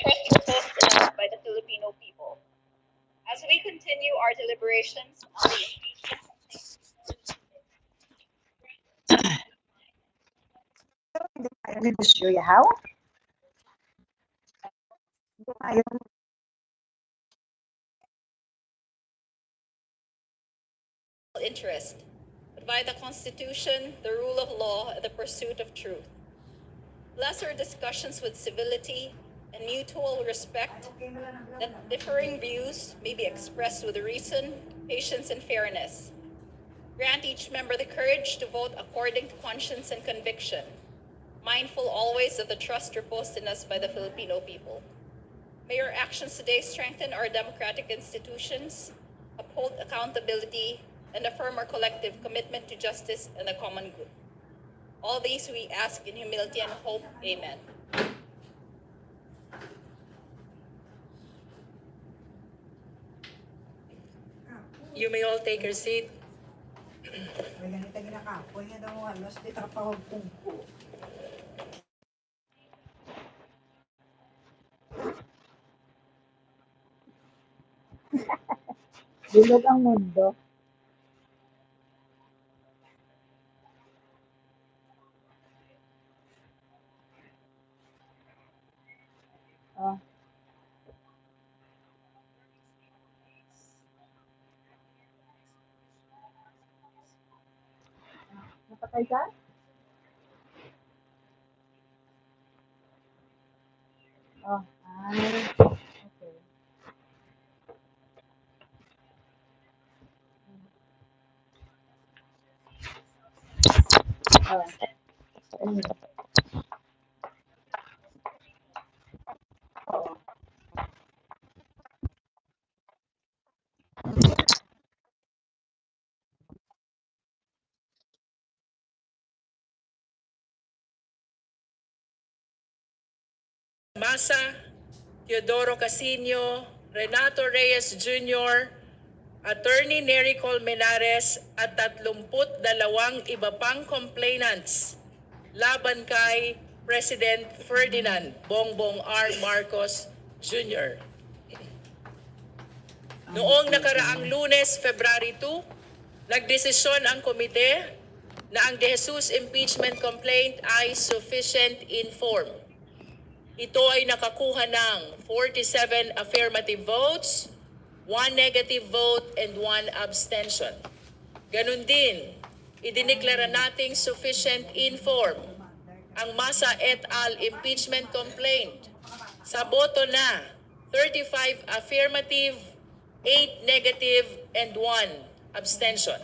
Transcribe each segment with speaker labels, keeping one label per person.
Speaker 1: trust reposed in us by the Filipino people. As we continue our deliberations on the impeachment
Speaker 2: I'm going to show you how.
Speaker 1: interest, but by the Constitution, the rule of law, and the pursuit of truth. Lesser discussions with civility and mutual respect, that differing views may be expressed with reason, patience, and fairness. Grant each member the courage to vote according to conscience and conviction, mindful always of the trust reposed in us by the Filipino people. May your actions today strengthen our democratic institutions, uphold accountability, and affirm our collective commitment to justice and the common good. All these we ask in humility and hope. Amen.
Speaker 3: You may all take your seat.
Speaker 2: Bilog ang mundo. Oh. Napatay ka? Oh, okay. Oh.
Speaker 3: Masa, Teodoro Casino, Renato Reyes Jr., Attorney Nery Colmenares at 32 iba pang complainants laban kay President Ferdinand Bongbong R. Marcos Jr. Noong nakaraang Lunes, February 2, nagdesisyon ang komite na ang De Jesus impeachment complaint ay sufficient in form. Ito ay nakakuha ng 47 affirmative votes, 1 negative vote, and 1 abstention. Ganun din, idiniklara nating sufficient in form ang Masa et al. Impeachment complaint sa boto na 35 affirmative, 8 negative, and 1 abstention.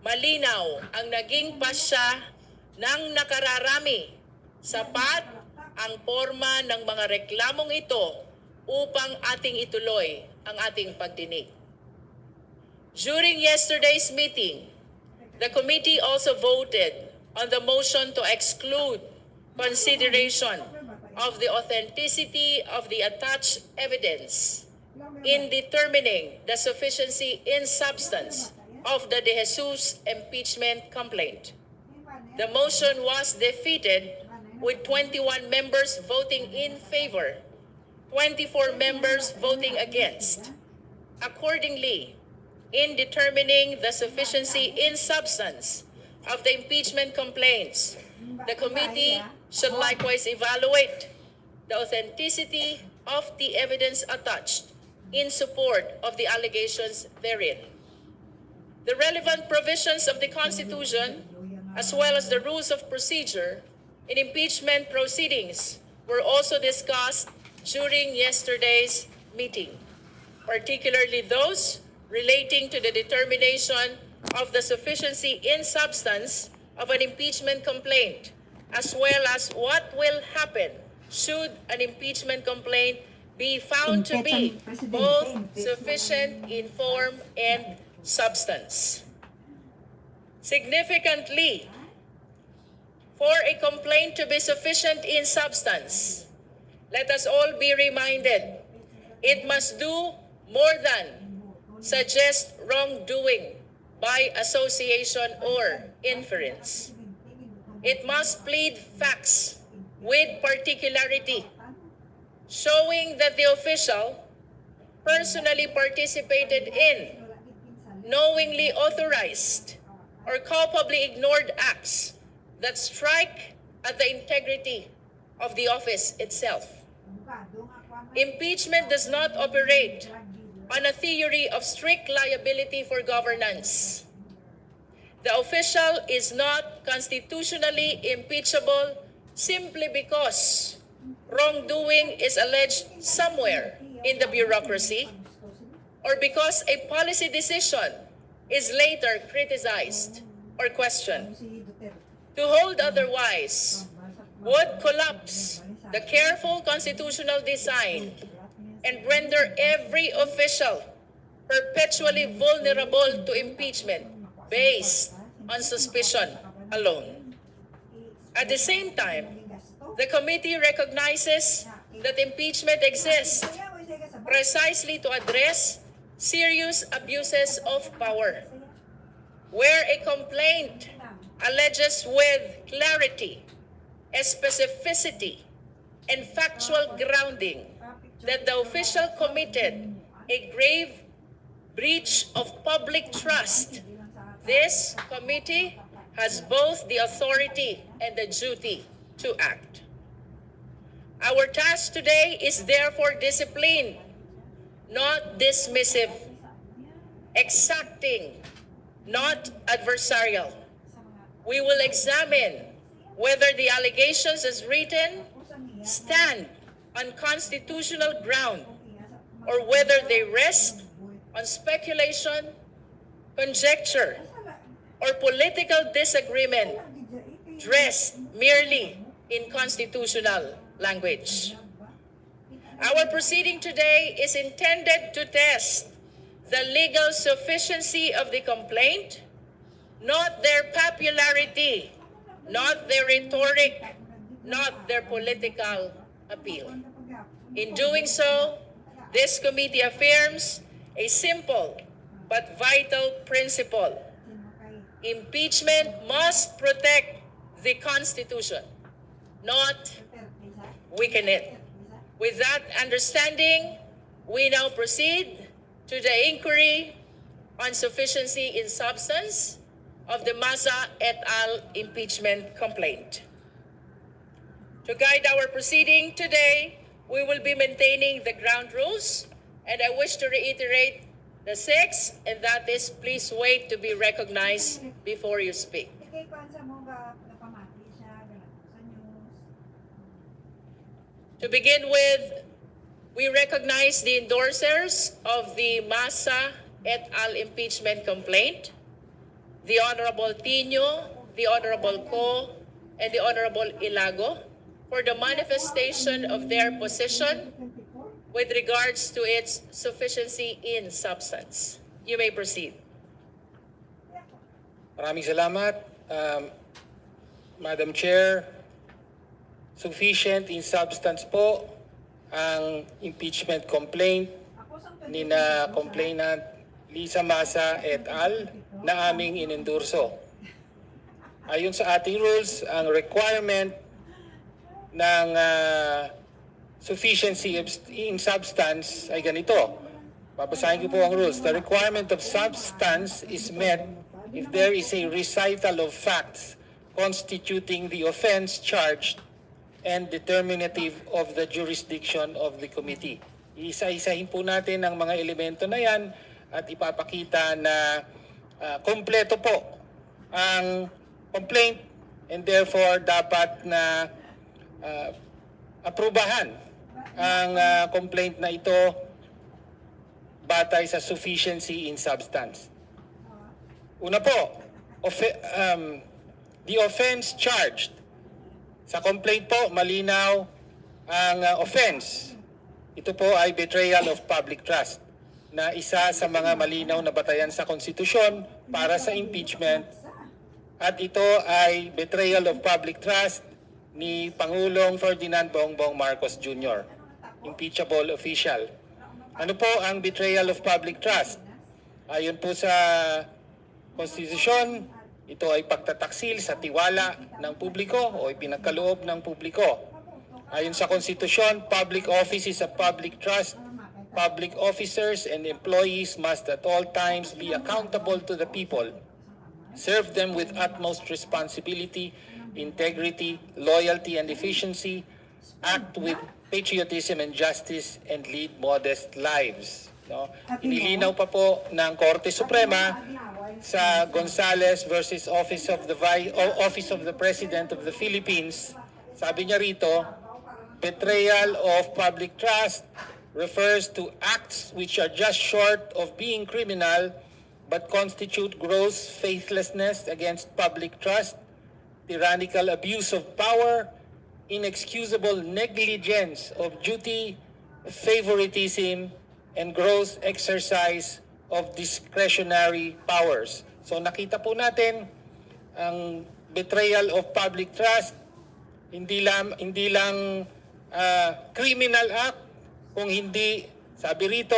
Speaker 3: Malinaw ang naging pasya ng nakararami, sapat ang forma ng mga reklamong ito upang ating ituloy ang ating pagdinig. During yesterday's meeting, the committee also voted on the motion to exclude consideration of the authenticity of the attached evidence in determining the sufficiency in substance of the De Jesus impeachment complaint. The motion was defeated with 21 members voting in favor, 24 members voting against. Accordingly, in determining the sufficiency in substance of the impeachment complaints, the committee should likewise evaluate the authenticity of the evidence attached in support of the allegations therein. The relevant provisions of the Constitution, as well as the rules of procedure in impeachment proceedings, were also discussed during yesterday's meeting, particularly those relating to the determination of the sufficiency in substance of an impeachment complaint, as well as what will happen should an impeachment complaint be found to be both sufficient in form and substance. Significantly, for a complaint to be sufficient in substance, let us all be reminded, it must do more than suggest wrongdoing by association or inference. It must plead facts with particularity, showing that the official personally participated in, knowingly authorized, or culpably ignored acts that strike at the integrity of the office itself. Impeachment does not operate on a theory of strict liability for governance. The official is not constitutionally impeachable simply because wrongdoing is alleged somewhere in the bureaucracy or because a policy decision is later criticized or questioned. To hold otherwise would collapse the careful constitutional design and render every official perpetually vulnerable to impeachment based on suspicion alone. At the same time, the committee recognizes that impeachment exists precisely to address serious abuses of power, where a complaint alleges with clarity, specificity, and factual grounding that the official committed a grave breach of public trust. This committee has both the authority and the duty to act. Our task today is therefore disciplined, not dismissive, exacting, not adversarial. We will examine whether the allegations as written stand on constitutional ground or whether they rest on speculation, conjecture, or political disagreement dressed merely in constitutional language. Our proceeding today is intended to test the legal sufficiency of the complaint, not their popularity, not their rhetoric, not their political appeal. In doing so, this committee affirms a simple but vital principle. Impeachment must protect the Constitution, not weaken it. With that understanding, we now proceed to the inquiry on sufficiency in substance of the Maza et al. Impeachment complaint. To guide our proceeding today, we will be maintaining the ground rules, and I wish to reiterate the six, and that is, please wait to be recognized before you speak. To begin with, we recognize the endorsers of the Masa et al. Impeachment complaint, the Honorable Tino, the Honorable Co, and the Honorable Ilago, for the manifestation of their position with regards to its sufficiency in substance. You may proceed.
Speaker 4: Maraming salamat, Madam Chair. Sufficient in substance po ang impeachment complaint ni na complainant Lisa Masa et al. Na aming inendorso. Ayon sa ating rules, ang requirement ng sufficiency in substance ay ganito. Babasahin ko po ang rules. The requirement of substance is met if there is a recital of facts constituting the offense charged and determinative of the jurisdiction of the committee. Isa-isahin po natin ang mga elemento na yan at ipapakita na kompleto po ang complaint and therefore dapat na aprubahan ang complaint na ito batay sa sufficiency in substance. Una po, the offense charged. Sa complaint po, malinaw ang offense. Ito po ay betrayal of public trust na isa sa mga malinaw na batayan sa konstitusyon para sa impeachment. At ito ay betrayal of public trust ni Pangulong Ferdinand Bongbong Marcos Jr., impeachable official. Ano po ang betrayal of public trust? Ayon po sa konstitusyon, ito ay pagtataksil sa tiwala ng publiko o ipinagkaloob ng publiko. Ayon sa konstitusyon, public office is a public trust. Public officers and employees must at all times be accountable to the people, serve them with utmost responsibility, integrity, loyalty, and efficiency, act with patriotism and justice, and lead modest lives. No? Inilinaw pa po ng Korte Suprema sa Gonzales versus Office of the President of the Philippines. Sabi niya rito, betrayal of public trust refers to acts which are just short of being criminal but constitute gross faithlessness against public trust, tyrannical abuse of power, inexcusable negligence of duty, favoritism, and gross exercise of discretionary powers. So nakita po natin ang betrayal of public trust, hindi lang criminal act, kung hindi, sabi rito,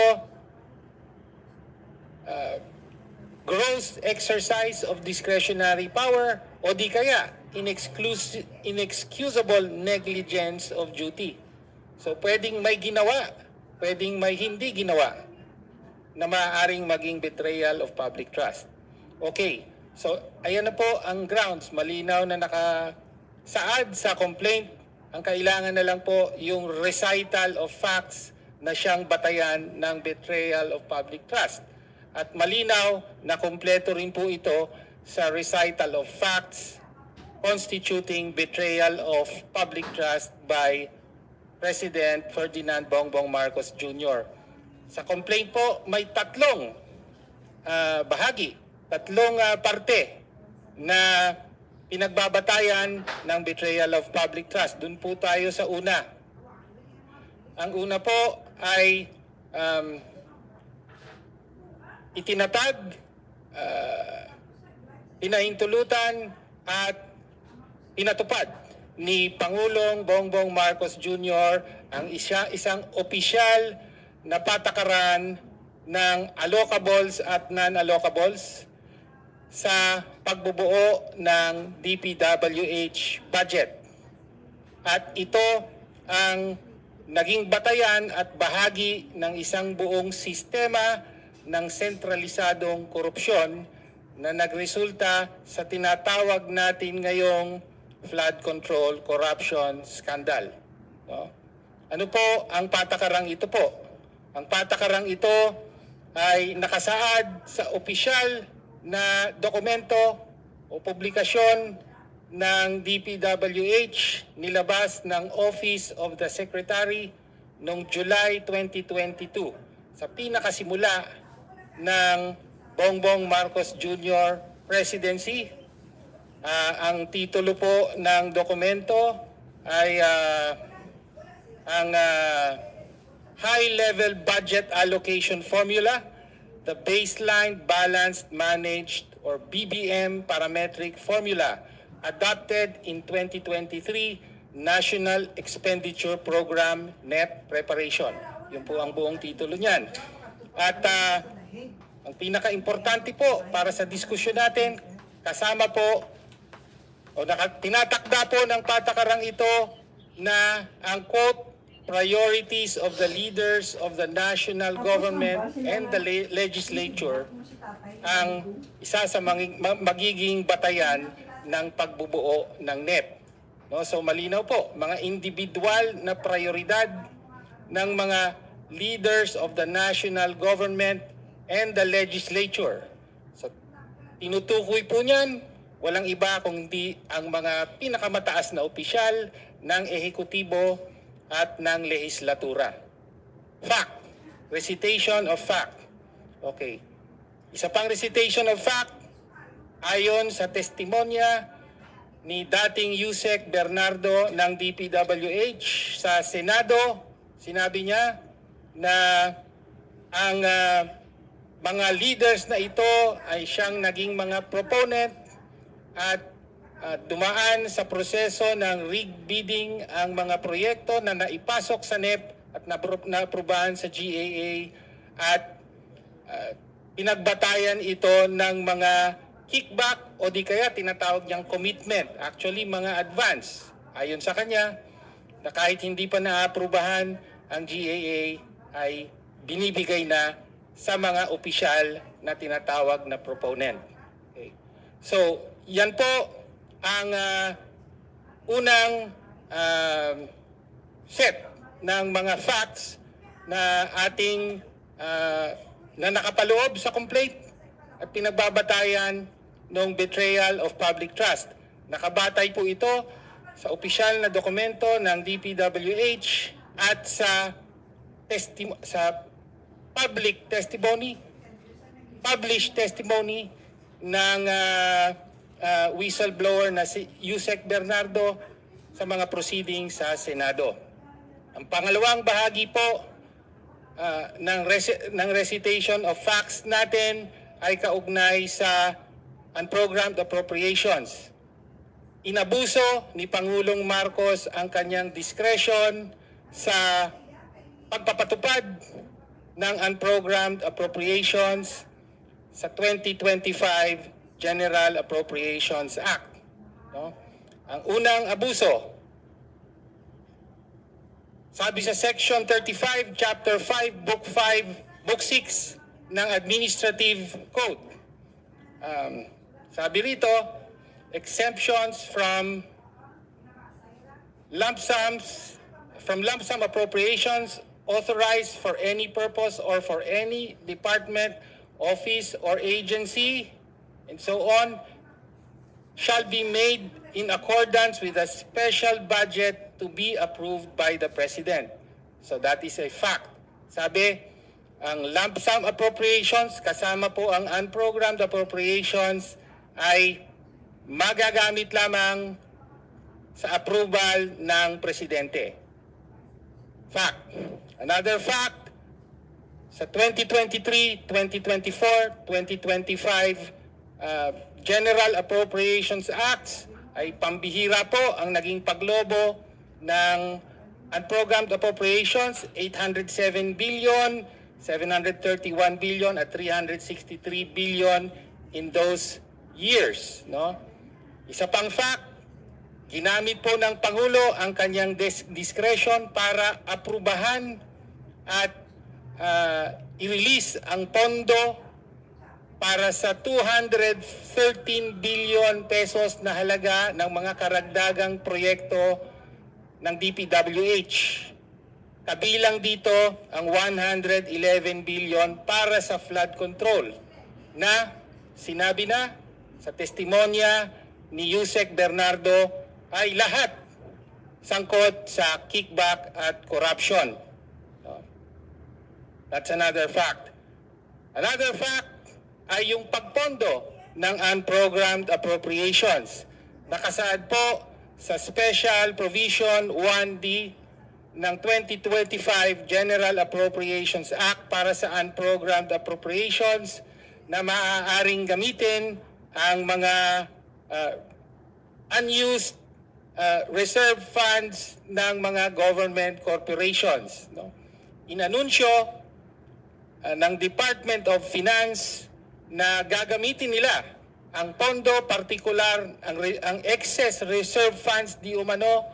Speaker 4: gross exercise of discretionary power o di kaya inexcusable negligence of duty. So pwedeng may ginawa, pwedeng may hindi ginawa na maaaring maging betrayal of public trust. Okay, so ayan na po ang grounds, malinaw na nakasaad sa complaint. Ang kailangan na lang po yung recital of facts na siyang batayan ng betrayal of public trust. At malinaw na kumpleto rin po ito sa recital of facts constituting betrayal of public trust by President Ferdinand Bongbong Marcos Jr. Sa complaint po, may tatlong bahagi, tatlong parte na pinagbabatayan ng betrayal of public trust. Doon po tayo sa una. Ang una po ay itinatag, pinahintulutan at pinatupad ni Pangulong Bongbong Marcos Jr. ang isang opisyal na patakaran ng allocables at non-allocables sa pagbubuo ng DPWH budget. At ito ang naging batayan at bahagi ng isang buong sistema ng sentralisadong korupsyon na nagresulta sa tinatawag natin ngayong flood control corruption scandal. No? Ano po ang patakarang ito po? Ang patakarang ito ay nakasaad sa opisyal na dokumento o publikasyon ng DPWH nilabas ng Office of the Secretary noong July 2022 sa pinakasimula ng Bongbong Marcos Jr. presidency. Ang titulo po ng dokumento ay ang High Level Budget Allocation Formula, the Baseline Balanced Managed or BBM Parametric Formula adopted in 2023 National Expenditure Program NEP Preparation. Yun po ang buong titulo niyan. At ang pinaka-importante po para sa diskusyon natin, kasama po o tinatakda po ng patakarang ito na ang quote, priorities of the leaders of the national government and the legislature ang isa sa magiging batayan ng pagbubuo ng NEP. No, so malinaw po, mga individual na prioridad ng mga leaders of the national government and the legislature. So tinutukoy po niyan, walang iba kundi ang mga pinakamataas na opisyal ng ehekutibo at ng lehislatura. Fact. Recitation of fact. Okay. Isa pang recitation of fact, ayon sa testimonya ni dating Yusek Bernardo ng DPWH sa Senado, sinabi niya na ang mga leaders na ito ay siyang naging mga proponent at dumaan sa proseso ng rig bidding ang mga proyekto na naipasok sa NEP at naaprubahan sa GAA at pinagbatayan ito ng mga kickback o di kaya tinatawag niyang commitment. Actually, mga advance. Ayon sa kanya, na kahit hindi pa naaprubahan ang GAA ay binibigay na sa mga opisyal na tinatawag na proponent. Okay. So, yan po ang unang set ng mga facts na ating na nakapaloob sa complaint at pinagbabatayan ng betrayal of public trust. Nakabatay po ito sa opisyal na dokumento ng DPWH at sa public testimony, published testimony ng whistleblower na si Yusek Bernardo sa mga proceedings sa Senado. Ang pangalawang bahagi po ng recitation of facts natin ay kaugnay sa unprogrammed appropriations. Inabuso ni Pangulong Marcos ang kanyang discretion sa pagpapatupad ng unprogrammed appropriations sa 2025 General Appropriations Act. No? Ang unang abuso, sabi sa Section 35, Chapter 5, Book 6 ng Administrative Code. Sabi rito, exemptions from lump sum appropriations authorized for any purpose or for any department, office, or agency, and so on, shall be made in accordance with a special budget to be approved by the President. So that is a fact. Sabi, ang lump sum appropriations, kasama po ang unprogrammed appropriations, ay magagamit lamang sa approval ng Presidente. Fact. Another fact, sa 2023, 2024, 2025 General Appropriations Acts ay pambihira po ang naging paglobo ng unprogrammed appropriations, 807 billion, 731 billion at 363 billion in those years. No? Isa pang fact, ginamit po ng Pangulo ang kanyang discretion para aprubahan at i-release ang pondo para sa 213 billion pesos na halaga ng mga karagdagang proyekto ng DPWH. Kabilang dito ang 111 billion para sa flood control na sinabi na sa testimonya ni Yusek Bernardo ay lahat sangkot sa kickback at corruption. That's another fact. Another fact ay yung pagpondo ng unprogrammed appropriations. Nakasaad po sa Special Provision 1D ng 2025 General Appropriations Act para sa unprogrammed appropriations na maaaring gamitin ang mga unused reserve funds ng mga government corporations. No? Inanunsyo ng Department of Finance na gagamitin nila ang pondo, partikular ang excess reserve funds di umano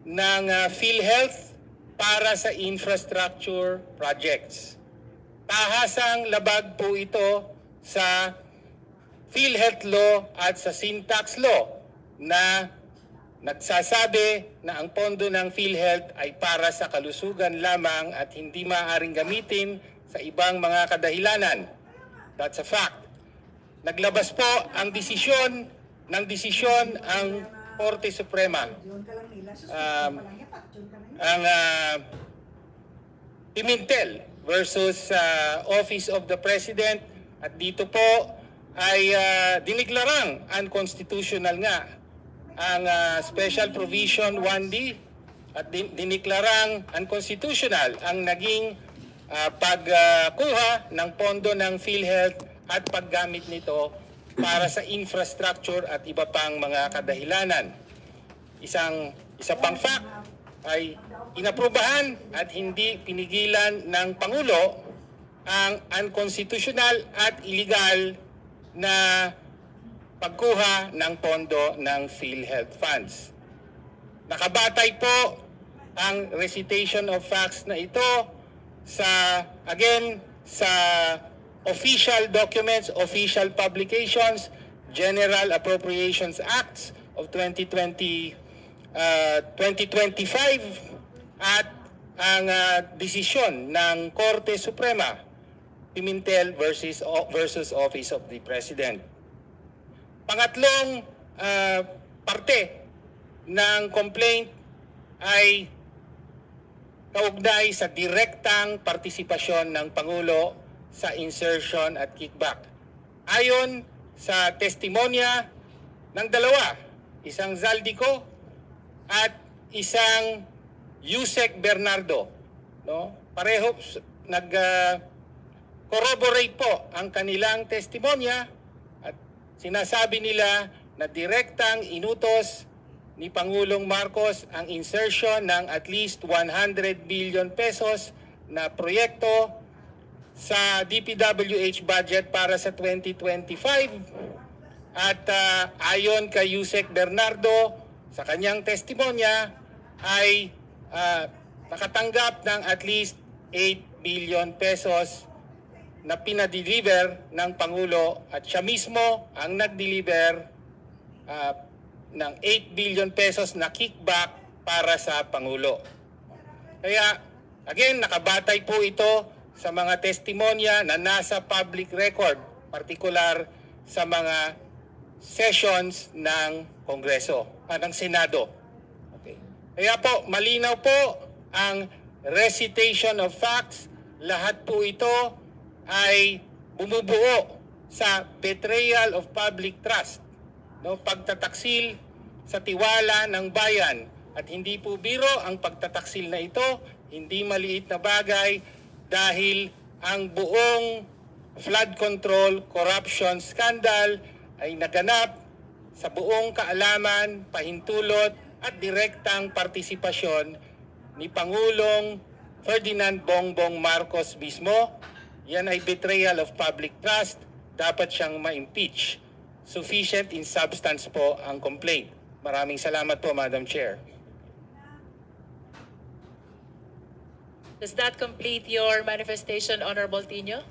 Speaker 4: ng PhilHealth para sa infrastructure projects. Tahasang labag po ito sa PhilHealth Law at sa Sin Tax Law na nagsasabi na ang pondo ng PhilHealth ay para sa kalusugan lamang at hindi maaaring gamitin sa ibang mga kadahilanan. That's a fact. Naglabas po ang desisyon ang Korte Suprema. Ang Pimentel versus Office of the President, at dito po ay diniklarang unconstitutional nga ang Special Provision 1D at diniklarang unconstitutional ang naging pagkuha ng pondo ng PhilHealth at paggamit nito para sa infrastructure at iba pang mga kadahilanan. Isa pang fact ay inaprubahan at hindi pinigilan ng Pangulo ang unconstitutional at illegal na pagkuha ng pondo ng PhilHealth funds. Nakabatay po ang recitation of facts na ito sa official documents, official publications, General Appropriations Acts of 2025 at ang desisyon ng Korte Suprema, Pimentel versus Office of the President. Pangatlong parte ng complaint ay kaugnay sa direktang partisipasyon ng Pangulo sa insertion at kickback. Ayon sa testimonya ng dalawa, isang Zaldico at isang Yusek Bernardo, no? Pareho corroborate po ang kanilang testimonya at sinasabi nila na direktang inutos ni Pangulong Marcos ang insertion ng at least 100 billion pesos na proyekto sa DPWH budget para sa 2025 at ayon kay Yusek Bernardo sa kanyang testimonya ay nakatanggap ng at least 8 billion pesos na pinadeliver ng Pangulo at siya mismo ang nag-deliver ng 8 billion pesos na kickback para sa Pangulo. Kaya, again, nakabatay po ito sa mga testimonya na nasa public record, partikular sa mga sessions ng Kongreso, ng Senado. Okay. Kaya po, malinaw po ang recitation of facts. Lahat po ito ay bumubuo sa betrayal of public trust, no, pagtataksil sa tiwala ng bayan. At hindi po biro ang pagtataksil na ito, hindi maliit na bagay dahil ang buong flood control corruption scandal ay naganap sa buong kaalaman, pahintulot at direktang partisipasyon ni Pangulong Ferdinand Bongbong Marcos mismo. Yan ay betrayal of public trust, dapat siyang ma-impeach. Sufficient in substance po ang complaint. Maraming salamat po, Madam Chair.
Speaker 3: Does that complete your manifestation, Honorable Tino?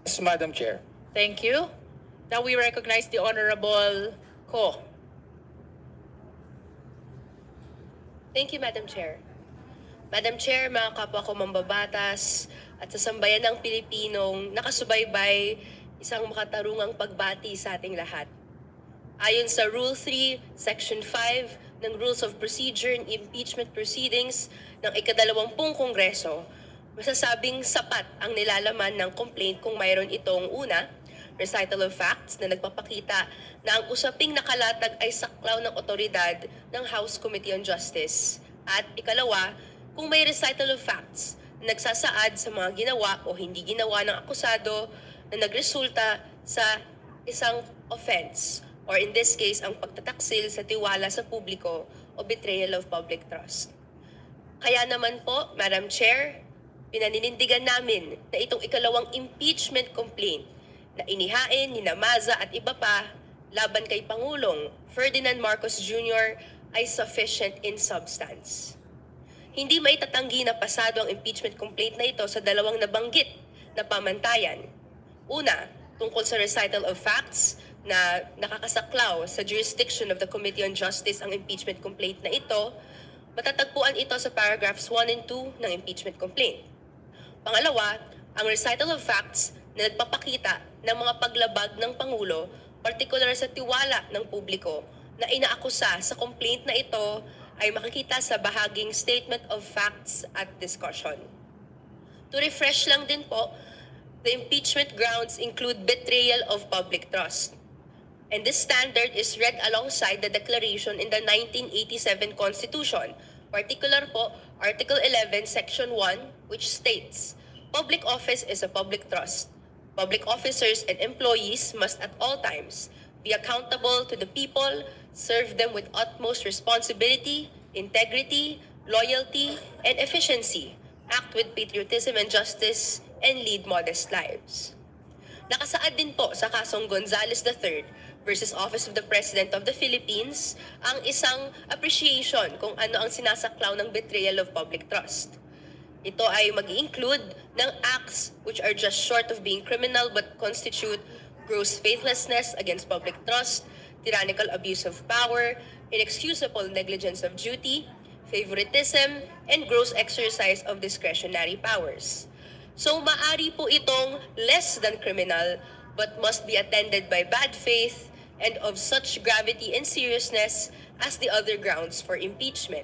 Speaker 4: Yes, Madam Chair.
Speaker 3: Thank you. Now we recognize the Honorable Ko.
Speaker 5: Thank you, Madam Chair. Madam Chair, mga kapwa ko mambabatas at sa sambayan ng Pilipinong nakasubaybay, isang makatarungang pagbati sa ating lahat. Ayon sa Rule 3, Section 5 ng Rules of Procedure and Impeachment Proceedings ng ika-20 Kongreso, masasabing sapat ang nilalaman ng complaint kung mayroon itong una, recital of facts na nagpapakita na ang usaping nakalatag ay saklaw ng otoridad ng House Committee on Justice. At ikalawa, kung may recital of facts na nagsasaad sa mga ginawa o hindi ginawa ng akusado na nagresulta sa isang offense, or in this case, ang pagtataksil sa tiwala sa publiko o betrayal of public trust. Kaya naman po, Madam Chair, pinaninindigan namin na itong ikalawang impeachment complaint na inihain ni Namaza at iba pa laban kay Pangulong Ferdinand Marcos Jr. ay sufficient in substance. Hindi maitatanggi na pasado ang impeachment complaint na ito sa dalawang nabanggit na pamantayan. Una, tungkol sa recital of facts na nakakasaklaw sa jurisdiction of the Committee on Justice ang impeachment complaint na ito, matatagpuan ito sa paragraphs 1 and 2 ng impeachment complaint. Pangalawa, ang recital of facts na nagpapakita ng mga paglabag ng Pangulo, partikular sa tiwala ng publiko na inaakusa sa complaint na ito ay makikita sa bahaging Statement of Facts at Discussion. To refresh lang din po, the impeachment grounds include betrayal of public trust. And this standard is read alongside the declaration in the 1987 Constitution, particular po Article 11, Section 1, which states, "Public office is a public trust. Public officers and employees must at all times be accountable to the people, serve them with utmost responsibility, integrity, loyalty, and efficiency, act with patriotism and justice, and lead modest lives." Nakasaad din po sa kasong Gonzales III versus Office of the President of the Philippines ang isang appreciation kung ano ang sinasaklaw ng betrayal of public trust. Ito ay mag-include ng acts which are just short of being criminal but constitute gross faithlessness against public trust, tyrannical abuse of power, inexcusable negligence of duty, favoritism, and gross exercise of discretionary powers. So maari po itong less than criminal but must be attended by bad faith and of such gravity and seriousness as the other grounds for impeachment.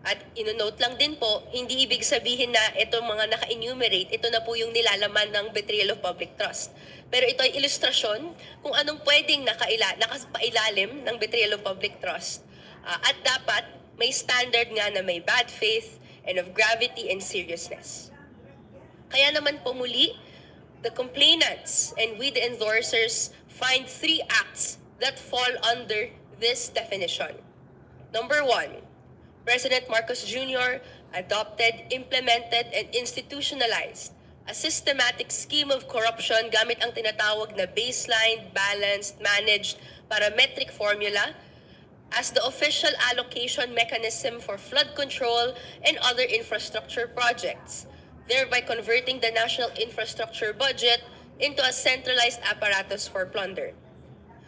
Speaker 5: At inonote lang din po, hindi ibig sabihin na itong mga naka-enumerate, ito na po yung nilalaman ng betrayal of public trust. Pero ito ay ilustrasyon kung anong pwedeng nakapailalim ng betrayal of public trust. At dapat may standard nga na may bad faith and of gravity and seriousness. Kaya naman po muli, the complainants and we the endorsers find 3 acts that fall under this definition. Number 1, President Marcos Jr. adopted, implemented, and institutionalized a systematic scheme of corruption gamit ang tinatawag na baseline, balanced, managed, parametric formula as the official allocation mechanism for flood control and other infrastructure projects, thereby converting the national infrastructure budget into a centralized apparatus for plunder.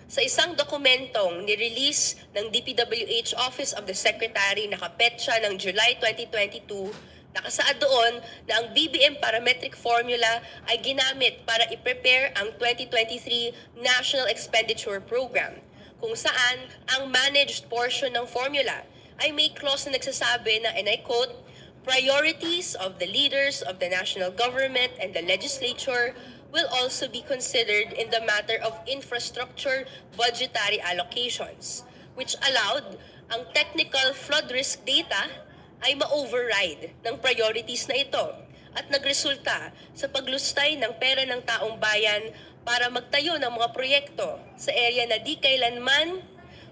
Speaker 5: Sa isang dokumentong nirelease ng DPWH Office of the Secretary na kapetsa ng July 2022, nakasaad doon na ang BBM parametric formula ay ginamit para i-prepare ang 2023 National Expenditure Program, kung saan ang managed portion ng formula ay may clause na nagsasabi na, and I quote, "Priorities of the leaders of the national government and the legislature will also be considered in the matter of infrastructure budgetary allocations," which allowed ang technical flood risk data ay ma-override ng priorities na ito at nagresulta sa paglustay ng pera ng taong bayan para magtayo ng mga proyekto sa area na di kailanman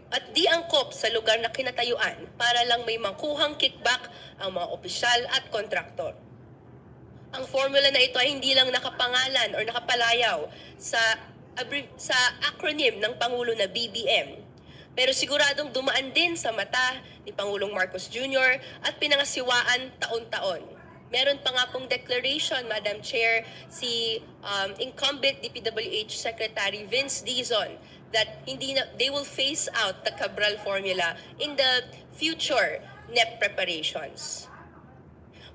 Speaker 5: at di angkop sa lugar na kinatayuan para lang may makuhang kickback ang mga opisyal at kontraktor. Ang formula na ito ay hindi lang nakapangalan or nakapalayaw sa acronym ng Pangulo na BBM, pero siguradong dumaan din sa mata ni Pangulong Marcos Jr. at pinangasiwaan taon-taon. Meron pa nga pong declaration, Madam Chair, si incumbent DPWH Secretary Vince Dizon that they will phase out the Cabral formula in the future NEP preparations.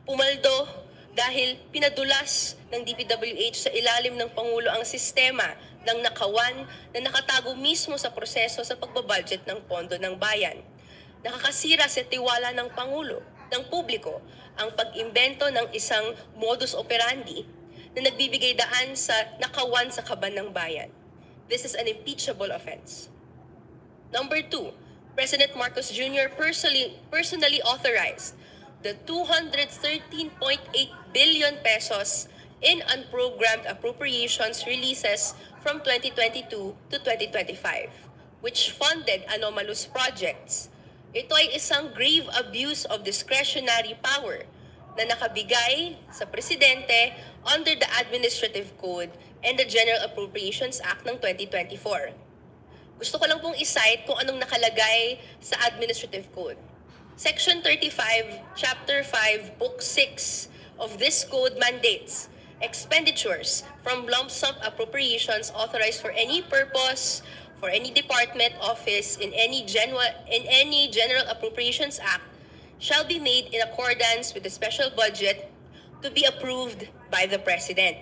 Speaker 5: Pumaldo dahil pinadulas ng DPWH sa ilalim ng Pangulo ang sistema ng nakawan na nakatago mismo sa proseso sa pagbabudget ng pondo ng bayan. Nakakasira sa tiwala ng Pangulo, ng publiko, ang pag-imbento ng isang modus operandi na nagbibigay daan sa nakawan sa kaban ng bayan. This is an impeachable offense. Number 2, President Marcos Jr. personally authorized the 213.8 billion pesos in unprogrammed appropriations releases from 2022 to 2025, which funded anomalous projects. Ito ay isang grave abuse of discretionary power na nakabigay sa Presidente under the Administrative Code and the General Appropriations Act ng 2024. Gusto ko lang pong i-cite kung anong nakalagay sa Administrative Code. Section 35, Chapter 5, Book 6 of this code mandates expenditures from lump sum appropriations authorized for any purpose, for any department, office, in any General Appropriations Act shall be made in accordance with the special budget to be approved by the President.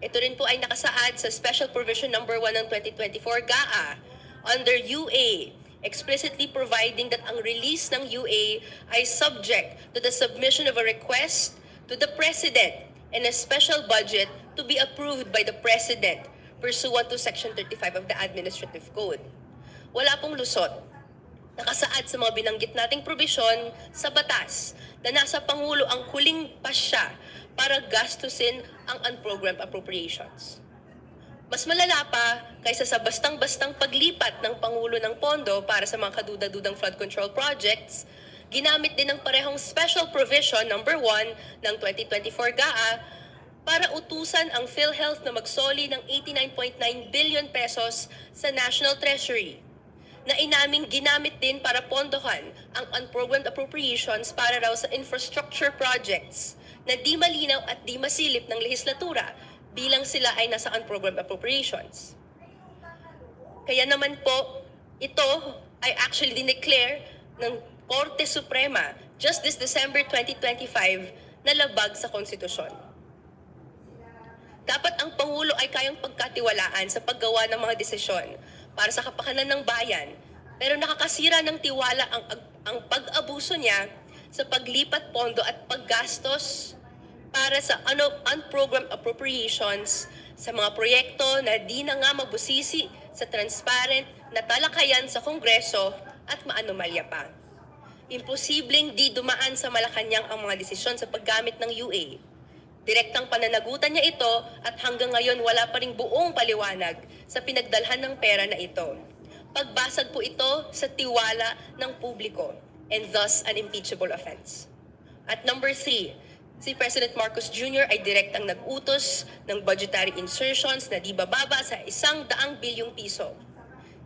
Speaker 5: Ito rin po ay nakasaad sa Special Provision Number 1 ng 2024 GAA under UA, explicitly providing that ang release ng UA ay subject to the submission of a request to the President and a special budget to be approved by the President pursuant to Section 35 of the Administrative Code. Wala pong lusot. Nakasaad sa mga binanggit nating probisyon sa batas na nasa Pangulo ang huling pasya para gastusin ang unprogrammed appropriations. Mas malala pa kaysa sa bastang-bastang paglipat ng Pangulo ng pondo para sa mga kaduda-dudang flood control projects, ginamit din ng parehong Special Provision Number 1 ng 2024 GAA para utusan ang PhilHealth na magsoli ng 89.9 billion pesos sa National Treasury na inaming ginamit din para pondohan ang unprogrammed appropriations para raw sa infrastructure projects na di malinaw at di masilip ng lehislatura bilang sila ay nasa unprogrammed appropriations. Kaya naman po, ito ay actually dineclare ng Korte Suprema just this December 2025 na labag sa konstitusyon. Dapat ang Pangulo ay kayang pagkatiwalaan sa paggawa ng mga desisyon para sa kapakanan ng bayan, pero nakakasira ng tiwala ang pag-abuso niya sa paglipat pondo at paggastos para sa unprogrammed appropriations sa mga proyekto na di na nga mabusisi sa transparent na talakayan sa Kongreso at maanomalya pa. Imposibleng di dumaan sa Malacanang ang mga desisyon sa paggamit ng UA. Direktang pananagutan niya ito at hanggang ngayon wala pa ring buong paliwanag sa pinagdalhan ng pera na ito. Pagbasag po ito sa tiwala ng publiko and thus an impeachable offense. At number 3, si President Marcos Jr. ay direktang nag-utos ng budgetary insertions na di bababa sa 100 bilyong piso.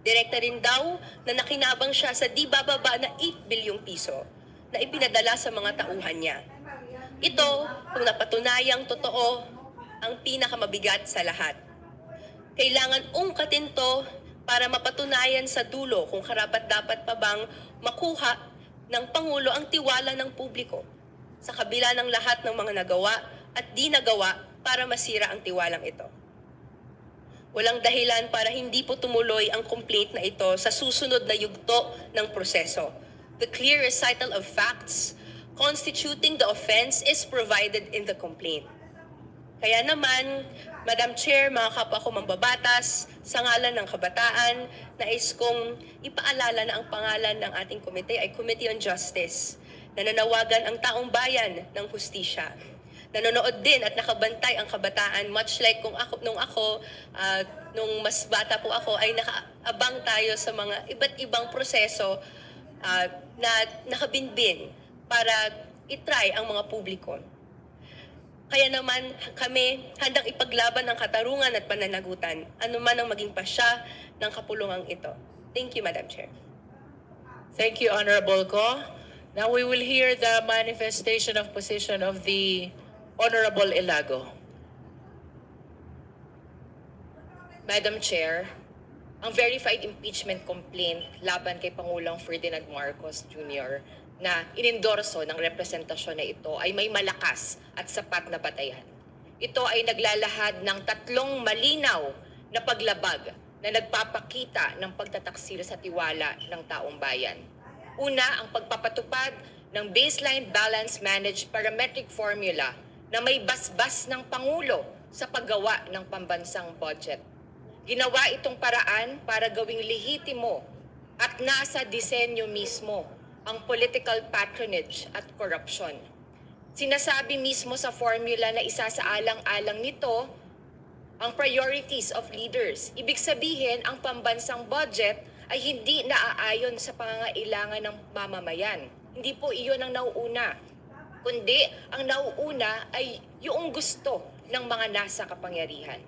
Speaker 5: Direkta rin daw na nakinabang siya sa di bababa na 8 bilyong piso na ipinadala sa mga tauhan niya. Ito, kung napatunayang totoo, ang pinakamabigat sa lahat. Kailangan ungkatin to para mapatunayan sa dulo kung karapat-dapat pa bang makuha ng Pangulo ang tiwala ng publiko sa kabila ng lahat ng mga nagawa at di nagawa para masira ang tiwalang ito. Walang dahilan para hindi po tumuloy ang complaint na ito sa susunod na yugto ng proseso. The clear recital of facts constituting the offense is provided in the complaint. Kaya naman, Madam Chair, mga kapwa ko mambabatas, sa ngalan ng kabataan, nais kong ipaalala na ang pangalan ng ating komite ay Committee on Justice, na nanawagan ang taong bayan ng hustisya. Nanonood din at nakabantay ang kabataan, much like nung mas bata po ako, ay nakaabang tayo sa mga iba't ibang proseso na nakabinbin para itry ang mga publiko. Kaya naman kami handang ipaglaban ang katarungan at pananagutan, anuman ang maging pasya ng kapulungang ito. Thank you, Madam Chair.
Speaker 3: Thank you, Honorable Ko. Now we will hear the manifestation of position of the Honorable Ilago.
Speaker 6: Madam Chair, ang verified impeachment complaint laban kay Pangulong Ferdinand Marcos Jr. na inendorso ng representasyon na ito ay may malakas at sapat na batayan. Ito ay naglalahad ng 3 malinaw na paglabag na nagpapakita ng pagtataksil sa tiwala ng taong bayan. Una, ang pagpapatupad ng baseline balance managed parametric formula na may basbas ng Pangulo sa paggawa ng pambansang budget. Ginawa itong paraan para gawing lehitimo at nasa disenyo mismo ang political patronage at corruption. Sinasabi mismo sa formula na isa sa alang-alang nito ang priorities of leaders. Ibig sabihin, ang pambansang budget ay hindi naaayon sa pangangailangan ng mamamayan. Hindi po iyon ang nauuna, kundi ang nauuna ay yung gusto ng mga nasa kapangyarihan.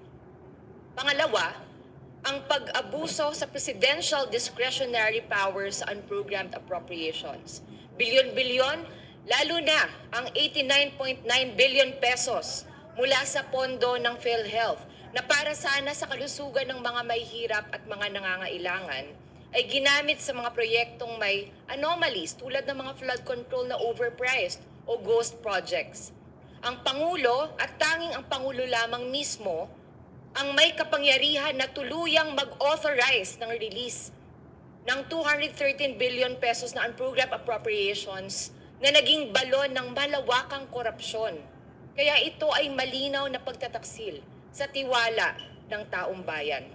Speaker 6: Pangalawa, ang pag-abuso sa presidential discretionary powers sa unprogrammed appropriations. Bilyon-bilyon, lalo na ang 89.9 billion pesos mula sa pondo ng PhilHealth na para sana sa kalusugan ng mga mahihirap at mga nangangailangan ay ginamit sa mga proyektong may anomalies tulad ng mga flood control na overpriced o ghost projects. Ang Pangulo at tanging ang Pangulo lamang mismo ang may kapangyarihan na tuluyang mag-authorize ng release ng 213 billion pesos na unprogrammed appropriations na naging balon ng malawakang korupsyon. Kaya ito ay malinaw na pagtataksil sa tiwala ng taong bayan.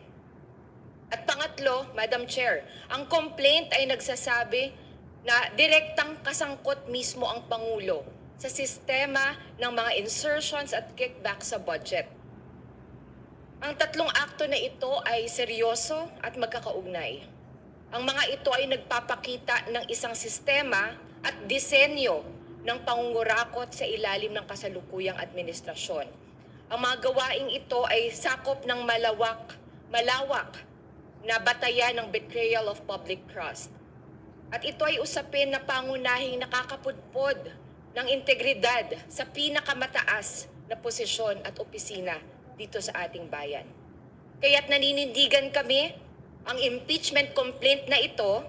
Speaker 6: At pangatlo, Madam Chair, ang complaint ay nagsasabi na direktang kasangkot mismo ang Pangulo sa sistema ng mga insertions at kickback sa budget. Ang 3 akto na ito ay seryoso at magkakaugnay. Ang mga ito ay nagpapakita ng isang sistema at disenyo ng pangungurakot sa ilalim ng kasalukuyang administrasyon. ang mga gawaing ito ay sakop ng malawak na batayan ng betrayal of public trust. At ito ay usapin na pangunahing nakakapudpod ng integridad sa pinakamataas na posisyon at opisina dito sa ating bayan. Kaya't naninindigan kami, ang impeachment complaint na ito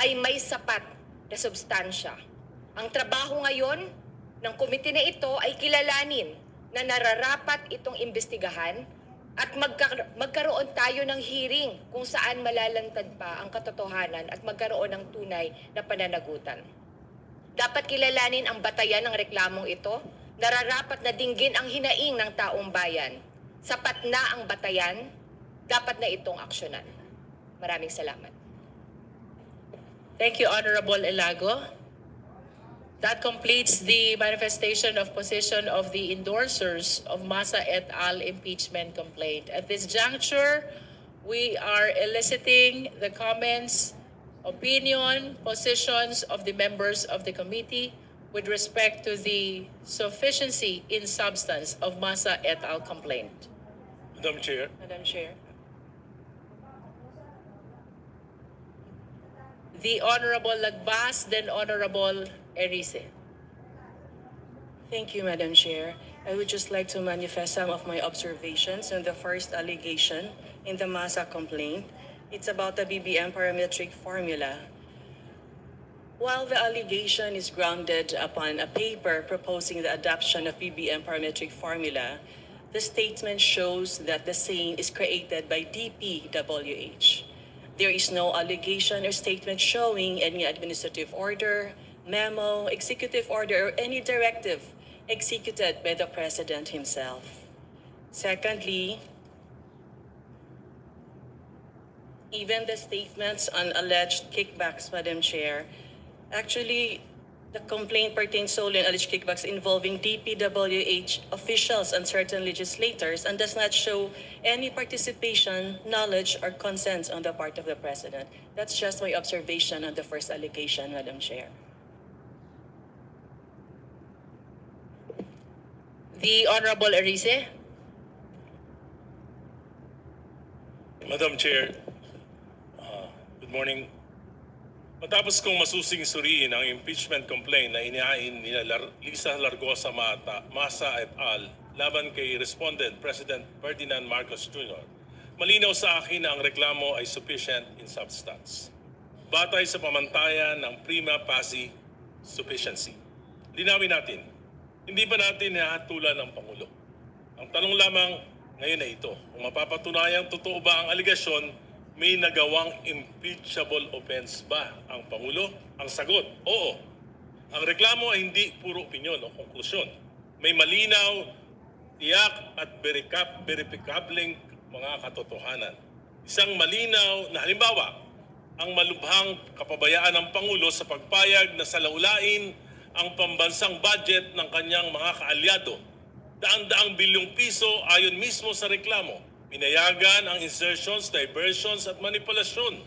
Speaker 6: ay may sapat na substansya. Ang trabaho ngayon ng komite na ito ay kilalanin na nararapat itong imbestigahan at magkaroon tayo ng hearing kung saan malalantad pa ang katotohanan at magkaroon ng tunay na pananagutan. Dapat kilalanin ang batayan ng reklamong ito, nararapat na dinggin ang hinaing ng taong bayan. Sapat na ang batayan, dapat na itong aksyonan. Maraming salamat.
Speaker 3: Thank you, Honorable Elago. That completes the manifestation of position of the endorsers of Masa et al. Impeachment complaint. At this juncture, we are eliciting the comments, opinion, positions of the members of the committee with respect to the sufficiency in substance of Masa et al. Complaint.
Speaker 7: Madam Chair,
Speaker 3: Madam Chair. The Honorable Lagbas, then Honorable Erice.
Speaker 8: Thank you, Madam Chair. I would just like to manifest some of my observations on the first allegation in the MASA complaint. It's about the BBM parametric formula. While the allegation is grounded upon a paper proposing the adoption of BBM parametric formula, the statement shows that the same is created by DPWH. There is no allegation or statement showing any administrative order, memo, executive order, or any directive executed by the President himself. Secondly, even the statements on alleged kickbacks, Madam Chair, actually, the complaint pertains solely on alleged kickbacks involving DPWH officials and certain legislators and does not show any participation, knowledge, or consent on the part of the President. That's just my observation on the first allegation, Madam Chair.
Speaker 3: The Honorable Erice.
Speaker 7: Madam Chair, good morning. Matapos kong masusing suriin ang impeachment complaint na inihain ni Lisa Largosa Masa et al. Laban kay Respondent President Ferdinand Marcos Jr., malinaw sa akin na ang reklamo ay sufficient in substance. Batay sa pamantayan ng prima facie sufficiency. Linawin natin, hindi pa natin nahatulan ng Pangulo. Ang tanong lamang ngayon ay ito, kung mapapatunayang totoo ba ang aligasyon, may nagawang impeachable offense ba ang Pangulo? Ang sagot, oo. Ang reklamo ay hindi puro opinyon o konklusyon. May malinaw, tiyak at verifikableng mga katotohanan. Isang malinaw na halimbawa, ang malubhang kapabayaan ng Pangulo sa pagpayag na salaulain ang pambansang budget ng kanyang mga kaalyado. Daan-daang bilyong piso ayon mismo sa reklamo. Pinayagan ang insertions, diversions at manipulasyon.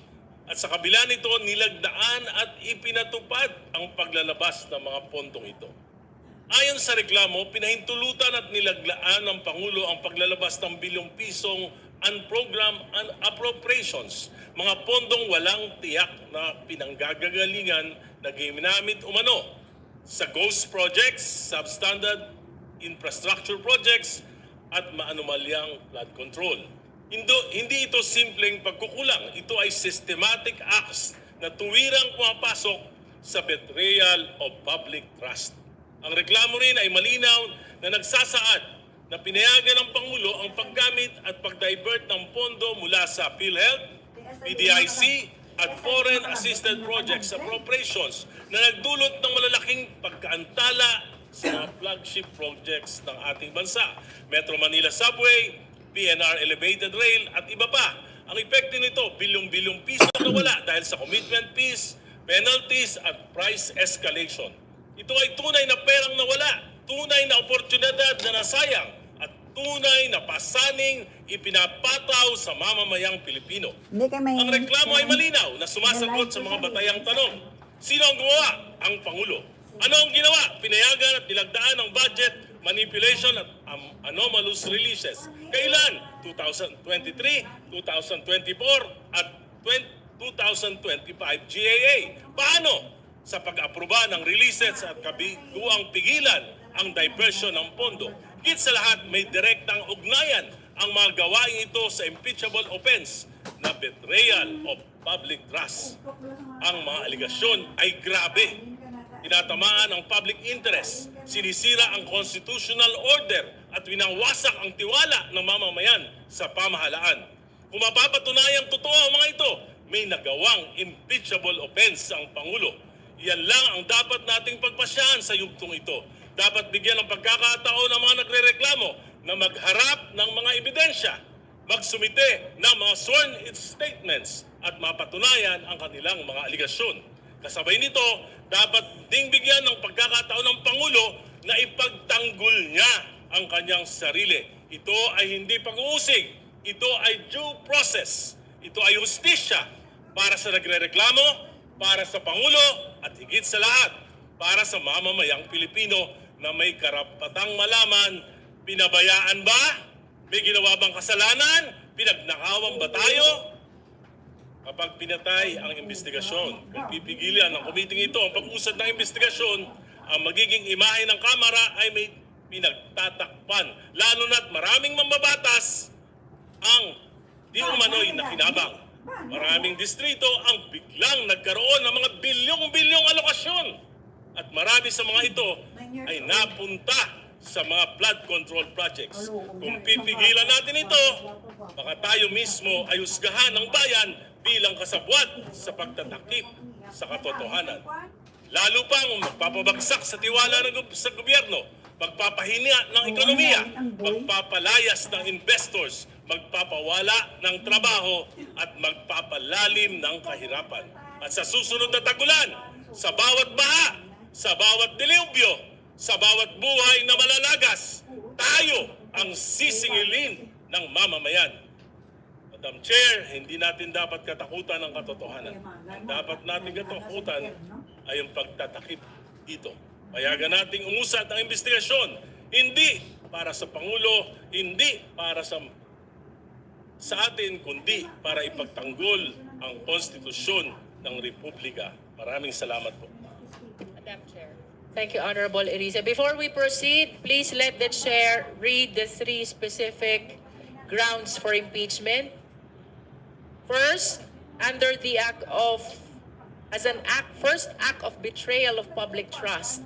Speaker 7: At sa kabila nito, nilagdaan at ipinatupad ang paglalabas ng mga pondong ito. Ayon sa reklamo, pinahintulutan at nilaglaan ng Pangulo ang paglalabas ng bilyong pisong unprogrammed appropriations, mga pondong walang tiyak na pinanggagalingan na ginamit umano sa ghost projects, substandard infrastructure projects, at maanumalyang flood control. Hindi ito simpleng pagkukulang. Ito ay systematic acts na tuwirang pumapasok sa betrayal of public trust. Ang reklamo rin ay malinaw na nagsasaad na pinayagan ng Pangulo ang paggamit at pag-divert ng pondo mula sa PhilHealth, PDIC, at Foreign Assisted Projects appropriations na nagdulot ng malalaking pagkaantala sa mga flagship projects ng ating bansa. Metro Manila Subway, PNR Elevated Rail at iba pa. Ang epekto nito, bilyong-bilyong piso na wala dahil sa commitment fees, penalties at price escalation. Ito ay tunay na perang nawala, tunay na oportunidad na nasayang at tunay na pasaning ipinapataw sa mamamayang Pilipino. Ang reklamo ay malinaw na sumasagot sa mga batayang tanong. Sino ang gumawa? Ang Pangulo. Ano ang ginawa? Pinayagan at nilagdaan ng budget manipulation at anomalous releases. Kailan? 2023, 2024 at 2025 GAA. Paano? Sa pag-aproba ng releases at kabiguang pigilan ang diversion ng pondo. Higit sa lahat, may direktang ugnayan ang mga gawain ito sa impeachable offense na betrayal of public trust. Ang mga aligasyon ay grabe. Tinatamaan ang public interest, sinisira ang constitutional order at winawasak ang tiwala ng mamamayan sa pamahalaan. Kung mapapatunayang totoo ang mga ito, may nagawang impeachable offense ang Pangulo. Yan lang ang dapat nating pagpasyahan sa yugtong ito. Dapat bigyan ng pagkakataon ang mga nagrereklamo na magharap ng mga ebidensya, magsumite ng mga sworn statements at mapatunayan ang kanilang mga aligasyon. Kasabay nito, dapat ding bigyan ng pagkakataon ng Pangulo na ipagtanggol niya ang kanyang sarili. Ito ay hindi pag-uusig, ito ay due process, ito ay hustisya para sa nagrereklamo, para sa Pangulo at higit sa lahat, para sa mamamayang Pilipino na may karapatang malaman, pinabayaan ba? May ginawa bang kasalanan? Pinagnakawan ba tayo? Kapag pinatay ang investigasyon, kung pipigilan ng komiting ito ang pag-usad ng investigasyon, ang magiging imahe ng Kamara ay may pinagtatakpan. Lalo na't maraming mambabatas ang di umano'y nakinabang. Maraming distrito ang biglang nagkaroon ng mga bilyong-bilyong alokasyon. At marami sa mga ito ay napunta sa mga flood control projects. Kung pipigilan natin ito, baka tayo mismo ay husgahan ng bayan bilang kasabwat sa pagtatakip sa katotohanan. Lalo pang magpapabagsak sa tiwala sa gobyerno, magpapahina ng ekonomiya, magpapalayas ng investors, magpapawala ng trabaho at magpapalalim ng kahirapan. At sa susunod na tagulan, sa bawat baha, sa bawat dilubyo, sa bawat buhay na malalagas, tayo ang sisingilin ng mamamayan. Madam Chair, hindi natin dapat katakutan ang katotohanan. Ang dapat natin katakutan ay ang pagtatakip dito. Payagan nating umusad ang investigasyon, hindi para sa Pangulo, hindi para sa atin, kundi para ipagtanggol ang konstitusyon ng Republika. Maraming salamat po.
Speaker 3: Madam Chair. Thank you, Honorable Eriza. Before we proceed, please let the Chair read the three specific grounds for impeachment. First, under the first act of betrayal of public trust,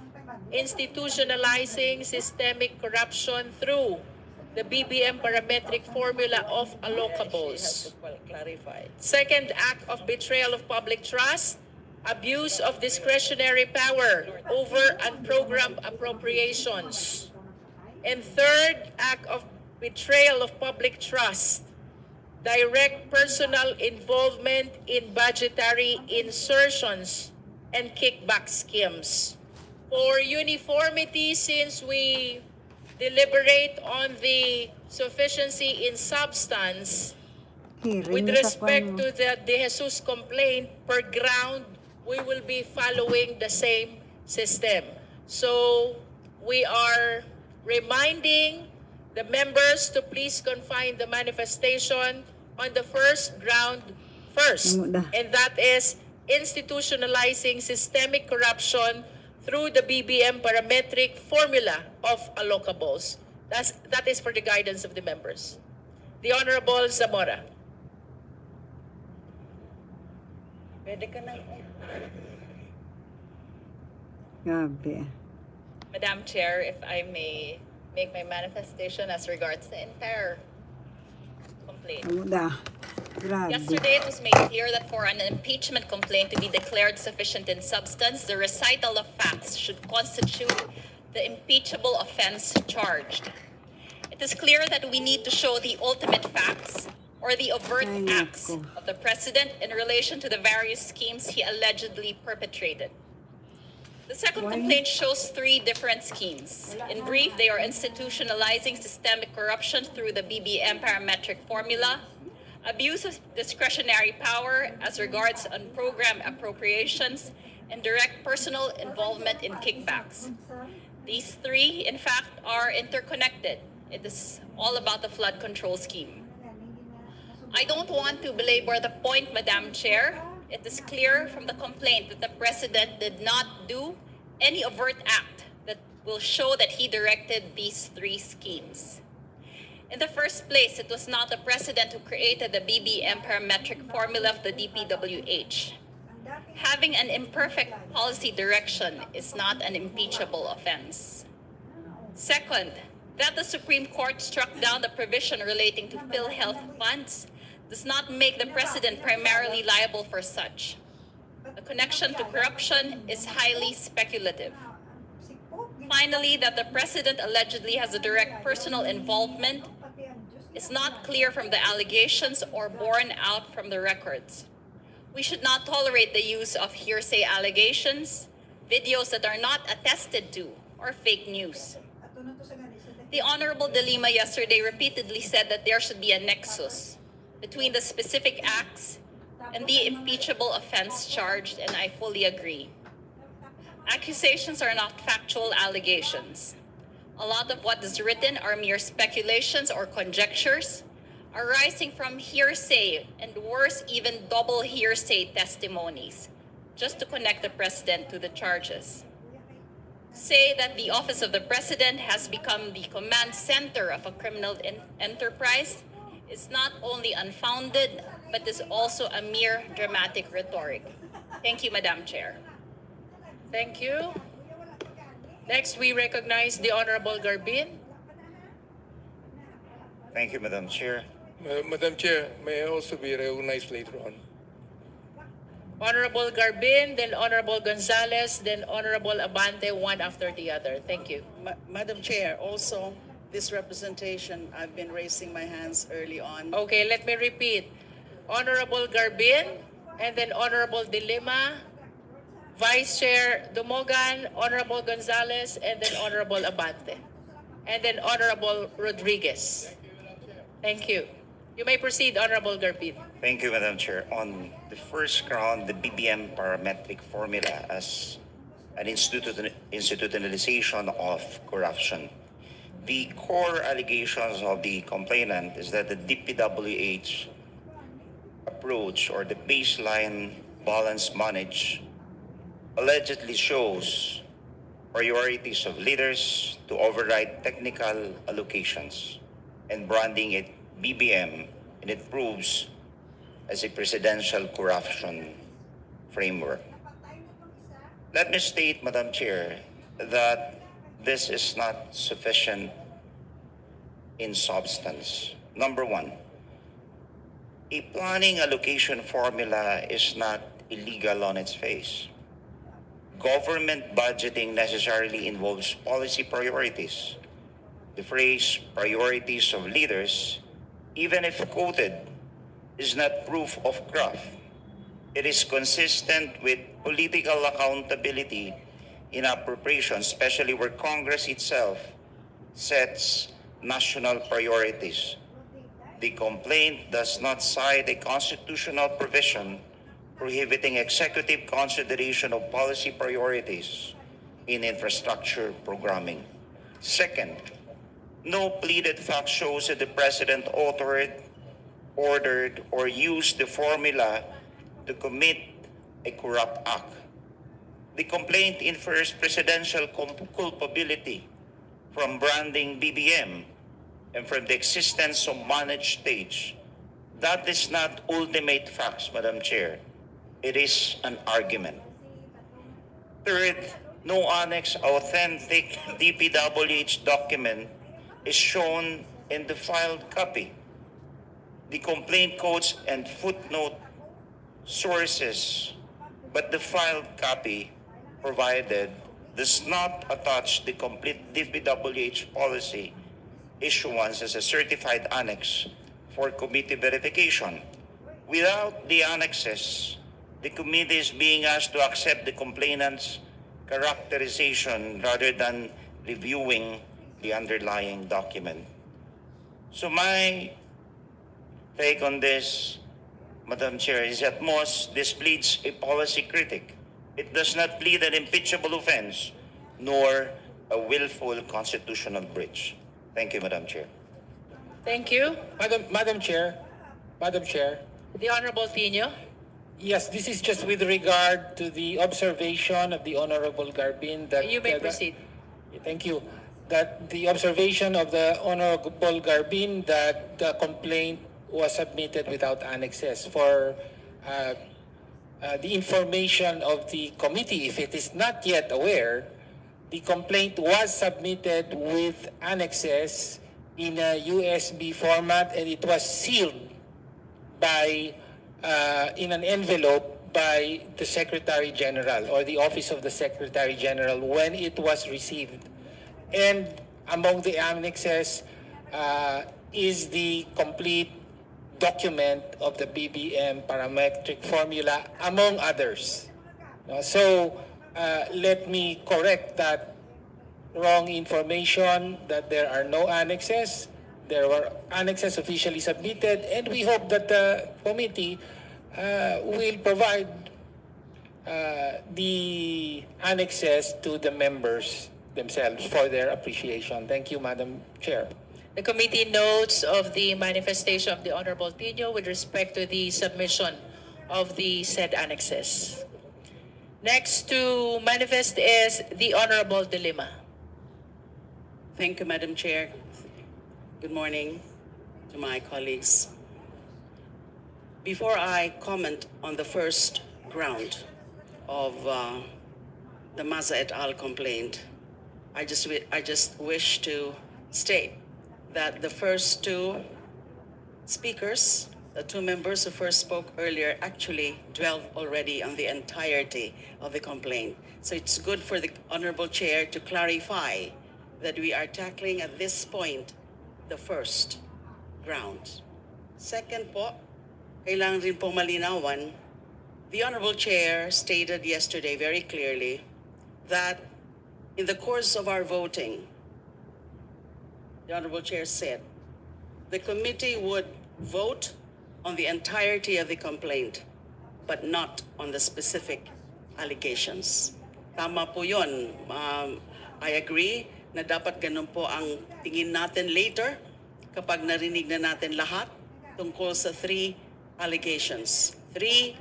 Speaker 3: institutionalizing systemic corruption through the BBM parametric formula of allocables. Second act of betrayal of public trust, abuse of discretionary power over unprogrammed appropriations. And third act of betrayal of public trust, direct personal involvement in budgetary insertions and kickback schemes. For uniformity, since we deliberate on the sufficiency in substance, with respect to the De Jesus complaint per ground, we will be following the same system. So we are reminding the members to please confine the manifestation on the first ground first, and that is institutionalizing systemic corruption through the BBM parametric formula of allocables. That is for the guidance of the members. The Honorable Zamora. Pwede ka na.
Speaker 2: Grabe.
Speaker 1: Madam Chair, if I may make my manifestation as regards the entire complaint.
Speaker 2: Grabe.
Speaker 1: Yesterday, it was made clear that for an impeachment complaint to be declared sufficient in substance, the recital of facts should constitute the impeachable offense charged. It is clear that we need to show the ultimate facts or the overt acts of the President in relation to the various schemes he allegedly perpetrated. The second complaint shows three different schemes. In brief, they are institutionalizing systemic corruption through the BBM parametric formula, abuse of discretionary power as regards unprogrammed appropriations, and direct personal involvement in kickbacks. These three, in fact, are interconnected. It is all about the flood control scheme. I don't want to belabor the point, Madam Chair. It is clear from the complaint that the President did not do any overt act that will show that he directed these three schemes. In the first place, it was not the President who created the BBM parametric formula of the DPWH. Having an imperfect policy direction is not an impeachable offense. Second, that the Supreme Court struck down the provision relating to PhilHealth funds does not make the President primarily liable for such. The connection to corruption is highly speculative. Finally, that the President allegedly has a direct personal involvement is not clear from the allegations or borne out from the records. We should not tolerate the use of hearsay allegations, videos that are not attested to, or fake news. The Honorable De Lima yesterday repeatedly said that there should be a nexus between the specific acts and the impeachable offense charged, and I fully agree. Accusations are not factual allegations. A lot of what is written are mere speculations or conjectures, arising from hearsay and worse, even double hearsay testimonies, just to connect the President to the charges. Say that the office of the President has become the command center of a criminal enterprise is not only unfounded, but is also a mere dramatic rhetoric. Thank you, Madam Chair.
Speaker 3: Thank you. Next, we recognize the Honorable Garbin.
Speaker 9: Thank you, Madam Chair.
Speaker 4: Madam Chair, may I also be recognized later on?
Speaker 3: Honorable Garbin, then Honorable Gonzalez, then Honorable Abante, one after the other. Thank you.
Speaker 10: Madam Chair, also, this representation, I've been raising my hands early on.
Speaker 3: Okay, let me repeat. Honorable Garbin, and then Honorable De Lima, Vice Chair Dumogan, Honorable Gonzalez, and then Honorable Abante. And then Honorable Rodriguez. Thank you. You may proceed, Honorable Garbin.
Speaker 9: Thank you, Madam Chair. On the first ground, the BBM parametric formula as an institutionalization of corruption. The core allegations of the complainant is that the DPWH approach or the baseline balance manage allegedly shows priorities of leaders to override technical allocations and branding it BBM, and it proves as a presidential corruption framework. Let me state, Madam Chair, that this is not sufficient in substance. Number one, a planning allocation formula is not illegal on its face. Government budgeting necessarily involves policy priorities. The phrase priorities of leaders, even if quoted, is not proof of graft. It is consistent with political accountability in appropriations, especially where Congress itself sets national priorities. The complaint does not cite a constitutional provision prohibiting executive consideration of policy priorities in infrastructure programming. Second, no pleaded fact shows that the President authored, ordered, or used the formula to commit a corrupt act. The complaint infers presidential culpability from branding BBM and from the existence of managed stage. That is not ultimate facts, Madam Chair. It is an argument. Third, no annex authentic DPWH document is shown in the filed copy. The complaint quotes and footnote sources, but the filed copy provided does not attach the complete DPWH policy issuance as a certified annex for committee verification. Without the annexes, the committee is being asked to accept the complainant's characterization rather than reviewing the underlying document. So my take on this, Madam Chair, is at most this pleads a policy critic. It does not plead an impeachable offense, nor a willful constitutional breach. Thank you, Madam Chair.
Speaker 3: Thank you.
Speaker 4: Madam Chair,
Speaker 3: The Honorable Tino.
Speaker 4: yes, this is just with regard to the observation of the Honorable Garbin that...
Speaker 3: You may proceed.
Speaker 4: Thank you. That the observation of the Honorable Garbin that the complaint was submitted without annexes for the information of the committee, if it is not yet aware, the complaint was submitted with annexes in a USB format and it was sealed by in an envelope by the Secretary General or the Office of the Secretary General when it was received. And among the annexes is the complete document of the BBM parametric formula, among others. So let me correct that wrong information that there are no annexes. There were annexes officially submitted, and we hope that the committee will provide the annexes to the members themselves for their appreciation. Thank you, Madam Chair.
Speaker 3: The committee notes of the manifestation of the Honorable Tino with respect to the submission of the said annexes. Next to manifest is the Honorable De Lima.
Speaker 10: Thank you, Madam Chair. Good morning to my colleagues. Before I comment on the first ground of the Maza et al. Complaint, I just wish to state that the first two speakers, the two members who first spoke earlier, actually dwelled already on the entirety of the complaint. So it's good for the Honorable Chair to clarify that we are tackling at this point the first ground. Second po, kailangan rin po malinawan, the Honorable Chair stated yesterday very clearly that in the course of our voting, the Honorable Chair said the committee would vote on the entirety of the complaint, but not on the specific allegations. Tama po yun. I agree na dapat ganun po ang tingin natin later kapag narinig na natin lahat tungkol sa three allegations. Three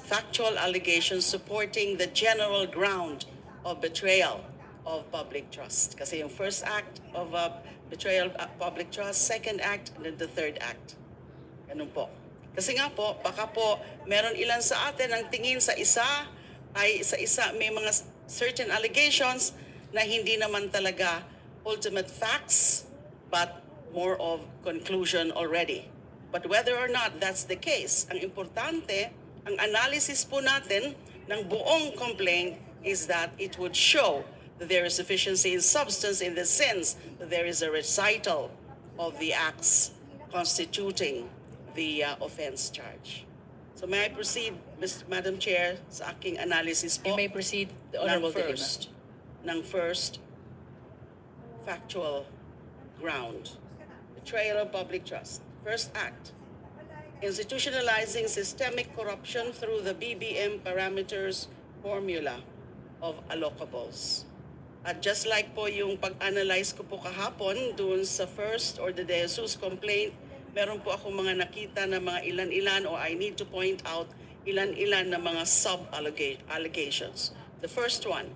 Speaker 10: factual allegations supporting the general ground of betrayal of public trust. Kasi yung first act of betrayal of public trust, second act, and then the third act. Ganun po. Kasi nga po, baka po meron ilan sa atin ang tingin sa isa ay sa isa may mga certain allegations na hindi naman talaga ultimate facts, but more of conclusion already. But whether or not that's the case, ang importante, ang analysis po natin ng buong complaint is that it would show that there is sufficiency in substance in the sense that there is a recital of the acts constituting the offense charge. So may I proceed, Madam Chair, sa aking analysis po?
Speaker 3: You may proceed, the Honorable De Lima.
Speaker 10: Ng first factual ground, betrayal of public trust. First act, institutionalizing systemic corruption through the BBM parameters formula of allocables. At just like po yung pag-analyze ko po kahapon doon sa first or the De Jesus complaint, meron po ako mga nakita na mga ilan-ilan, or I need to point out ilan-ilan na mga sub-allegations. The first one,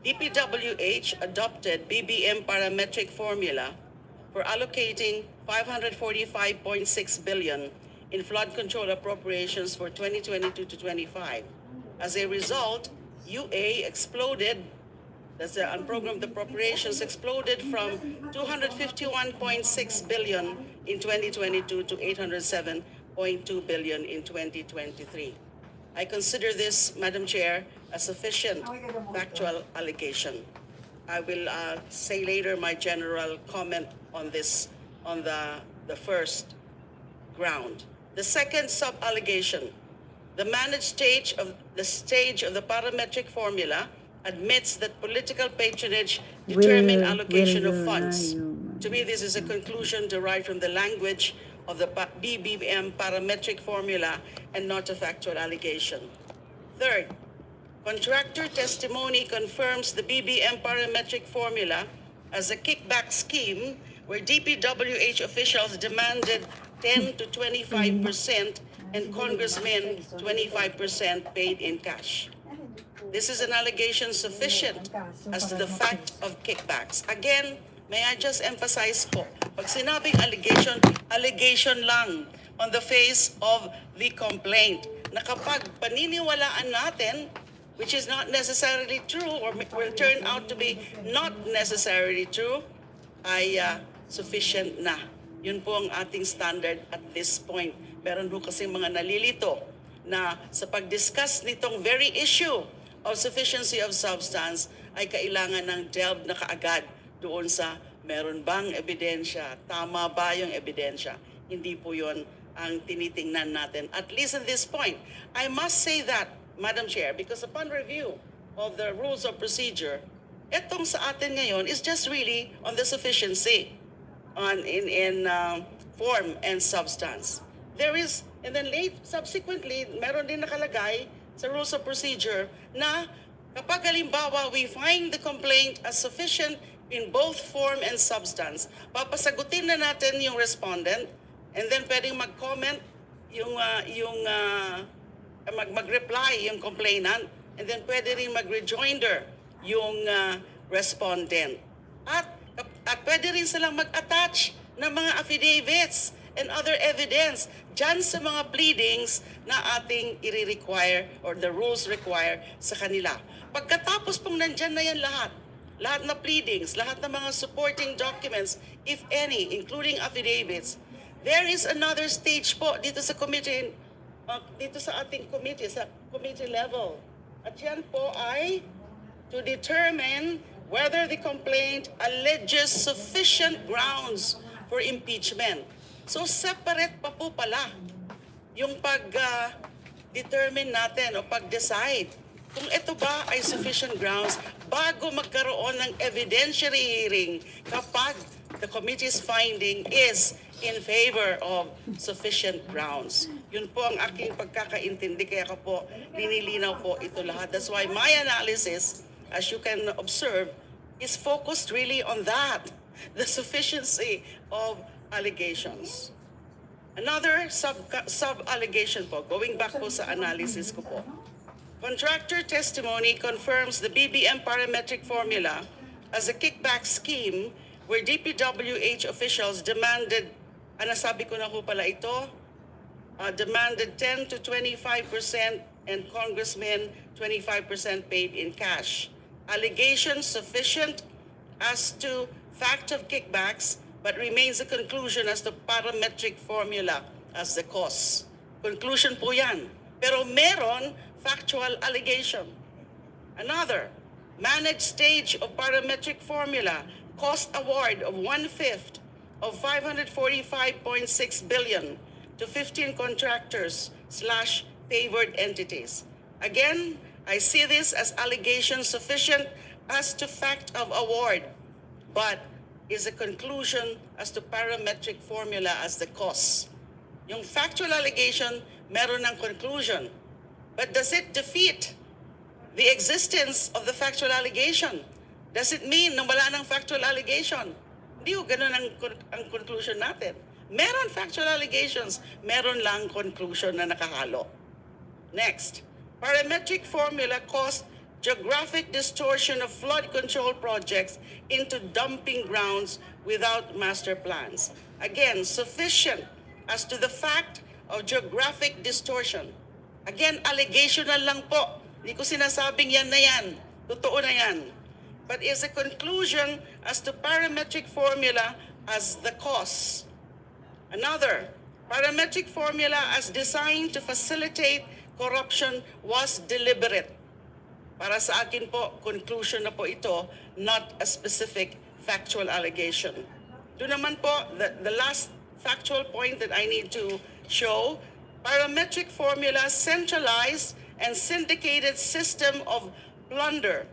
Speaker 10: DPWH adopted BBM parametric formula for allocating 545.6 billion in flood control appropriations for 2022 to 25. As a result, UA exploded, that's the unprogrammed appropriations, exploded from 251.6 billion in 2022 to 807.2 billion in 2023. I consider this, Madam Chair, a sufficient factual allegation. I will say later my general comment on this, on the first ground. The second sub-allegation, the managed stage of the parametric formula admits that political patronage determine allocation of funds. To me, this is a conclusion derived from the language of the BBM parametric formula and not a factual allegation. Third, Contractor testimony confirms the BBM parametric formula as a kickback scheme where DPWH officials demanded 10 to 25% and congressmen 25% paid in cash. This is an allegation sufficient as to the fact of kickbacks. Again, may I just emphasize po, pag sinabing allegation, allegation lang on the face of the complaint. Na kapag paniniwalaan natin, which is not necessarily true or will turn out to be not necessarily true, ay sufficient na. Yun po ang ating standard at this point. Meron po kasi mga nalilito na sa pag-discuss nitong very issue of sufficiency of substance ay kailangan ng delve na kaagad doon sa meron bang ebidensya, tama ba yung ebidensya. Hindi po yun ang tinitingnan natin. At least at this point, I must say that, Madam Chair, because upon review of the rules of procedure, etong sa atin ngayon is just really on the sufficiency in form and substance. There is, and then subsequently, meron din nakalagay sa rules of procedure na kapag halimbawa we find the complaint as sufficient in both form and substance, papasagutin na natin yung respondent and then pwedeng mag-comment mag-reply yung complainant and then pwede rin mag-rejoinder yung respondent. At pwede rin silang mag-attach ng mga affidavits and other evidence dyan sa mga pleadings na ating i-require or the rules require sa kanila. Pagkatapos pong nandyan na yan lahat na pleadings, lahat ng mga supporting documents, if any, including affidavits, there is another stage po dito sa committee, dito sa ating committee, sa committee level. At yan po ay to determine whether the complaint alleges sufficient grounds for impeachment. So separate pa po pala yung pag-determine natin o pag-decide kung ito ba ay sufficient grounds bago magkaroon ng evidentiary hearing kapag the committee's finding is in favor of sufficient grounds. Yun po ang aking pagkakaintindi, kaya ko po linilinaw po ito lahat. That's why my analysis, as you can observe, is focused really on that, the sufficiency of allegations. Another sub-allegation po, going back po sa analysis ko po. Contractor testimony confirms the BBM parametric formula as a kickback scheme where DPWH officials demanded, nasabi ko na po pala ito, demanded 10 to 25% and congressmen 25% paid in cash. Allegations sufficient as to fact of kickbacks, but remains a conclusion as to parametric formula as the cause. Conclusion po yan. Pero meron factual allegation. Another, managed stage of parametric formula, cost award of 1/5 of 545.6 billion to 15 contractors / favored entities. Again, I see this as allegation sufficient as to fact of award, but is a conclusion as to parametric formula as the cause. Yung factual allegation, meron ng conclusion. But does it defeat the existence of the factual allegation? Does it mean na wala ng factual allegation? Hindi ko ganun ang conclusion natin. Meron factual allegations, meron lang conclusion na nakahalo. Next, parametric formula caused geographic distortion of flood control projects into dumping grounds without master plans. Again, sufficient as to the fact of geographic distortion. Again, allegational lang po. Hindi ko sinasabing yan na yan. Totoo na yan. But is a conclusion as to parametric formula as the cause. Another, parametric formula as designed to facilitate corruption was deliberate. Para sa akin po, conclusion na po ito, not a specific factual allegation. Doon naman po, the last factual point that I need to show, parametric formula centralized and syndicated system of plunder,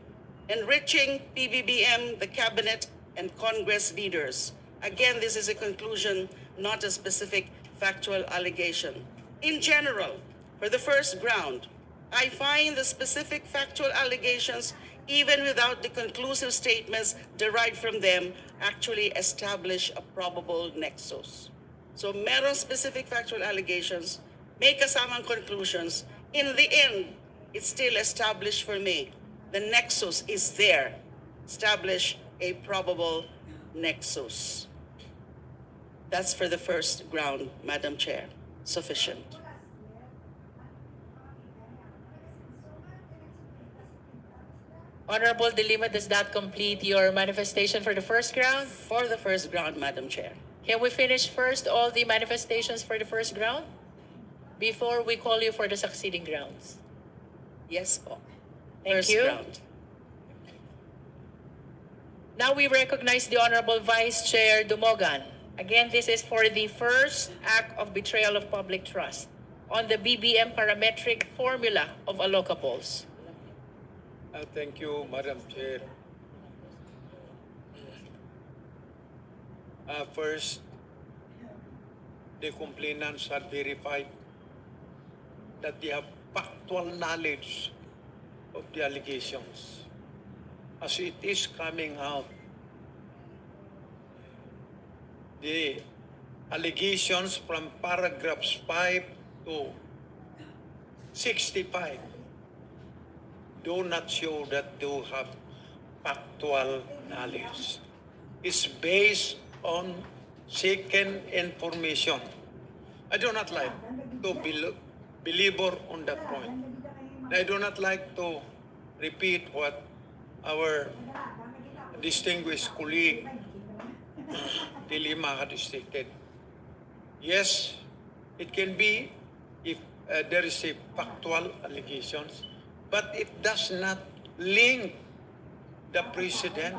Speaker 10: enriching PBBM, the cabinet, and Congress leaders. Again, this is a conclusion, not a specific factual allegation. In general, for the first ground, I find the specific factual allegations, even without the conclusive statements derived from them, actually establish a probable nexus. So meron specific factual allegations, may kasamang conclusions. In the end, it's still established for me. The nexus is there. Establish a probable nexus. That's for the first ground, Madam Chair. Sufficient.
Speaker 3: Honorable De Lima, does that complete your manifestation for the first ground?
Speaker 10: For the first ground, Madam Chair.
Speaker 3: Can we finish first all the manifestations for the first ground before we call you for the succeeding grounds?
Speaker 10: Yes po.
Speaker 3: Thank
Speaker 10: First
Speaker 3: you.
Speaker 10: ground.
Speaker 3: Now we recognize the Honorable Vice Chair Dumogan. Again, this is for the first act of betrayal of public trust on the BBM parametric formula of allocables.
Speaker 11: Thank you, Madam Chair. First, the complainants had verified that they have factual knowledge of the allegations. As it is coming out, the allegations from paragraphs 5 to 65 do not show that they have factual knowledge. It's based on second information. I do not like to belabor on that point. I do not like to repeat what our distinguished colleague De Lima had stated. Yes, it can be if there is a factual allegations, but it does not link the president,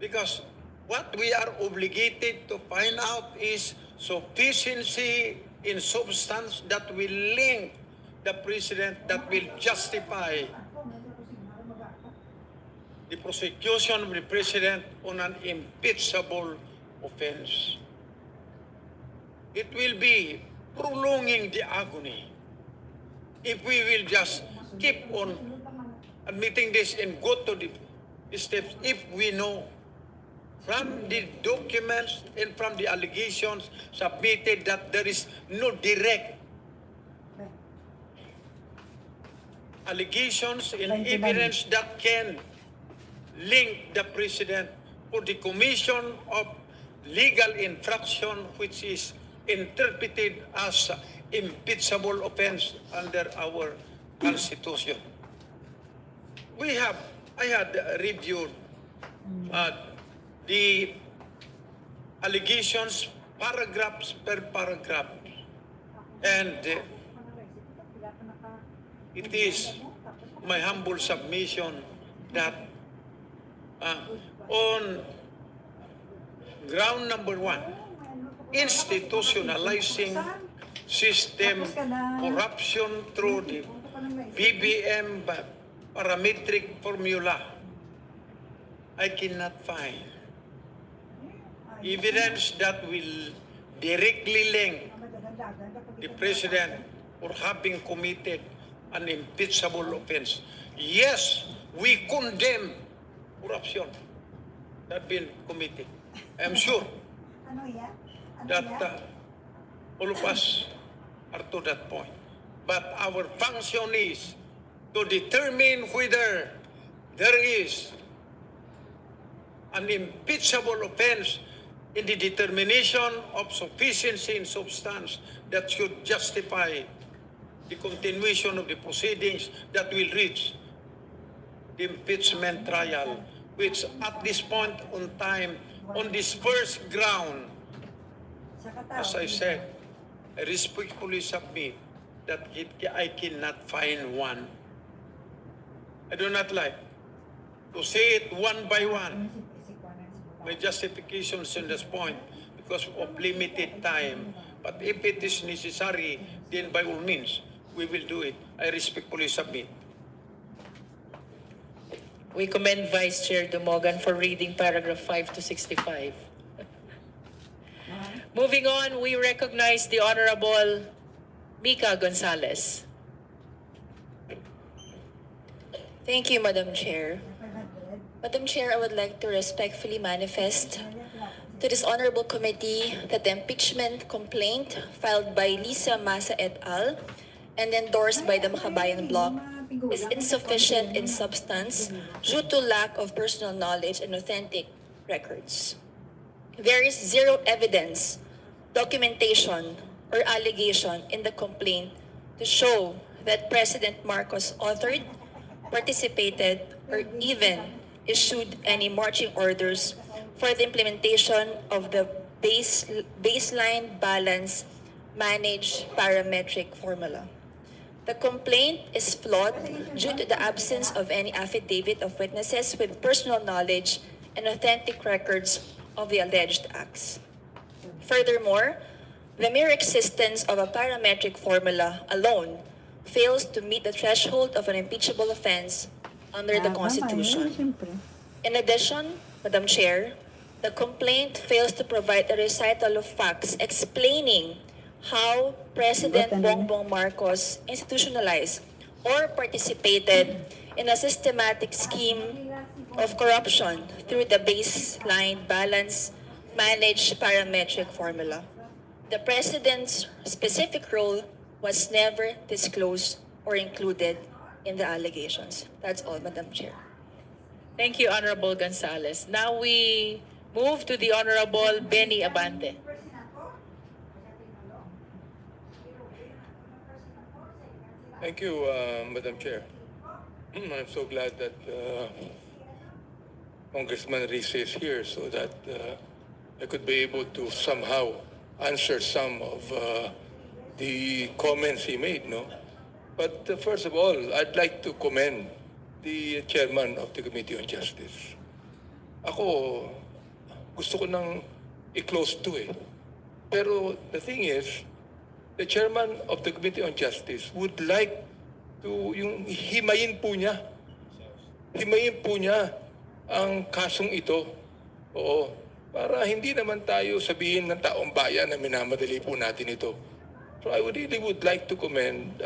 Speaker 11: because what we are obligated to find out is sufficiency in substance that will link the president, that will justify the prosecution of the president on an impeachable offense. It will be prolonging the agony if we will just keep on admitting this and go to the steps if we know from the documents and from the allegations submitted that there is no direct allegations and evidence that can link the president for the commission of legal infraction which is interpreted as impeachable offense under our Constitution. I had reviewed the allegations paragraphs per paragraph, and it is my humble submission that on ground number 1, institutionalizing system corruption through the BBM parametric formula, I cannot find evidence that will directly link the president for having committed an impeachable offense. Yes, we condemn corruption that been committed. I'm sure that all of us are to that point. But our function is to determine whether there is an impeachable offense in the determination of sufficiency in substance that should justify the continuation of the proceedings that will reach the impeachment trial, which at this point on time, on this first ground, as I said, I respectfully submit that I cannot find one. I do not like to say it one by one. My justifications on this point because of limited time. But if it is necessary, then by all means, we will do it. I respectfully submit.
Speaker 3: We commend Vice Chair Dumogan for reading paragraph 5 to 65. Moving on, we recognize the Honorable Mika Gonzalez.
Speaker 12: Thank you, Madam Chair. Madam Chair, I would like to respectfully manifest to this honorable committee that the impeachment complaint filed by Lisa Masa et al. And endorsed by the Makabayan Bloc is insufficient in substance due to lack of personal knowledge and authentic records. There is zero evidence, documentation, or allegation in the complaint to show that President Marcos authored, participated, or even issued any marching orders for the implementation of the baseline balance managed parametric formula. The complaint is flawed due to the absence of any affidavit of witnesses with personal knowledge and authentic records of the alleged acts. Furthermore, the mere existence of a parametric formula alone fails to meet the threshold of an impeachable offense under the Constitution. In addition, Madam Chair, the complaint fails to provide a recital of facts explaining how President Bongbong Marcos institutionalized or participated in a systematic scheme of corruption through the baseline balance managed parametric formula. The President's specific role was never disclosed or included in the allegations. That's all, Madam Chair.
Speaker 3: Thank you, Honorable Gonzales. Now we move to the Honorable Benny Abante.
Speaker 13: Thank you, Madam Chair. I'm so glad that Congressman Risa is here so that I could be able to somehow answer some of the comments he made, no? But first of all, I'd like to commend the chairman of the Committee on Justice. Ako, gusto ko nang i-close to eh. Pero the thing is, the chairman of the Committee on Justice would like to, yung himayin po niya ang kasong ito. Oo, para hindi naman tayo sabihin ng taong bayan na minamadali po natin ito. So I really would like to commend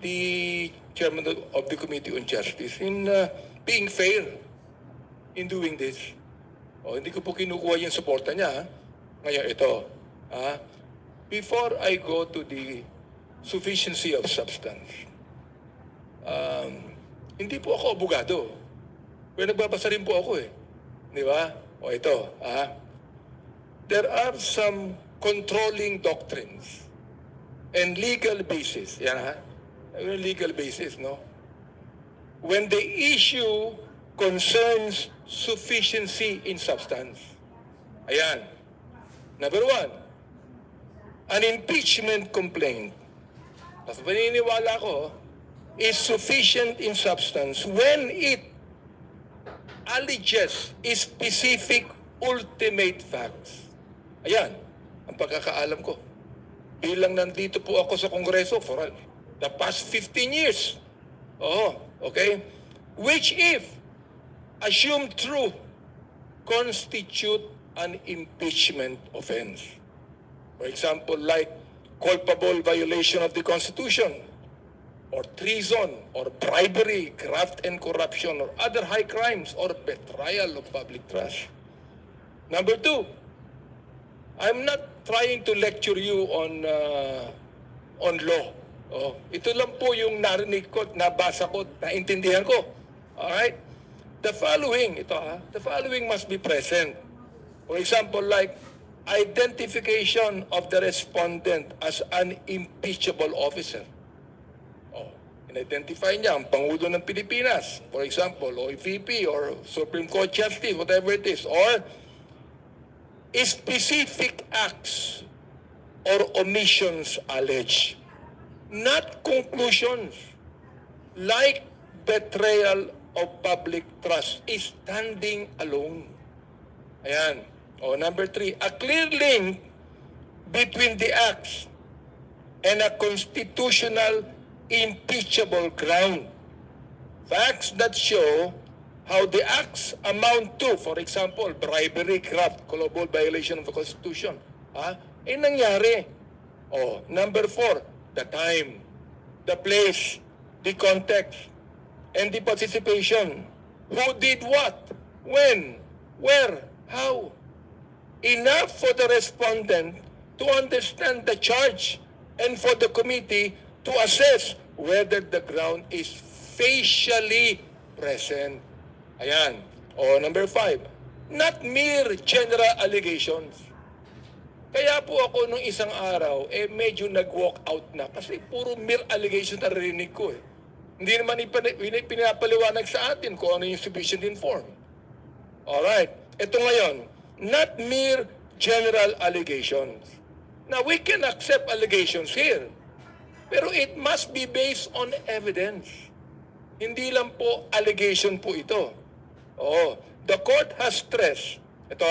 Speaker 13: the chairman of the Committee on Justice in being fair in doing this. Hindi ko po kinukuha yung suporta niya. Ha? Ngayon ito, before I go to the sufficiency of substance, hindi po ako abogado. Pero nagbabasa rin po ako eh. Di ba? O ito, there are some controlling doctrines and legal basis. Yan ha? Legal basis, no? When the issue concerns sufficiency in substance. Ayan. Number one, an impeachment complaint, kasi paniniwala ko, is sufficient in substance when it alleges specific ultimate facts. Ayan, ang pagkakaalam ko. Bilang nandito po ako sa Kongreso for the past 15 years. Okay? Which if assumed true, constitute an impeachment offense. For example, like culpable violation of the Constitution, or treason, or bribery, graft and corruption, or other high crimes, or betrayal of public trust. Number two, I'm not trying to lecture you on law. Ito lang po yung narinig ko, nabasa ko, naintindihan ko. Alright? The following must be present. For example, like identification of the respondent as an impeachable officer. In-identify niya ang Pangulo ng Pilipinas, for example, o VP or Supreme Court Justice, whatever it is, or specific acts or omissions alleged, not conclusions, like betrayal of public trust is standing alone. Ayan. Number three, a clear link between the acts and a constitutional impeachable ground. Facts that show how the acts amount to, for example, bribery, graft, culpable violation of the Constitution, nangyari. Number four, the time, the place, the context. and the participation. Who did what? When? Where? How? Enough for the respondent to understand the charge and for the committee to assess whether the ground is facially present. Ayan. O, number 5, not mere general allegations. Kaya po ako nung isang araw, medyo nag-walk out na kasi puro mere allegation na rinig ko. Hindi naman pinapaliwanag sa atin kung ano yung sufficient inform. Alright. Ito ngayon, not mere general allegations. Now, we can accept allegations here, pero it must be based on evidence. Hindi lang po allegation po ito. Oh, the court has stressed. Ito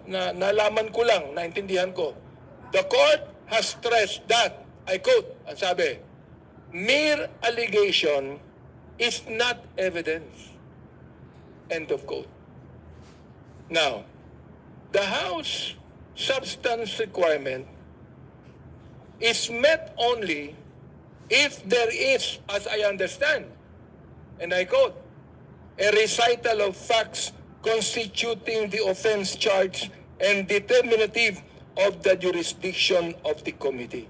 Speaker 13: nalaman ko lang, naintindihan ko. The court has stressed that, I quote, ang sabi, mere allegation is not evidence. End of quote. Now, the House substance requirement is met only if there is, as I understand, and I quote, a recital of facts constituting the offense charge and determinative of the jurisdiction of the committee.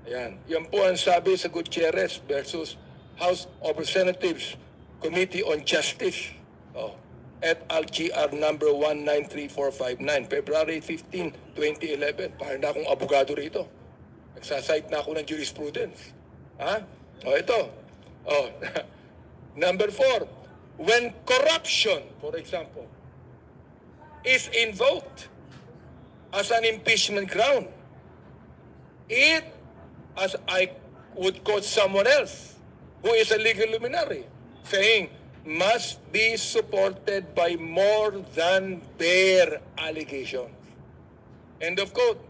Speaker 13: Ayan. Yan po ang sabi sa Gutierrez versus House of Representatives Committee on Justice. Oh. At LGR number 193459, February 15, 2011. Parang na akong abogado rito. Nagsasite na ako ng jurisprudence. Ha? O, ito. O, number 4, when corruption, for example, is invoked as an impeachment ground, it, as I would quote someone else, who is a legal luminary, saying, must be supported by more than bare allegations. End of quote.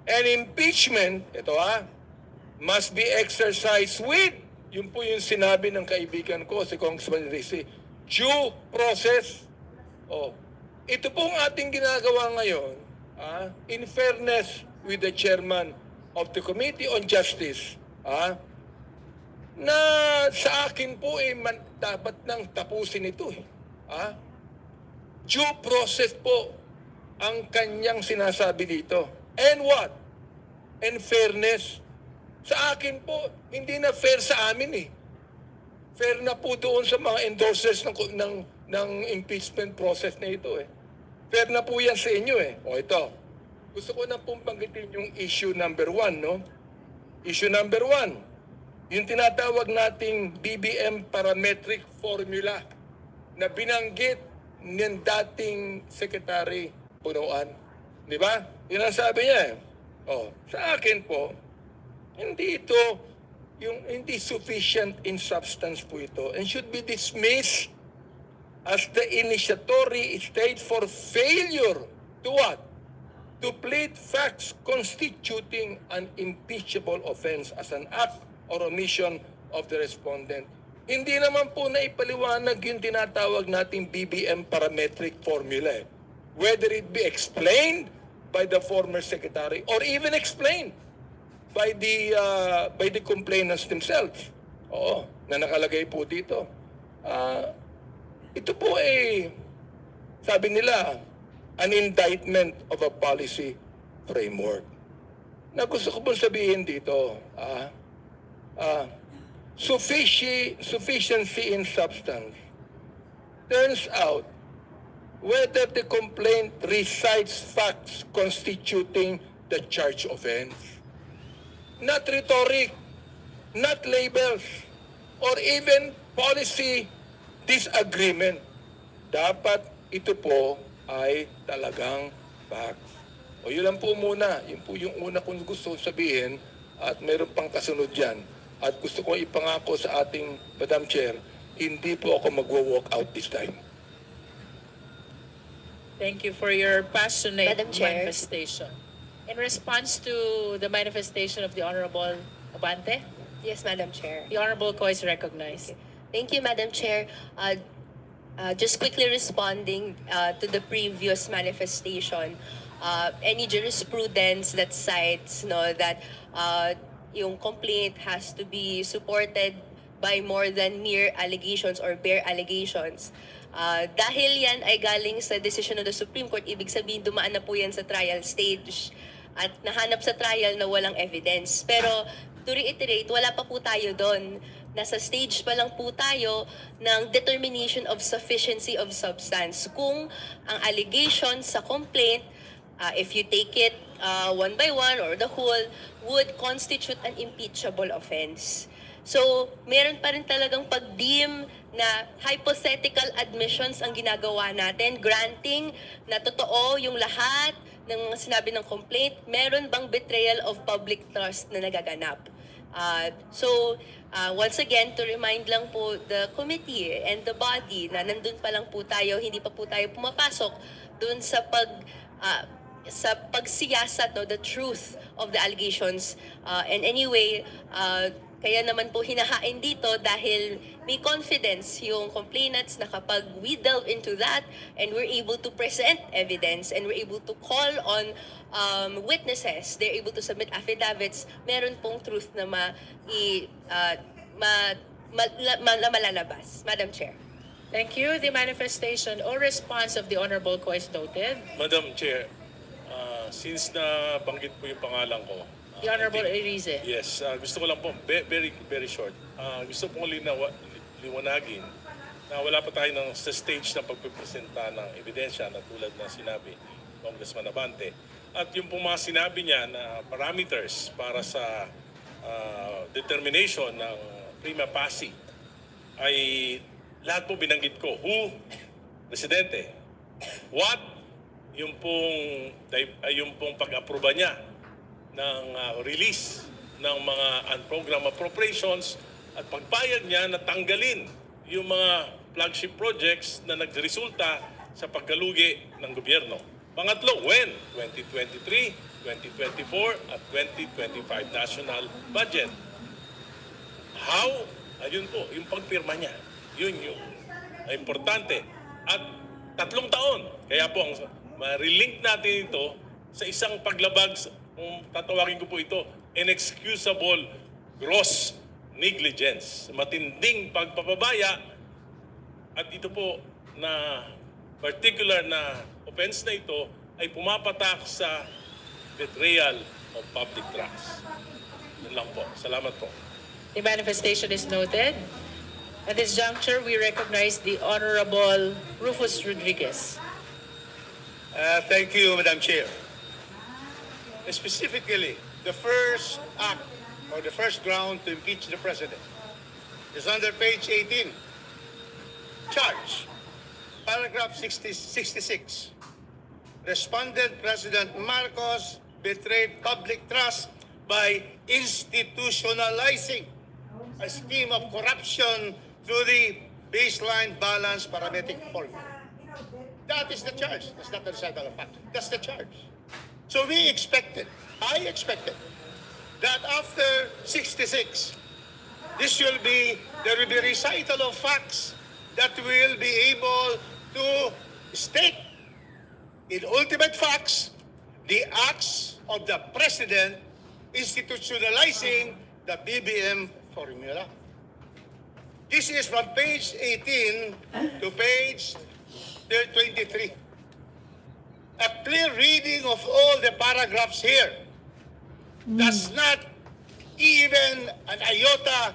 Speaker 13: An impeachment, ito must be exercised with, yun po yung sinabi ng kaibigan ko, si Congressman Rizzi, due process. Oh, ito pong ating ginagawa ngayon, in fairness with the chairman of the Committee on Justice, na sa akin po dapat nang tapusin ito. Due process po ang kanyang sinasabi dito. And what? And fairness. Sa akin po, hindi na fair sa amin Fair na po doon sa mga endorsers ng impeachment process na ito Fair na po yan sa inyo O ito, gusto ko na pong banggitin yung issue number 1, no? Issue number 1. Yung tinatawag nating BBM parametric formula na binanggit ng dating Secretary Punuan. Di ba? Yun ang sabi niya sa akin po, hindi sufficient in substance po ito and should be dismissed as the initiatory state for failure to what? To plead facts constituting an impeachable offense as an act or omission of the respondent. Hindi naman po na ipaliwanag yung tinatawag nating BBM parametric formula. Whether it be explained by the former secretary or even explained by the complainants themselves. Oo, na nakalagay po dito. Ito po sabi nila, an indictment of a policy framework. Na gusto ko pong sabihin dito, sufficiency in substance turns out whether the complaint recites facts constituting the charge offense. Not rhetoric, not labels, or even policy disagreement. Dapat ito po ay talagang facts. O yun lang po muna. Yun po yung una kong gusto sabihin at meron pang kasunod yan. At gusto ko ipangako sa ating Madam Chair, hindi po ako magwo-walk out this time.
Speaker 3: Thank you for your passionate
Speaker 5: Madam Chair.
Speaker 3: manifestation. In response to the manifestation of the Honorable Abante,
Speaker 5: Yes, Madam Chair.
Speaker 3: the Honorable Ko is recognized.
Speaker 5: Thank you, Madam Chair. Just quickly responding to the previous manifestation, any jurisprudence that cites that yung complaint has to be supported by more than mere allegations or bare allegations. Dahil yan ay galing sa decision ng the Supreme Court, ibig sabihin dumaan na po yan sa trial stage at nahanap sa trial na walang evidence. Pero to reiterate, wala pa po tayo doon. Nasa stage pa lang po tayo ng determination of sufficiency of substance. Kung ang allegations sa complaint, if you take it one by one or the whole, would constitute an impeachable offense. So, meron pa rin talagang pag-deem na hypothetical admissions ang ginagawa natin, granting na totoo yung lahat ng mga sinabi ng complaint, meron bang betrayal of public trust na nagaganap? Once again, to remind lang po the committee and the body na nandun pa lang po tayo, hindi pa po tayo pumapasok dun sa pagsiyasat, no, the truth of the allegations. And anyway, kaya naman po hinahain dito dahil may confidence yung complainants na kapag we delve into that and we're able to present evidence and we're able to call on witnesses, they're able to submit affidavits, meron pong truth na malalabas. Madam Chair.
Speaker 3: Thank you. The manifestation or response of the Honorable Co is noted.
Speaker 7: Madam Chair, since na banggit po yung pangalan ko,
Speaker 3: The Honorable Erize.
Speaker 7: yes, gusto ko lang po, very, very short. Gusto pong liwanagin na wala pa tayo sa stage ng pagpipresenta ng ebidensya na tulad na sinabi Congressman Abante. At yung pong mga sinabi niya na parameters para sa determination ng prima facie ay lahat po binanggit ko. Who? Presidente. What? Yung pong pag-aproba niya ng release ng mga unprogrammed appropriations at pagpayag niya na tanggalin yung mga flagship projects na nagresulta sa pagkalugi ng gobyerno. Pangatlo, when? 2023, 2024 at 2025 national budget. How? Ayun po, yung pagpirma niya. Yun yung importante. At 3 taon. Kaya po, ma-relink natin ito sa isang paglabag, kung tatawagin ko po ito, inexcusable gross negligence. Matinding pagpapabaya. At ito po na particular na offense na ito ay pumapatak sa betrayal of public trust. Yun lang po. Salamat po.
Speaker 3: The manifestation is noted. At this juncture, we recognize the Honorable Rufus Rodriguez.
Speaker 11: Thank you, Madam Chair. Specifically, the first act or the first ground to impeach the President is under page 18. Charge, paragraph 66. Respondent President Marcos betrayed public trust by institutionalizing a scheme of corruption through the baseline balance parametric formula. That is the charge. That's not the recital of fact. That's the charge. So I expected, that after 66, there will be recital of facts that will be able to state in ultimate facts the acts of the President institutionalizing the BBM formula. This is from page 18 to page 23. A clear reading of all the paragraphs here does not even an iota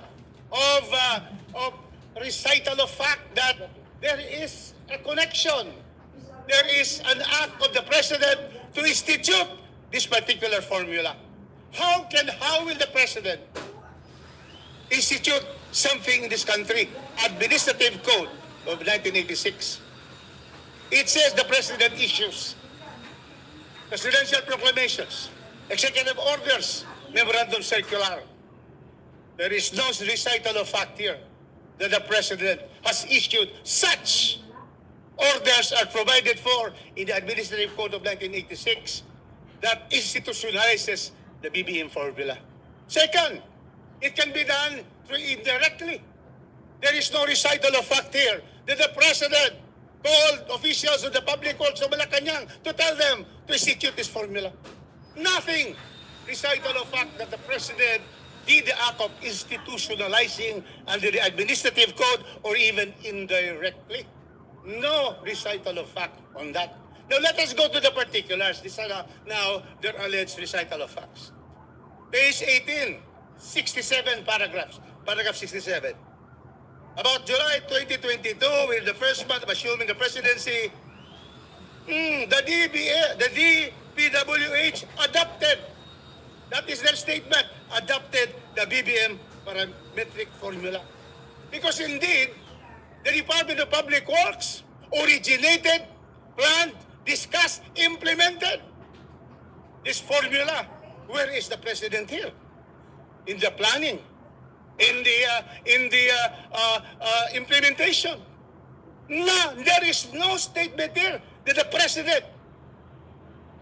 Speaker 11: of recital of fact that there is a connection. There is an act of the President to institute this particular formula. How will the President institute something in this country? Administrative Code of 1986. It says the President issues presidential proclamations, executive orders, memorandum circular. There is no recital of fact here that the President has issued such orders are provided for in the Administrative Code of 1986 that institutionalizes the BBM formula. Second, it can be done indirectly. There is no recital of fact here that the President called officials of the public courts of Malacanang to tell them to institute this formula. Nothing recital of fact that the President did the act of institutionalizing under the administrative code or even indirectly. No recital of fact on that. Now let us go to the particulars. These are now their alleged recital of facts. Page 18, 67 paragraphs. Paragraph 67. About July 2022, with the first month of assuming the presidency, the DPWH adopted, that is their statement, adopted the BBM parametric formula. Because indeed, the Department of Public Works originated, planned, discussed, implemented this formula. Where is the president here? In the planning, in the implementation. No, there is no statement here that the president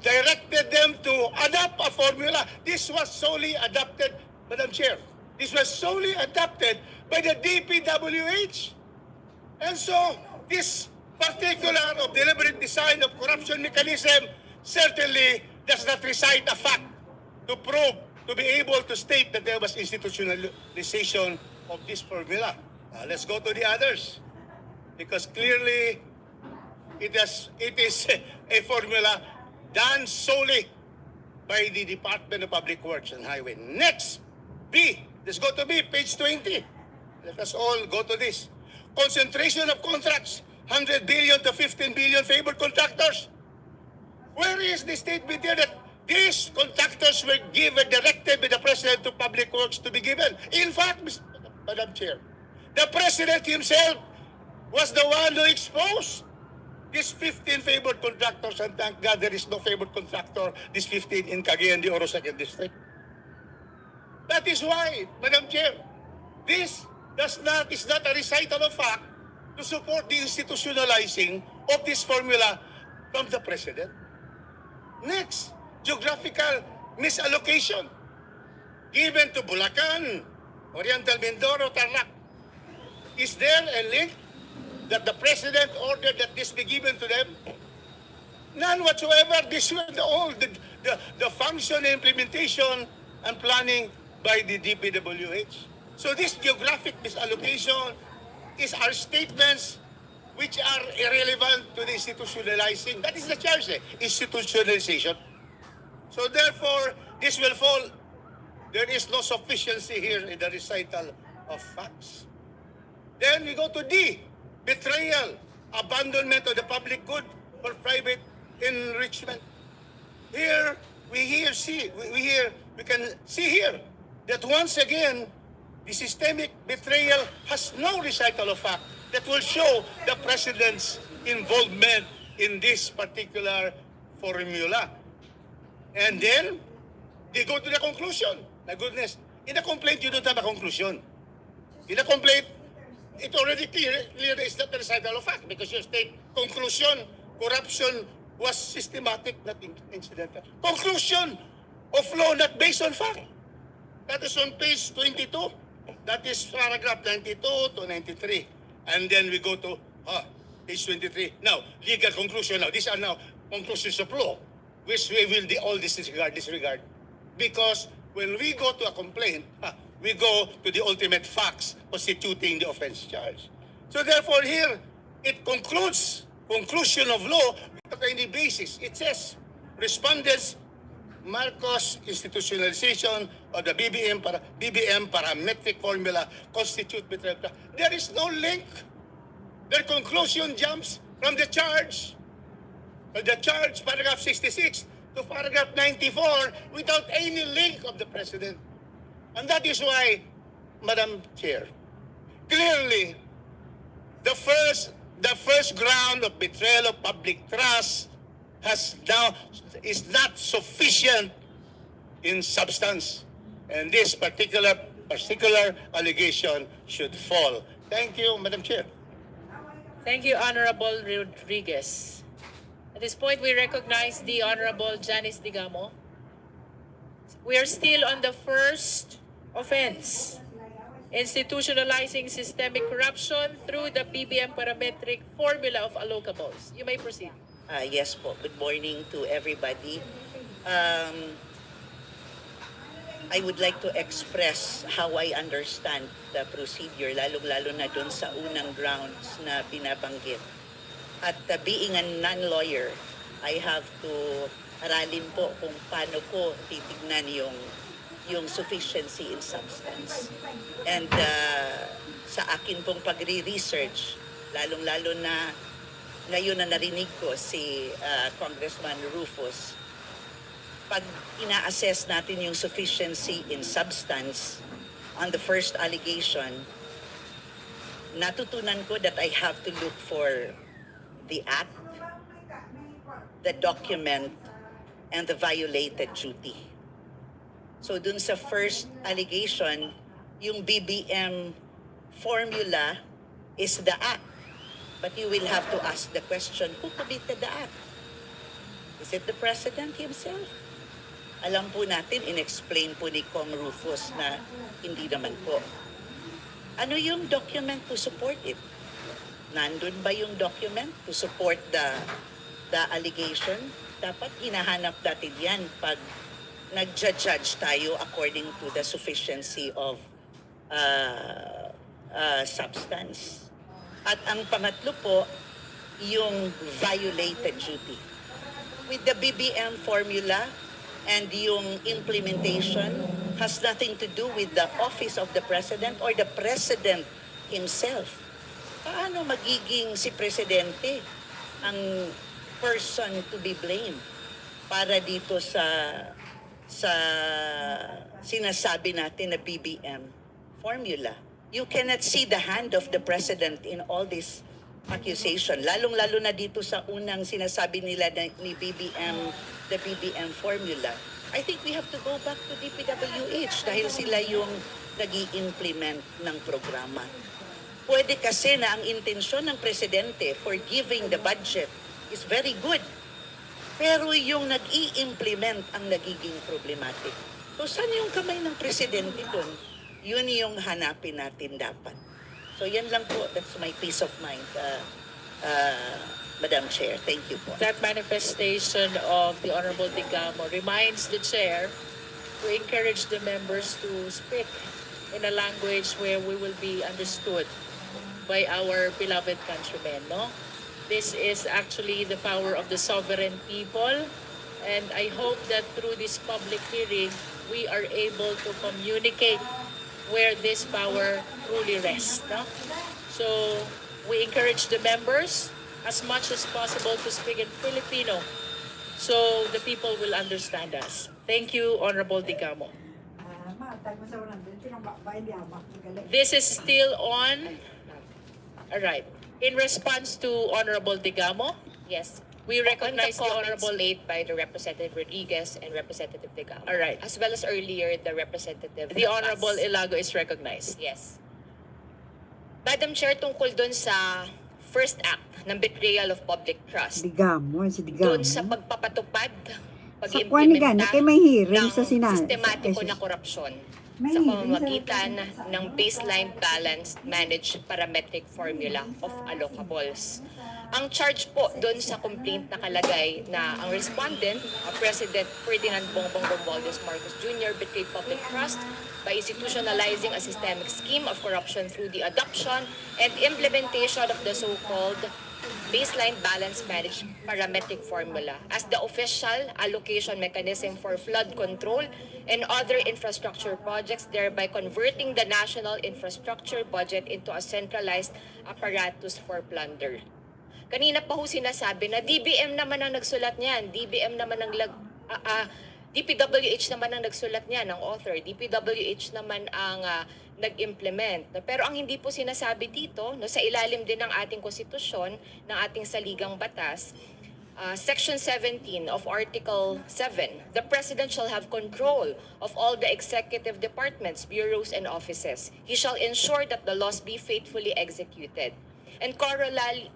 Speaker 11: directed them to adopt a formula. This was solely adopted, Madam Chair. This was solely adopted by the DPWH. And so, this particular of deliberate design of corruption mechanism certainly does not recite a fact to prove, to be able to state that there was institutionalization of this formula. Now, let's go to the others. Because clearly, it is a formula done solely by the Department of Public Works and Highway. Next, B. Let's go to B, page 20. Let us all go to this. Concentration of contracts, 100 billion to 15 billion favored contractors. Where is the statement here that these contractors were given, directed by the President to Public Works to be given? In fact, Madam Chair, the President himself was the one who exposed these 15 favored contractors, and thank God there is no favored contractor, these 15 in Cagayan de Oro 2nd District. That is why, Madam Chair, this is not a recital of fact to support the institutionalizing of this formula from the President. Next, geographical misallocation given to Bulacan, Oriental Mindoro, Tarlac. Is there a link that the President ordered that this be given to them? None whatsoever. This was all the function, implementation, and planning by the DPWH. So this geographic misallocation is our statements which are irrelevant to the institutionalizing. That is the charge, institutionalization. So therefore, this will fall. There is no sufficiency here in the recital of facts. Then we go to D, betrayal, abandonment of the public good for private enrichment. Here, we can see here that once again, the systemic betrayal has no recital of fact that will show the President's involvement in this particular formula. And then, they go to the conclusion. My goodness, in a complaint, you don't have a conclusion. In a complaint, it already clear is not the recital of fact because you state conclusion, corruption was systematic, not incidental. Conclusion of law not based on fact. That is on page 22. That is paragraph 92 to 93. And then we go to page 23. Now, legal conclusion. Now, these are now conclusions of law, which we will all disregard. Because when we go to a complaint, we go to the ultimate facts constituting the offense charge. So therefore here, it concludes, conclusion of law without any basis. It says, respondents Marcos institutionalization of the BBM parametric formula constitute betrayal. There is no link. Their conclusion jumps from the charge, paragraph 66 to paragraph 94 without any link of the President. And that is why, Madam Chair, clearly the first ground of betrayal of public trust is not sufficient in substance, and this particular allegation should fall. Thank you, Madam Chair.
Speaker 3: Thank you, Honorable Rodriguez. At this point, we recognize the Honorable Janice Digamo. We are still on the first offense, institutionalizing systemic corruption through the BBM parametric formula of allocables. You may proceed.
Speaker 14: Yes po. Good morning to everybody. I would like to express how I understand the procedure, lalong-lalo na doon sa unang grounds na binabanggit. At being a non-lawyer, I have to aralin po kung paano ko titignan yung sufficiency in substance. And sa akin pong pagre-research, lalong-lalo na ngayon na narinig ko si Congressman Rufus, pag ina-assess natin yung sufficiency in substance on the first allegation, natutunan ko that I have to look for the act, the document, and the violated duty. So dun sa first allegation, yung BBM formula is the act. But you will have to ask the question, who committed the act? Is it the President himself? Alam po natin, in-explain po ni Kong Rufus na hindi naman po. Ano yung document to support it? Nandun ba yung document to support the allegation? Dapat hinahanap natin yan pag nag-judge tayo according to the sufficiency of substance. At ang pangatlo po, yung violated duty. With the BBM formula, and yung implementation has nothing to do with the office of the President or the President himself. Paano magiging si Presidente ang person to be blamed para dito sa sinasabi natin na BBM formula? You cannot see the hand of the President in all this accusation. Lalong-lalo na dito sa unang sinasabi nila ni BBM, the BBM formula. I think we have to go back to DPWH dahil sila yung nag-i-implement ng programa. Pwede kasi na ang intensyon ng Presidente for giving the budget is very good. Pero yung nag-i-implement ang nagiging problematic. So saan yung kamay ng Presidente dun? Yun yung hanapin natin dapat. So yan lang po, that's my peace of mind, Madam Chair. Thank you po.
Speaker 3: That manifestation of the Honorable Digamo reminds the Chair to encourage the members to speak in a language where we will be understood by our beloved countrymen, no? This is actually the power of the sovereign people, and I hope that through this public hearing, we are able to communicate where this power truly rests. No? So we encourage the members as much as possible to speak in Filipino so the people will understand us. Thank you, Honorable Digamo. This is still on. All right. In response to Honorable Digamo,
Speaker 6: Yes.
Speaker 3: we recognize the
Speaker 6: comments
Speaker 3: Honorable...
Speaker 6: made by the Representative Rodriguez and Representative Digamo.
Speaker 3: All right.
Speaker 6: As well as earlier, the Representative
Speaker 3: The
Speaker 6: Navas.
Speaker 3: Honorable Ilago is recognized.
Speaker 6: Yes. Madam Chair, tungkol dun sa first act ng betrayal of public trust,
Speaker 2: Digamo, si Digamo.
Speaker 6: dun sa pagpapatupad,
Speaker 2: Sa kuwan ni Gana, kay may hearing
Speaker 6: ng
Speaker 2: sa Senado.
Speaker 6: sistematiko na korupsyon sa pamamagitan ng baseline balanced managed parametric formula of allocables. Ang charge po doon sa complaint nakalagay na ang respondent, President Ferdinand Bongbong Romualdez Marcos Jr. betrayed public trust by institutionalizing a systemic scheme of corruption through the adoption and implementation of the so-called baseline balance managed parametric formula as the official allocation mechanism for flood control and other infrastructure projects, thereby converting the national infrastructure budget into a centralized apparatus for plunder. Kanina pa ho sinasabi na DBM naman ang nagsulat niyan, DPWH naman ang nagsulat niyan, ang author, DPWH naman ang nag-implement. Pero ang hindi po sinasabi dito, no, sa ilalim din ng ating konstitusyon, ng ating saligang batas, Section 17 of Article 7, the President shall have control of all the executive departments, bureaus, and offices. He shall ensure that the laws be faithfully executed. And corollary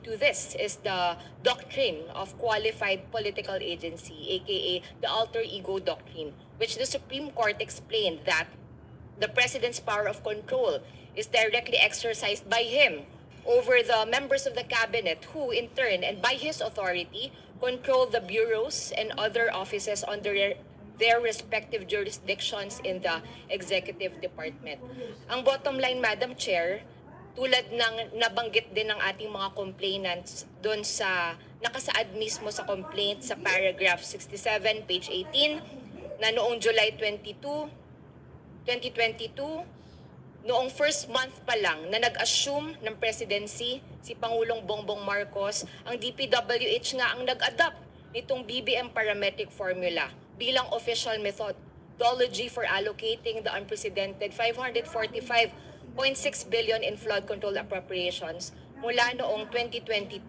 Speaker 6: to this is the doctrine of qualified political agency, aka the alter ego doctrine, which the Supreme Court explained that the President's power of control is directly exercised by him over the members of the cabinet who, in turn, and by his authority, control the bureaus and other offices under their respective jurisdictions in the executive department. Ang bottom line, Madam Chair, tulad ng nabanggit din ng ating mga complainants doon sa nakasaad mismo sa complaint sa paragraph 67, page 18, na noong July 22, 2022, noong first month pa lang na nag-assume ng presidency si Pangulong Bongbong Marcos, ang DPWH nga ang nag-adapt nitong BBM parametric formula bilang official methodology for allocating the unprecedented 545.6 billion in flood control appropriations mula noong 2022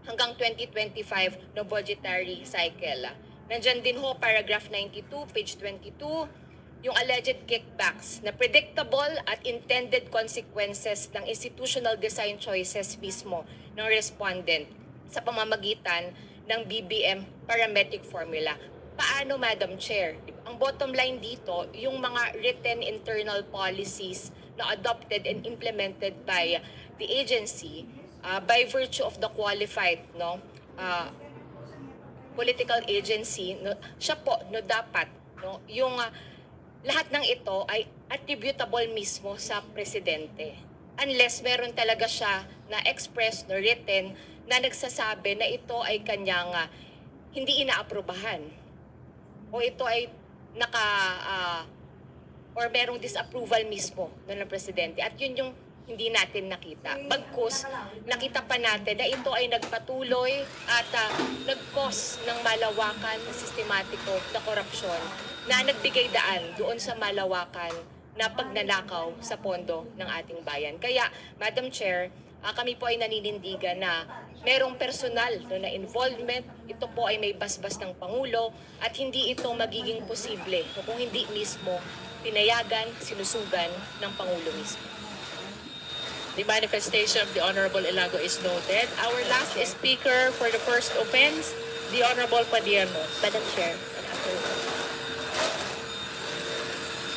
Speaker 6: hanggang 2025 na budgetary cycle. Nandyan din ho, paragraph 92, page 22, yung alleged kickbacks na predictable at intended consequences ng institutional design choices mismo ng respondent sa pamamagitan ng BBM parametric formula. Paano, Madam Chair? Ang bottom line dito, yung mga written internal policies na adopted and implemented by the agency by virtue of the qualified political agency, siya po dapat yung lahat ng ito ay attributable mismo sa presidente. Unless meron talaga siya na express, no written, na nagsasabi na ito ay kanyang hindi inaaprubahan. O ito ay or merong disapproval mismo ng presidente. At yun yung hindi natin nakita. Bagkus, nakita pa natin na ito ay nagpatuloy at nag-cause ng malawakan, sistematiko na korupsyon na nagbigay daan doon sa malawakan na pagnanakaw sa pondo ng ating bayan. Kaya, Madam Chair, kami po ay naninindigan na merong personal na involvement. Ito po ay may basbas ng Pangulo at hindi ito magiging posible kung hindi mismo pinayagan, sinusugan ng Pangulo mismo.
Speaker 3: The manifestation of the Honorable Ilago is noted. Our last speaker for the first offense, the Honorable Padierno.
Speaker 5: Madam Chair.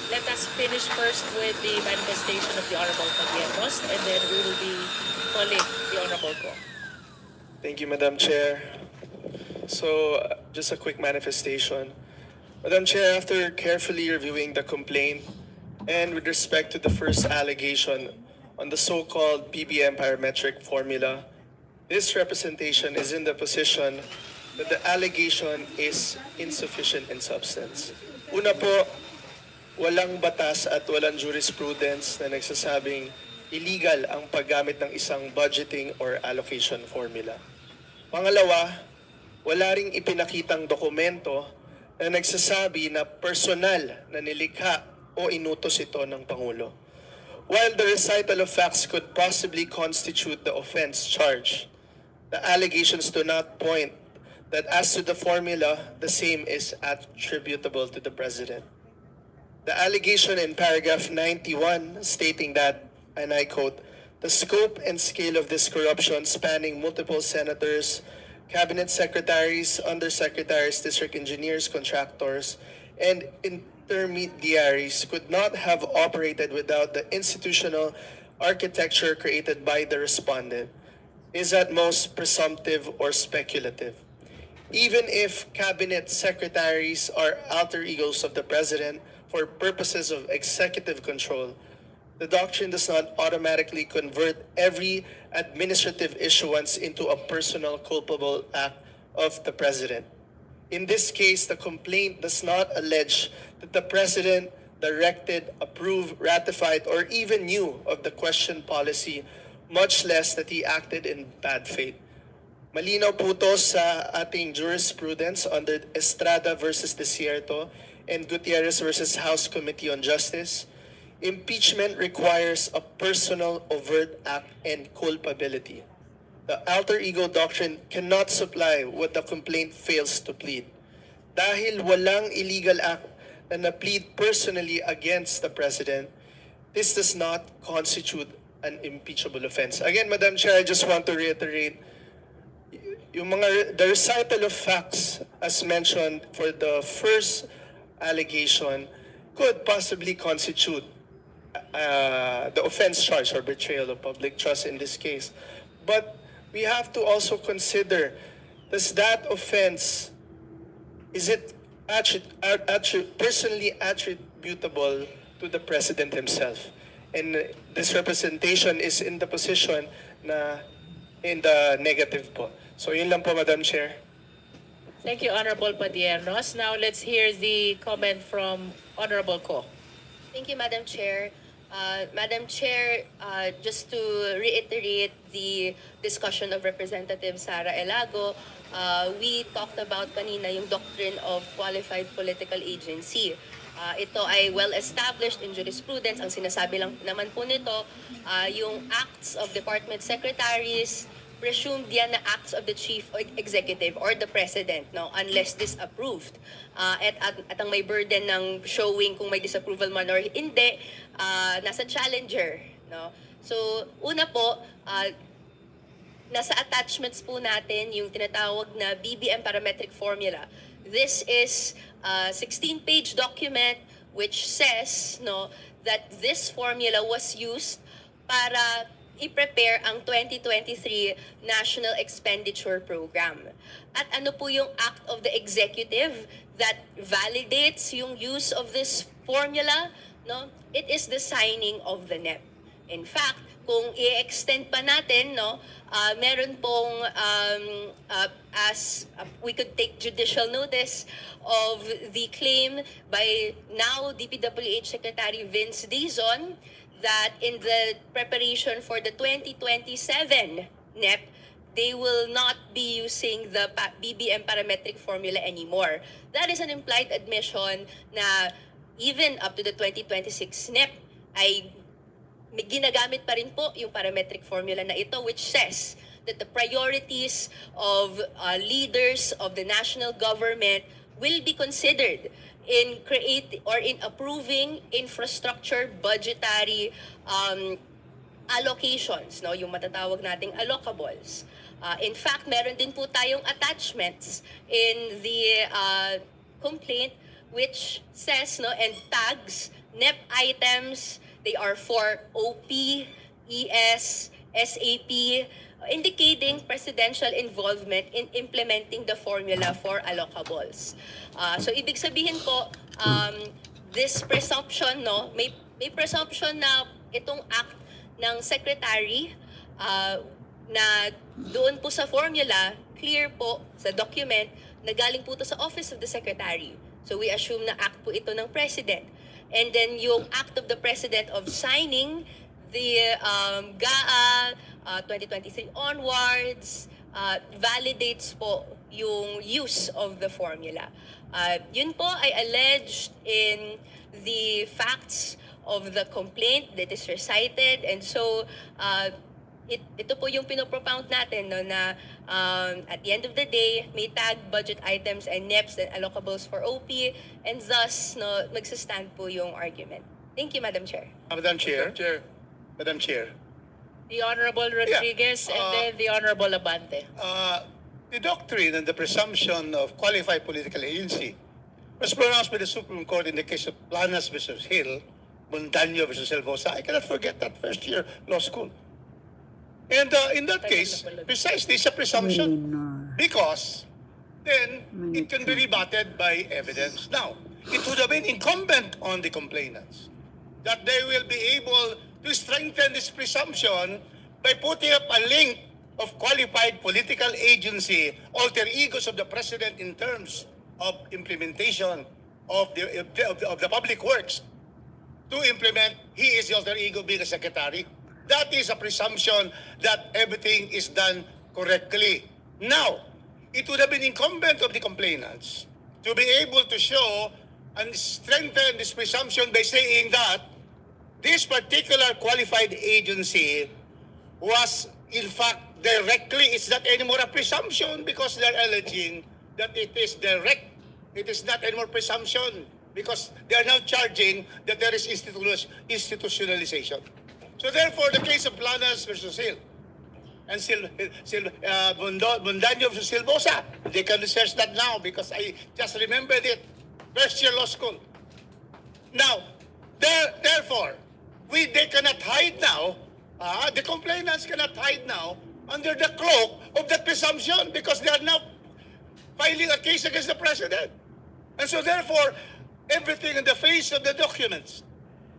Speaker 3: Let us finish first with the manifestation of the Honorable Padiernos, and then we will be calling the Honorable Ko.
Speaker 15: Thank you, Madam Chair. So, just a quick manifestation. Madam Chair, after carefully reviewing the complaint and with respect to the first allegation on the so-called BBM parametric formula, this representation is in the position that the allegation is insufficient in substance. Una po, walang batas at walang jurisprudence na nagsasabing illegal ang paggamit ng isang budgeting or allocation formula. Pangalawa, wala ring ipinakitang dokumento na nagsasabi na personal na nilikha o inutos ito ng Pangulo. While the recital of facts could possibly constitute the offense charge, the allegations do not point that as to the formula, the same is attributable to the President. The allegation in paragraph 91 stating that, and I quote, the scope and scale of this corruption spanning multiple senators, cabinet secretaries, undersecretaries, district engineers, contractors, and intermediaries could not have operated without the institutional architecture created by the respondent, is at most presumptive or speculative. Even if cabinet secretaries are alter egos of the President for purposes of executive control, the doctrine does not automatically convert every administrative issuance into a personal culpable act of the President. In this case, the complaint does not allege that the President directed, approved, ratified, or even knew of the question policy, much less that he acted in bad faith. Malinaw po to sa ating jurisprudence under Estrada versus Desierto and Gutierrez versus House Committee on Justice. Impeachment requires a personal overt act and culpability. The alter ego doctrine cannot supply what the complaint fails to plead. Dahil walang illegal act na na-plead personally against the President, this does not constitute an impeachable offense. Again, Madam Chair, I just want to reiterate, the recital of facts as mentioned for the first allegation could possibly constitute the offense charge or betrayal of public trust in this case. But we have to also consider, does that offense, is it personally attributable to the President himself. And this representation is in the position na in the negative po. So yun lang po, Madam Chair.
Speaker 3: Thank you, Honorable Padiernos. Now let's hear the comment from Honorable Ko.
Speaker 5: Thank you, Madam Chair. Madam Chair, just to reiterate the discussion of Representative Sara Elago, we talked about kanina yung doctrine of qualified political agency. Ito ay well-established in jurisprudence. Ang sinasabi lang naman po nito, yung acts of department secretaries, presumed yan na acts of the chief executive or the president, no, unless disapproved. At ang may burden ng showing kung may disapproval man or hindi, nasa challenger, no. So una po, nasa attachments po natin yung tinatawag na BBM parametric formula. This is a 16-page document which says, no, that this formula was used para i-prepare ang 2023 National Expenditure Program. At ano po yung act of the executive that validates yung use of this formula? No? It is the signing of the NEP. In fact, kung i-extend pa natin, no, meron pong we could take judicial notice of the claim by now DPWH Secretary Vince Dizon that in the preparation for the 2027 NEP, they will not be using the BBM parametric formula anymore. That is an implied admission na even up to the 2026 NEP ay may ginagamit pa rin po yung parametric formula na ito, which says that the priorities of leaders of the national government will be considered in approving infrastructure budgetary allocations, no, yung matatawag nating allocables. In fact, meron din po tayong attachments in the complaint which says, no, and tags NEP items. They are for OP, ES, SAP, indicating presidential involvement in implementing the formula for allocables. So ibig sabihin po, this presumption, no, may presumption na itong act ng secretary na doon po sa formula, clear po sa document na galing po to sa office of the secretary. So we assume na act po ito ng president. And then yung act of the president of signing the GAA 2023 onwards validates po yung use of the formula. Yun po ay alleged in the facts of the complaint that is recited, and so ito po yung pinopropound natin, no, na at the end of the day, may tag budget items and NEPs and allocables for OP, and thus, no, magsastand po yung argument. Thank you, Madam Chair.
Speaker 11: Madam Chair. Madam Chair.
Speaker 3: The Honorable Rodriguez and then the Honorable Abante.
Speaker 11: The doctrine and the presumption of qualified political agency was pronounced by the Supreme Court in the case of Planas versus Hill, Montaño versus Silvosa. I cannot forget that first year law school. And in that case, precisely it's a presumption because then it can be rebutted by evidence. Now, it would have been incumbent on the complainants that they will be able to strengthen this presumption by putting up a link of qualified political agency, alter egos of the president in terms of implementation of the public works to implement. He is the alter ego being a secretary. That is a presumption that everything is done correctly. Now, it would have been incumbent of the complainants to be able to show and strengthen this presumption by saying that this particular qualified agency was in fact directly, it's not anymore a presumption because they're alleging that it is direct. It is not anymore presumption because they are now charging that there is institutionalization. So therefore, the case of Planas versus Hill and Montaño versus Silvosa, they can research that now because I just remembered it. First year law school. Now, therefore, they cannot hide now, the complainants cannot hide now under the cloak of that presumption because they are now filing a case against the president. And so therefore, everything in the face of the documents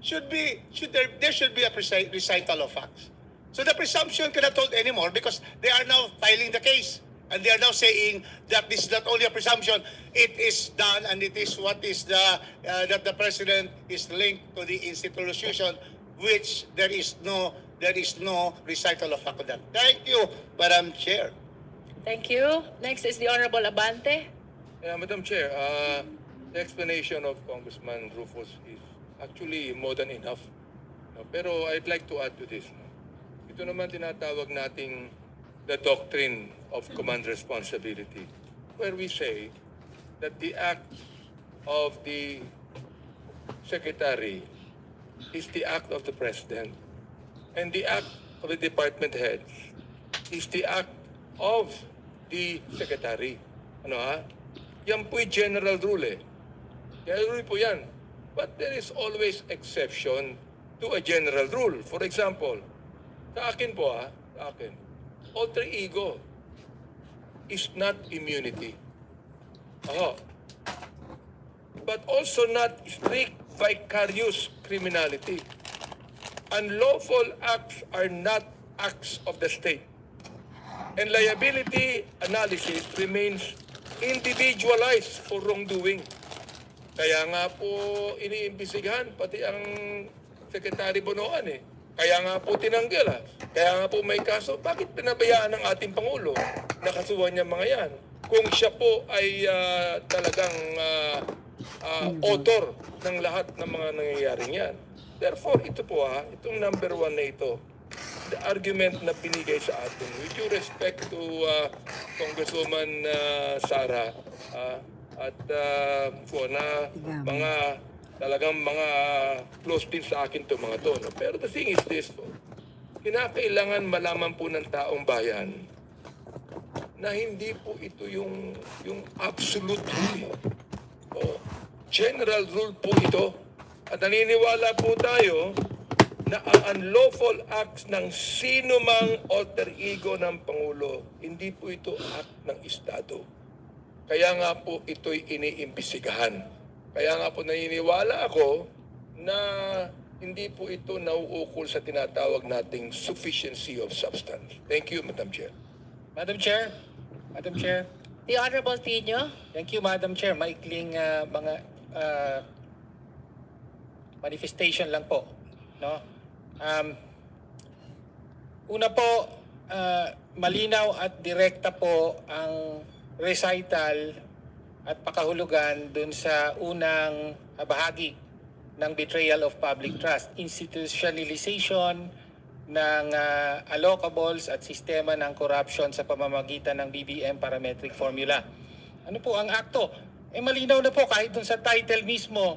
Speaker 11: there should be a recital of facts. So the presumption cannot hold anymore because they are now filing the case. And they are now saying that this is not only a presumption, it is done and it is what is that the president is linked to the institution, which there is no recital of fact of that. Thank you, Madam Chair.
Speaker 3: Thank you. Next is the Honorable Abante.
Speaker 13: Yeah, Madam Chair, the explanation of Congressman Rufus is actually more than enough. No, pero I'd like to add to this. No? Ito naman tinatawag nating the doctrine of command responsibility, where we say that the act of the secretary is the act of the president, and the act of the department heads is the act of the secretary. Ano ha? Yan po'y general rule eh. General rule po yan. But there is always exception to a general rule. For example, sa akin po sa akin, alter ego is not immunity. But also not strict vicarious criminality. Unlawful acts are not acts of the state. And liability analysis remains individualized for wrongdoing. Kaya nga po iniimbestigahan pati ang Secretary Bonoan eh. Kaya nga po tinanggal Kaya nga po may kaso. Bakit pinabayaan ng ating Pangulo na kasuhan niya mga yan? Kung siya po ay talagang author ng lahat ng mga nangyayaring yan. Therefore, ito po itong number 1 na ito, the argument na binigay sa atin, with due respect to Congresswoman Sara at po na talagang mga close din sa akin to mga to. No? Pero the thing is this, kinakailangan malaman po ng taong bayan na hindi po ito yung absolute rule. General rule po ito. At naniniwala po tayo na ang unlawful acts ng sino mang alter ego ng Pangulo, hindi po ito act ng Estado. Kaya nga po ito'y iniimbestigahan. Kaya nga po naniniwala ako na hindi po ito nauukol sa tinatawag nating sufficiency of substance. Thank you, Madam Chair.
Speaker 4: Madam Chair.
Speaker 3: The Honorable Tino.
Speaker 4: Thank you, Madam Chair. Maikling mga manifestation lang po. No? Una po, malinaw at direkta po ang recital at pakahulugan dun sa unang bahagi ng betrayal of public trust, institutionalization ng allocables at sistema ng corruption sa pamamagitan ng BBM parametric formula. Ano po ang akto? Malinaw na po kahit dun sa title mismo,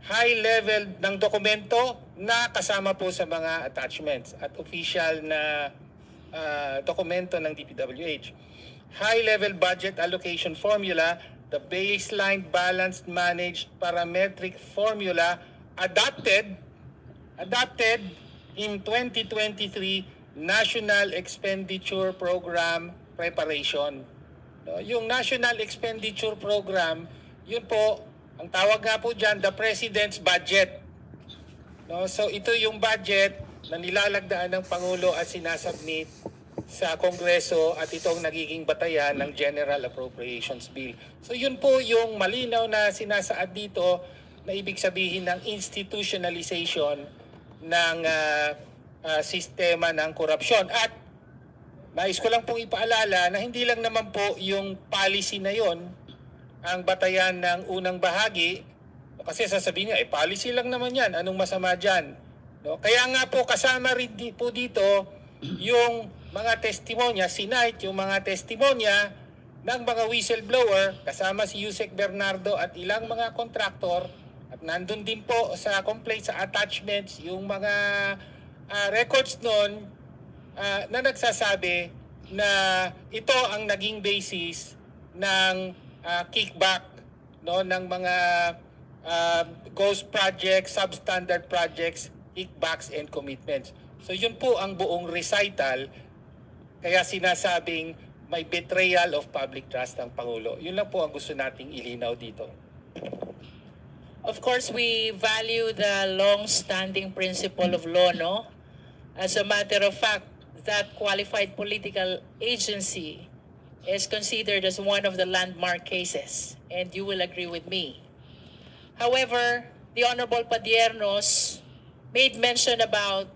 Speaker 4: high level ng dokumento na kasama po sa mga attachments at official na dokumento ng DPWH. High level budget allocation formula, the baseline balanced managed parametric formula adopted in 2023 National Expenditure Program preparation. Yung National Expenditure Program, yun po, ang tawag nga po dyan, the President's Budget. So ito yung budget na nilalagdaan ng Pangulo at sinasubmit sa Kongreso at itong nagiging batayan ng General Appropriations Bill. So yun po yung malinaw na sinasaad dito na ibig sabihin ng institutionalization ng sistema ng korupsyon. At nais ko lang pong ipaalala na hindi lang naman po yung policy na yon ang batayan ng unang bahagi, kasi sasabihin niya, policy lang naman yan, anong masama dyan? No? Kaya nga po kasama rin po dito yung mga testimonya, yung mga testimonya ng mga whistleblower, kasama si Yusek Bernardo at ilang mga kontraktor, at nandun din po sa complaint, sa attachments, yung mga records nun na nagsasabi na ito ang naging basis ng kickback ng mga ghost projects, substandard projects, kickbacks and commitments. So yun po ang buong recital, kaya sinasabing may betrayal of public trust ng Pangulo. Yun lang po ang gusto nating ilinaw dito.
Speaker 3: Of course, we value the long-standing principle of law, no? As a matter of fact, that qualified political agency is considered as one of the landmark cases, and you will agree with me. However, the Honorable Padiernos made mention about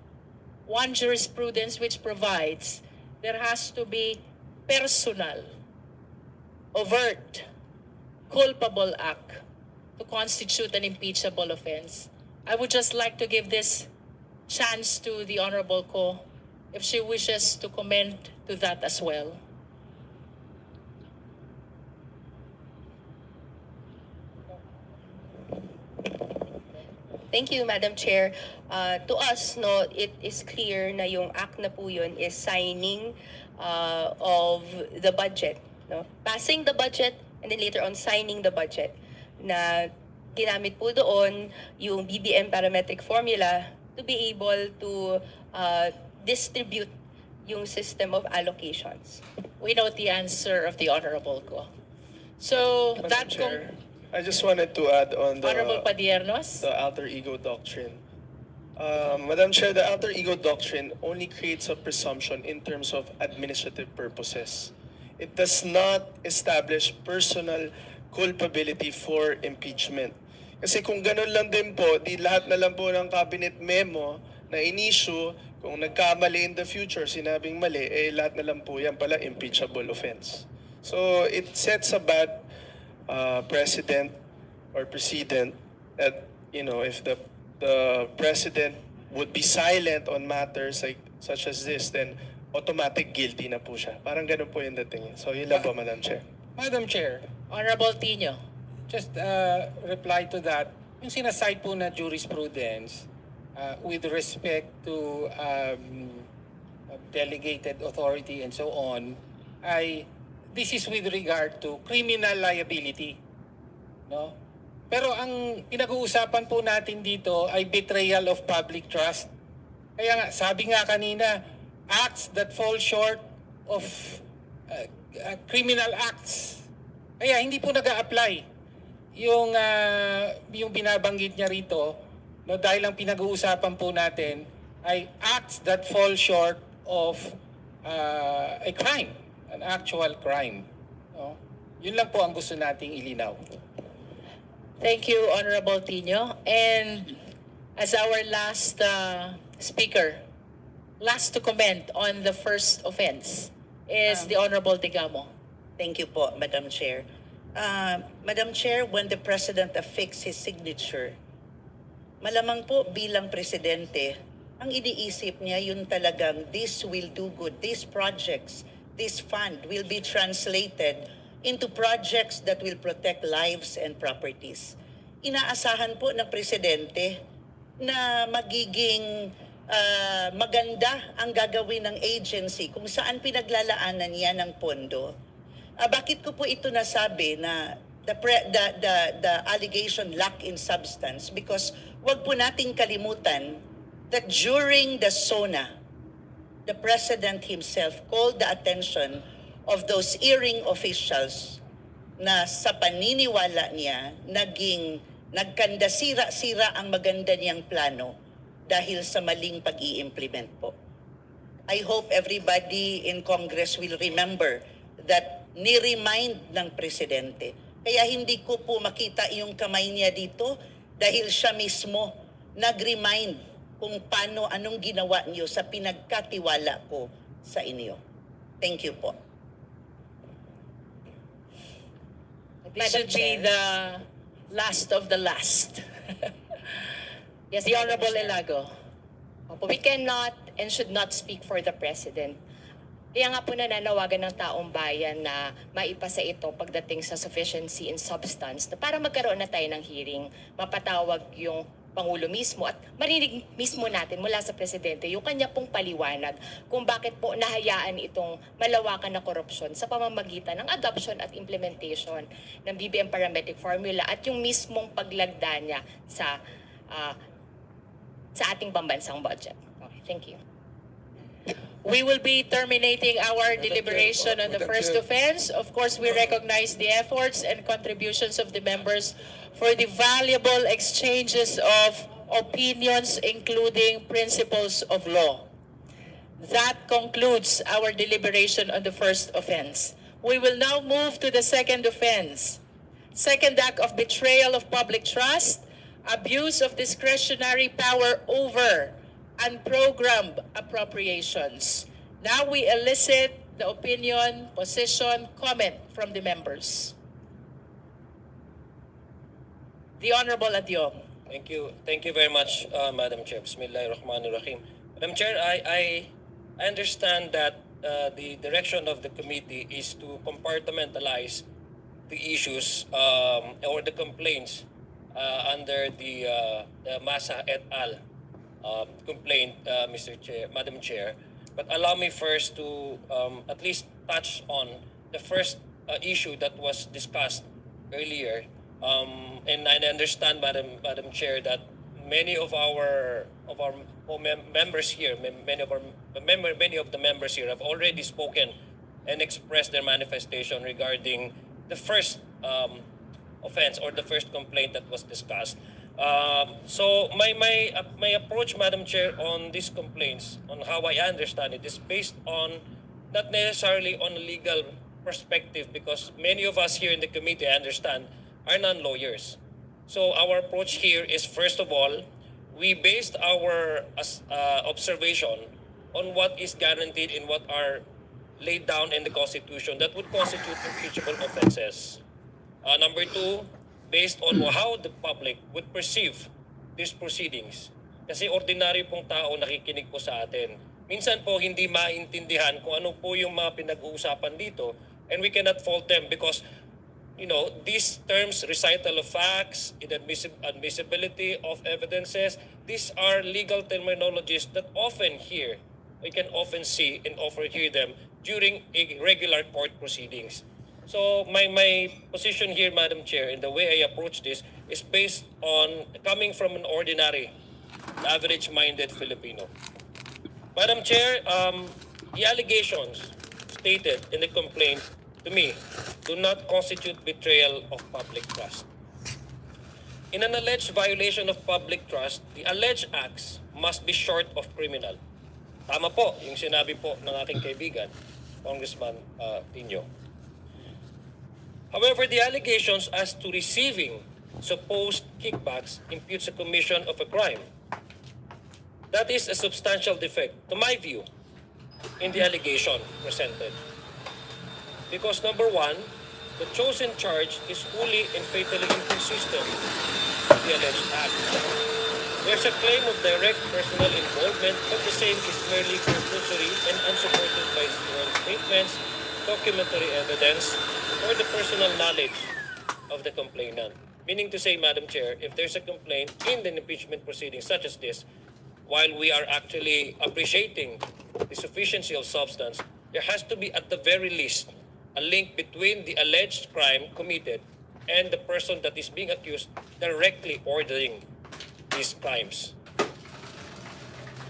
Speaker 3: one jurisprudence which provides there has to be personal, overt, culpable act to constitute an impeachable offense. I would just like to give this chance to the Honorable Ko if she wishes to comment to that as well.
Speaker 5: Thank you, Madam Chair. To us, no, it is clear na yung act na po yun is signing of the budget. No? Passing the budget and then later on signing the budget. Na ginamit po doon yung BBM parametric formula to be able to distribute yung system of allocations.
Speaker 3: We know the answer of the Honorable Ko. So
Speaker 15: Madam
Speaker 3: that
Speaker 15: Chair, I just wanted to add on
Speaker 3: Honorable Padiernos.
Speaker 15: the alter ego doctrine. Madam Chair, the alter ego doctrine only creates a presumption in terms of administrative purposes. It does not establish personal culpability for impeachment. Kasi kung ganun lang din po, di lahat na lang po ng cabinet memo na in-issue, kung nagkamali in the future, sinabing mali, eh lahat na lang po yan pala impeachable offense. So it sets a bad president or precedent that, you know, if the president would be silent on matters like such as this, then automatic guilty na po siya. Parang ganun po yung dating. So yun lang po, Madam Chair.
Speaker 4: Madam Chair,
Speaker 3: Honorable Tino.
Speaker 4: just reply to that. Yung sinaside po na jurisprudence with respect to delegated authority and so on, this is with regard to criminal liability. No? Pero ang pinag-uusapan po natin dito ay betrayal of public trust. Kaya nga, sabi nga kanina, acts that fall short of criminal acts. Kaya hindi po nag-a-apply yung binabanggit niya rito, no, dahil ang pinag-uusapan po natin ay acts that fall short of a crime, an actual crime. No? Yun lang po ang gusto nating ilinaw.
Speaker 3: Thank you, Honorable Tino. And as our last speaker, last to comment on the first offense is the Honorable Digamo.
Speaker 14: Thank you po, Madam Chair. Madam Chair, when the President affixed his signature, malamang po bilang Presidente, ang iniisip niya yun talagang this will do good. These projects, this fund will be translated into projects that will protect lives and properties. Inaasahan po ng Presidente na magiging maganda ang gagawin ng agency kung saan pinaglalaanan niya ng pondo. Bakit ko po ito nasabi na the allegation lack in substance? Because wag po nating kalimutan that during the SONA, the President himself called the attention of those erring officials na sa paniniwala niya nagkandasira-sira ang maganda niyang plano dahil sa maling pag-i-implement po. I hope everybody in Congress will remember that ni-remind ng Presidente. Kaya hindi ko po makita yung kamay niya dito dahil siya mismo nag-remind kung anong ginawa niyo sa pinagkatiwala ko sa inyo. Thank you po.
Speaker 3: This should be the last of the last.
Speaker 6: Yes,
Speaker 3: The
Speaker 6: Madam
Speaker 3: Honorable
Speaker 6: Chair.
Speaker 3: Elago.
Speaker 6: We cannot and should not speak for the President. Kaya nga po nananawagan ng taong bayan na maipasa ito pagdating sa sufficiency in substance na para magkaroon na tayo ng hearing, mapatawag yung Pangulo mismo at marinig mismo natin mula sa Presidente yung kanya pong paliwanag kung bakit po nahayaan itong malawakan na korupsyon sa pamamagitan ng adoption at implementation ng BBM parametric formula at yung mismong paglagda niya sa ating pambansang budget. Okay, thank you.
Speaker 3: We will be terminating our deliberation on the first offense. Of course, we recognize the efforts and contributions of the members for the valuable exchanges of opinions, including principles of law. That concludes our deliberation on the first offense. We will now move to the second offense. Second act of betrayal of public trust, abuse of discretionary power over unprogrammed appropriations. Now we elicit the opinion, position, comment from the members. The Honorable Adyong.
Speaker 16: Thank you. Thank you very much, Madam Chair. Bismillahirrahmanirrahim. Madam Chair, I understand that the direction of the committee is to compartmentalize the issues or the complaints under the Masa et al. Complaint, Madam Chair. But allow me first to at least touch on the first issue that was discussed earlier. And I understand, Madam Chair, that many of our members here, many of the members here have already spoken and expressed their manifestation regarding the first offense or the first complaint that was discussed. So my approach, Madam Chair, on these complaints, on how I understand it, is based on not necessarily on a legal perspective, because many of us here in the committee, I understand, are non-lawyers. So our approach here is, first of all, we based our observation on what is guaranteed in what are laid down in the Constitution that would constitute impeachable offenses. Number two, based on how the public would perceive these proceedings. Kasi ordinaryo pong tao nakikinig po sa atin. Minsan po hindi maintindihan kung ano po yung mga pinag-uusapan dito, and we cannot fault them because these terms, recital of facts, admissibility of evidences, these are legal terminologies that we can often see and hear them during regular court proceedings. So my position here, Madam Chair, and the way I approach this is based on coming from an ordinary, average-minded Filipino. Madam Chair, the allegations stated in the complaint, to me, do not constitute betrayal of public trust. In an alleged violation of public trust, the alleged acts must be short of criminal. Tama po yung sinabi po ng aking kaibigan, Congressman Tino. However, the allegations as to receiving supposed kickbacks imputes a commission of a crime. That is a substantial defect, to my view, in the allegation presented. Because number one, the chosen charge is wholly and fatally inconsistent with the alleged act. There's a claim of direct personal involvement, but the same is merely conclusory and unsupported by sworn statements, documentary evidence, or the personal knowledge of the complainant. Meaning to say, Madam Chair, if there's a complaint in the impeachment proceedings such as this, while we are actually appreciating the sufficiency of substance, there has to be at the very least a link between the alleged crime committed and the person that is being accused directly ordering these crimes.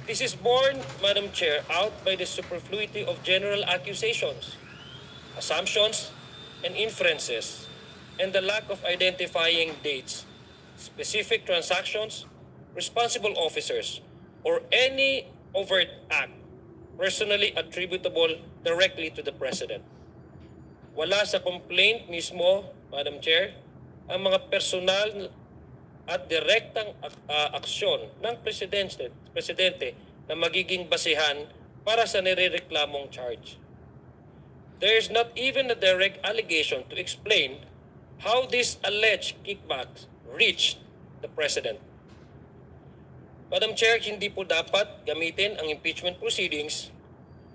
Speaker 16: This is borne, Madam Chair, out by the superfluity of general accusations, assumptions, and inferences, and the lack of identifying dates, specific transactions, responsible officers, or any overt act personally attributable directly to the President. Wala sa complaint mismo, Madam Chair, ang mga personal at direktang aksyon ng Presidente na magiging basihan para sa nirereklamong charge. There is not even a direct allegation to explain how these alleged kickbacks reached the President. Madam Chair, hindi po dapat gamitin ang impeachment proceedings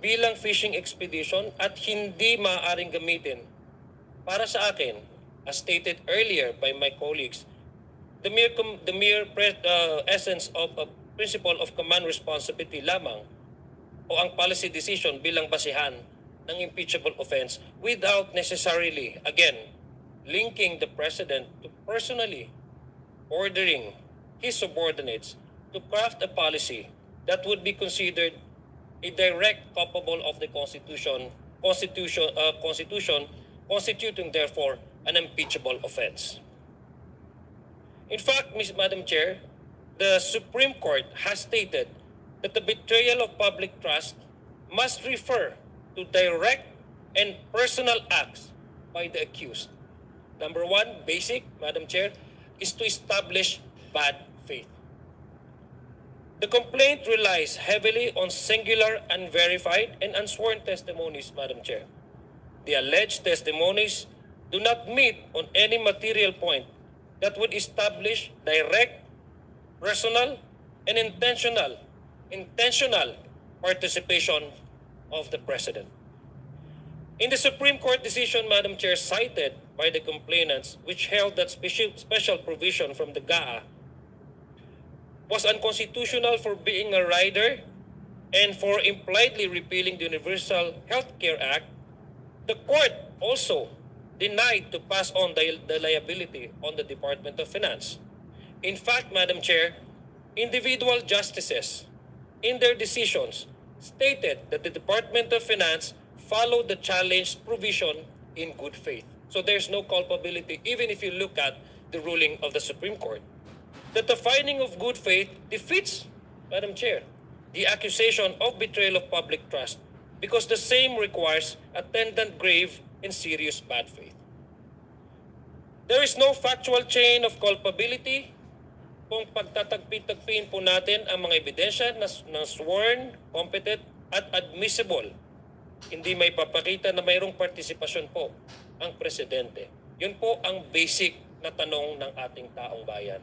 Speaker 16: bilang fishing expedition at hindi maaaring gamitin. Para sa akin, as stated earlier by my colleagues, the mere essence of a principle of command responsibility lamang o ang policy decision bilang basihan ng impeachable offense without necessarily, again, linking the President to personally ordering his subordinates to craft a policy that would be considered a direct culpable of the Constitution, constituting therefore an impeachable offense. In fact, Madam Chair, the Supreme Court has stated that the betrayal of public trust must refer to direct and personal acts by the accused. Number one, basic, Madam Chair, is to establish bad faith. The complaint relies heavily on singular, unverified, and unsworn testimonies, Madam Chair. The alleged testimonies do not meet on any material point that would establish direct, personal, and intentional participation of the President. In the Supreme Court decision, Madam Chair, cited by the complainants, which held that special provision from the GAA was unconstitutional for being a rider and for impliedly repealing the Universal Health Care Act, the court also denied to pass on the liability on the Department of Finance. In fact, Madam Chair, individual justices in their decisions stated that the Department of Finance followed the challenged provision in good faith. So there's no culpability, even if you look at the ruling of the Supreme Court, that the finding of good faith defeats, Madam Chair, the accusation of betrayal of public trust because the same requires attendant grave and serious bad faith. There is no factual chain of culpability kung pagtatagpi-tagpiin po natin ang mga ebidensya na sworn, competent, at admissible. Hindi may papakita na mayroong partisipasyon po ang Presidente. Yun po ang basic na tanong ng ating taong bayan.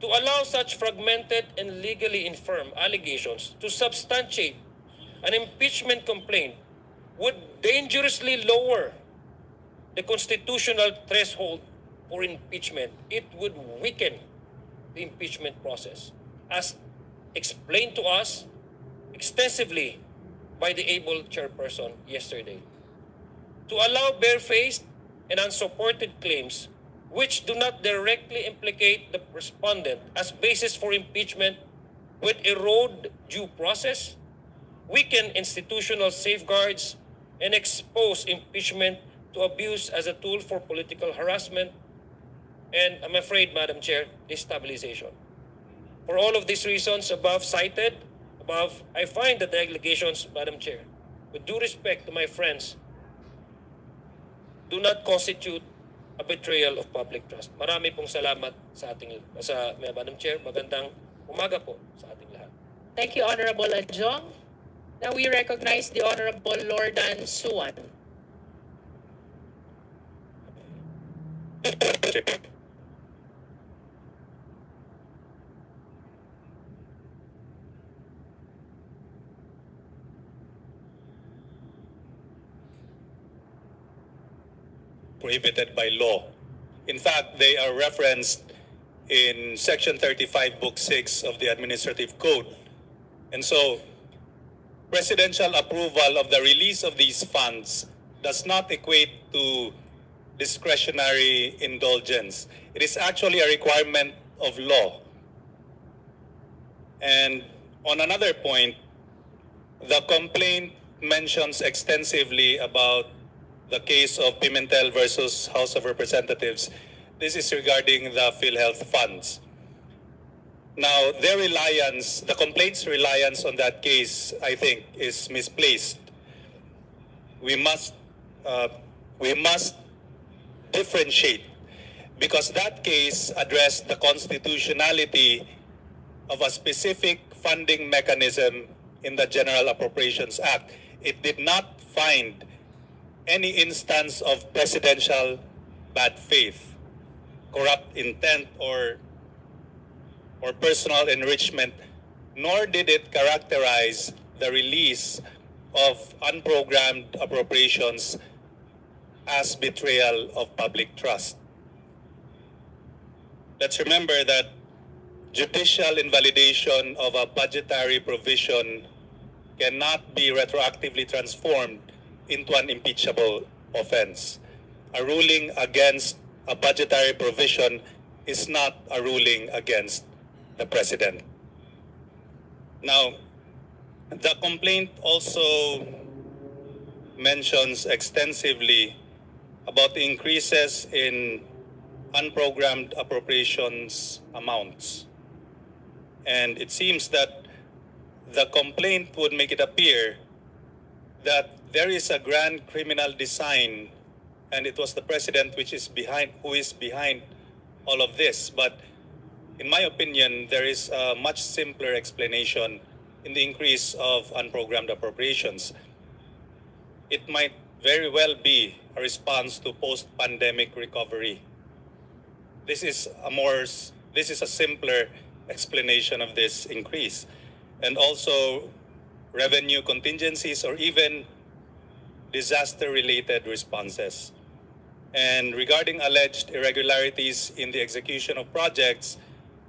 Speaker 16: To allow such fragmented and legally infirm allegations to substantiate an impeachment complaint would dangerously lower the constitutional threshold for impeachment. It would weaken the impeachment process, as explained to us extensively by the able chairperson yesterday. To allow barefaced and unsupported claims which do not directly implicate the respondent as basis for impeachment would erode due process, weaken institutional safeguards, and expose impeachment to abuse as a tool for political harassment and, I'm afraid, Madam Chair, destabilization. For all of these reasons cited above, I find that the allegations, Madam Chair, with due respect to my friends, do not constitute a betrayal of public trust. Marami pong salamat sa Madam Chair. Magandang umaga po sa ating lahat.
Speaker 3: Thank you, Honorable Adjong. Now we recognize the Honorable Lordan Suwan.
Speaker 17: Prohibited by law. In fact, they are referenced in Section 35, Book 6 of the Administrative Code. And so, presidential approval of the release of these funds does not equate to discretionary indulgence. It is actually a requirement of law. And on another point, the complaint mentions extensively about the case of Pimentel versus House of Representatives. This is regarding the PhilHealth funds. Now, their reliance, the complaint's reliance on that case, I think, is misplaced. We must differentiate, because that case addressed the constitutionality of a specific funding mechanism in the General Appropriations Act. It did not find any instance of presidential bad faith, corrupt intent, or personal enrichment, nor did it characterize the release of unprogrammed appropriations as betrayal of public trust. Let's remember that judicial invalidation of a budgetary provision cannot be retroactively transformed into an impeachable offense. A ruling against a budgetary provision is not a ruling against the president. Now, The complaint also mentions extensively about the increases in unprogrammed appropriations amounts. And it seems that the complaint would make it appear that there is a grand criminal design and it was the president who is behind all of this. But in my opinion, there is a much simpler explanation in the increase of unprogrammed appropriations. It might very well be a response to post-pandemic recovery. This is a simpler explanation of this increase. And also revenue contingencies or even disaster-related responses. And regarding alleged irregularities in the execution of projects,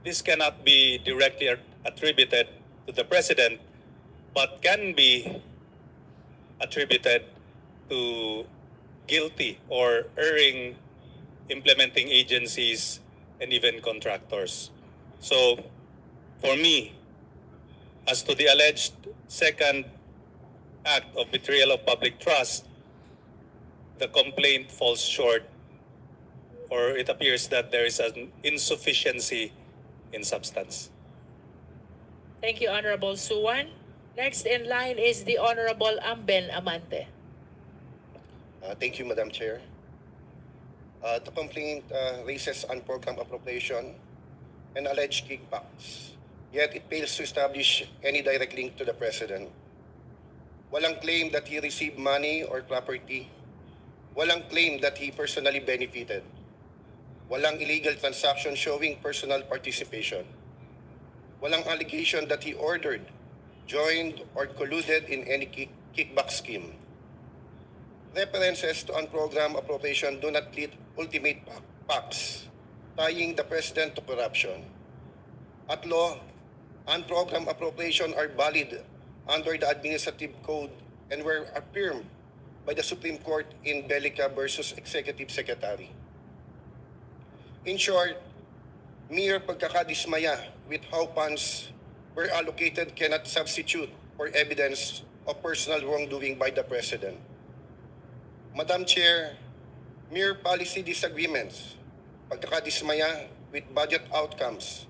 Speaker 17: this cannot be directly attributed to the president, but can be attributed to guilty or erring implementing agencies and even contractors. So, for me, as to the alleged second act of betrayal of public trust, the complaint falls short, or it appears that there is an insufficiency in substance.
Speaker 3: Thank you, Honorable Suwan. Next in line is the Honorable Amben Amante.
Speaker 18: Thank you, Madam Chair. The complaint raises unprogrammed appropriation and alleged kickbacks, yet it fails to establish any direct link to the President. Walang claim that he received money or property. Walang claim that he personally benefited. Walang illegal transaction showing personal participation. Walang allegation that he ordered, joined, or colluded in any kickback scheme. References to unprogrammed appropriation do not plead ultimate facts, tying the President to corruption. At law, unprogrammed appropriation are valid under the Administrative Code and were affirmed by the Supreme Court in Bellica versus Executive Secretary. In short, mere pagkakadismaya with how funds were allocated cannot substitute for evidence of personal wrongdoing by the President. Madam Chair, mere policy disagreements, pagkakadismaya with budget outcomes,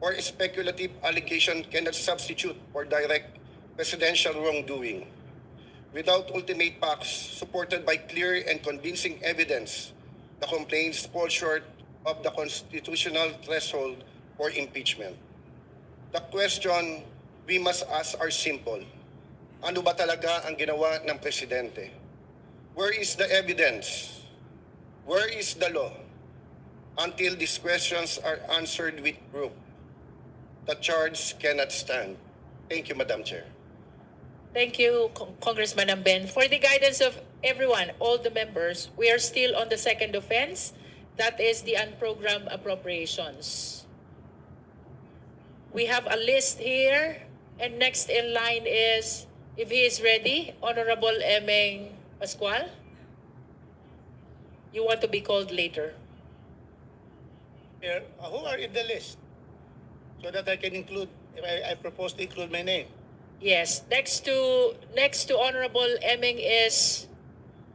Speaker 18: or speculative allegation cannot substitute for direct presidential wrongdoing. Without ultimate facts supported by clear and convincing evidence, the complaints fall short of the constitutional threshold for impeachment. The question we must ask are simple. Ano ba talaga ang ginawa ng Presidente? Where is the evidence? Where is the law? Until these questions are answered with proof, the charge cannot stand. Thank you, Madam Chair.
Speaker 3: Thank you, Congressman Amben. For the guidance of everyone, all the members, we are still on the second offense. That is the unprogrammed appropriations. We have a list here, and next in line is, if he is ready, Honorable Emeng Pascual. You want to be called later.
Speaker 19: Here, who are in the list? So that I can include, I propose to include my name.
Speaker 3: Yes. Next to Honorable Emeng is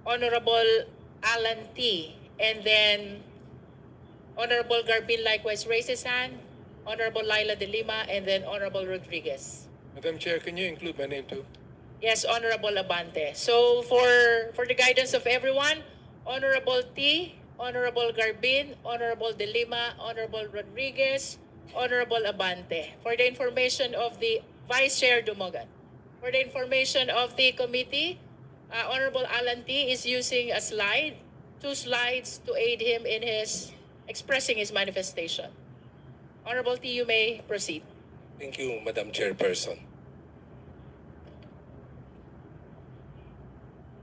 Speaker 3: Honorable Alan T. And then Honorable Garbin likewise raises hand. Honorable Laila de Lima, and then Honorable Rodriguez.
Speaker 13: Madam Chair, can you include my name too?
Speaker 3: Yes, Honorable Abante. So for the guidance of everyone, Honorable T, Honorable Garbin, Honorable de Lima, Honorable Rodriguez, Honorable Abante. For the information of the Vice Chair Dumogan. For the information of the committee, Honorable Alan T is using a slide, 2 slides to aid him in his expressing his manifestation. Honorable T, you may proceed.
Speaker 13: Thank you, Madam Chairperson.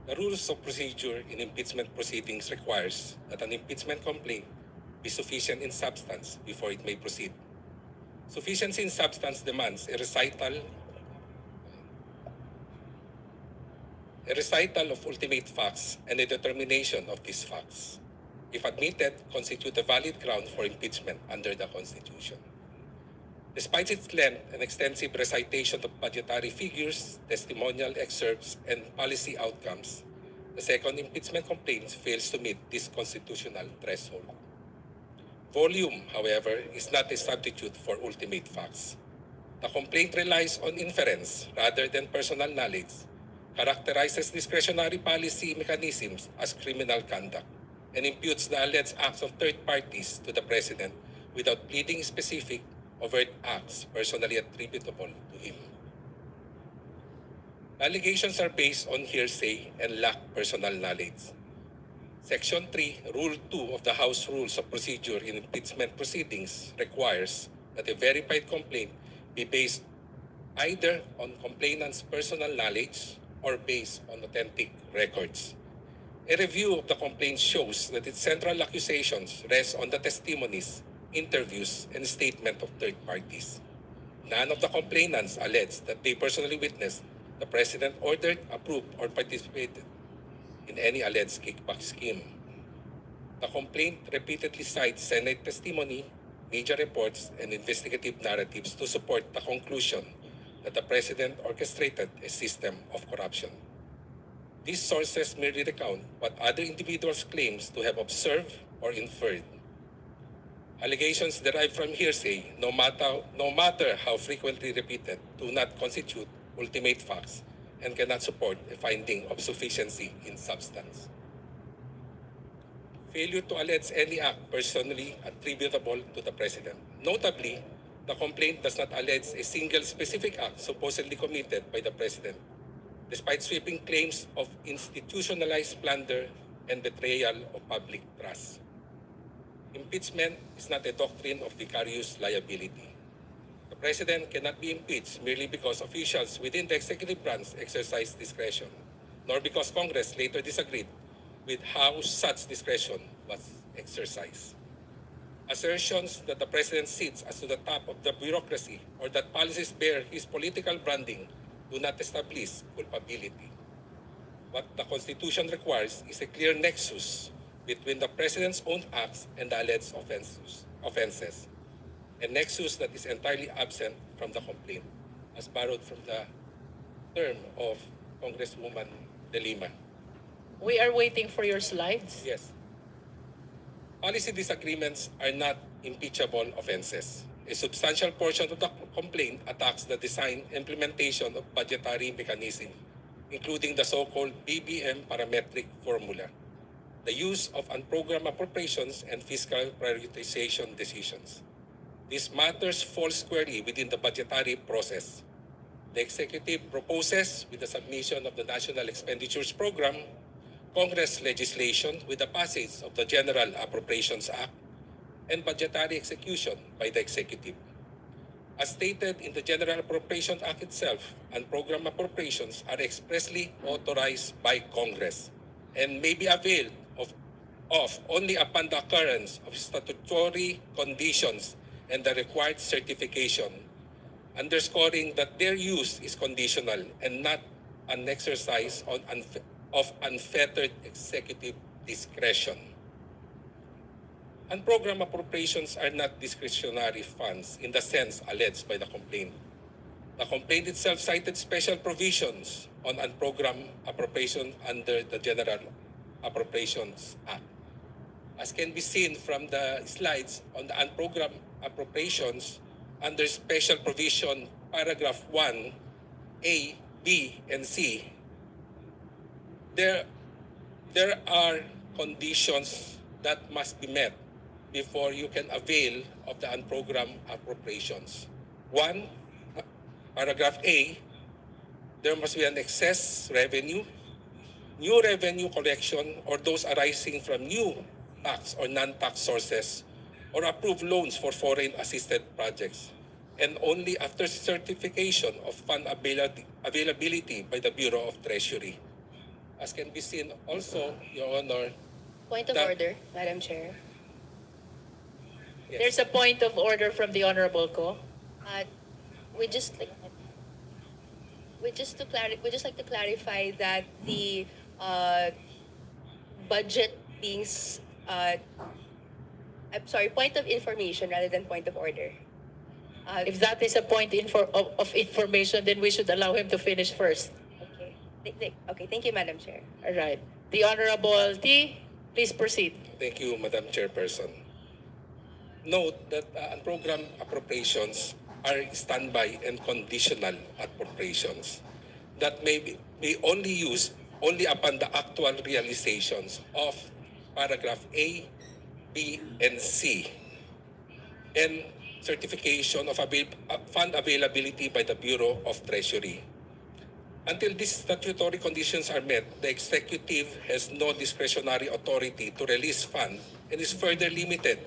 Speaker 13: The rules of procedure in impeachment proceedings requires that an impeachment complaint be sufficient in substance before it may proceed. Sufficiency in substance demands a recital of ultimate facts and a determination of these facts, if admitted, constitute a valid ground for impeachment under the Constitution.
Speaker 16: Despite its length and extensive recitation of budgetary figures, testimonial excerpts, and policy outcomes, the second impeachment complaint fails to meet this constitutional threshold. Volume, however, is not a substitute for ultimate facts. The complaint relies on inference rather than personal knowledge, characterizes discretionary policy mechanisms as criminal conduct, and imputes the alleged acts of third parties to the President without pleading specific overt acts personally attributable to him. Allegations are based on hearsay and lack personal knowledge. Section 3, Rule 2 of the House Rules of Procedure in Impeachment Proceedings requires that a verified complaint be based either on complainant's personal knowledge or based on authentic records. A review of the complaint shows that its central accusations rest on the testimonies, interviews, and statement of third parties. None of the complainants allege that they personally witnessed the President ordered, approved, or participated in any alleged kickback scheme. The complaint repeatedly cites Senate testimony, media reports, and investigative narratives to support the conclusion that the President orchestrated a system of corruption. These sources merely recount what other individuals claim to have observed or inferred. Allegations derived from hearsay, no matter how frequently repeated, do not constitute ultimate facts and cannot support a finding of sufficiency in substance. Failure to allege any act personally attributable to the President. Notably, the complaint does not allege a single specific act supposedly committed by the President, despite sweeping claims of institutionalized plunder and betrayal of public trust. Impeachment is not a doctrine of vicarious liability. The President cannot be impeached merely because officials within the executive branch exercise discretion, nor because Congress later disagreed with how such discretion was exercised. Assertions that the President sits as to the top of the bureaucracy or that policies bear his political branding do not establish culpability. What the Constitution requires is a clear nexus between the President's own acts and the alleged offenses, a nexus that is entirely absent from the complaint, as borrowed from the term of Congresswoman De Lima.
Speaker 3: We are waiting for your slides.
Speaker 16: Yes. Policy disagreements are not impeachable offenses. A substantial portion of the complaint attacks the design and implementation of budgetary mechanism, including the so-called BBM parametric formula, the use of unprogrammed appropriations and fiscal prioritization decisions. These matters fall squarely within the budgetary process. The executive proposes with the submission of the National Expenditures Program, Congress legislation with the passage of the General Appropriations Act, and budgetary execution by the executive. As stated in the General Appropriations Act itself, unprogrammed appropriations are expressly authorized by Congress and may be availed of only upon the occurrence of statutory conditions and the required certification, underscoring that their use is conditional and not an exercise of unfettered executive discretion. Unprogrammed appropriations are not discretionary funds in the sense alleged by the complaint. The complaint itself cited special provisions on unprogrammed appropriation under the General Appropriations Act. As can be seen from the slides on the unprogrammed appropriations, under special provision paragraph 1, A, B, and C, there are conditions that must be met before you can avail of the unprogrammed appropriations. 1, paragraph A, there must be an excess revenue, new revenue collection, or those arising from new tax or non-tax sources, or approved loans for foreign assisted projects, and only after certification of fund availability by the Bureau of Treasury. As can be seen also, Your Honor,
Speaker 5: Point of order, Madam Chair.
Speaker 16: yes.
Speaker 3: There's a point of order from the Honorable Ko.
Speaker 5: We just like to clarify that the budget being point of information rather than point of order.
Speaker 3: If that is a point of information, then we should allow him to finish first.
Speaker 5: Okay, thank you, Madam Chair.
Speaker 3: All right. The Honorable T, please proceed.
Speaker 13: Thank you, Madam Chairperson. Note that unprogrammed appropriations are standby and conditional appropriations that may only used only upon the actual realizations of paragraph A, B, and C, and certification of fund availability by the Bureau of Treasury. Until these statutory conditions are met, the executive has no discretionary authority to release funds and is further limited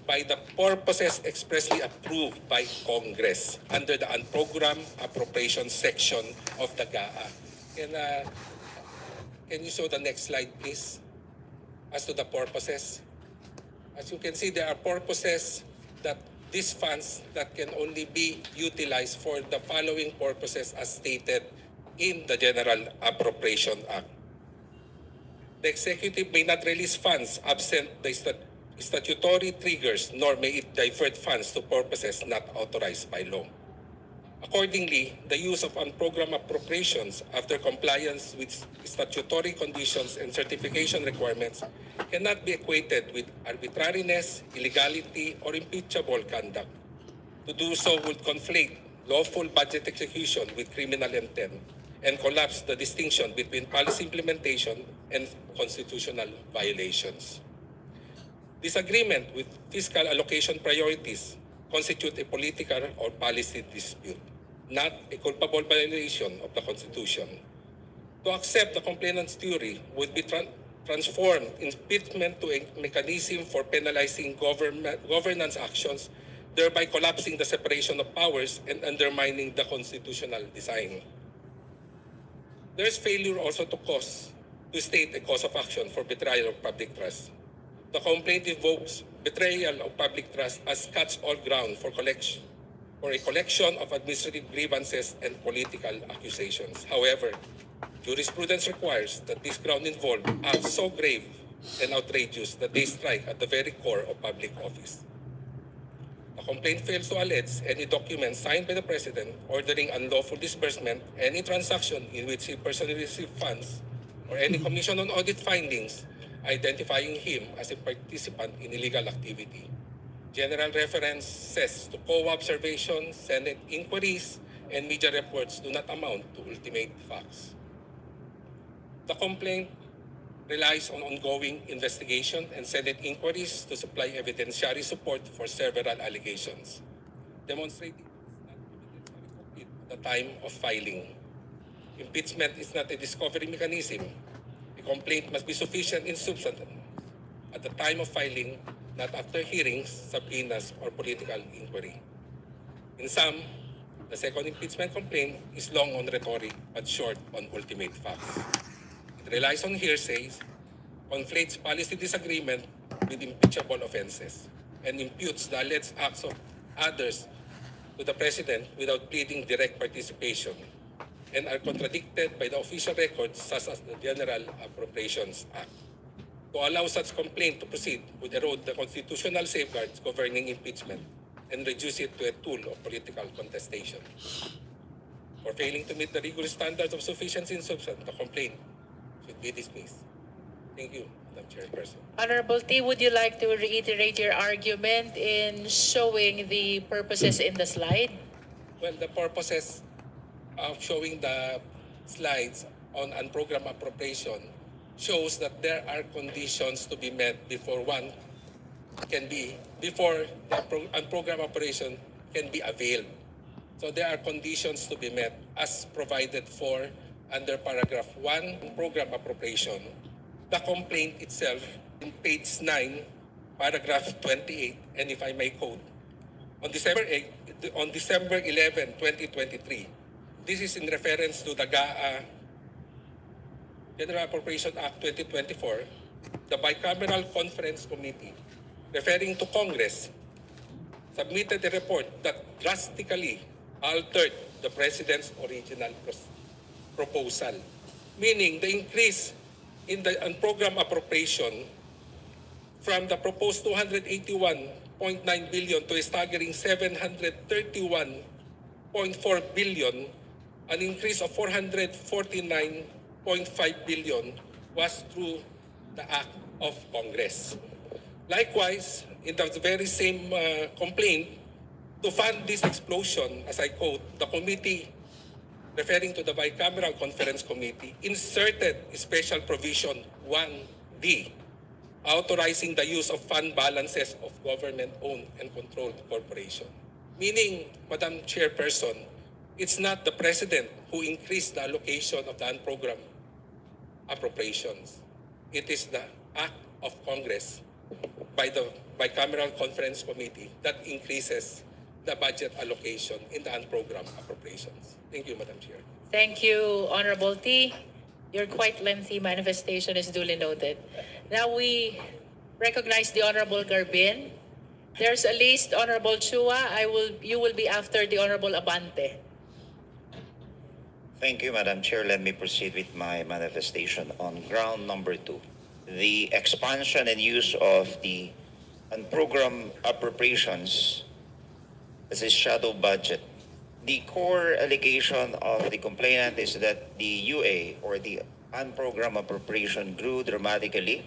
Speaker 13: by the purposes expressly approved by Congress under the unprogrammed appropriations section of the GAA. Can you show the next slide, please? As to the purposes. As you can see, there are purposes that these funds that can only be utilized for the following purposes as stated in the General Appropriation Act. The executive may not release funds absent the statutory triggers, nor may it divert funds to purposes not authorized by law. Accordingly, the use of unprogrammed appropriations after compliance with statutory conditions and certification requirements cannot be equated with arbitrariness, illegality, or impeachable conduct. To do so would conflate lawful budget execution with criminal intent and collapse the distinction between policy implementation and constitutional violations. Disagreement with fiscal allocation priorities constitute a political or policy dispute, not a culpable violation of the Constitution. To accept the complainant's theory would be transform impeachment to a mechanism for penalizing governance actions, thereby collapsing the separation of powers and undermining the constitutional design. There is failure also to state a cause of action for betrayal of public trust. The complaint invokes betrayal of public trust as catch-all ground for a collection of administrative grievances and political accusations. However, jurisprudence requires that this ground involved acts so grave and outrageous that they strike at the very core of public office. The complaint fails to allege any document signed by the President ordering unlawful disbursement, any transaction in which he personally received funds, or any commission on audit findings identifying him as a participant in illegal activity. General references to COA observations, Senate inquiries, and media reports do not amount to ultimate facts. The complaint relies on ongoing investigation and Senate inquiries to supply evidentiary support for several allegations, demonstrating at the time of filing. Impeachment is not a discovery mechanism. A complaint must be sufficient in substance at the time of filing, not after hearings, subpoenas, or political inquiry. In sum, the second impeachment complaint is long on rhetoric but short on ultimate facts. It relies on hearsays, conflates policy disagreement with impeachable offenses, and imputes the alleged acts of others to the President without pleading direct participation, and are contradicted by the official records such as the General Appropriations Act. To allow such complaint to proceed would erode the constitutional safeguards governing impeachment and reduce it to a tool of political contestation. For failing to meet the rigorous standards of sufficiency in substance, the complaint should be dismissed. Thank you, Madam Chairperson.
Speaker 3: Honorable T, would you like to reiterate your argument in showing the purposes in the slide?
Speaker 13: Well, the purposes of showing the slides on unprogrammed appropriation shows that there are conditions to be met before the unprogrammed operation can be availed. So there are conditions to be met as provided for under paragraph 1, program appropriation. The complaint itself in page 9, paragraph 28, and if I may quote, on December 11, 2023, this is in reference to the GAA General Appropriation Act 2024, the Bicameral Conference Committee, referring to Congress, submitted a report that drastically altered the President's original proposal, meaning the increase in the unprogrammed appropriation
Speaker 20: from the proposed 281.9 billion to a staggering 731.4 billion, an increase of 449.5 billion was through the act of Congress. Likewise, in the very same complaint, to fund this explosion, as I quote, the committee, referring to the Bicameral Conference Committee, inserted a special provision 1D, authorizing the use of fund balances of government-owned and controlled corporation. Meaning, Madam Chairperson, it's not the President who increased the allocation of the unprogrammed appropriations. It is the act of Congress by the Bicameral Conference Committee that increases the budget allocation in the unprogrammed appropriations. Thank you, Madam Chair.
Speaker 3: Thank you, Honorable T. Your quite lengthy manifestation is duly noted. Now we recognize the Honorable Garbin. There's a list, Honorable Chua. You will be after the Honorable Abante.
Speaker 9: Thank you, Madam Chair. Let me proceed with my manifestation on ground number 2. The expansion and use of the unprogrammed appropriations as a shadow budget. The core allegation of the complainant is that the UA, or the unprogrammed appropriation, grew dramatically.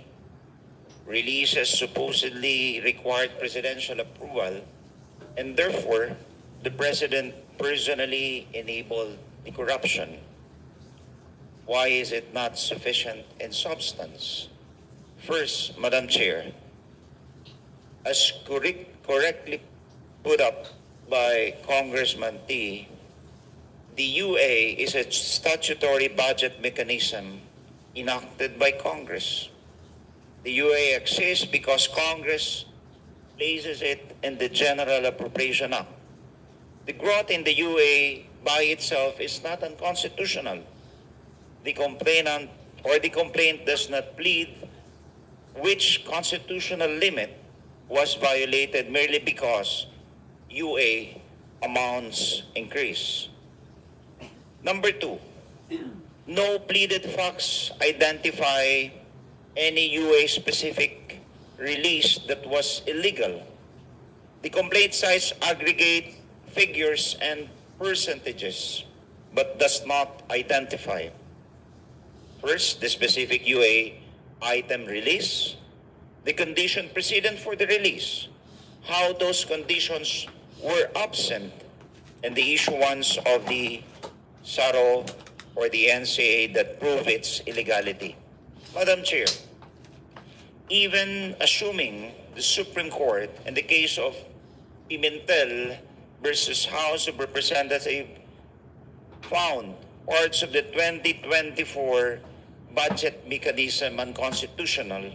Speaker 9: Releases supposedly required presidential approval, and therefore, the President personally enabled the corruption. Why is it not sufficient in substance? First, Madam Chair, as correctly put up by Congressman T, the UA is a statutory budget mechanism enacted by Congress. The UA exists because Congress places it in the General Appropriation Act. The growth in the UA by itself is not unconstitutional. The complainant or the complaint does not plead which constitutional limit was violated merely because UA amounts increase. Number 2, no pleaded facts identify any UA-specific release that was illegal. The complaint cites aggregate figures and percentages, but does not identify. First, the specific UA item release, the condition precedent for the release, how those conditions were absent, and the issuance of the SARO or the NCA that prove its illegality. Madam Chair, even assuming the Supreme Court in the case of Pimentel versus House of Representatives found parts of the 2024 budget mechanism unconstitutional,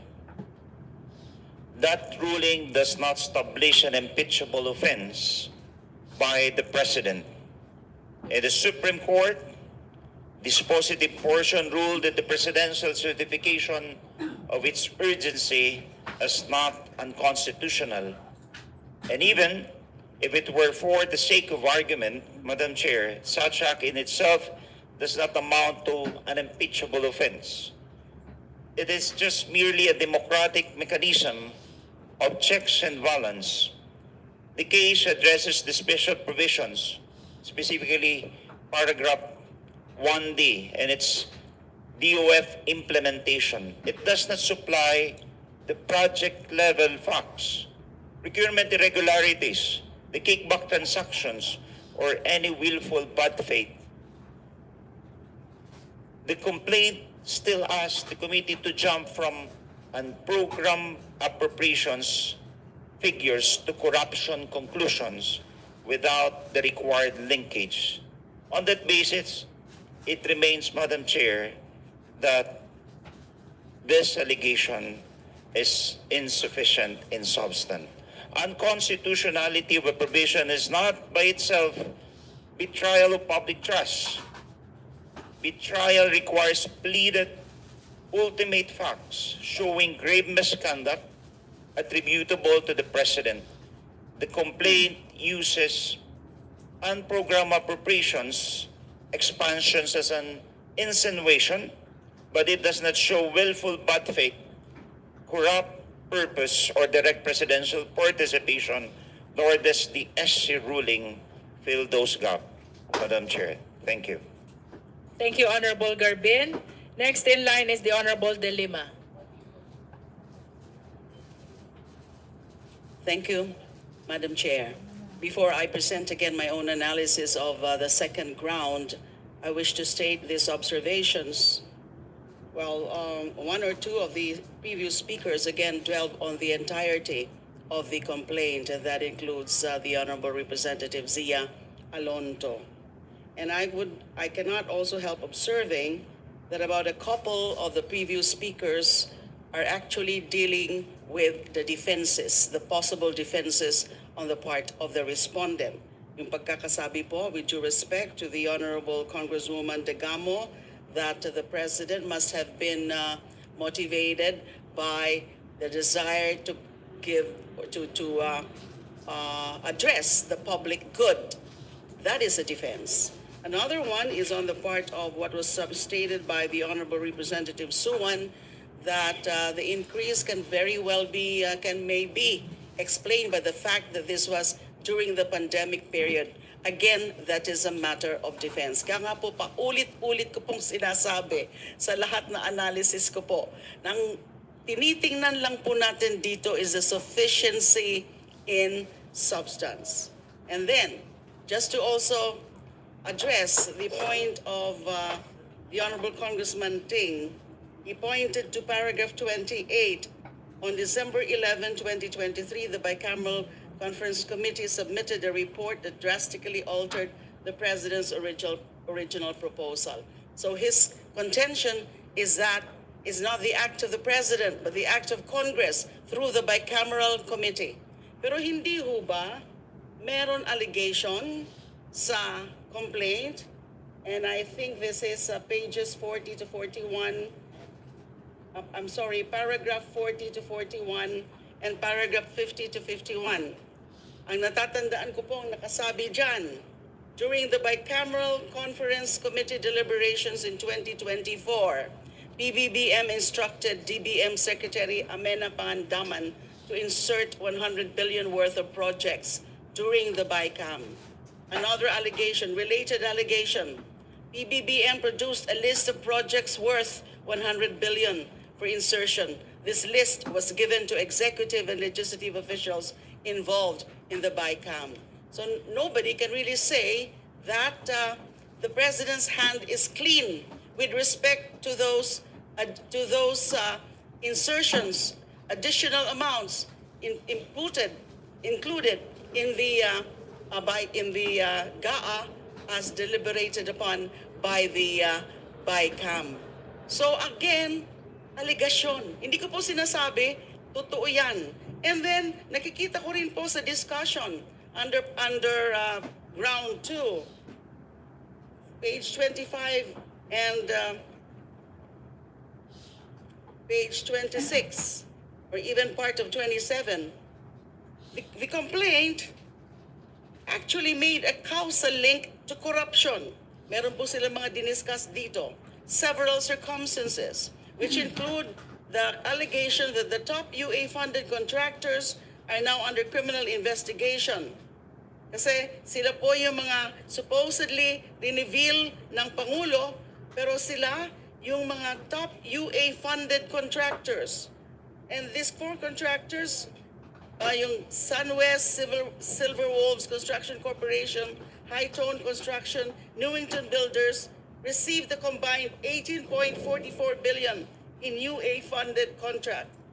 Speaker 9: that ruling does not establish an impeachable offense by the President. In the Supreme Court, dispositive portion ruled that the presidential certification of its urgency is not unconstitutional. And even if it were for the sake of argument, Madam Chair, such act in itself does not amount to an impeachable offense. It is just merely a democratic mechanism of checks and balance. The case addresses the special provisions, specifically paragraph 1D and its DOF implementation. It does not supply the project level facts, procurement irregularities, the kickback transactions, or any willful bad faith. The complaint still asks the committee to jump from unprogrammed appropriations figures to corruption conclusions without the required linkage. On that basis, it remains, Madam Chair, that this allegation is insufficient in substance. Unconstitutionality of a provision is not by itself betrayal of public trust. Betrayal requires pleaded ultimate facts showing grave misconduct attributable to the President. The complaint uses unprogrammed appropriations expansions as an insinuation, but it does not show willful bad faith, corrupt purpose or direct presidential participation, nor does the SC ruling fill those gaps, Madam Chair. Thank you.
Speaker 3: Thank you, Honorable Garbin. Next in line is the Honorable De Lima.
Speaker 10: Thank you, Madam Chair. Before I present again my own analysis of the second ground, I wish to state these observations. Well, one or two of the previous speakers again dwelled on the entirety of the complaint, and that includes the Honorable Representative Zia Alonto. And I cannot also help observing that about a couple of the previous speakers are actually dealing with the defenses, the possible defenses on the part of the respondent. Yung pagkakasabi po, with due respect to the Honorable Congresswoman Degamo, that the President must have been motivated by the desire to address the public good. That is a defense. Another one is on the part of what was stated by the Honorable Representative Suwan, that the increase can very well be, maybe explained by the fact that this was during the pandemic period. Again, that is a matter of defense. Kaya nga po, paulit-ulit ko pong sinasabi sa lahat na analysis ko po, nang tinitingnan lang po natin dito is the sufficiency in substance. And then, just to also address the point of the Honorable Congressman Ting, he pointed to paragraph 28. On December 11, 2023, the Bicameral Conference Committee submitted a report that drastically altered the President's original proposal. So his contention is that it's not the act of the President, but the act of Congress through the Bicameral Committee. Pero hindi ho ba meron allegation sa complaint? And I think this is pages 40 to 41. Paragraph 40 to 41 and paragraph 50 to 51. Ang natatandaan ko pong nakasabi dyan, during the Bicameral Conference Committee deliberations in 2024, PBBM instructed DBM Secretary Amena Pangandaman to insert 100 billion worth of projects during the BICAM. Another allegation, related allegation, PBBM produced a list of projects worth 100 billion for insertion. This list was given to executive and legislative officials involved in the BICAM. So nobody can really say that the President's hand is clean with respect to those insertions, additional amounts included in the GAA as deliberated upon by the BICAM. So again, aligasyon. Hindi ko po sinasabi, totoo yan. And then, nakikita ko rin po sa discussion under ground 2, page 25 and page 26, or even part of 27. The complaint actually made a causal link to corruption. Meron po sila mga diniscuss dito. Several circumstances, which include the allegation that the top UA-funded contractors are now under criminal investigation. Kasi sila po yung mga supposedly riniveal ng Pangulo, pero sila yung mga top UA-funded contractors. And these four contractors, yung Sunwest, Silver Wolves Construction Corporation, High Tone Construction, Newington Builders, received a combined 18.44 billion in UA-funded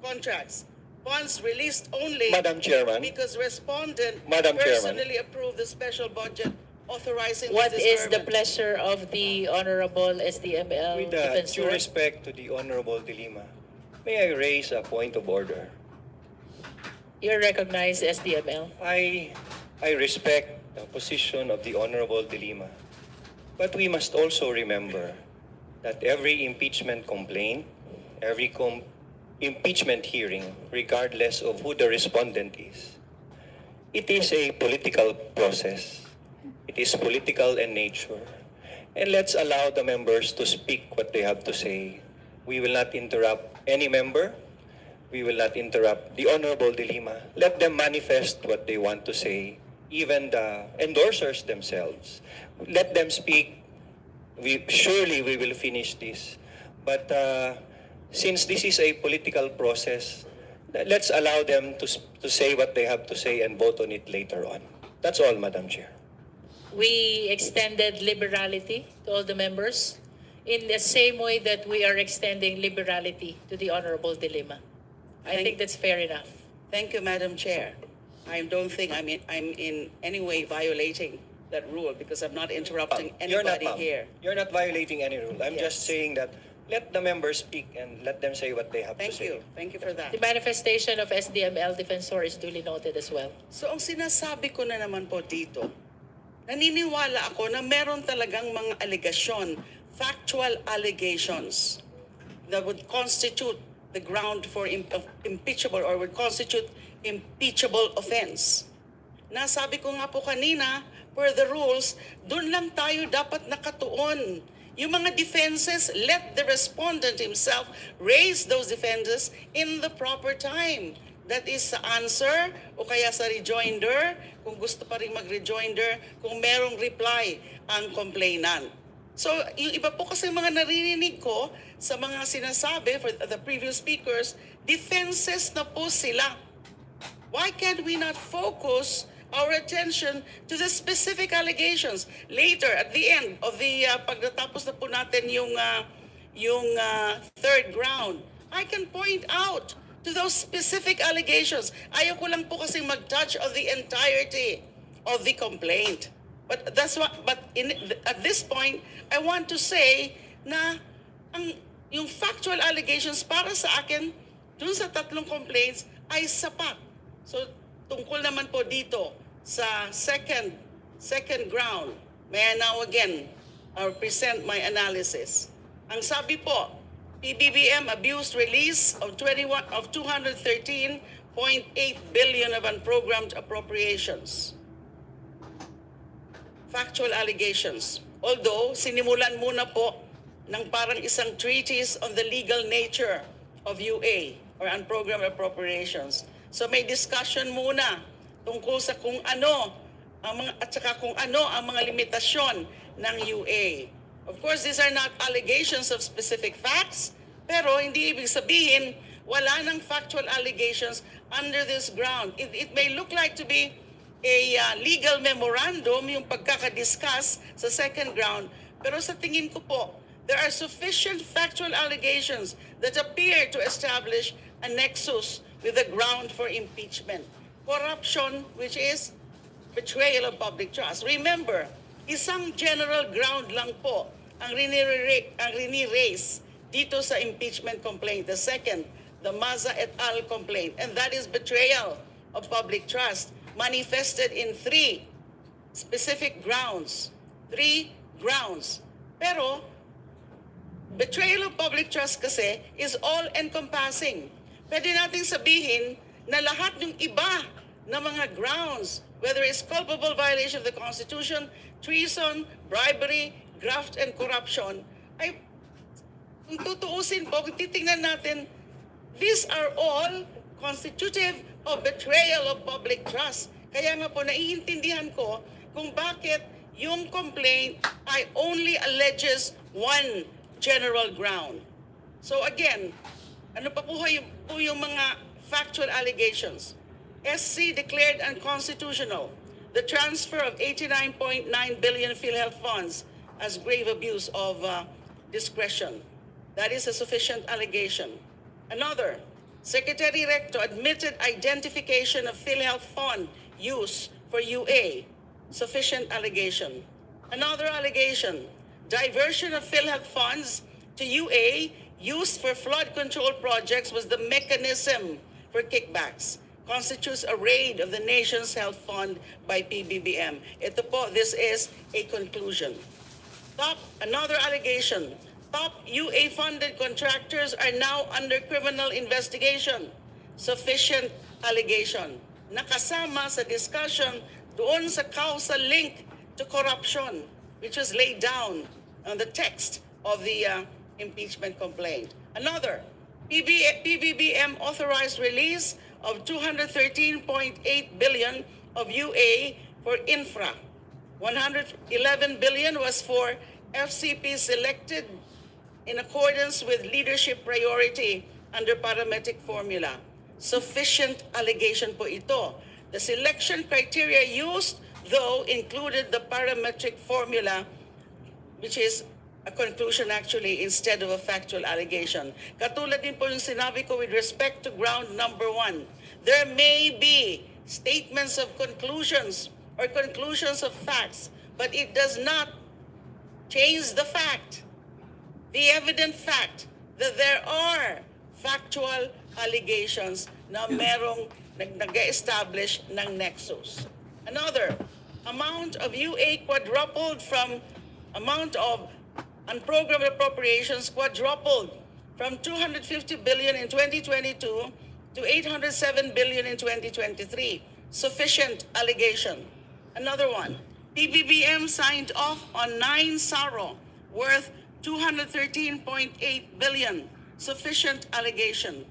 Speaker 10: contracts. Funds released only
Speaker 16: Madam Chairman.
Speaker 10: because respondent
Speaker 16: Madam Chairman.
Speaker 10: personally approved the special budget authorizing
Speaker 3: What
Speaker 10: this
Speaker 3: is the
Speaker 10: disbursement.
Speaker 3: pleasure of the Honorable SDML
Speaker 16: With
Speaker 3: Defensor?
Speaker 16: due respect to the Honorable De Lima, may I raise a point of order?
Speaker 3: You're recognized, SDML.
Speaker 16: I respect the position of the Honorable De Lima, but we must also remember that every impeachment complaint, every impeachment hearing, regardless of who the respondent is, it is a political process. It is political in nature. And let's allow the members to speak what they have to say. We will not interrupt any member.
Speaker 21: we will not interrupt the Honorable De Lima. Let them manifest what they want to say, even the endorsers themselves. Let them speak. Surely we will finish this. But since this is a political process, let's allow them to say what they have to say and vote on it later on. That's all, Madam Chair.
Speaker 3: We extended liberality to all the members in the same way that we are extending liberality to the Honorable De Lima. I think that's fair enough.
Speaker 10: Thank you, Madam Chair. I don't think I'm in any way violating that rule because I'm not interrupting anybody
Speaker 21: ma'am.
Speaker 10: here.
Speaker 21: You're not violating any rule. I'm
Speaker 10: Yes.
Speaker 21: just saying that let the members speak and let them say what they have to say.
Speaker 10: Thank you for that.
Speaker 3: The manifestation of SDML Defensor is duly noted as well.
Speaker 10: So ang sinasabi ko na naman po dito, naniniwala ako na meron talagang mga allegation, factual allegations that would constitute the ground for impeachable or would constitute impeachable offense. Nasabi ko nga po kanina, per the rules, doon lang tayo dapat nakatuon. Yung mga defenses, let the respondent himself raise those defenses in the proper time. That is sa answer o kaya sa rejoinder, kung gusto pa rin mag-rejoinder, kung merong reply ang complainant. So, yung iba po kasi mga naririnig ko sa mga sinasabi for the previous speakers, defenses na po sila. Why can't we not focus our attention to the specific allegations later at the end of the pagtatapos na po natin yung third ground? I can point out to those specific allegations. Ayaw ko lang po kasi mag-touch of the entirety of the complaint. But at this point, I want to say na yung factual allegations para sa akin dun sa tatlong complaints ay sapat. So tungkol naman po dito sa second ground, may I now again present my analysis. Ang sabi po, PBBM abused release of 213.8 billion of unprogrammed appropriations. Factual allegations. Although, sinimulan muna po ng parang isang treatise on the legal nature of UA or unprogrammed appropriations. So may discussion muna tungkol sa kung ano at saka kung ano ang mga limitasyon ng UA. Of course, these are not allegations of specific facts, pero hindi ibig sabihin wala ng factual allegations under this ground. It may look like to be a legal memorandum, yung pagkakadiscuss sa second ground, pero sa tingin ko po, there are sufficient factual allegations that appear to establish a nexus with the ground for impeachment. Corruption, which is betrayal of public trust. Remember, isang general ground lang po ang rini-raise dito sa impeachment complaint. The second, the Maza et al. Complaint. And that is betrayal of public trust manifested in three specific grounds. 3 grounds. Pero, betrayal of public trust kasi is all-encompassing. Pwede natin sabihin na lahat ng iba na mga grounds, whether it's culpable violation of the Constitution, treason, bribery, graft, and corruption, ay kung tutuusin po, kung titingnan natin, these are all constitutive of betrayal of public trust. Kaya nga po, naiintindihan ko kung bakit yung complaint ay only alleges one general ground. So again, ano pa po yung mga factual allegations? SC declared unconstitutional the transfer of 89.9 billion PhilHealth funds as grave abuse of discretion. That is a sufficient allegation. Another, Secretary Recto admitted identification of PhilHealth fund use for UA. Sufficient allegation. Another allegation, diversion of PhilHealth funds to UA used for flood control projects was the mechanism for kickbacks. Constitutes a raid of the nation's health fund by PBBM. Ito po, this is a conclusion. Another allegation. Top UA-funded contractors are now under criminal investigation. Sufficient allegation. Nakasama sa discussion doon sa causal link to corruption, which was laid down on the text of the impeachment complaint. Another, PBBM authorized release of 213.8 billion of UA for infra. 111 billion was for FCP selected in accordance with leadership priority under parametric formula. Sufficient allegation po ito. The selection criteria used, though, included the parametric formula, which is a conclusion actually instead of a factual allegation. Katulad din po yung sinabi ko with respect to ground number 1. There may be statements of conclusions or conclusions of facts, but it does not change the fact, the evident fact, that there are factual allegations na merong nag-establish ng nexus. Another, amount of UA quadrupled from amount of unprogrammed appropriations quadrupled from 250 billion in 2022 to 807 billion in 2023. Sufficient allegation. Another one, PBBM signed off on 9 SARO worth 213.8 billion. Sufficient allegation.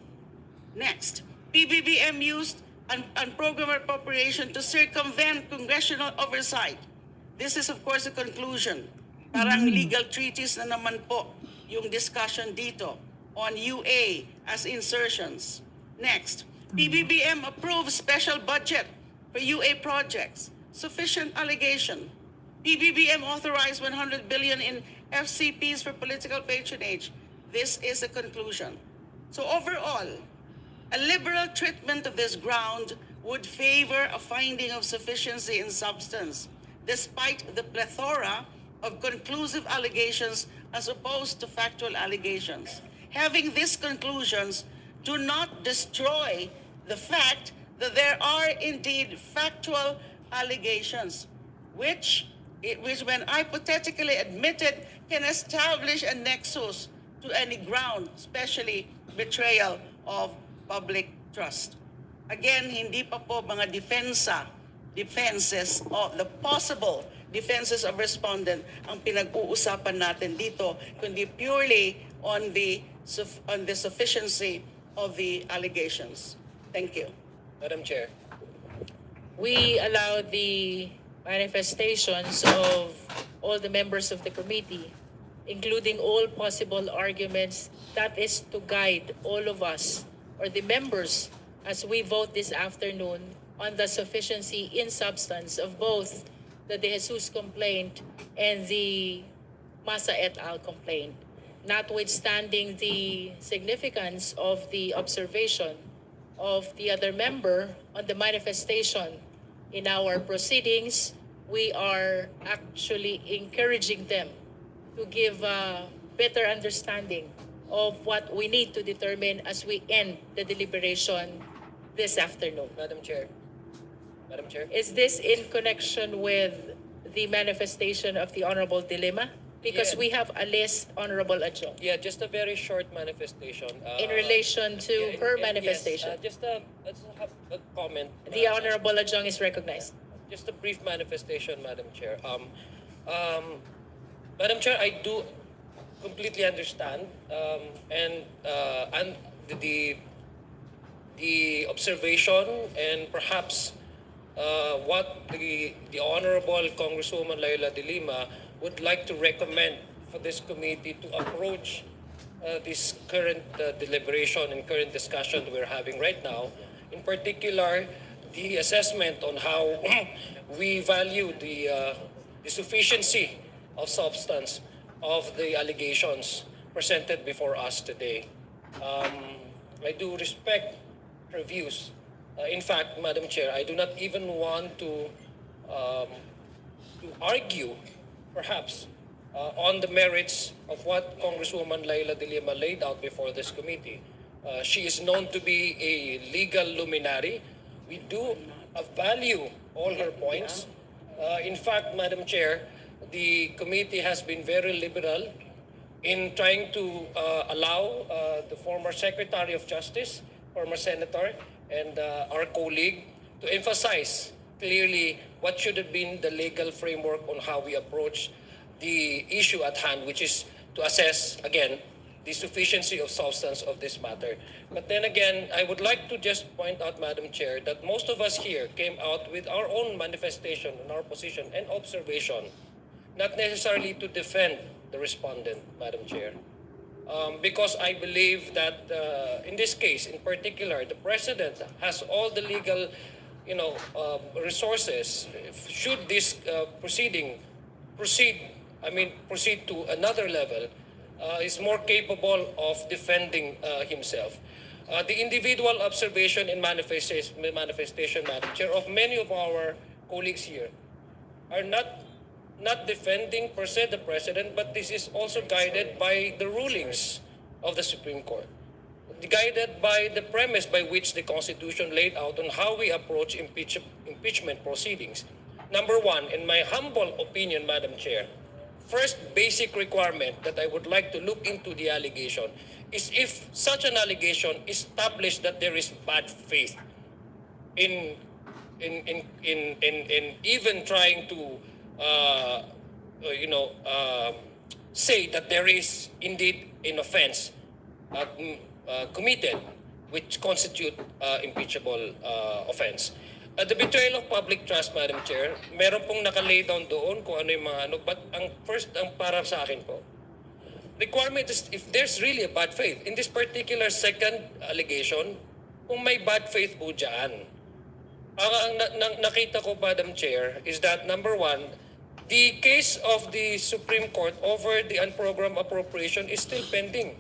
Speaker 10: Next, PBBM used unprogrammed appropriation to circumvent congressional oversight. This is of course a conclusion. Parang legal treatise na naman po yung discussion dito on UA as insertions. Next, PBBM approves special budget for UA projects. Sufficient allegation. PBBM authorized 100 billion in FCPs for political patronage. This is a conclusion. So overall, a liberal treatment of this ground would favor a finding of sufficiency in substance, despite the plethora of conclusive allegations as opposed to factual allegations. Having these conclusions do not destroy the fact that there are indeed factual allegations, which when hypothetically admitted can establish a nexus to any ground, especially betrayal of public trust. Again, hindi pa po mga defenses of the possible defenses of respondent ang pinag-uusapan natin dito, kundi purely on the sufficiency of the allegations. Thank you.
Speaker 16: Madam Chair.
Speaker 3: We allow the manifestations of all the members of the committee, including all possible arguments, that is to guide all of us or the members as we vote this afternoon on the sufficiency in substance of both the De Jesus complaint and the Masa et al. Complaint, notwithstanding the significance of the observation of the other member on the manifestation. In our proceedings, we are actually encouraging them to give a better understanding of what we need to determine as we end the deliberation this afternoon.
Speaker 16: Madam Chair. Madam Chair.
Speaker 3: Is this in connection with the manifestation of the Honorable Dilemma? Because
Speaker 16: Yeah.
Speaker 3: we have a list, Honorable Adjunct,
Speaker 16: Yeah, just a very short manifestation.
Speaker 3: in relation to her manifestation.
Speaker 16: Yes, just a comment.
Speaker 3: The Honorable Adjunct is recognized.
Speaker 16: Just a brief manifestation, Madam Chair. Madam Chair, I do completely understand and the observation and perhaps what the Honorable Congresswoman Laila de Lima would like to recommend for this committee to approach this current deliberation and current discussion we're having right now. In particular, the assessment on how we value the sufficiency of substance of the allegations presented before us today. I do respect her views. In fact, Madam Chair, I do not even want to argue, perhaps, on the merits of what Congresswoman Laila de Lima laid out before this committee. She is known to be a legal luminary. We do value all her points. In fact, Madam Chair, the committee has been very liberal in trying to allow the former Secretary of Justice, former Senator, and our colleague to emphasize clearly what should have been the legal framework on how we approach the issue at hand, which is to assess, again, the sufficiency of substance of this matter. But then again, I would like to just point out, Madam Chair, that most of us here came out with our own manifestation on our position and observation, not necessarily to defend the respondent, Madam Chair. Because I believe that in this case, in particular, the President has all the legal, resources. Should this proceed to another level, is more capable of defending himself. The individual observation and manifestation, Madam Chair, of many of our colleagues here are not defending per se the President, but this is also guided by the rulings of the Supreme Court, guided by the premise by which the Constitution laid out on how we approach impeachment proceedings. Number one, in my humble opinion, Madam Chair, first basic requirement that I would like to look into the allegation is if such an allegation established that there is bad faith in even trying to say that there is indeed an offense committed which constitute impeachable offense. The betrayal of public trust, Madam Chair, meron pong nakalay down doon kung ano yung mga ano, but ang para sa akin po, requirement is if there's really a bad faith. In this particular second allegation, kung may bad faith po dyan, ang nakita ko, Madam Chair, is that number one, the case of the Supreme Court over the unprogrammed appropriation is still pending.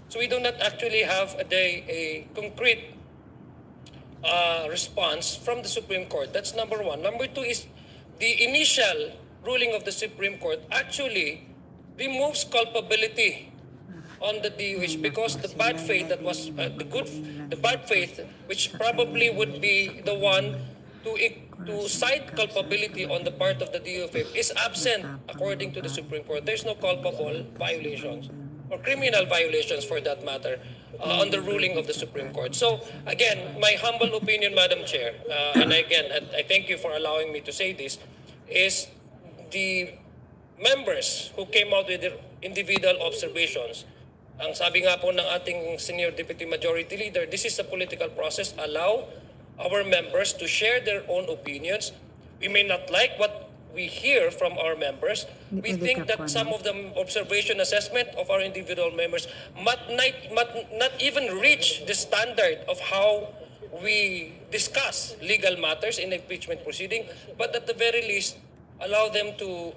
Speaker 16: So we do not actually have a concrete response from the Supreme Court. That's number one. Number two is the initial ruling of the Supreme Court actually removes culpability on the DOH because the bad faith that was the bad faith, which probably would be the one to cite culpability on the part of the DOF, is absent according to the Supreme Court. There's no culpable violations or criminal violations for that matter on the ruling of the Supreme Court. So again, my humble opinion, Madam Chair, and again, I thank you for allowing me to say this, is the members who came out with their individual observations. Ang sabi nga po ng ating Senior Deputy Majority Leader, this is a political process. Allow our members to share their own opinions. We may not like what we hear from our members. We think that some of the observation assessment of our individual members might not even reach the standard of how we discuss legal matters in impeachment proceeding, but at the very least, allow them to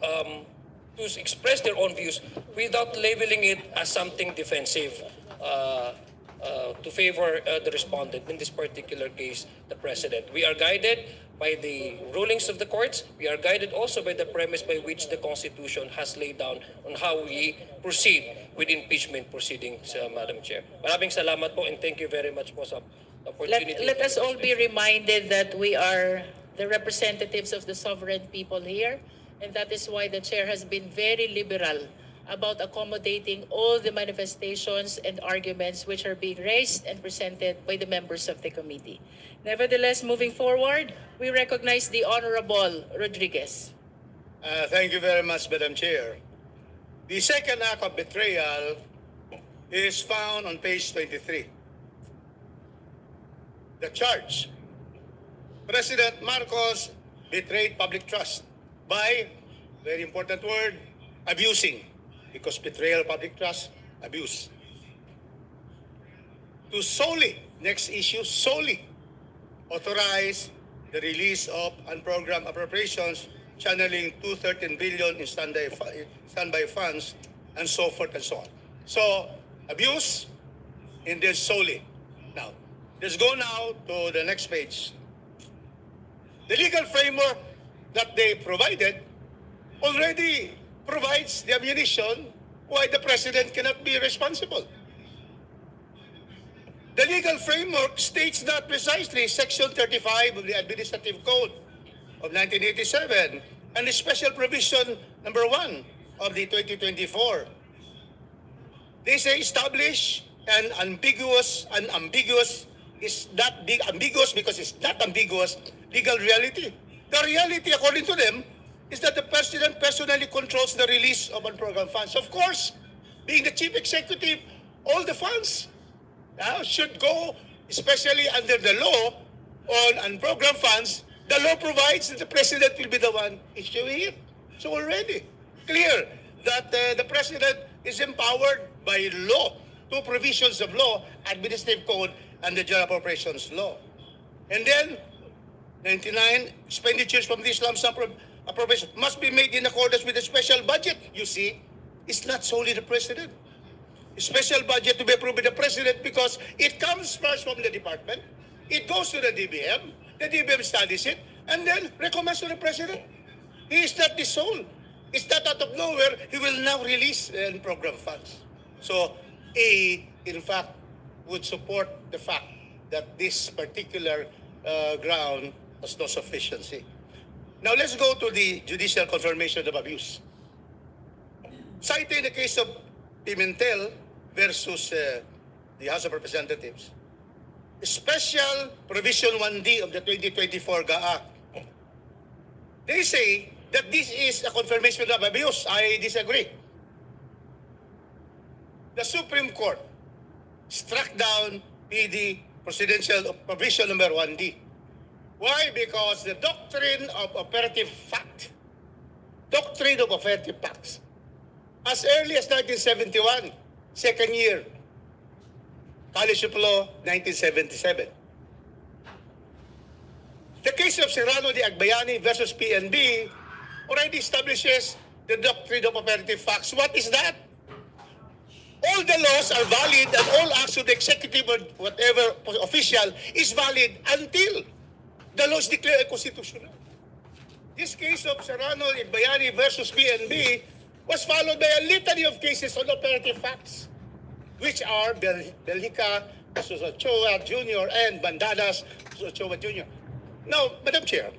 Speaker 16: express their own views without labeling it as something defensive to favor the respondent, in this particular case, the President. We are guided by the rulings of the courts. We are guided also by the premise by which the Constitution has laid down on how we proceed with impeachment proceedings, Madam Chair. Maraming salamat po and thank you very much po sa opportunity.
Speaker 3: Let us all be reminded that we are the representatives of the sovereign people here, and that is why the chair has been very liberal about accommodating all the manifestations and arguments which are being raised and presented by the members of the committee. Nevertheless, moving forward, we recognize the Honorable Rodriguez.
Speaker 19: Thank you very much, Madam Chair. The second act of betrayal is found on page 23. The charge: President Marcos betrayed public trust by, very important word, abusing, because betrayal of public trust, abuse. To solely, next issue, solely authorize the release of unprogrammed appropriations, channeling 213 billion in standby funds, and so forth and so on. So, abuse, and then solely. Now, let's go now to the next page. The legal framework that they provided already provides the ammunition why the President cannot be responsible. The legal framework states that precisely, Section 35 of the Administrative Code of 1987 and the special provision number 1 of the 2024. They say establish an ambiguous is not big ambiguous because it's not ambiguous legal reality. The reality, according to them, is that the President personally controls the release of unprogrammed funds. Of course, being the chief executive, all the funds should go, especially under the law on unprogrammed funds. The law provides that the president will be the one issuing it. So already clear that the president is empowered by law, two provisions of law, Administrative Code and the General Appropriations Law. And then 99 expenditures from this lump sum appropriation must be made in accordance with the special budget. You see, it's not solely the president. A special budget to be approved by the president because it comes first from the department, it goes to the DBM studies it, and then recommends to the president. He is not the sole. It's not out of nowhere. He will now release program funds. So, in fact, would support the fact that this particular ground has no sufficiency. Now, let's go to the judicial confirmation of abuse. Citing the case of Pimentel versus the House of Representatives, Special Provision 1D of the 2024 GAA, they say that this is a confirmation of abuse. I disagree. The Supreme Court struck down PD Presidential Provision number 1D. Why? Because the doctrine of operative facts, as early as 1971, second year, College of Law, 1977. The case of Serrano de Agbayani versus PNB already establishes the doctrine of operative facts. What is that? All the laws are valid and all acts of the executive or whatever official is valid until the law is declared unconstitutional. This case of Serrano de Agbayani versus PNB was followed by a litany of cases on operative facts, which are Belhica versus Ochoa Jr. and Bandadas versus Ochoa Jr. Now, Madam Chair,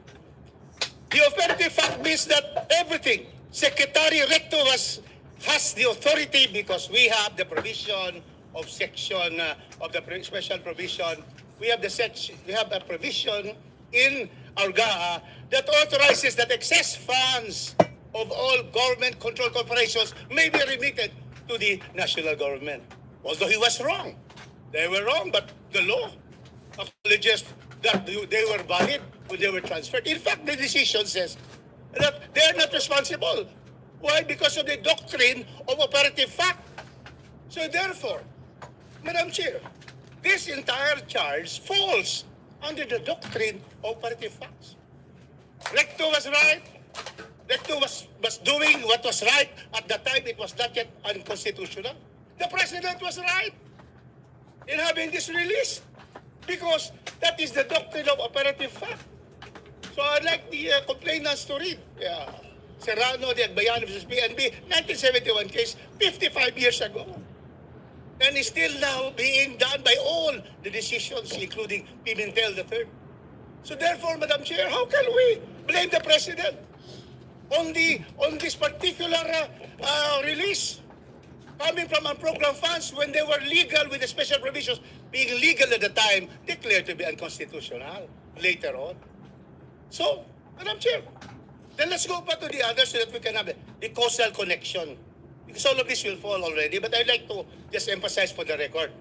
Speaker 19: the operative fact means that everything, Secretary Recto has the authority because we have the provision of section of the special provision. We have a provision in our GAA that authorizes that excess funds of all government-controlled corporations may be remitted to the national government. Although he was wrong. They were wrong, but the law acknowledges that they were valid when they were transferred. In fact, the decision says that they are not responsible. Why? Because of the doctrine of operative fact. So therefore, Madam Chair, this entire charge falls under the doctrine of operative facts. Recto was right. Recto was doing what was right at the time it was not yet unconstitutional. The President was right in having this release because that is the doctrine of operative fact. So I'd like the complainants to read Serrano de Agbayani versus PNB, 1971 case, 55 years ago. And is still now being done by all the decisions, including Pimentel III. So therefore, Madam Chair, how can we blame the President on this particular release coming from unprogrammed funds when they were legal with the special provisions being legal at the time, declared to be unconstitutional later on? So, Madam Chair, then let's go back to the others so that we can have the causal connection. Because all of this will fall already, but I'd like to just emphasize for the record.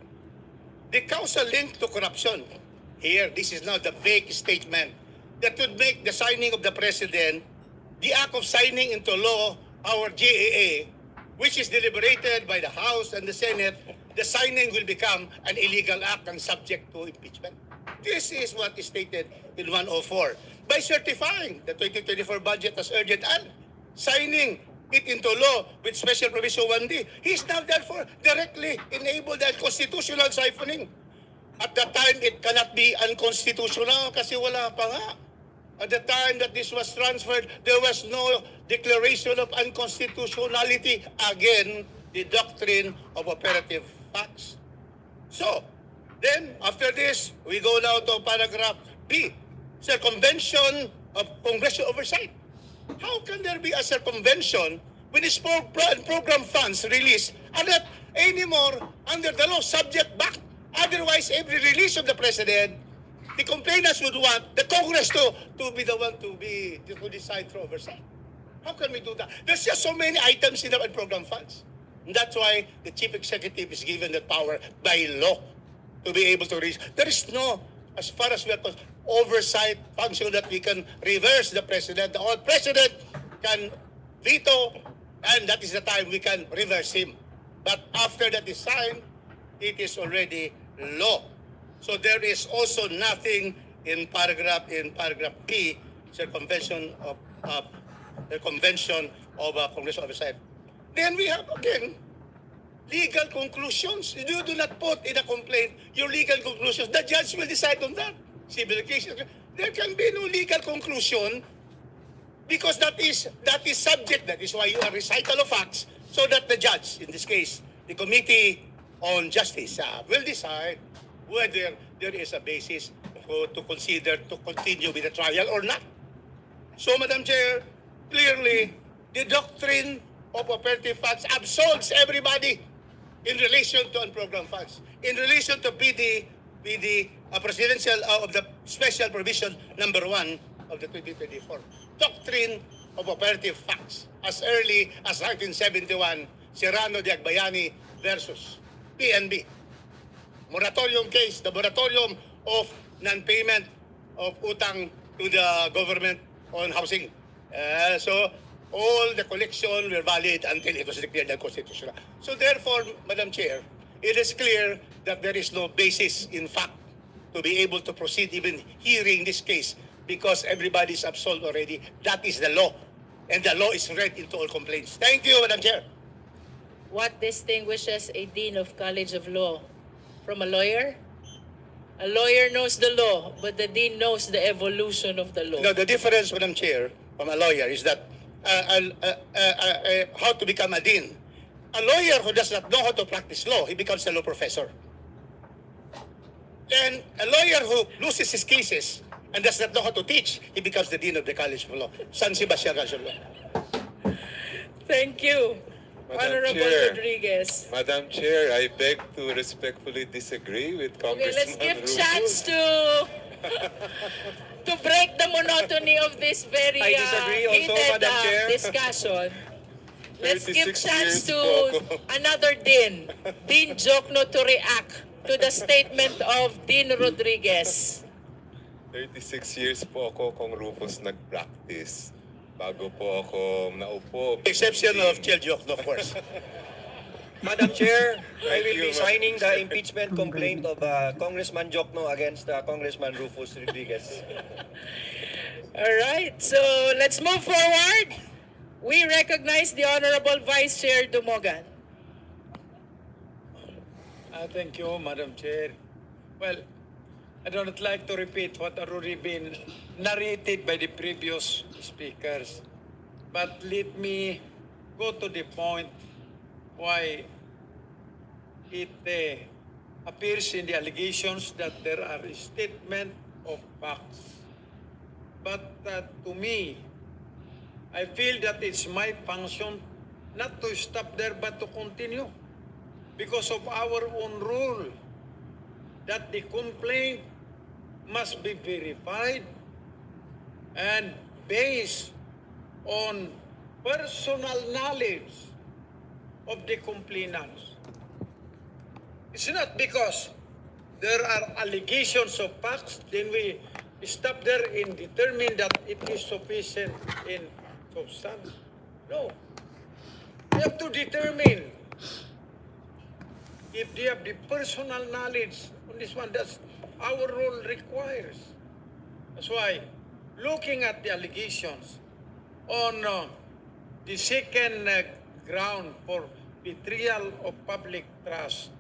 Speaker 19: The causal link to corruption, here, this is now the vague statement that would make the signing of the President, the act of signing into law our GAA, which is deliberated by the House and the Senate, the signing will become an illegal act and subject to impeachment. This is what is stated in 104. By certifying the 2024 budget as urgent and signing it into law with special provision 1D, he's now therefore directly enabled the constitutional siphoning. At the time, it cannot be unconstitutional kasi wala pa nga. At the time that this was transferred, there was no declaration of unconstitutionality. Again, the doctrine of operative facts. So, then, after this, we go now to paragraph B, circumvention of congressional oversight. How can there be a circumvention when these program funds released are not anymore under the law subject back? Otherwise, every release of the President, the complainants would want the Congress to be the one to decide through oversight. How can we do that? There's just so many items in the program funds. And that's why the chief executive is given that power by law to be able to reach. There is no, as far as we are concerned, oversight function that we can reverse the president. The president can veto, and that is the time we can reverse him. But after that is signed, it is already law. So there is also nothing in paragraph B, circumvention of the convention of congressional oversight. Then we have again legal conclusions. You do not put in a complaint your legal conclusions. The judge will decide on that. Civil cases, there can be no legal conclusion because that is subject. That is why you are recital of facts, so that the judge, in this case, the Committee on Justice, will decide whether there is a basis to consider to continue with the trial or not. So, Madam Chair, clearly, the doctrine of operative facts absolves everybody in relation to unprogrammed funds. In relation to BD presidential of the special provision number 1 of the 2024 doctrine of operative facts as early as 1971, Serrano de Agbayani versus PNB. Moratorium case, the moratorium of non-payment of utang to the government on housing. So all the collection were valid until it was declared unconstitutional. So therefore, Madam Chair, it is clear that there is no basis in fact to be able to proceed even hearing this case because everybody is absolved already. That is the law. And the law is read into all complaints. Thank you, Madam Chair.
Speaker 3: What distinguishes a dean of College of Law from a lawyer? A lawyer knows the law, but the dean knows the evolution of the law.
Speaker 19: No, the difference, Madam Chair, from a lawyer is that how to become a dean. A lawyer who does not know how to practice law, he becomes a law professor. And a lawyer who loses his cases and does not know how to teach, he becomes the dean of the College of Law, San Sebastian College of Law.
Speaker 3: Thank you, Honorable
Speaker 8: Chair.
Speaker 3: Rodriguez.
Speaker 8: Madam Chair, I beg to respectfully disagree with
Speaker 3: Okay,
Speaker 8: Congressman
Speaker 3: let's give
Speaker 8: Rufus.
Speaker 3: chance to break the monotony of this very
Speaker 21: I disagree also,
Speaker 3: heated
Speaker 21: Madam Chair.
Speaker 3: discussion. Let's give
Speaker 8: 36
Speaker 3: chance
Speaker 8: years
Speaker 3: to
Speaker 8: po ako.
Speaker 3: another Dean, Dean Jokno, to react to the statement of Dean Rodriguez.
Speaker 8: 36 years po ako kung Rufus nag-practice bago po ako naupo.
Speaker 19: Exception of Chel Jokno, of course.
Speaker 21: Madam Chair, I will be
Speaker 8: you,
Speaker 21: signing the impeachment complaint of Congressman Jokno against Congressman Rufus Rodriguez.
Speaker 3: All right, so let's move forward. We recognize the Honorable Vice Chair Dumogan.
Speaker 11: Thank you, Madam Chair. Well, I do not like to repeat what already been narrated by the previous speakers, but let me go to the point why it appears in the allegations that there are a statement of facts. But to me, I feel that it's my function not to stop there but to continue because of our own rule that the complaint must be verified and based on personal knowledge of the complainants. It's not because there are allegations of facts, then we stop there and determine that it is sufficient in substance. No. We have to determine if they have the personal knowledge on this one. That's our role requires. That's why looking at the allegations on the second ground for betrayal of public trust,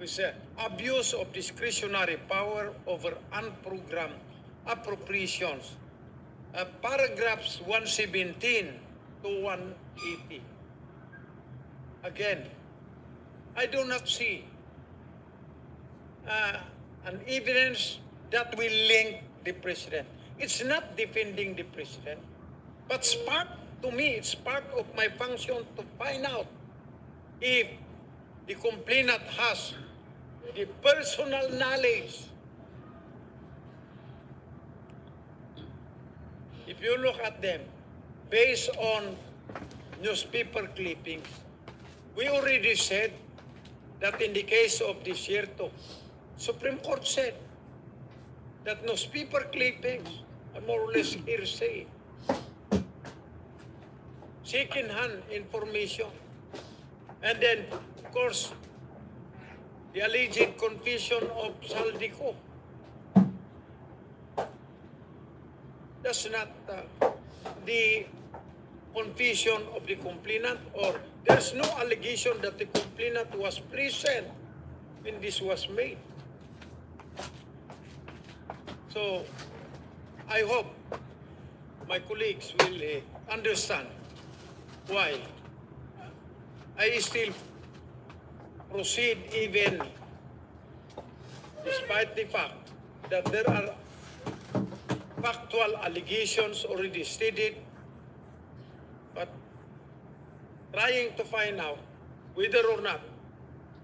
Speaker 11: with abuse of discretionary power over unprogrammed appropriations, paragraphs 117 to 180. Again, I do not see an evidence that will link the president. It's not defending the president, but to me, it's part of my function to find out if the complainant has the personal knowledge. If you look at them, based on newspaper clippings. We already said that in the case of this year too, Supreme Court said that newspaper clippings are more or less hearsay. Second-hand information. And then, of course, the alleged confession of Saldico. That's not the confession of the complainant, or there's no allegation that the complainant was present when this was made. So, I hope my colleagues will understand why I still proceed even despite the fact that there are factual allegations already stated, but trying to find out whether or not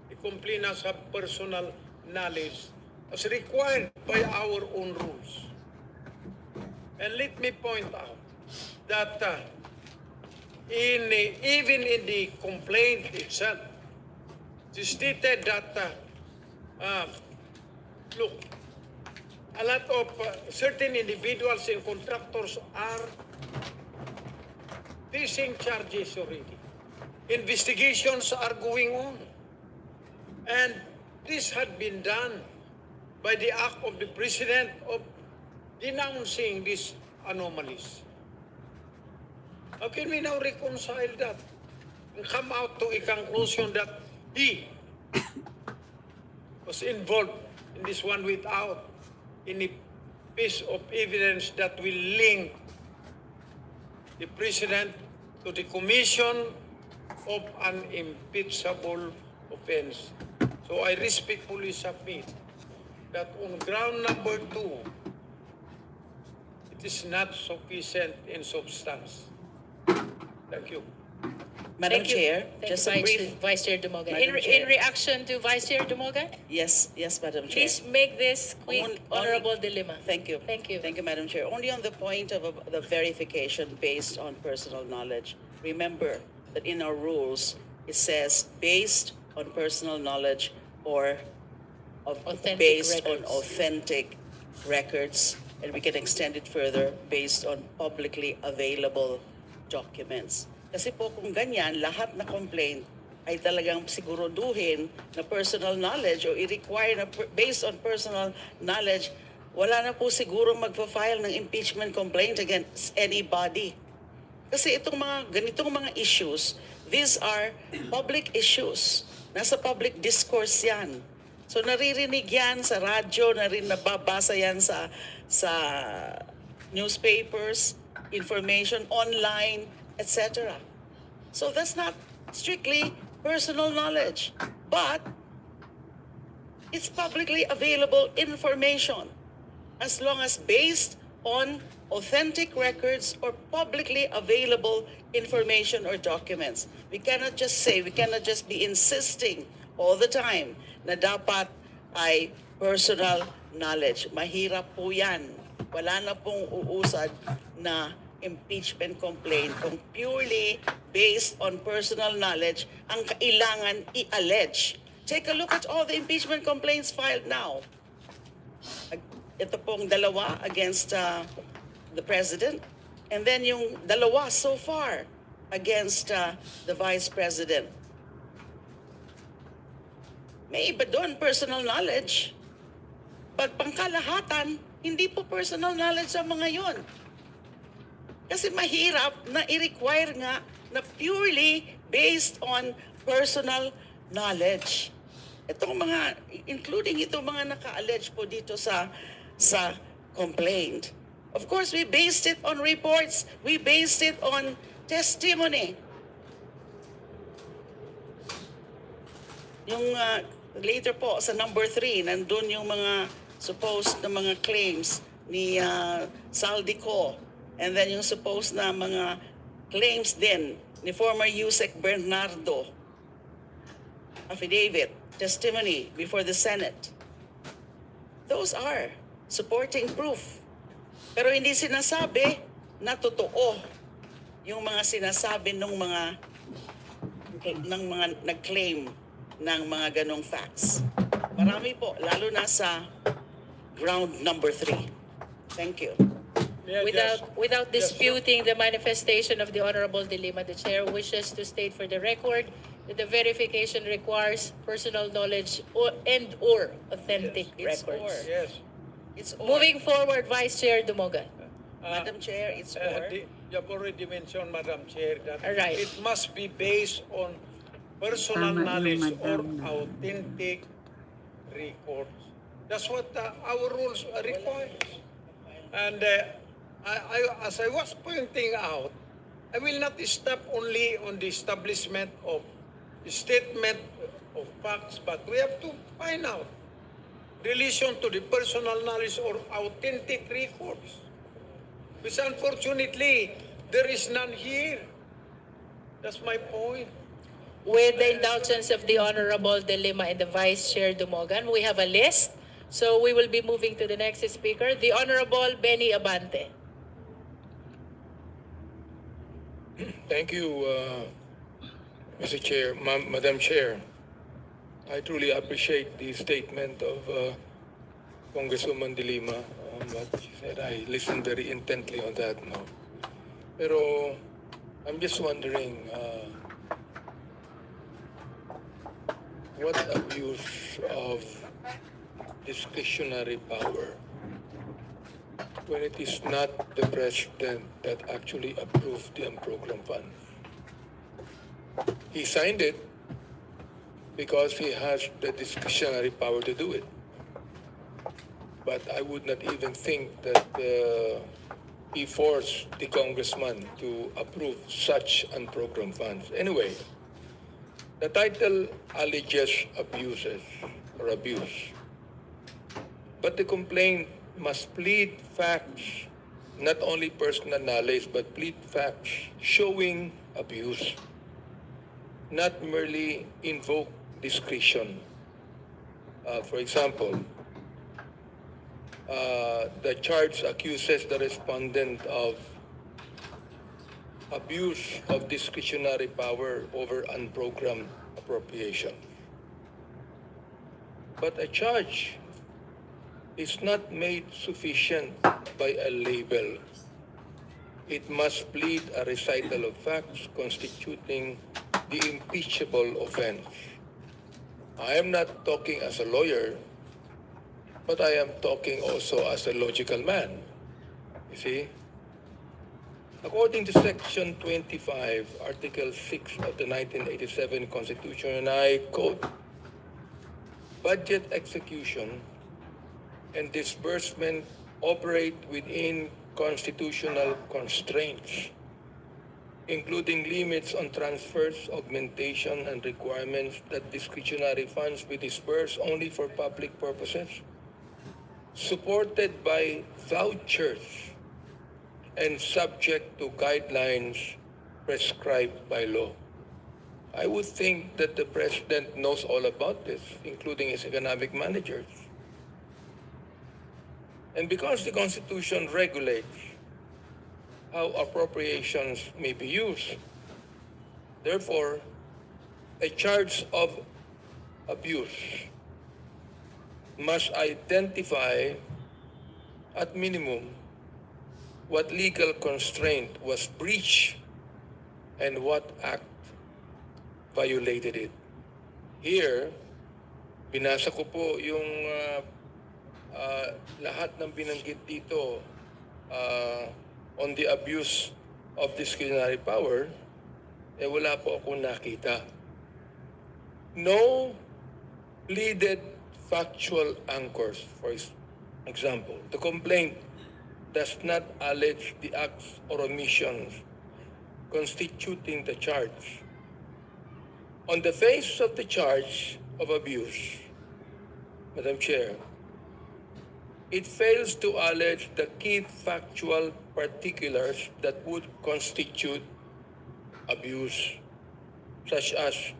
Speaker 11: the complainants have personal knowledge as required by our own rules. And let me point out that even in the complaint itself, it stated that, look, a lot of certain individuals and contractors are facing charges already. Investigations are going on. And this had been done by the act of the President of denouncing these anomalies. How can we now reconcile that and come out to a conclusion that he was involved in this one without any piece of evidence that will link the President to the commission of an impeachable offense? So I respectfully submit that on ground number 2, it is not sufficient in substance. Thank you.
Speaker 10: Madam
Speaker 3: Thank you.
Speaker 10: Chair,
Speaker 3: Thank
Speaker 10: just
Speaker 3: you,
Speaker 10: a brief.
Speaker 3: Vice Chair Dumoga.
Speaker 10: Madam
Speaker 3: In
Speaker 10: Chair.
Speaker 3: reaction to Vice Chair Dumoga,
Speaker 10: Yes, Madam Chair.
Speaker 3: please make this quick, honorable dilemma.
Speaker 10: Thank you.
Speaker 3: Thank you.
Speaker 10: Thank you, Madam Chair. Only on the point of the verification based on personal knowledge. Remember that in our rules, it says based on personal knowledge or based on authentic records, and we can extend it further based on publicly available documents. Kasi po kung ganyan, lahat na complaint ay talagang siguruduhin na personal knowledge o i-require na based on personal knowledge, wala na po sigurong magpa-file ng impeachment complaint against anybody. Kasi itong mga ganitong mga issues, these are public issues. Nasa public discourse yan. So naririnig yan sa radyo, nababasa yan sa newspapers, information online, etc. So that's not strictly personal knowledge, but it's publicly available information as long as based on authentic records or publicly available information or documents. We cannot just be insisting all the time na dapat ay personal knowledge. Mahirap po yan. Wala na pong uusad na impeachment complaint kung purely based on personal knowledge ang kailangan i-allege. Take a look at all the impeachment complaints filed now. Ito pong dalawa against the President, and then yung dalawa so far against the Vice President. May iba doon personal knowledge, but pangkalahatan, hindi po personal knowledge ang mga yon. Kasi mahirap na i-require nga na purely based on personal knowledge. Itong mga, including itong mga naka-allege po dito sa complaint. Of course, we based it on reports. We based it on testimony. Yung later po sa number 3, nandun yung mga supposed na mga claims ni Saldico. And then yung supposed na mga claims din ni former Yusek Bernardo. Affidavit, testimony before the Senate. Those are supporting proof. Pero hindi sinasabi na totoo. yung mga sinasabi ng mga nag-claim ng mga ganong facts. Marami po, lalo na sa ground number 3. Thank you.
Speaker 3: Without disputing the manifestation of the Honorable De Lima, the Chair wishes to state for the record that the verification requires personal knowledge or authentic records.
Speaker 11: Yes.
Speaker 10: It's
Speaker 3: Moving forward, Vice Chair Dumogan.
Speaker 10: Madam Chair, it's or.
Speaker 11: You have already mentioned, Madam Chair, that
Speaker 3: All right.
Speaker 11: it must be based on personal
Speaker 2: Tama yung
Speaker 11: knowledge or
Speaker 2: madam na.
Speaker 11: authentic records. That's what our rules require. And as I was pointing out, I will not stop only on the establishment of the statement of facts, but we have to find out relation to the personal knowledge or authentic records, which unfortunately there is none here. That's my point.
Speaker 3: With the indulgence of the Honorable De Lima and the Vice Chair Dumogan, we have a list. So we will be moving to the next speaker, the Honorable Benny Abante.
Speaker 13: Thank you, Mr. Chair, Madam Chair. I truly appreciate the statement of Congresswoman De Lima. What she said, I listened very intently on that. No? Pero I'm just wondering, what abuse of discretionary power when it is not the president that actually approved the unprogrammed funds? He signed it because he has the discretionary power to do it. But I would not even think that he forced the congressman to approve such unprogrammed funds. Anyway, the title alleges abuses or abuse. But the complaint must plead facts, not only personal knowledge, but plead facts showing abuse, not merely invoke discretion. For example, the charge accuses the respondent of abuse of discretionary power over unprogrammed appropriation. But a charge is not made sufficient by a label. It must plead a recital of facts constituting the impeachable offense. I am not talking as a lawyer, but I am talking also as a logical man. You see? According to Section 25, Article 6 of the 1987 Constitution, and I quote, budget execution and disbursement operate within constitutional constraints, including limits on transfers, augmentation, and requirements that discretionary funds be disbursed only for public purposes, supported by vouchers, and subject to guidelines prescribed by law. I would think that the President knows all about this, including his economic managers. And because the Constitution regulates how appropriations may be used, therefore, a charge of abuse must identify, at minimum, what legal constraint was breached and what act violated it. Here, binasa ko po yung lahat ng binanggit dito on the abuse of discretionary power, wala po akong nakita. No pleaded factual anchors. For example, the complaint does not allege the acts or omissions constituting the charge. On the face of the charge of abuse, Madam Chair, it fails to allege the key factual particulars that would constitute abuse, such as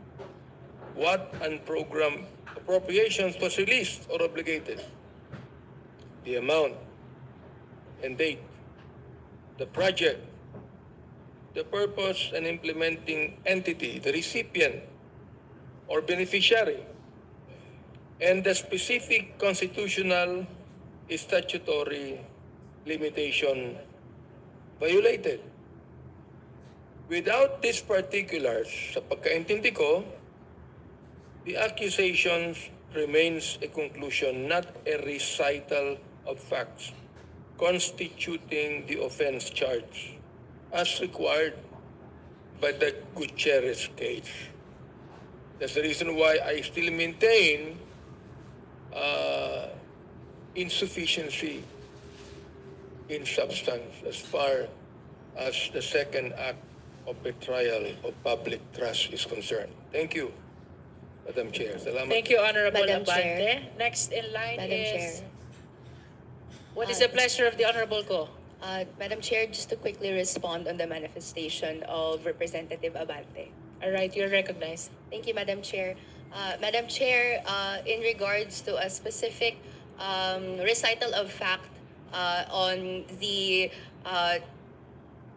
Speaker 13: what unprogrammed appropriations was released or obligated, the amount and date, the project,
Speaker 20: the purpose and implementing entity, the recipient or beneficiary, and the specific constitutional statutory limitation violated. Without these particulars, sa pagkaintindi ko, the accusations remains a conclusion, not a recital of facts constituting the offense charge as required by the Gutierrez case. That's the reason why I still maintain insufficiency in substance as far as the second act of betrayal of public trust is concerned. Thank you, Madam Chair. Salamat.
Speaker 3: Thank you, Honorable
Speaker 5: Madam
Speaker 3: Abante.
Speaker 5: Chair.
Speaker 3: Next in line
Speaker 5: Madam
Speaker 3: is...
Speaker 5: Chair.
Speaker 3: What is the pleasure of the Honorable Ko?
Speaker 5: Madam Chair, just to quickly respond on the manifestation of Representative Abante.
Speaker 3: All right, you're recognized.
Speaker 5: Thank you, Madam Chair. Madam Chair, in regards to a specific recital of fact on the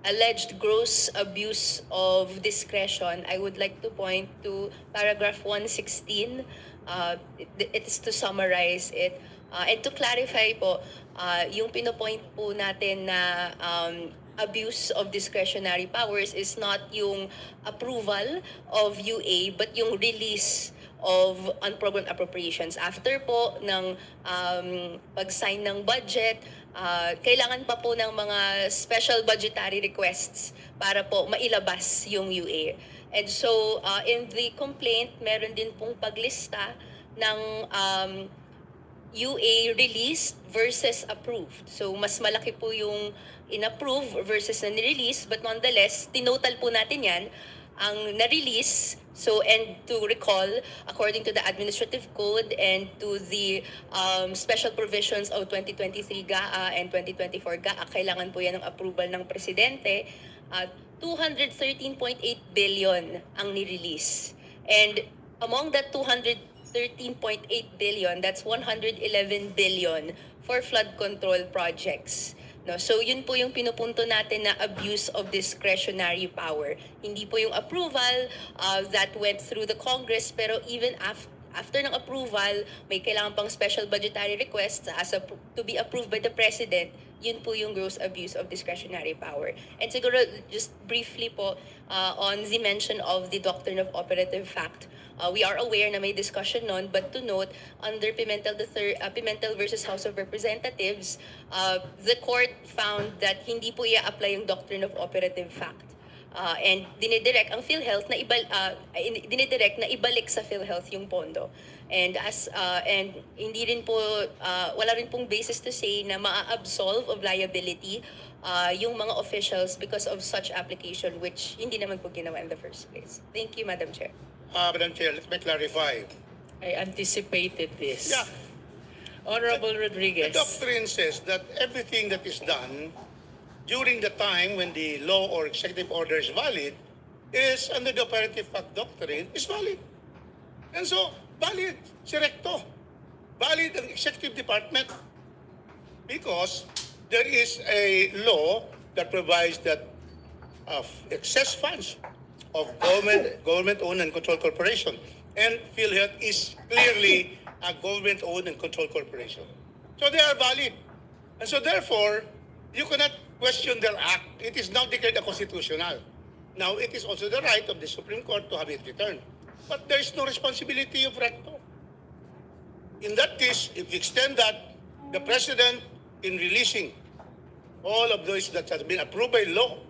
Speaker 5: alleged gross abuse of discretion, I would like to point to paragraph 116. It is to summarize it. And to clarify po, yung pinopoint po natin na abuse of discretionary powers is not yung approval of UA but yung release of unprogrammed appropriations. After po ng pag-sign ng budget, kailangan pa po ng mga special budgetary requests para po mailabas yung UA. And so, in the complaint, meron din pong paglista ng UA released versus approved. So, mas malaki po yung in-approve versus na nirelease, but nonetheless, tinotal po natin yan, ang na-release. So, and to recall, according to the Administrative Code and to the special provisions of 2023 GAA and 2024 GAA, kailangan po yan ng approval ng Presidente. 213.8 billion ang nirelease. And among that 213.8 billion, that's 111 billion for flood control projects. No, so yun po yung pinupunto natin na abuse of discretionary power. Hindi po yung approval that went through the Congress, pero even after ng approval, may kailangan pang special budgetary requests to be approved by the President. Yun po yung gross abuse of discretionary power. And siguro just briefly po on the mention of the doctrine of operative fact. We are aware na may discussion nun, but to note, under Pimentel versus House of Representatives, the court found that hindi po i-apply yung doctrine of operative fact. And dinidirect ang PhilHealth na ibalik sa PhilHealth yung pondo. And and hindi rin po wala rin pong basis to say na maa-absolve of liability yung mga officials because of such application, which hindi naman po ginawa in the first place. Thank you, Madam Chair.
Speaker 19: Madam Chair, let me clarify.
Speaker 3: I anticipated this.
Speaker 19: Yeah.
Speaker 3: Honorable Rodriguez.
Speaker 19: The doctrine says that everything that is done during the time when the law or executive order is valid is under the operative fact doctrine is valid. And so, valid si Recto. Valid ang executive department. Because there is a law that provides that excess funds of government-owned and controlled corporation. And PhilHealth is clearly a government-owned and controlled corporation. So they are valid. And so therefore, you cannot question their act. It is now declared unconstitutional. Now, it is also the right of the Supreme Court to have it returned. But there is no responsibility of Recto. In that case, if you extend that, the President, in releasing all of those that has been approved by law,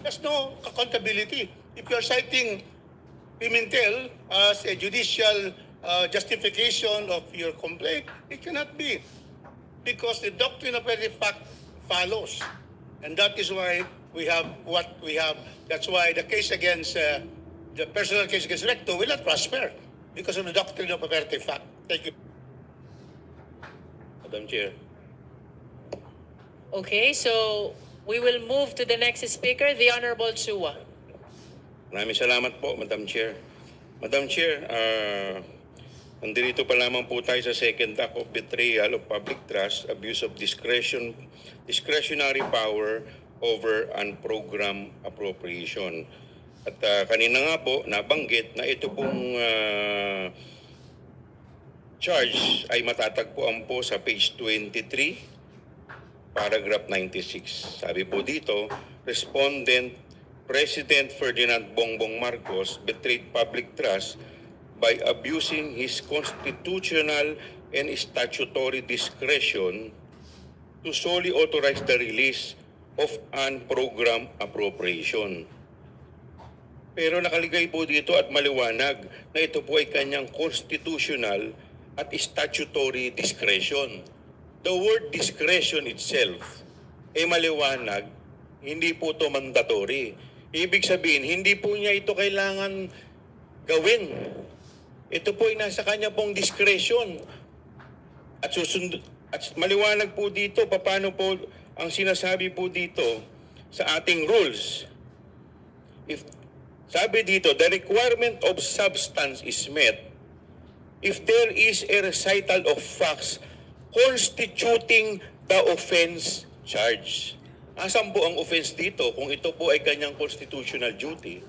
Speaker 19: there's no accountability. If you are citing Pimentel as a judicial justification of your complaint, it cannot be. Because the doctrine of operative fact follows. And that is why we have what we have. That's why the case against, the personal case against Recto will not prosper because of the doctrine of operative fact. Thank you.
Speaker 1: Madam Chair.
Speaker 3: Okay, so we will move to the next speaker, the Honorable Chua.
Speaker 1: Maraming salamat po, Madam Chair. Madam Chair, nandito pa lamang po tayo sa second act of betrayal of public trust, abuse of discretionary power, over unprogrammed appropriation. At kanina nga po, nabanggit na ito pong charge ay matatagpuan po sa page 23, paragraph 96. Sabi po dito, Respondent President Ferdinand Bongbong Marcos betrayed public trust by abusing his constitutional and statutory discretion to solely authorize the release of unprogrammed appropriation. Pero nakaligay po dito at maliwanag na ito po ay kanyang constitutional at statutory discretion. The word discretion itself ay maliwanag, hindi po ito mandatory. Ibig sabihin, hindi po niya ito kailangan gawin. Ito po ay nasa kanya pong discretion. At maliwanag po dito, paano po ang sinasabi po dito sa ating rules. Sabi dito, the requirement of substance is met if there is a recital of facts constituting the offense charge. Asan po ang offense dito kung ito po ay kanyang constitutional duty?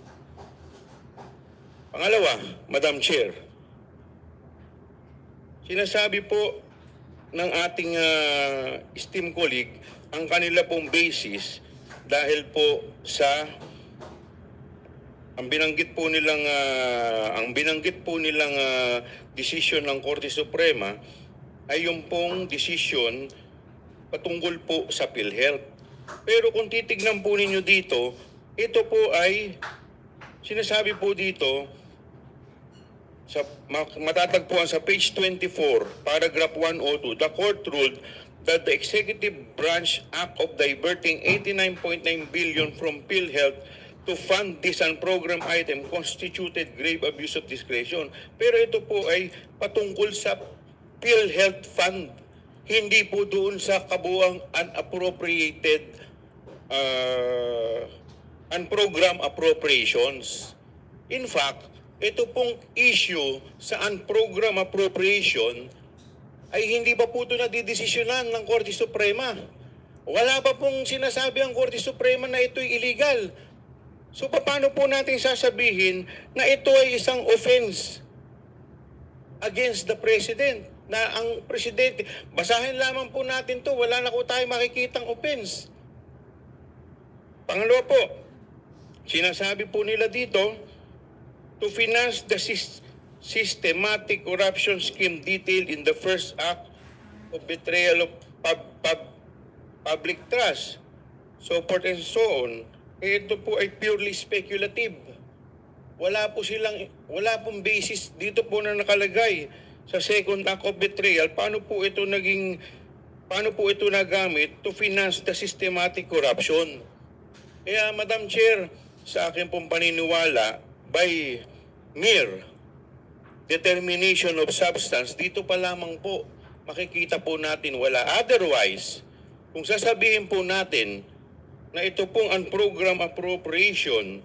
Speaker 1: Pangalawa, Madam Chair, sinasabi po ng ating esteemed colleague ang kanila pong basis dahil po sa ang binanggit po nilang decision ng Korte Suprema ay yung pong decision patungkol po sa PhilHealth. Pero kung titignan po ninyo dito, ito po ay sinasabi po dito sa matatagpuan sa page 24, paragraph 102, the court ruled that the executive branch act of diverting 89.9 billion from PhilHealth to fund this program item constituted grave abuse of discretion. Pero ito po ay patungkol sa PhilHealth Fund, hindi po doon sa kabuang unappropriated unprogrammed appropriations. In fact, ito pong issue sa unprogrammed appropriation ay hindi pa po ito nadidesisyonan ng Korte Suprema. Wala pa pong sinasabi ang Korte Suprema na ito'y illegal. So paano po natin sasabihin na ito ay isang offense against the President? Na ang Presidente, basahin lamang po natin to, wala na po tayo makikitang offense. Pangalawa po, sinasabi po nila dito, to finance the systematic corruption scheme detailed in the first act of betrayal of public trust, so forth and so on, ito po ay purely speculative. Wala pong basis dito po na nakalagay sa second act of betrayal. Paano po ito nagamit to finance the systematic corruption? Kaya Madam Chair, sa akin pong paniniwala, by mere determination of substance, dito pa lamang po makikita po natin wala. Otherwise, kung sasabihin po natin na ito pong unprogrammed appropriation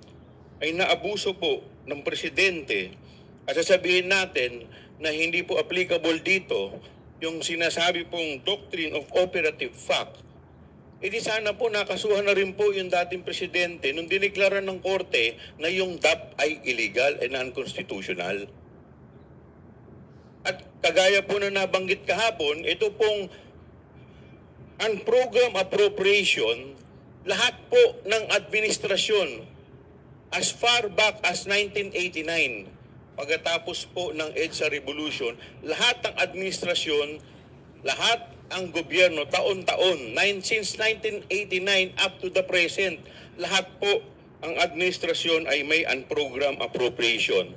Speaker 1: ay naabuso po ng Presidente at sasabihin natin na hindi po applicable dito yung sinasabi pong doctrine of operative fact, edi sana po nakasuhan na rin po yung dating Presidente nung dineklara ng Korte na yung DAP ay illegal and unconstitutional. At kagaya po na nabanggit kahapon, ito pong unprogrammed appropriation, lahat po ng administrasyon as far back as 1989, pagkatapos po ng EDSA Revolution, lahat ng administrasyon, lahat ang gobyerno, taon-taon, since 1989 up to the present, lahat po ang administrasyon ay may unprogrammed appropriation.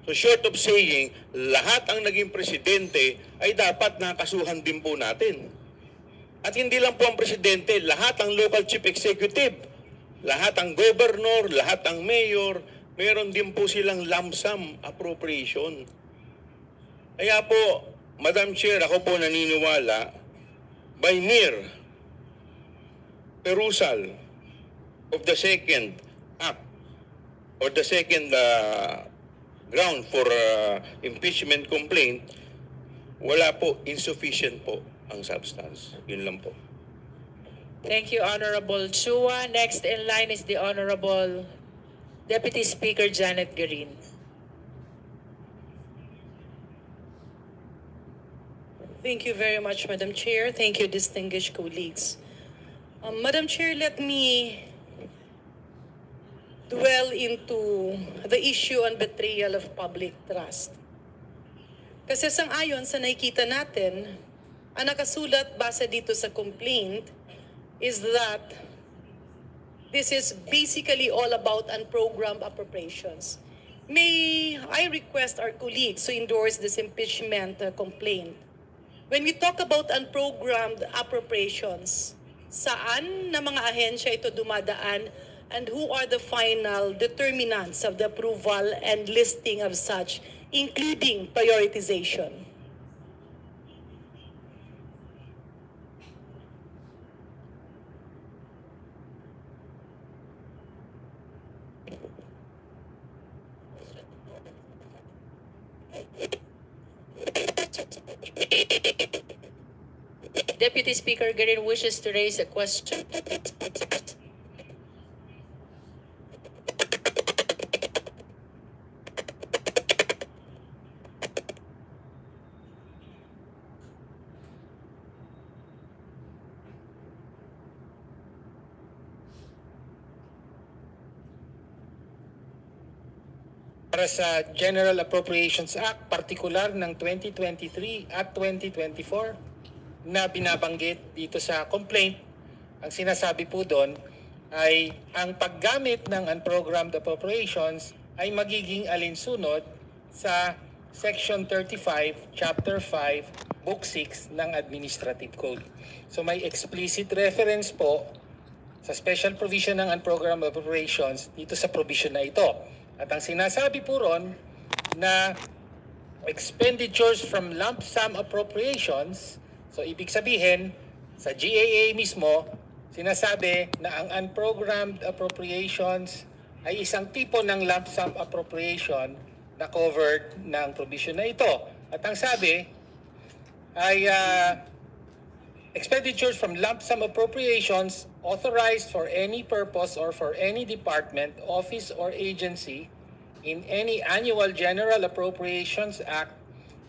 Speaker 1: So short of saying, lahat ang naging presidente ay dapat nakasuhan din po natin. At hindi lang po ang presidente, lahat ang local chief executive, lahat ang governor, lahat ang mayor, meron din po silang lump sum appropriation. Kaya po, Madam Chair, ako po naniniwala, by mere perusal of the second act or the second ground for impeachment complaint, wala po, insufficient po ang substance. Yun lang po.
Speaker 3: Thank you, Honorable Chua. Next in line is the Honorable Deputy Speaker Janet Garin.
Speaker 12: Thank you very much, Madam Chair. Thank you, distinguished colleagues. Madam Chair, let me dwell into the issue on betrayal of public trust. Kasi sang-ayon sa nakikita natin, ang nakasulat base dito sa complaint is that this is basically all about unprogrammed appropriations. May I request our colleagues to endorse this impeachment complaint? When we talk about unprogrammed appropriations, saan na mga ahensya ito dumadaan and who are the final determinants of the approval and listing of such, including prioritization?
Speaker 3: Deputy Speaker Garin wishes to raise a question.
Speaker 4: Para sa General Appropriations Act, partikular ng 2023 at 2024 na binabanggit dito sa complaint, ang sinasabi po doon ay ang paggamit ng unprogrammed appropriations ay magiging alinsunod sa Section 35, Chapter 5, Book 6 ng Administrative Code. So may explicit reference po sa special provision ng unprogrammed appropriations dito sa provision na ito. At ang sinasabi po ron na expenditures from lump sum appropriations, so ibig sabihin, sa GAA mismo, sinasabi na ang unprogrammed appropriations ay isang tipo ng lump sum appropriation na covered ng provision na ito. At ang sabi ay expenditures from lump sum appropriations authorized for any purpose or for any department, office, or agency in any annual General Appropriations Act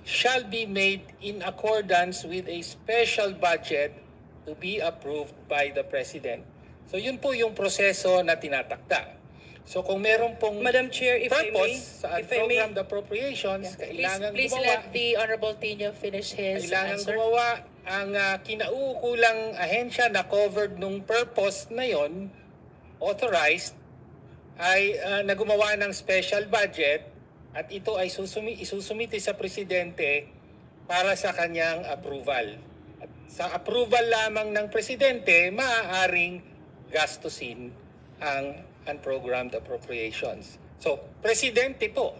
Speaker 4: shall be made in accordance with a special budget to be approved by the President. So yun po yung proseso na tinatakda. So kung meron pong
Speaker 12: Madam Chair, if I may,
Speaker 4: purpose sa unprogrammed appropriations, kailangan
Speaker 3: Please
Speaker 4: gumawa.
Speaker 3: let the Honorable Tino finish his
Speaker 4: Kailangan
Speaker 3: answer.
Speaker 4: gumawa ang kinauukulang ahensya na covered nung purpose na yon, authorized, ay nagumawa ng special budget at ito ay isusumite sa Presidente para sa kanyang approval. At sa approval lamang ng Presidente, maaaring gastusin ang unprogrammed appropriations. So, Presidente po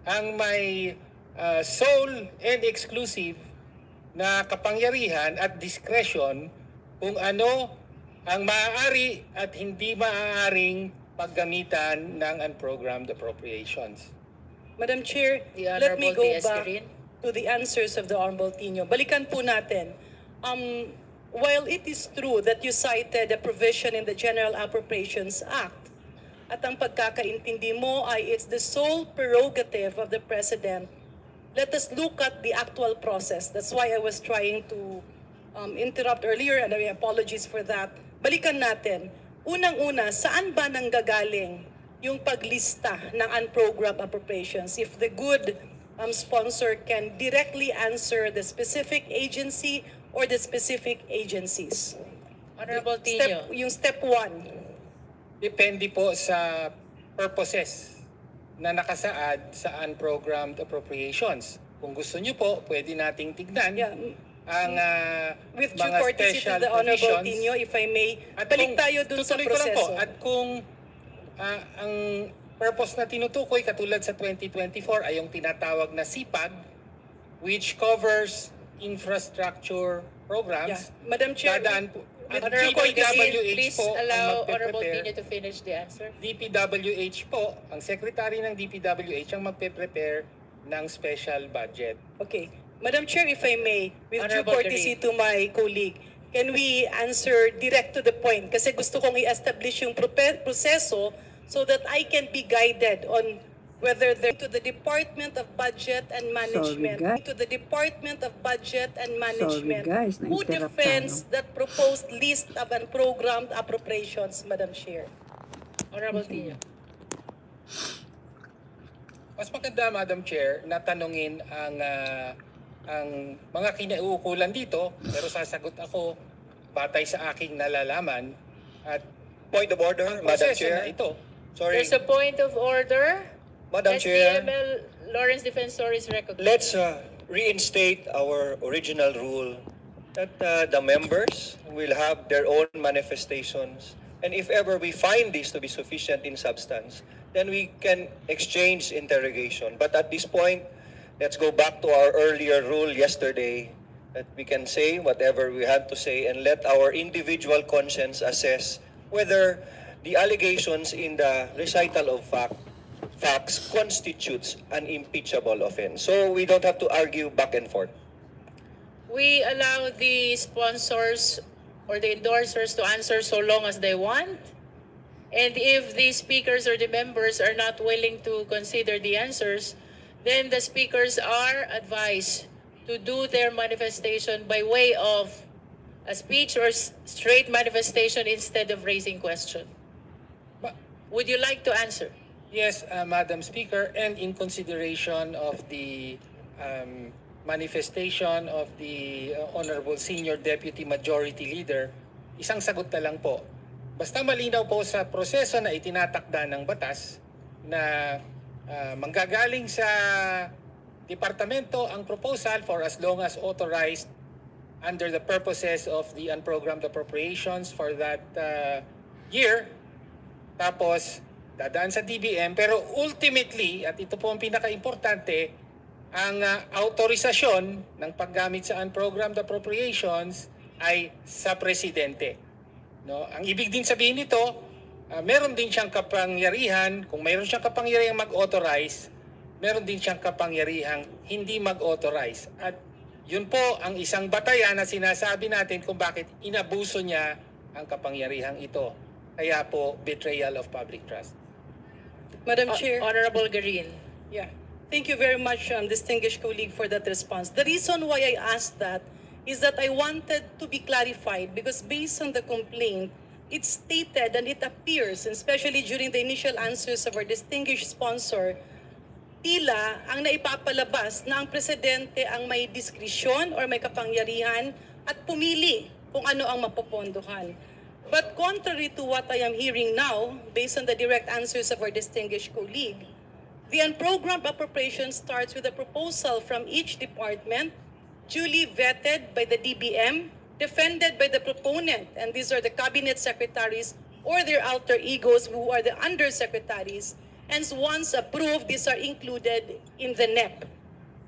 Speaker 4: ang may sole and exclusive na kapangyarihan at discretion kung ano ang maaari at hindi maaaring paggamitan ng unprogrammed appropriations.
Speaker 12: Madam Chair, let me go back to the answers of the Honorable Tino. Balikan po natin. While it is true that you cited a provision in the General Appropriations Act, at ang pagkakaintindi mo ay it's the sole prerogative of the President, let us look at the actual process. That's why I was trying to interrupt earlier and I apologies for that. Balikan natin. Unang-una, saan ba nanggagaling yung paglista ng unprogrammed appropriations? If the good sponsor can directly answer the specific agency or the specific agencies.
Speaker 3: Honorable Tino.
Speaker 12: Yung step 1.
Speaker 4: Depende po sa purposes na nakasaad sa unprogrammed appropriations. Kung gusto nyo po, pwede nating tignan ang
Speaker 12: With due
Speaker 4: mga
Speaker 12: courtesy to
Speaker 4: special
Speaker 12: the Honorable
Speaker 4: provisions.
Speaker 12: Tino, if I may, balik tayo dun sa
Speaker 4: Tutuloy ko lang po.
Speaker 12: proseso.
Speaker 4: At kung ang purpose na tinutukoy katulad sa 2024 ay yung tinatawag na CPAG, which covers infrastructure programs.
Speaker 12: Yeah. Madam Chair,
Speaker 4: dadaan po. At
Speaker 3: Honorable
Speaker 4: DPWH
Speaker 3: please
Speaker 4: po ang
Speaker 3: allow Honorable
Speaker 4: magpe-prepare.
Speaker 3: Tino to finish the answer.
Speaker 4: DPWH po, ang secretary ng DPWH ang magpe-prepare ng special budget.
Speaker 12: Okay. Madam Chair, if I may, with due
Speaker 3: Honorable
Speaker 12: courtesy to my colleague, can we answer direct to the point? Kasi gusto kong i-establish yung proseso so that I can be guided on whether they're to the Department of Budget and Management,
Speaker 2: guys.
Speaker 12: to the Department of Budget and Management,
Speaker 2: guys,
Speaker 12: who
Speaker 2: na-interrupt
Speaker 12: defends that proposed list of unprogrammed appropriations, Madam Chair?
Speaker 3: Honorable Tino.
Speaker 4: Mas maganda, Madam Chair, na tanungin ang mga kinauukulan dito, pero sasagot ako batay sa aking nalalaman at
Speaker 21: Point of order,
Speaker 4: ang
Speaker 21: Madam
Speaker 4: proseso
Speaker 21: Chair.
Speaker 4: na ito.
Speaker 21: Sorry,
Speaker 3: There's a point of order.
Speaker 21: Madam Chair.
Speaker 3: SDML Lawrence Defensor is recognized.
Speaker 21: Let's reinstate our original rule that the members will have their own manifestations. And if ever we find this to be sufficient in substance, then we can exchange interrogation. But at this point, let's go back to our earlier rule yesterday that we can say whatever we have to say and let our individual conscience assess whether the allegations in the recital of facts constitutes an impeachable offense. So we don't have to argue back and forth.
Speaker 3: We allow the sponsors or the endorsers to answer so long as they want. And if the speakers or the members are not willing to consider the answers, then the speakers are advised to do their manifestation by way of a speech or straight manifestation instead of raising question. Would you like to answer?
Speaker 4: Yes, Madam Speaker, and in consideration of the manifestation of the Honorable Senior Deputy Majority Leader, isang sagot na lang po. Basta malinaw po sa proseso na itinatakda ng batas na manggagaling sa departamento ang proposal for as long as authorized under the purposes of the unprogrammed appropriations for that year. Tapos, dadaan sa DBM. Pero ultimately, at ito po ang pinaka-importante, ang autorisasyon ng paggamit sa unprogrammed appropriations ay sa presidente. No? Ang ibig din sabihin nito, meron din siyang kapangyarihan, kung mayroon siyang kapangyarihang mag-authorize, meron din siyang kapangyarihang hindi mag-authorize. At yun po ang isang batayan na sinasabi natin kung bakit inabuso niya ang kapangyarihang ito. Kaya po, betrayal of public trust.
Speaker 12: Madam Chair.
Speaker 3: Honorable Garin.
Speaker 12: Yeah. Thank you very much, distinguished colleague, for that response. The reason why I asked that is that I wanted to be clarified because based on the complaint, it stated and it appears, especially during the initial answers of our distinguished sponsor, tila ang naipapalabas na ang presidente ang may diskresyon or may kapangyarihan at pumili kung ano ang mapopondohan. But contrary to what I am hearing now, based on the direct answers of our distinguished colleague, the unprogrammed appropriation starts with a proposal from each department, duly vetted by the DBM, defended by the proponent, and these are the cabinet secretaries or their alter egos who are the undersecretaries, and once approved, these are included in the NEP,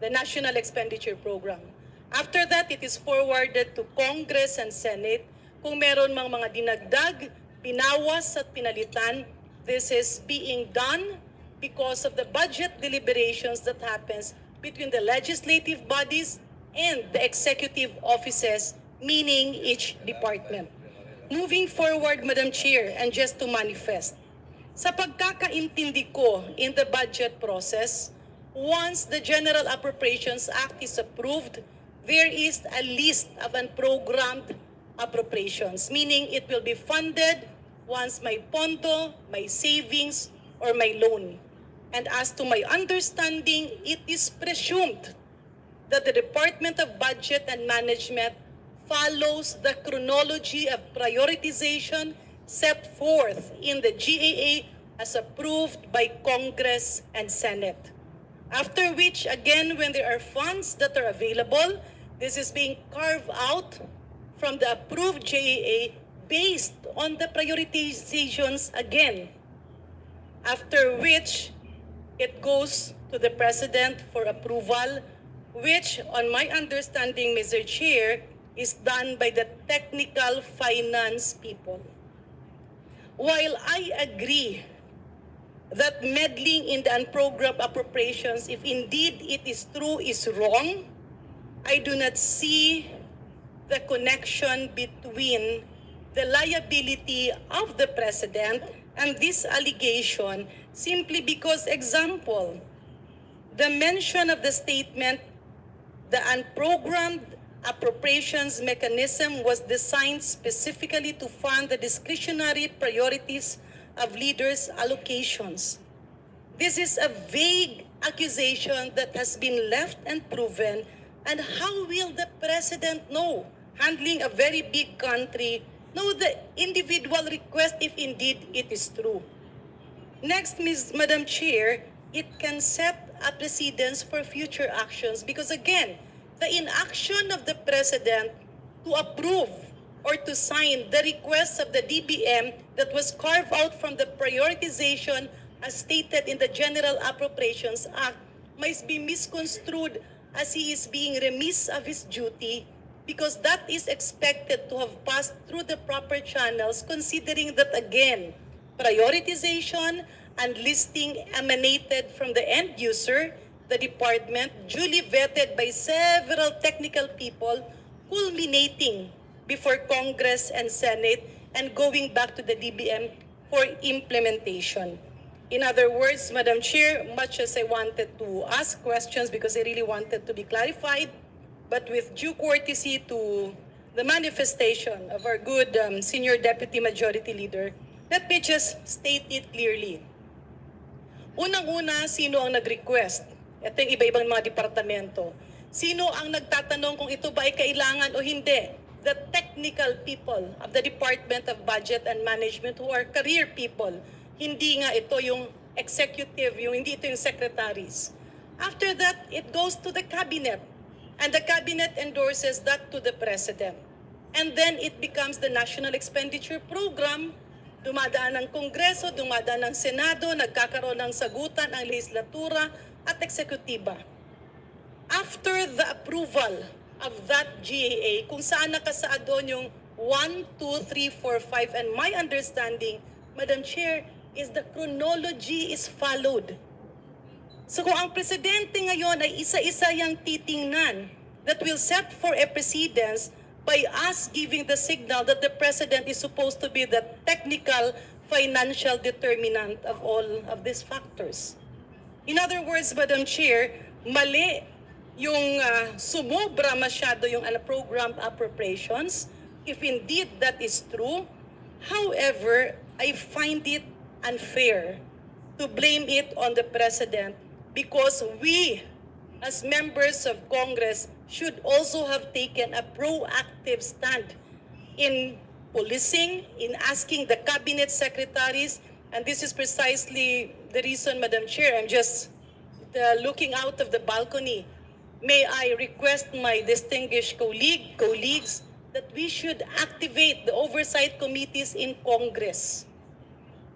Speaker 12: the National Expenditure Program. After that, it is forwarded to Congress and Senate. Kung meron mang mga dinagdag, pinawas at pinalitan, this is being done because of the budget deliberations that happens between the legislative bodies and the executive offices, meaning each department. Moving forward, Madam Chair, and just to manifest, sa pagkakaintindi ko in the budget process, once the General Appropriations Act is approved, there is a list of unprogrammed appropriations, meaning it will be funded once may pondo, may savings, or may loan. And as to my understanding, it is presumed that the Department of Budget and Management follows the chronology of prioritization set forth in the GAA as approved by Congress and Senate. After which, again, when there are funds that are available, this is being carved out from the approved GAA based on the prioritizations again. After which, it goes to the President for approval, which, on my understanding, Mr. Chair, is done by the technical finance people. While I agree that meddling in the unprogrammed appropriations, if indeed it is true, is wrong, I do not see the connection between the liability of the president and this allegation simply because, example, the mention of the statement, the unprogrammed appropriations mechanism was designed specifically to fund the discretionary priorities of leaders' allocations. This is a vague accusation that has been left unproven, and how will the president know, handling a very big country, know the individual request if indeed it is true? Next, Madam Chair, it can set a precedence for future actions because again, the inaction of the president to approve or to sign the request of the DBM that was carved out from the prioritization as stated in the General Appropriations Act might be misconstrued as he is being remiss of his duty because that is expected to have passed through the proper channels considering that again, prioritization and listing emanated from the end user, the department, duly vetted by several technical people, culminating before Congress and Senate and going back to the DBM for implementation. In other words, Madam Chair, much as I wanted to ask questions because I really wanted to be clarified, but with due courtesy to the manifestation of our good Senior Deputy Majority Leader, let me just state it clearly. Unang-una, sino ang nag-request? Ito yung iba-ibang mga departamento. Sino ang nagtatanong kung ito ba ay kailangan o hindi? The technical people of the Department of Budget and Management who are career people. Hindi nga ito yung executive, hindi ito yung secretaries. After that, it goes to the cabinet. And the cabinet endorses that to the president. And then it becomes the National Expenditure Program. Dumadaan ng Kongreso, dumadaan ng Senado, nagkakaroon ng sagutan ang legislatura at eksekutiba. After the approval of that GAA, kung saan nakasaad doon yung 1, 2, 3, 4, 5, and my understanding, Madam Chair, is the chronology is followed. So kung ang presidente ngayon ay isa-isa yang titingnan that will set for a precedence by us giving the signal that the president is supposed to be the technical financial determinant of all of these factors. In other words, Madam Chair, mali yung sumobra masyado yung unprogrammed appropriations. If indeed that is true, however, I find it unfair to blame it on the president because we, as members of Congress, should also have taken a proactive stand in policing, in asking the cabinet secretaries, and this is precisely the reason, Madam Chair, I'm just looking out of the balcony. May I request my distinguished colleagues that we should activate the oversight committees in Congress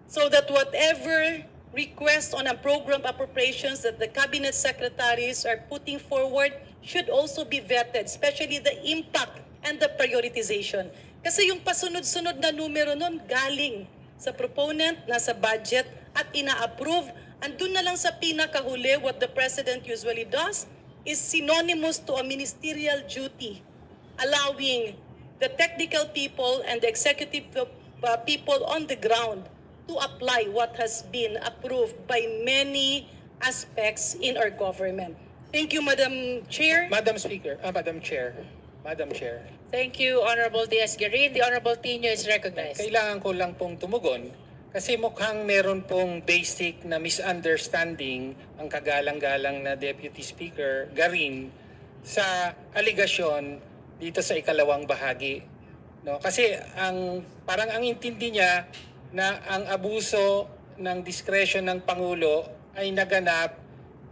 Speaker 12: so that whatever requests on a program appropriations that the cabinet secretaries are putting forward should also be vetted, especially the impact and the prioritization. Kasi yung pasunod-sunod na numero nun galing sa proponent, nasa budget at ina-approve. Andun na lang sa pinakahuli, what the president usually does is synonymous to a ministerial duty, allowing the technical people and the executive people on the ground to apply what has been approved by many aspects in our government. Thank you, Madam Chair.
Speaker 4: Madam Chair.
Speaker 3: Thank you, Honorable Diaz-Guerin. The Honorable Tino is recognized.
Speaker 4: Kailangan ko lang pong tumugon kasi mukhang meron pong basic na misunderstanding ang kagalang-galang na Deputy Speaker Garin sa aligasyon dito sa ikalawang bahagi. No? Kasi parang ang intindi niya na ang abuso ng discretion ng Pangulo ay naganap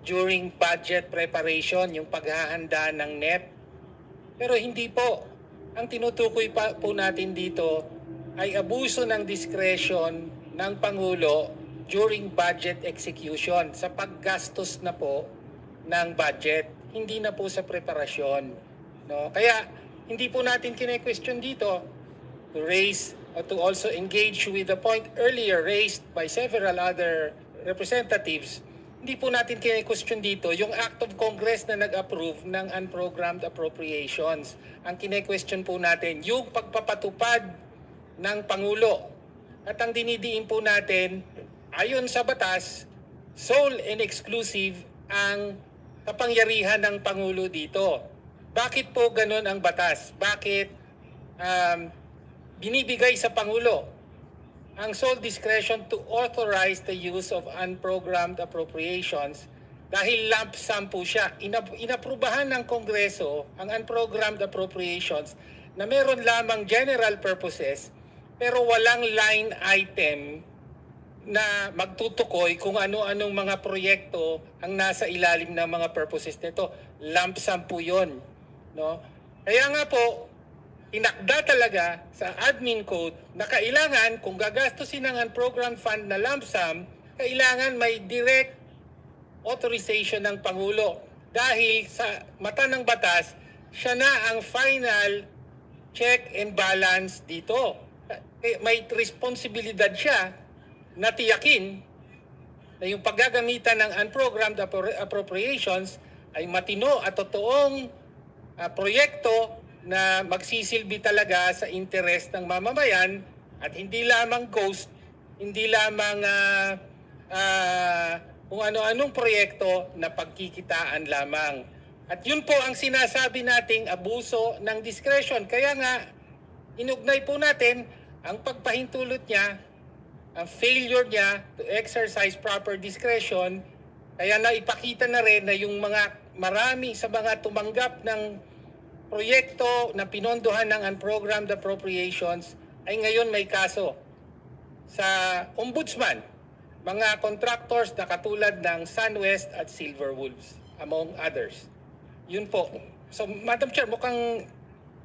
Speaker 4: during budget preparation, yung paghahanda ng NEP. Pero hindi po. Ang tinutukoy po natin dito ay abuso ng discretion ng Pangulo during budget execution sa paggastos na po ng budget, hindi na po sa preparasyon. No? Kaya hindi po natin kine-question dito to raise or to also engage with the point earlier raised by several other representatives hindi po natin kine-question dito yung Act of Congress na nag-approve ng unprogrammed appropriations. Ang kine-question po natin yung pagpapatupad ng Pangulo. At ang dinidiin po natin, ayon sa batas, sole and exclusive ang kapangyarihan ng Pangulo dito. Bakit po ganun ang batas? Bakit binibigay sa Pangulo ang sole discretion to authorize the use of unprogrammed appropriations dahil lump sum po siya. Inaprubahan ng Kongreso ang unprogrammed appropriations na meron lamang general purposes pero walang line item na magtutukoy kung ano-anong mga proyekto ang nasa ilalim ng mga purposes nito. Lump sum po yun. No? Kaya nga po, tinakda talaga sa admin code na kailangan kung gagastusin ng unprogrammed fund na lump sum, kailangan may direct authorization ng Pangulo. Dahil sa mata ng batas, siya na ang final check and balance dito. May responsibilidad siya na tiyakin na yung paggagamitan ng unprogrammed appropriations ay matino at totoong proyekto na magsisilbi talaga sa interes ng mamamayan at hindi lamang ghost, hindi lamang kung ano-anong proyekto na pagkikitaan lamang. At yun po ang sinasabi nating abuso ng discretion. Kaya nga, inugnay po natin ang pagpahintulot niya, ang failure niya to exercise proper discretion. Kaya naipakita na rin na yung marami sa mga tumanggap ng proyekto na pinondohan ng unprogrammed appropriations ay ngayon may kaso sa ombudsman, mga contractors na katulad ng SunWest at Silver Wolves, among others. Yun po. So, Madam Chair, mukhang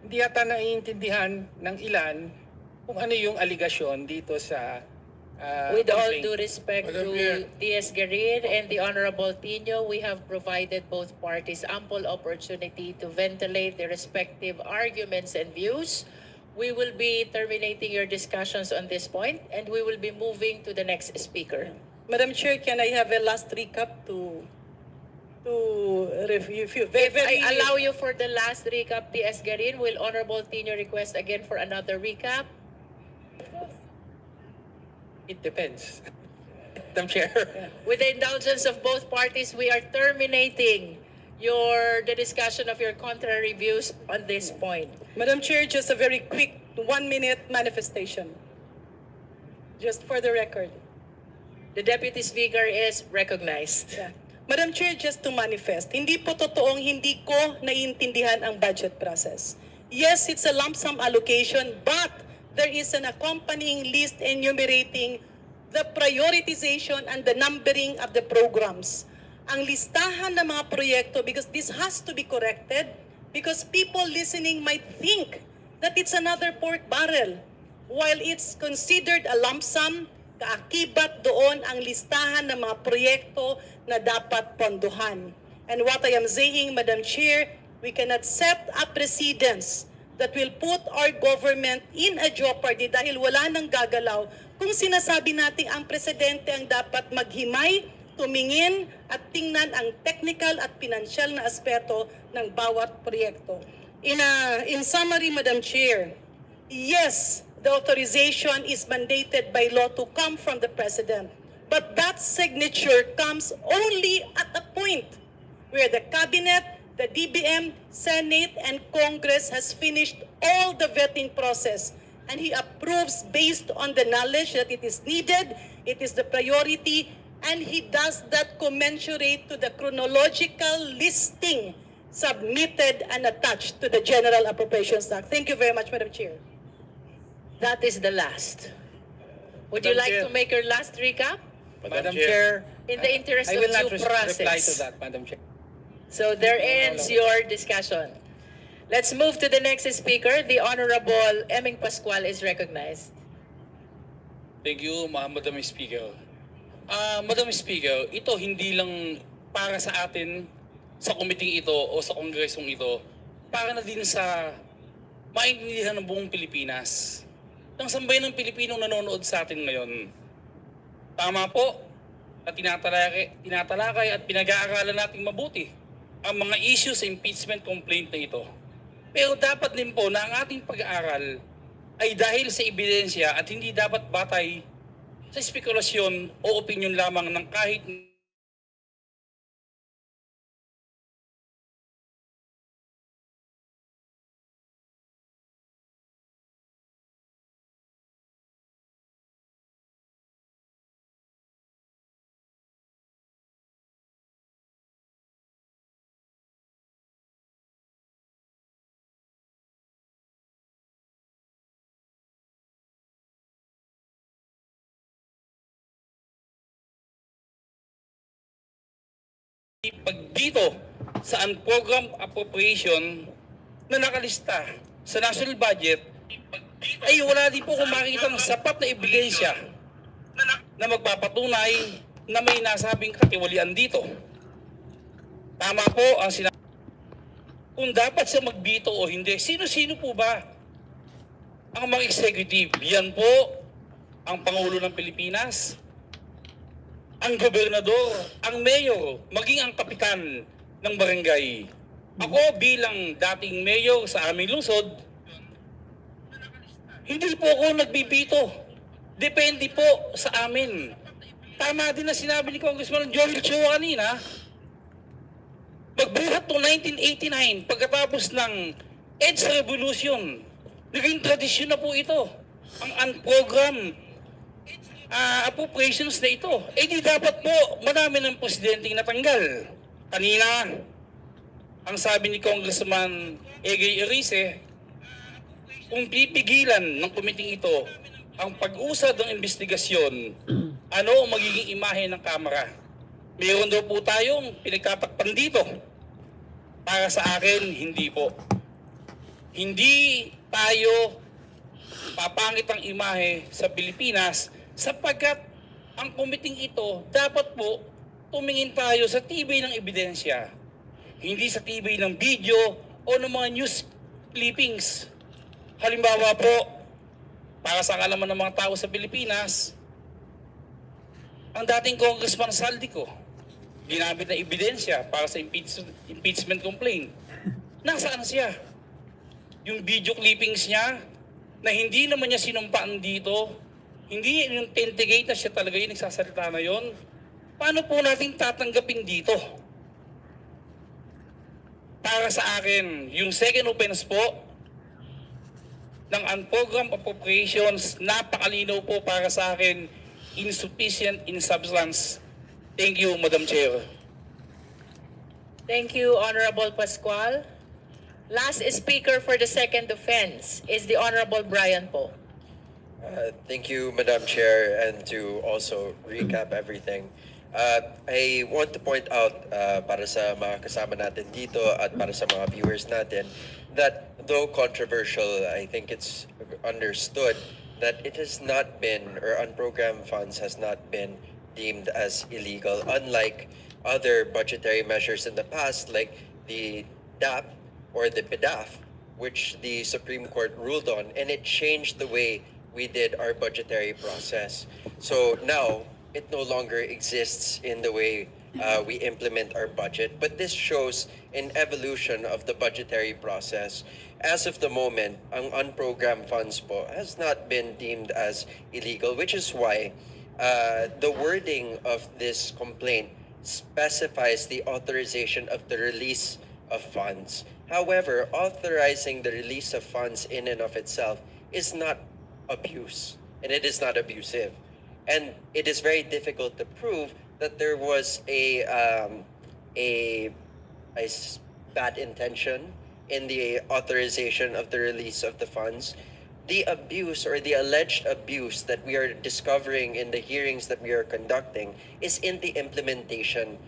Speaker 4: hindi yata naiintindihan ng ilan kung ano yung aligasyon dito sa
Speaker 3: With all
Speaker 4: complaint.
Speaker 3: due respect
Speaker 11: Madam
Speaker 3: to
Speaker 11: Chair.
Speaker 3: DS Guerrir and the Honorable Tino, we have provided both parties ample opportunity to ventilate their respective arguments and views. We will be terminating your discussions on this point and we will be moving to the next speaker.
Speaker 12: Madam Chair, can I have a last recap to review?
Speaker 3: If I allow you for the last recap, DS Guerrir, will Honorable Tino request again for another recap?
Speaker 4: It depends. Madam Chair.
Speaker 3: With the indulgence of both parties, we are terminating the discussion of your contrary views on this point.
Speaker 12: Madam Chair, just a very quick 1-minute manifestation. Just for the record.
Speaker 3: The Deputy Speaker is recognized.
Speaker 12: Yeah. Madam Chair, just to manifest, hindi po totoong hindi ko naiintindihan ang budget process. Yes, it's a lump sum allocation, but there is an accompanying list enumerating the prioritization and the numbering of the programs. Ang listahan ng mga proyekto, because this has to be corrected, because people listening might think that it's another pork barrel. While it's considered a lump sum, kaakibat doon ang listahan ng mga proyekto na dapat pondohan. And what I am saying, Madam Chair, we cannot set a precedence that will put our government in a jeopardy dahil wala nang gagalaw kung sinasabi natin ang presidente ang dapat maghimay, tumingin at tingnan ang technical at pinansyal na aspeto ng bawat proyekto. In summary, Madam Chair, yes, the authorization is mandated by law to come from the President. But that signature comes only at a point where the Cabinet, the DBM, Senate, and Congress has finished all the vetting process. And he approves based on the knowledge that it is needed, it is the priority, and he does that commensurate to the chronological listing submitted and attached to the General Appropriations Act. Thank you very much, Madam Chair.
Speaker 3: That is the last. Would you
Speaker 4: Madam
Speaker 3: like
Speaker 4: Chair.
Speaker 3: to make your last recap?
Speaker 4: Madam Chair,
Speaker 3: In the interest
Speaker 4: I
Speaker 3: of
Speaker 4: will not
Speaker 3: due
Speaker 4: reply to
Speaker 3: process.
Speaker 4: that, Madam Chair.
Speaker 3: So there ends your discussion. Let's move to the next speaker. The Honorable Eming Pascual is recognized.
Speaker 7: Thank you, Madam Speaker. Madam Speaker, ito hindi lang para sa atin, sa committee ito o sa kongresong ito, para na din sa maintindihan ng buong Pilipinas. Ng sambayan ng Pilipinong nanonood sa atin ngayon. Tama po, na tinatalakay at pinag-aaralan nating mabuti ang mga issues sa impeachment complaint na ito. Pero dapat din po na ang ating pag-aaral ay dahil sa ebidensya at hindi dapat batay sa spekulasyon o opinyon lamang ng kahit pag dito sa program appropriation na nakalista sa national budget ay wala din po kung makikita ng sapat na ebidensya na magpapatunay na may nasabing katiwalian dito. Tama po ang sinabi. Kung dapat siya magbito o hindi, sino-sino po ba ang mga executive? Yan po ang Pangulo ng Pilipinas, ang gobernador, ang mayor, maging ang kapitan ng barangay. Ako bilang dating mayor sa aming lungsod, hindi po ako nagbibito. Depende po sa amin. Tama din na sinabi ni Congressman Joel Cho kanina, pagbuhat noong 1989, pagkatapos ng EDSA Revolution, naging tradisyon na po ito, ang unprogram appropriations na ito. Eh di dapat po marami ng presidenteng natanggal. Kanina, ang sabi ni Congressman Egay Erice, kung pipigilan ng komiting ito ang pag-usad ng investigasyon, ano ang magiging imahe ng Kamara? Mayroon daw po tayong pinagtatakpan dito. Para sa akin, hindi po. Hindi tayo papangit ang imahe sa Pilipinas sapagkat ang komiting ito dapat po tumingin tayo sa tibay ng ebidensya. Hindi sa tibay ng video o ng mga news clippings. Halimbawa po, para sa kalaman ng mga tao sa Pilipinas, ang dating Congressman Saldico, ginamit na ebidensya para sa impeachment complaint. Nasaan siya? Yung video clippings niya na hindi naman niya sinumpaan dito, hindi yung tentigate na siya talaga yung nagsasalita na yon. Paano po natin tatanggapin dito? Para sa akin, yung second offense po ng unprogrammed appropriations, napakalinaw po para sa akin, insufficient in substance. Thank you, Madam Chair.
Speaker 3: Thank you, Honorable Pascual. Last speaker for the second offense is the Honorable Brian Po.
Speaker 15: Thank you, Madam Chair, and to also recap everything. I want to point out para sa mga kasama natin dito at para sa mga viewers natin that though controversial, I think it's understood that it has not been, or unprogrammed funds has not been deemed as illegal, unlike other budgetary measures in the past like the DAP or the PDAF, which the Supreme Court ruled on, and it changed the way we did our budgetary process. So now, it no longer exists in the way we implement our budget. But this shows an evolution of the budgetary process. As of the moment, ang unprogrammed funds po has not been deemed as illegal, which is why the wording of this complaint specifies the authorization of the release of funds. However, authorizing the release of funds in and of itself is not abuse, and it is not abusive. And it is very difficult to prove that there was a bad intention in the authorization of the release of the funds. The abuse or the alleged abuse that we are discovering in the hearings that we are conducting is in the implementation,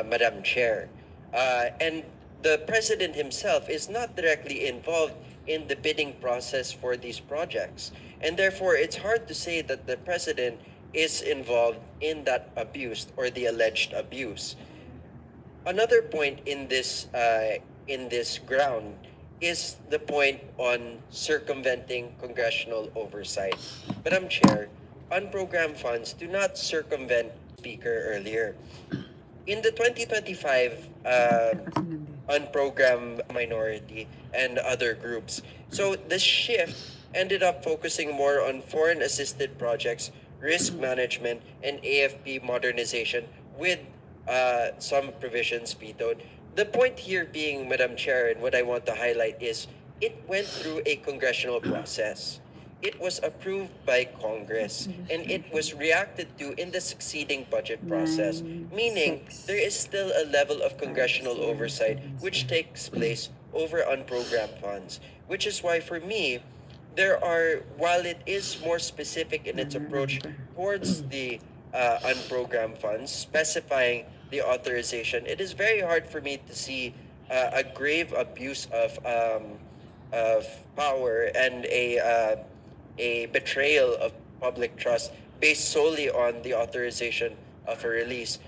Speaker 15: Madam Chair. And the President himself is not directly involved in the bidding process for these projects. And therefore, it's hard to say that the President is involved in that abuse or the alleged abuse. Another point in this ground is the point on circumventing congressional oversight. Madam Chair, unprogrammed funds do not circumvent speaker earlier. In the 2025 unprogrammed minority and other groups, so the shift ended up focusing more on foreign assisted projects, risk management, and AFP modernization with some provisions vetoed. The point here being, Madam Chair, and what I want to highlight is it went through a congressional process. It was approved by Congress and it was reacted to in the succeeding budget process, meaning there is still a level of congressional oversight which takes place over unprogrammed funds, which is why for me, while it is more specific in its approach towards the unprogrammed funds, specifying the authorization, it is very hard for me to see a grave abuse of power and a betrayal of public trust based solely on the authorization of a release,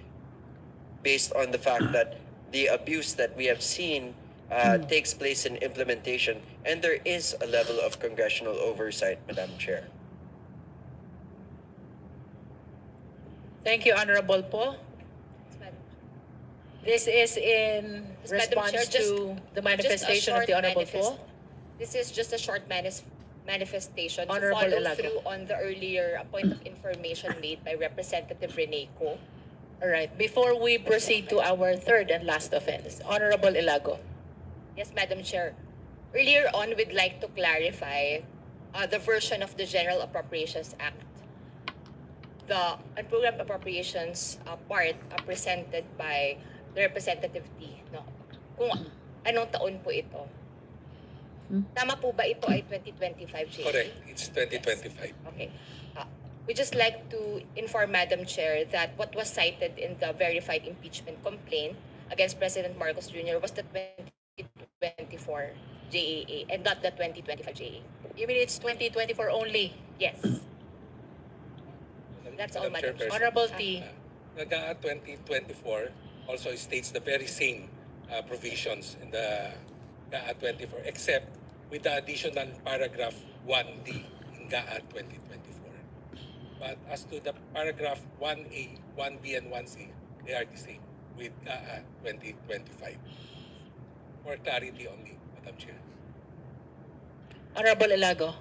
Speaker 15: based on the fact that the abuse that we have seen takes place in implementation, and there is a level of congressional oversight, Madam Chair.
Speaker 3: Thank you, Honorable Po. This is in
Speaker 6: Yes, Madam
Speaker 3: response
Speaker 6: Chair,
Speaker 3: to the manifestation of the Honorable Po.
Speaker 6: This is just a short manifestation
Speaker 3: Honorable
Speaker 6: to follow
Speaker 3: Elago.
Speaker 6: through on the earlier point of information made by Representative Reneco.
Speaker 3: All right, before we proceed to our third and last offense, Honorable Elago.
Speaker 6: Yes, Madam Chair. Earlier on, we'd like to clarify the version of the General Appropriations Act. The unprogrammed appropriations part presented by the Representative T. No? Kung anong taon po ito? Tama po ba ito ay 2025, JP?
Speaker 20: Correct. It's 2025.
Speaker 6: Okay. We just like to inform Madam Chair that what was cited in the verified impeachment complaint against President Marcos Jr. was the 2024 JAA and not the 2025 JAA.
Speaker 3: You mean it's 2024 only?
Speaker 6: Yes. That's all, Madam Chair.
Speaker 3: Honorable T.
Speaker 20: NAGAA 2024 also states the very same provisions in the GAA 24, except with the additional paragraph 1D in GAA 2024. But as to the paragraph 1A, 1B, and 1C, they are the same with GAA 2025. For clarity only, Madam Chair.
Speaker 3: Honorable Elago.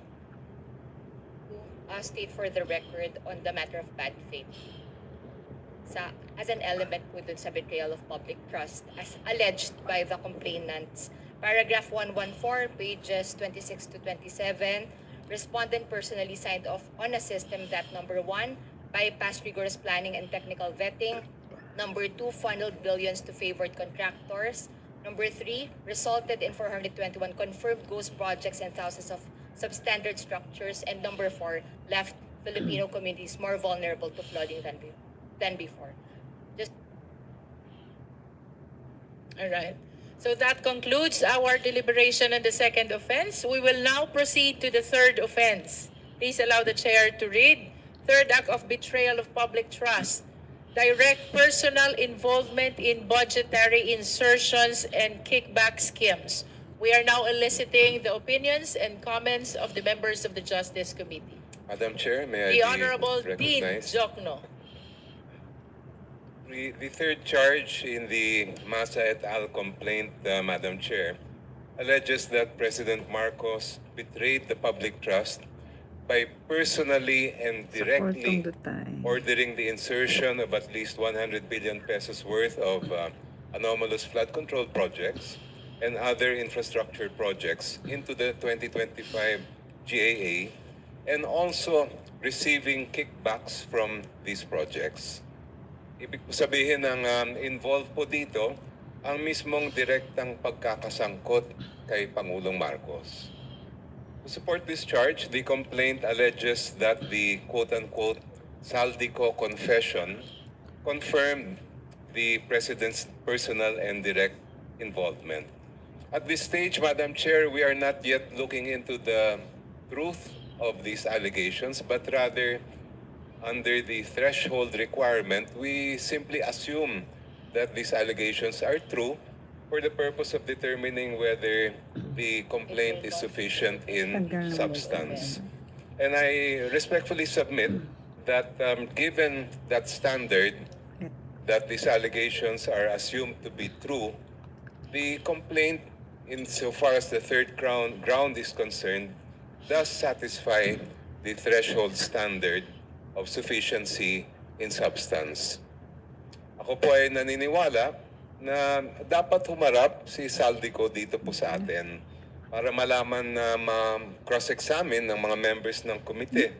Speaker 6: State for the record on the matter of bad faith. As an element po dun sa betrayal of public trust, as alleged by the complainants, paragraph 114, pages 26 to 27, respondent personally signed off on a system that number 1, bypassed rigorous planning and technical vetting, number 2, funneled billions to favored contractors, number 3, resulted in 421 confirmed ghost projects and thousands of substandard structures, and number 4, left Filipino communities more vulnerable to flooding than before.
Speaker 3: All right. So that concludes our deliberation on the second offense. We will now proceed to the third offense. Please allow the chair to read. Third act of betrayal of public trust. Direct personal involvement in budgetary insertions and kickback schemes. We are now eliciting the opinions and comments of the members of the Justice Committee.
Speaker 8: Madam Chair, may I
Speaker 3: The
Speaker 8: be
Speaker 3: Honorable Dean
Speaker 8: recognized?
Speaker 3: Jokno.
Speaker 8: The third charge in the Masa et al. Complaint, Madam Chair, alleges that President Marcos betrayed the public trust by personally and directly ordering the insertion of at least 100 billion pesos worth of anomalous flood control projects and other infrastructure projects into the 2025 GAA, and also receiving kickbacks from these projects. Ibig po sabihin ng involved po dito ang mismong direktang pagkakasangkot kay Pangulong Marcos. To support this charge, the complaint alleges that the quote-unquote Saldico confession confirmed the President's personal and direct involvement. At this stage, Madam Chair, we are not yet looking into the truth of these allegations, but rather under the threshold requirement, we simply assume that these allegations are true for the purpose of determining whether the complaint is sufficient in substance. And I respectfully submit that given that standard, that these allegations are assumed to be true, the complaint, insofar as the third ground is concerned, does satisfy the threshold standard of sufficiency in substance. Ako po ay naniniwala na dapat humarap si Saldico dito po sa atin para malaman na ma-cross-examine ng mga members ng komite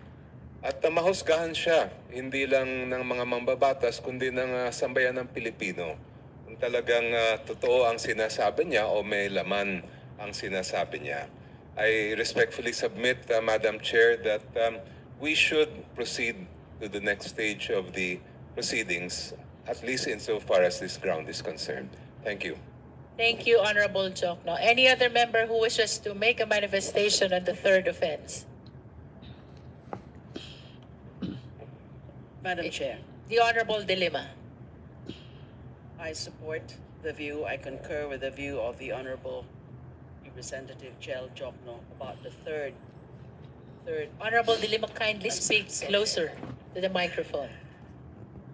Speaker 8: at mahusgahan siya, hindi lang ng mga mambabatas, kundi ng sambayan ng Pilipino. Kung talagang totoo ang sinasabi niya o may laman ang sinasabi niya. I respectfully submit, Madam Chair, that we should proceed to the next stage of the proceedings, at least insofar as this ground is concerned. Thank you.
Speaker 3: Thank you, Honorable Jokno. Any other member who wishes to make a manifestation on the third offense?
Speaker 10: Madam Chair,
Speaker 3: The Honorable Dilima.
Speaker 10: I support the view, I concur with the view of the Honorable Representative Chel Jokno about the third.
Speaker 3: Honorable Dilima, kindly speak closer to the microphone.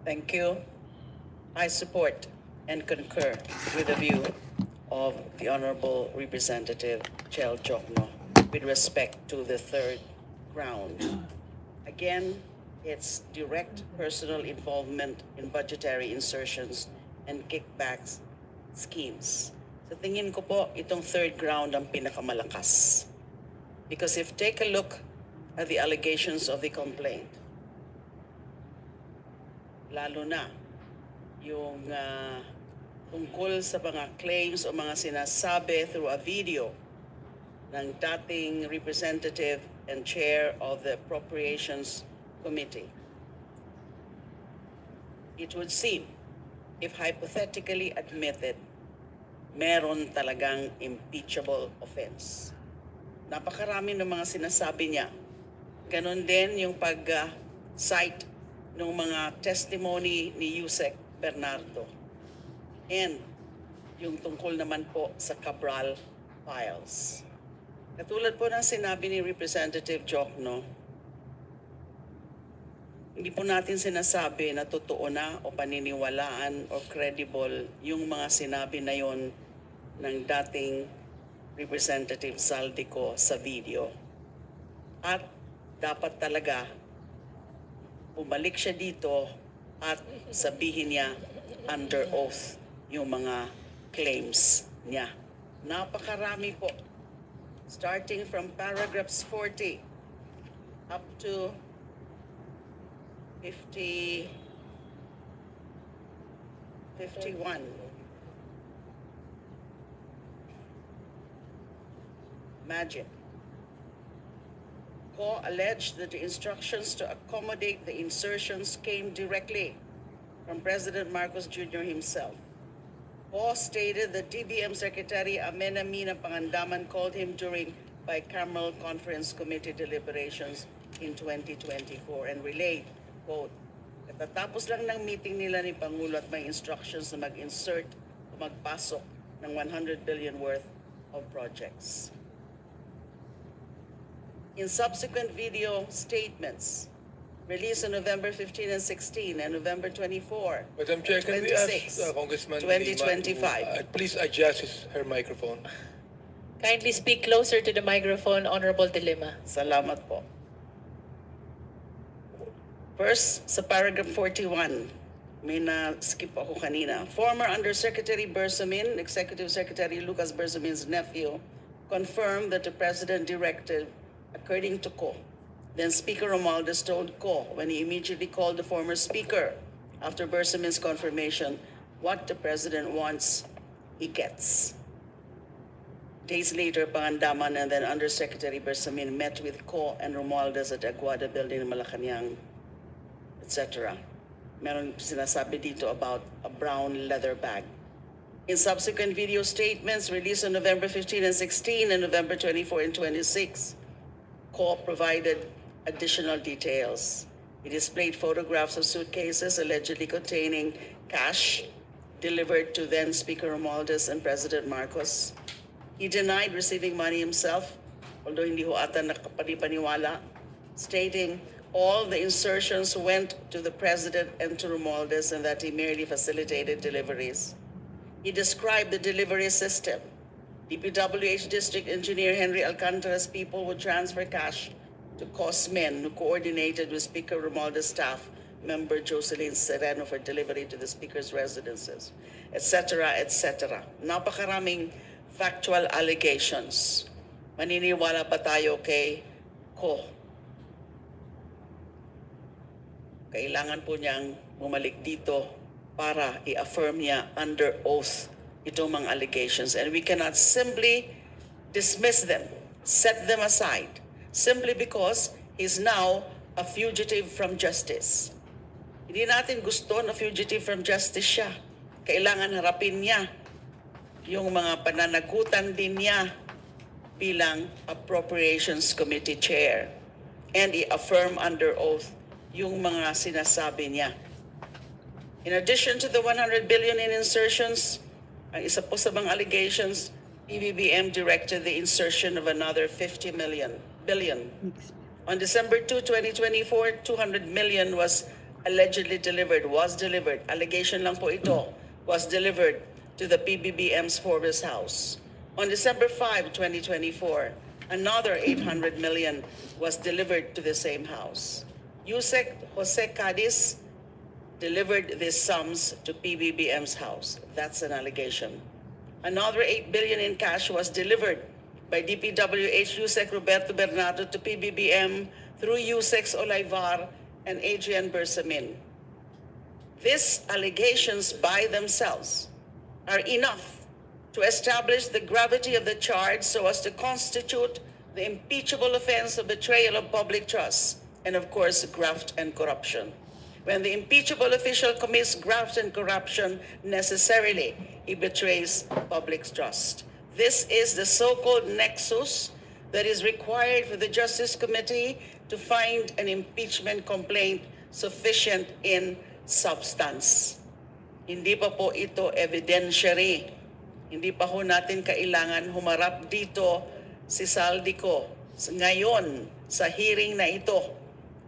Speaker 10: Thank you. I support and concur with the view of the Honorable Representative Chel Jokno with respect to the third ground. Again, it's direct personal involvement in budgetary insertions and kickbacks schemes. Sa tingin ko po, itong third ground ang pinakamalakas. Because if take a look at the allegations of the complaint, lalo na yung tungkol sa mga claims o mga sinasabi through a video ng dating representative and chair of the Appropriations Committee. It would seem, if hypothetically admitted, meron talagang impeachable offense. Napakarami ng mga sinasabi niya. Ganon din yung pag-cite ng mga testimony ni Yusek Bernardo. And yung tungkol naman po sa Cabral files. Katulad po ng sinabi ni Representative Jokno, hindi po natin sinasabi na totoo na o paniniwalaan o credible yung mga sinabi na yon ng dating Representative Saldico sa video. At dapat talaga bumalik siya dito at sabihin niya under oath yung mga claims niya. Napakarami po. Starting from paragraphs 40 up to 51. Imagine. Ko alleged that the instructions to accommodate the insertions came directly from President Marcos Jr. himself. Ko stated that DBM Secretary Amena Mina Pangandaman called him during bicameral conference committee deliberations in 2024 and relayed, quote, katatapos lang ng meeting nila ni Pangulo at may instructions na mag-insert o magpasok ng 100 billion worth of projects. In subsequent video statements released on November 15 and 16 and November 24,
Speaker 13: Madam Chair, can we
Speaker 10: 26,
Speaker 13: ask Congressman
Speaker 10: 2025.
Speaker 13: Lima to, please adjust her microphone?
Speaker 3: Kindly speak closer to the microphone, Honorable Dilima.
Speaker 10: Salamat po. First, sa paragraph 41, may na-skip ako kanina. Former Undersecretary Bersamin, Executive Secretary Lucas Bersamin's nephew, confirmed that the President directed, according to Ko. Then Speaker Romualdez told Ko, when he immediately called the former Speaker after Bersamin's confirmation, what the President wants, he gets. Days later, Pangandaman and then Undersecretary Bersamin met with Ko and Romualdez at Aguada Building in Malacanang, etc. Meron sinasabi dito about a brown leather bag. In subsequent video statements released on November 15 and 16 and November 24 and 26, Ko provided additional details. He displayed photographs of suitcases allegedly containing cash delivered to then Speaker Romualdez and President Marcos. He denied receiving money himself, although hindi ho ata nakapaniwala, stating all the insertions went to the president and to Romualdez and that he merely facilitated deliveries. He described the delivery system. DPWH District Engineer Henry Alcantara's people would transfer cash to Cosmen, who coordinated with Speaker Romualdez staff member Jocelyn Sereno for delivery to the Speaker's residences, etc., etc. Napakaraming factual allegations. Maniniwala ba tayo kay Ko? Kailangan po niyang bumalik dito para i-affirm niya under oath itong mga allegations. And we cannot simply dismiss them, set them aside, simply because he's now a fugitive from justice. Hindi natin gusto na fugitive from justice siya. Kailangan harapin niya yung mga pananagutan din niya bilang Appropriations Committee Chair and i-affirm under oath yung mga sinasabi niya. In addition to the 100 billion in insertions, ang isa po sa mga allegations, PBBM directed the insertion of another 50 billion. On December 2, 2024, 200 million was allegedly delivered, allegation lang po ito, was delivered to the PBBM's Forbes House. On December 5, 2024, another 800 million was delivered to the same house. Yusek Jose Cadiz delivered these sums to PBBM's house. That's an allegation. Another 8 billion in cash was delivered by DPWH Yusek Roberto Bernardo to PBBM through Yusek Olaivar and Adrian Bersamin. These allegations by themselves are enough to establish the gravity of the charge so as to constitute the impeachable offense of betrayal of public trust and, of course, graft and corruption. When the impeachable official commits graft and corruption, necessarily he betrays public trust. This is the so-called nexus that is required for the Justice Committee to find an impeachment complaint sufficient in substance. Hindi pa po ito evidentiary. Hindi pa ho natin kailangan humarap dito si Saldico ngayon sa hearing na ito.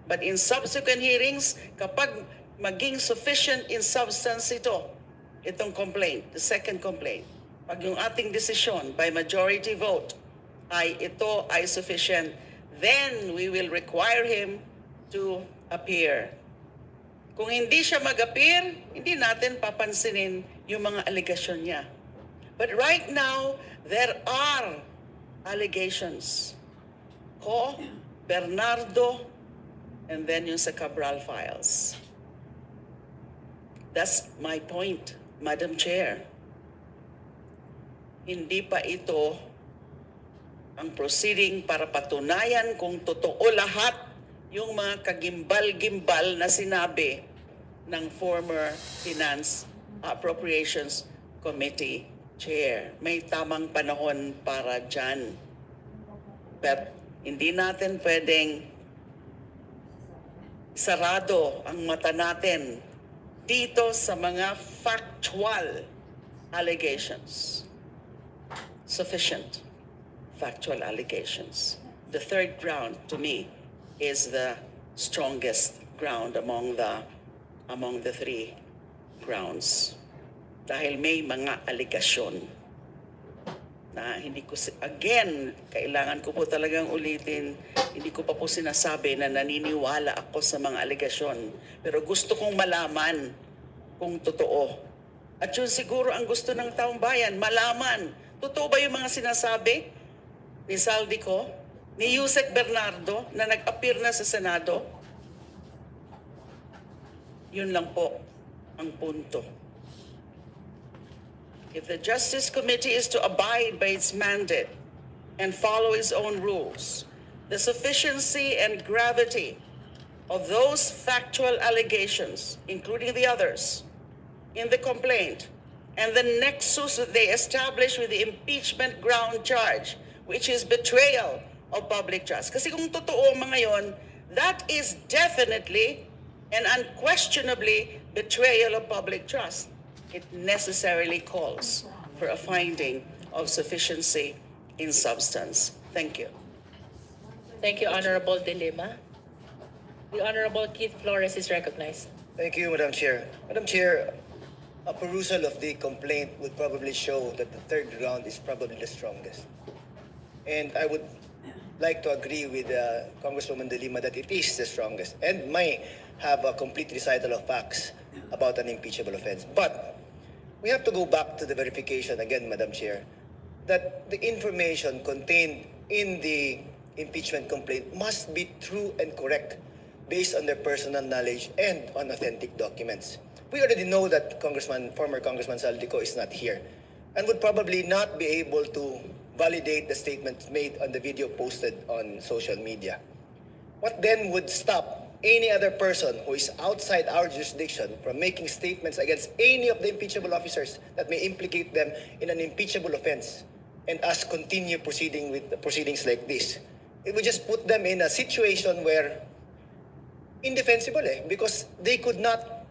Speaker 10: But in subsequent hearings, kapag maging sufficient in substance itong complaint, the second complaint, pag yung ating desisyon by majority vote ito ay sufficient, then we will require him to appear. Kung hindi siya mag-appear, hindi natin papansinin yung mga allegation niya. But right now, there are allegations. Ko, Bernardo, and then yung sa Cabral files. That's my point, Madam Chair. Hindi pa ito ang proceeding para patunayan kung totoo lahat yung mga kagimbal-gimbal na sinabi ng former Finance Appropriations Committee Chair. May tamang panahon para dyan. But hindi natin pwedeng sarado ang mata natin dito sa mga factual allegations. Sufficient factual allegations. The third ground, to me, is the strongest ground among the three grounds. Dahil may mga allegasyon na hindi ko, again, kailangan ko po talagang ulitin, hindi ko pa po sinasabi na naniniwala ako sa mga allegasyon. Pero gusto kong malaman kung totoo. At yun siguro ang gusto ng taong bayan, malaman. Totoo ba yung mga sinasabi ni Saldico, ni Yusek Bernardo na nag-appear na sa Senado? Yun lang po ang punto. If the Justice Committee is to abide by its mandate and follow its own rules, the sufficiency and gravity of those factual allegations, including the others, in the complaint, and the nexus that they establish with the impeachment ground charge, which is betrayal of public trust. Kasi kung totoo mga yon, that is definitely and unquestionably betrayal of public trust. It necessarily calls for a finding of sufficiency in substance. Thank you.
Speaker 3: Thank you, Honorable De Lima. The Honorable Keith Flores is recognized.
Speaker 14: Thank you, Madam Chair. Madam Chair, a perusal of the complaint would probably show that the third round is probably the strongest. And I would like to agree with Congresswoman De Lima that it is the strongest and may have a complete recital of facts about an impeachable offense. But we have to go back to the verification again, Madam Chair, that the information contained in the impeachment complaint must be true and correct based on their personal knowledge and on authentic documents. We already know that former Congressman Saldico is not here and would probably not be able to validate the statements made on the video posted on social media. What then would stop any other person who is outside our jurisdiction from making statements against any of the impeachable officers that may implicate them in an impeachable offense and us continue proceeding with proceedings like this? It would just put them in a situation where indefensible because they could not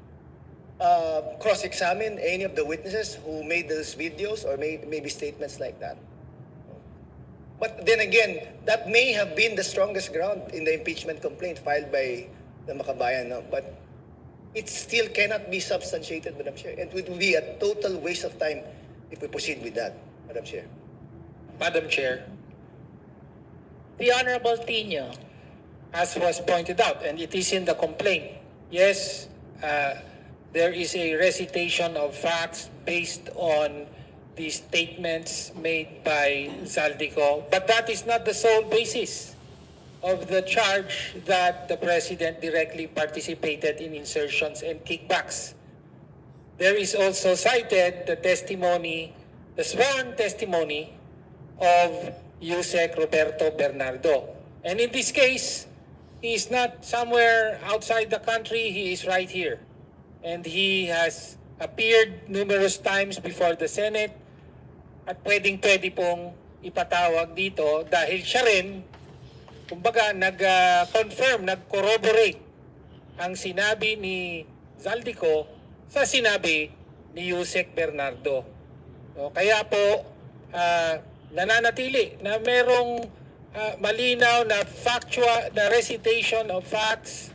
Speaker 14: cross-examine any of the witnesses who made those videos or made maybe statements like that. But then again, that may have been the strongest ground in the impeachment complaint filed by the Makabayan. No? But it still cannot be substantiated, Madam Chair. It would be a total waste of time if we proceed with that, Madam Chair.
Speaker 4: Madam Chair,
Speaker 3: The Honorable Tino.
Speaker 4: as was pointed out, and it is in the complaint, yes, there is a recitation of facts based on the statements made by Zaldico, but that is not the sole basis of the charge that the President directly participated in insertions and kickbacks. There is also cited the testimony, the sworn testimony of Yusek Roberto Bernardo. And in this case, he is not somewhere outside the country, he is right here. And he has appeared numerous times before the Senate at pwedeng-pwede pong ipatawag dito dahil siya rin, kumbaga, nag-confirm, nag-corroborate ang sinabi ni Zaldico sa sinabi ni Yusek Bernardo. So, kaya po, nananatili na merong malinaw na factual, na recitation of facts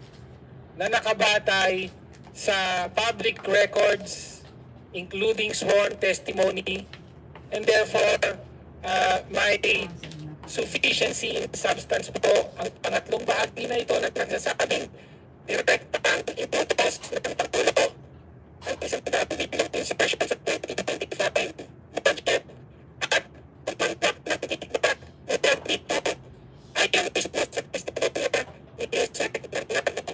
Speaker 4: na nakabatay sa public records, including sworn testimony, and therefore may sufficiency in substance po ang pangatlong bahagi na ito na nagsasabing direktang iputos ng Pangulo ang isang dami ng insertion sa 2025 budget at ang panggap na tinitignan na dito ay ang mismo sa testimony ni Yusek Bernardo.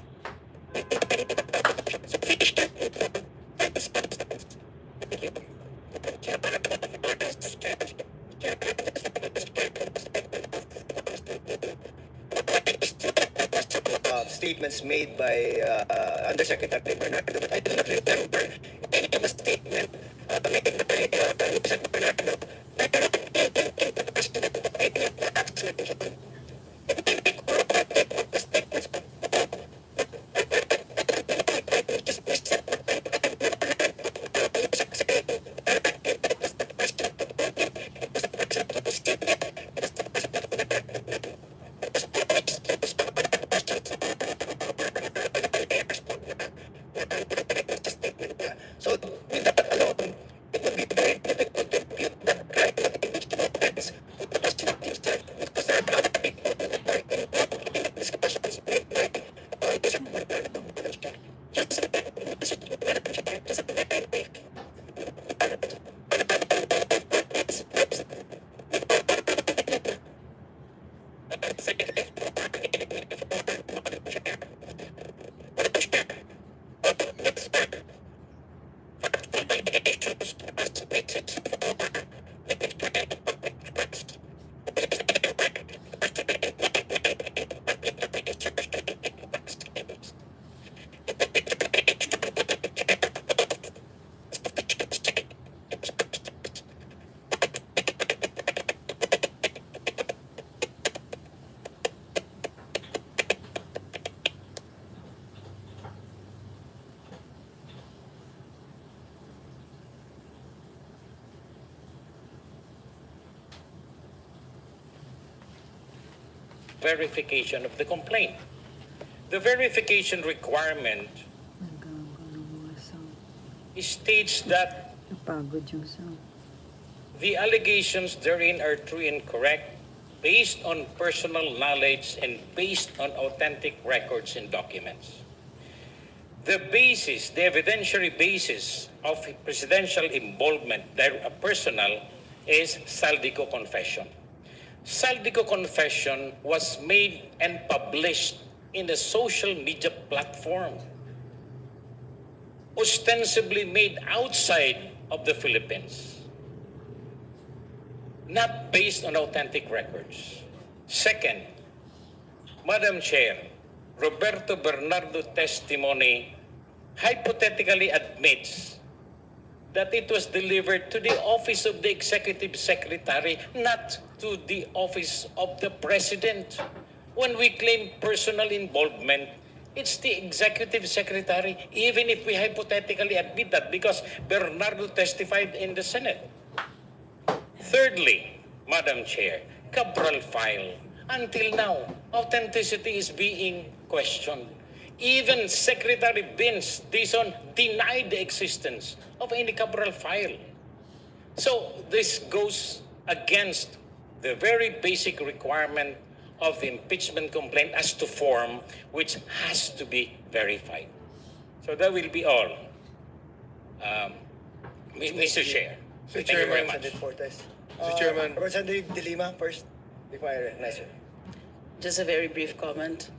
Speaker 4: Sufficient informed by the substance. Thank you.
Speaker 14: Statements made by Undersecretary Bernardo, but I do not remember any of the statement made by Yusek Bernardo. So, with that alone, it would be very difficult to impute that crime of impeachable offense to the President himself, because there are other people who are involved in the discussions made by Yusek Bernardo. Just a very
Speaker 4: verification of the complaint.
Speaker 17: the verification requirement states that
Speaker 2: Napagod yung sound.
Speaker 17: the allegations therein are true and correct based on personal knowledge and based on authentic records and documents. The basis, the evidentiary basis of presidential involvement, personal, is Saldico confession. Saldico confession was made and published in a social media platform, ostensibly made outside of the Philippines, not based on authentic records. Second, Madam Chair, Roberto Bernardo testimony hypothetically admits that it was delivered to the office of the executive secretary, not to the office of the president. When we claim personal involvement, it's the executive secretary, even if we hypothetically admit that, because Bernardo testified in the Senate. Thirdly, Madam Chair, Cabral file. Until now, authenticity is being questioned. Even Secretary Vince Dizon denied the existence of any Cabral file. So this goes against the very basic requirement of the impeachment complaint as to form, which has to be verified. So that will be all, Mr. Chair. Thank you very much.
Speaker 14: Mr. Chairman. Representative De Lima first, before I recognize you.
Speaker 10: Just a very brief comment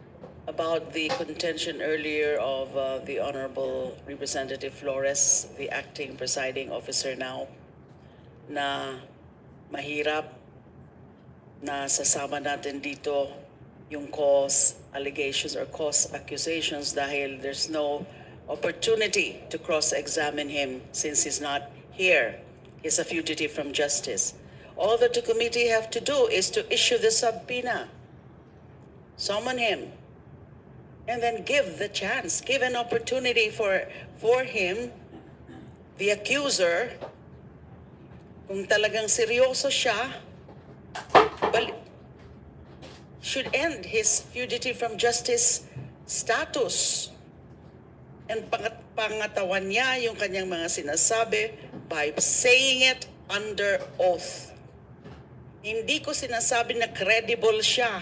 Speaker 10: about the contention earlier of the Honorable Representative Flores, the acting presiding officer now, na mahirap na sasama natin dito yung cause allegations or cause accusations dahil there's no opportunity to cross-examine him since he's not here. He's a fugitive from justice. All that the committee have to do is to issue the subpoena, summon him, and then give the chance, give an opportunity for him, the accuser, kung talagang seryoso siya, should end his fugitive from justice status. And pangatawan niya yung kanyang mga sinasabi by saying it under oath. Hindi ko sinasabi na credible siya.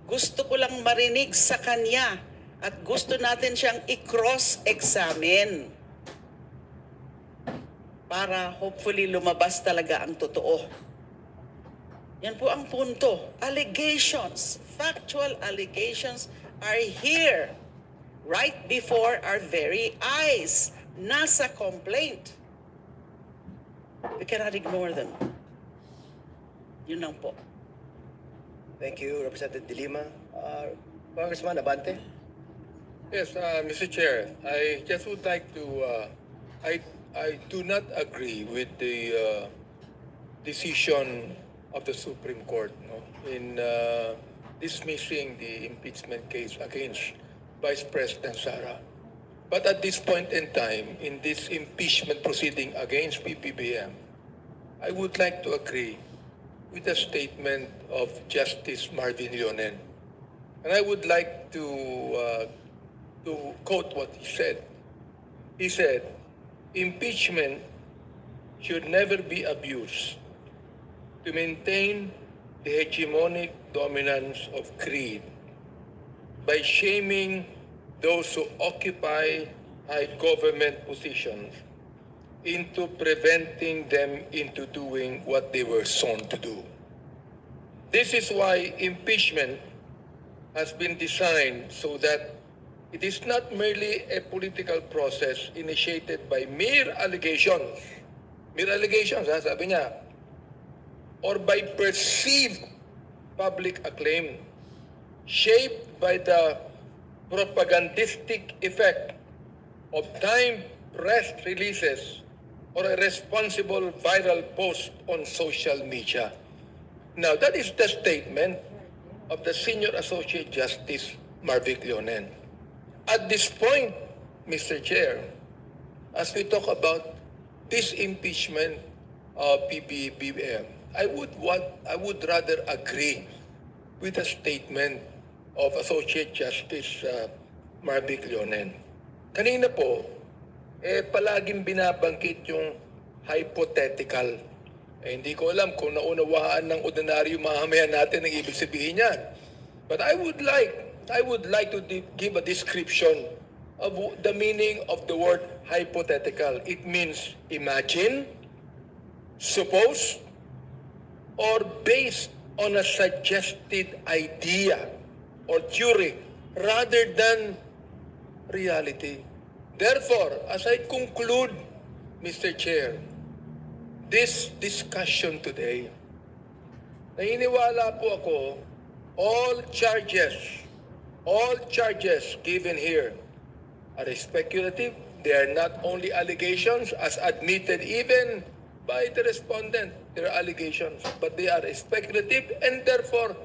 Speaker 10: Gusto ko lang marinig sa kanya at gusto natin siyang i-cross-examine para hopefully lumabas talaga ang totoo. Yan po ang punto. Allegations, factual allegations are here right before our very eyes. Nasa complaint. We cannot ignore them. Yun lang po.
Speaker 14: Thank you, Representative De Lima. Congressman Abante.
Speaker 13: Yes, Mr. Chair, I just would like to, I do not agree with the decision of the Supreme Court in dismissing the impeachment case against Vice President Sara. But at this point in time, in this impeachment proceeding against PBBM, I would like to agree with the statement of Justice Marvin Leonen. And I would like to quote what he said. He said, impeachment should never be abused to maintain the hegemonic dominance of greed by shaming those who occupy high government positions into preventing them into doing what they were sworn to do. This is why impeachment has been designed so that it is not merely a political process initiated by mere allegations, sabi niya, or by perceived public acclaim, shaped by the propagandistic effect of timed press releases or a responsible viral post on social media. Now, that is the statement of the Senior Associate Justice Marvin Leonen. At this point, Mr. Chair, as we talk about this impeachment of PBBM, I would rather agree with the statement of Associate Justice Marvic Leonen. Kanina po, palaging binabanggit yung hypothetical. Hindi ko alam kung naunawaan ng ordinaryo mamamayan natin ang ibig sabihin yan. But I would like to give a description of the meaning of the word hypothetical. It means imagine, suppose, or based on a suggested idea or theory rather than reality. Therefore, as I conclude, Mr. Chair, this discussion today, naniniwala po ako, all charges given here are speculative. They are not only allegations as admitted even by the respondent. They are allegations, but they are speculative and therefore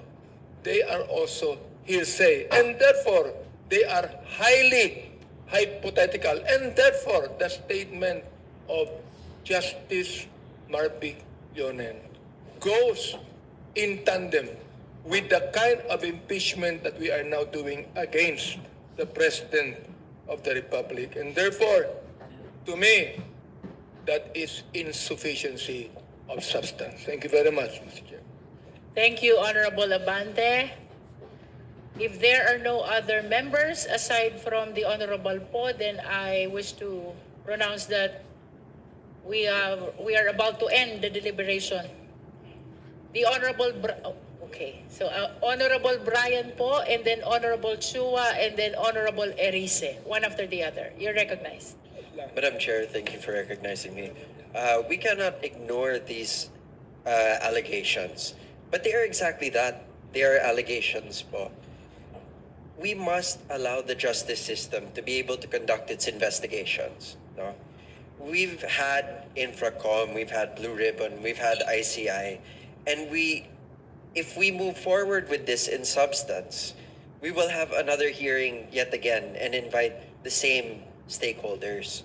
Speaker 13: they are also hearsay and therefore they are highly hypothetical and therefore the statement of Justice Marvic Leonen goes in tandem with the kind of impeachment that we are now doing against the President of the Republic. And therefore, to me, that is insufficiency of substance. Thank you very much, Mr. Chair.
Speaker 3: Thank you, Honorable Abante. If there are no other members aside from the Honorable Po, then I wish to pronounce that we are about to end the deliberation. The Honorable Honorable Brian Po, and then Honorable Chua, and then Honorable Erice, one after the other. You're recognized.
Speaker 15: Madam Chair, thank you for recognizing me. We cannot ignore these allegations, but they are exactly that. They are allegations po. We must allow the justice system to be able to conduct its investigations. No? We've had Infracom, we've had Blue Ribbon, we've had ICI, and if we move forward with this in substance, we will have another hearing yet again and invite the same stakeholders.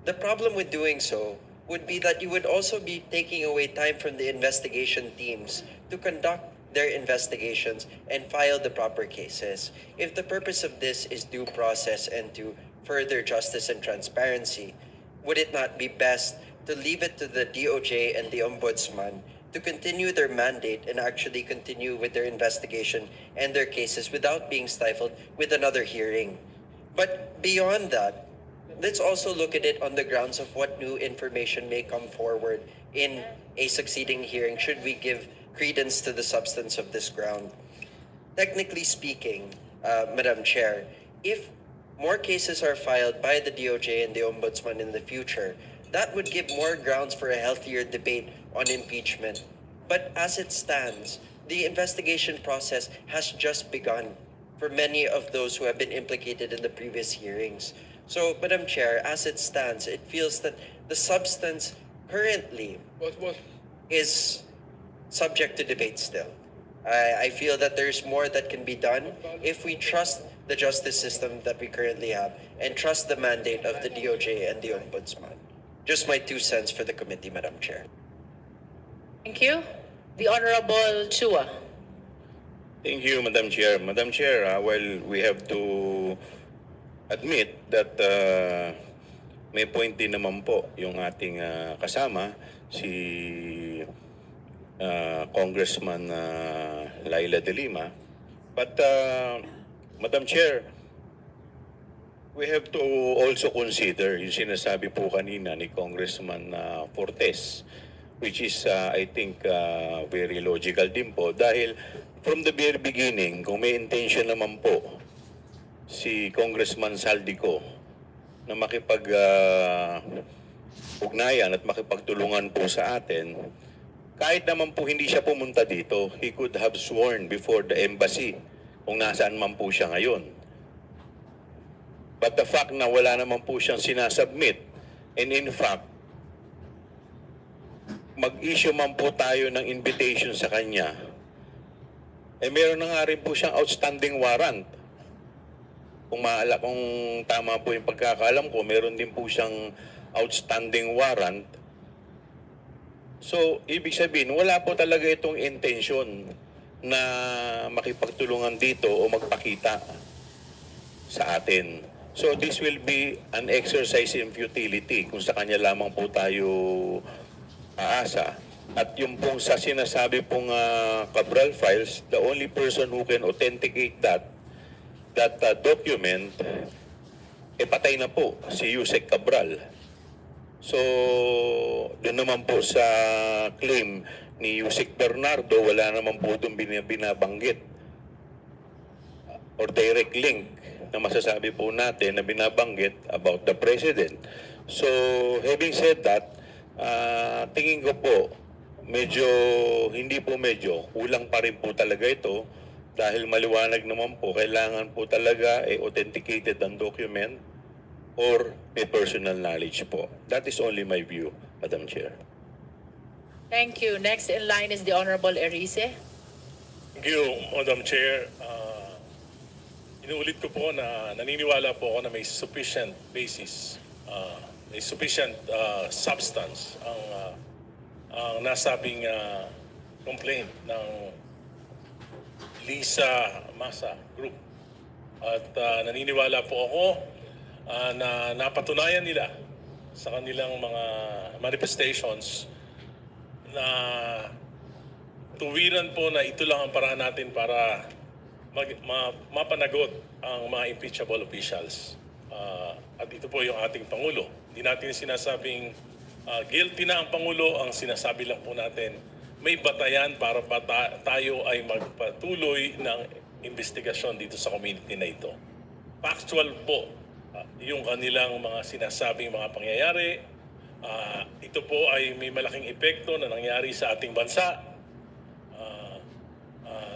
Speaker 15: The problem with doing so would be that you would also be taking away time from the investigation teams to conduct their investigations and file the proper cases. If the purpose of this is due process and to further justice and transparency, would it not be best to leave it to the DOJ and the Ombudsman to continue their mandate and actually continue with their investigation and their cases without being stifled with another hearing? But beyond that, let's also look at it on the grounds of what new information may come forward in a succeeding hearing should we give credence to the substance of this ground. Technically speaking, Madam Chair, if more cases are filed by the DOJ and the Ombudsman in the future, that would give more grounds for a healthier debate on impeachment. But as it stands, the investigation process has just begun for many of those who have been implicated in the previous hearings. So, Madam Chair, as it stands, it feels that the substance currently is subject to debate still. I feel that there's more that can be done if we trust the justice system that we currently have and trust the mandate of the DOJ and the Ombudsman. Just my 2 cents for the committee, Madam Chair.
Speaker 3: Thank you. The Honorable Chua.
Speaker 1: Thank you, Madam Chair. Madam Chair, well, we have to admit that may point din naman po yung ating kasama, si Congressman Laila de Lima. But, Madam Chair, we have to also consider yung sinasabi po kanina ni Congressman Fortes, which is, I think, very logical din po. Dahil from the very beginning, kung may intention naman po si Congressman Saldico na makipag-ugnayan at makipagtulungan po sa atin, kahit naman po hindi siya pumunta dito, he could have sworn before the embassy kung nasaan man po siya ngayon. But the fact na wala naman po siyang sinasubmit, and in fact, mag-issue man po tayo ng invitation sa kanya, meron na nga rin po siyang outstanding warrant. Kung tama po yung pagkakaalam ko, meron din po siyang outstanding warrant. So, ibig sabihin, wala po talaga itong intention na makipagtulungan dito o magpakita sa atin. So this will be an exercise in futility kung sa kanya lamang po tayo aasa. At yung pong sa sinasabi pong Cabral files, the only person who can authenticate that document, patay na po si Yusek Cabral. So, doon naman po sa claim ni Yusek Bernardo, wala naman po doon binabanggit or direct link na masasabi po natin na binabanggit about the President. So, having said that, tingin ko po, kulang pa rin po talaga ito dahil maliwanag naman po, kailangan po talaga authenticated ang document or may personal knowledge po. That is only my view, Madam Chair.
Speaker 3: Thank you. Next in line is the Honorable Erice.
Speaker 18: Thank you, Madam Chair. Inuulit ko po na naniniwala po ako na may sufficient basis, may sufficient substance ang nasabing complaint ng Lisa Masa Group. At naniniwala po ako na napatunayan nila sa kanilang mga manifestations na tuwiran po na ito lang ang paraan natin para mapanagot ang mga impeachable officials. At ito po yung ating Pangulo. Hindi natin sinasabing guilty na ang Pangulo, ang sinasabi lang po natin, may batayan para tayo ay magpatuloy ng investigasyon dito sa community na ito. Factual po yung kanilang mga sinasabing mga pangyayari. Ito po ay may malaking epekto na nangyari sa ating bansa.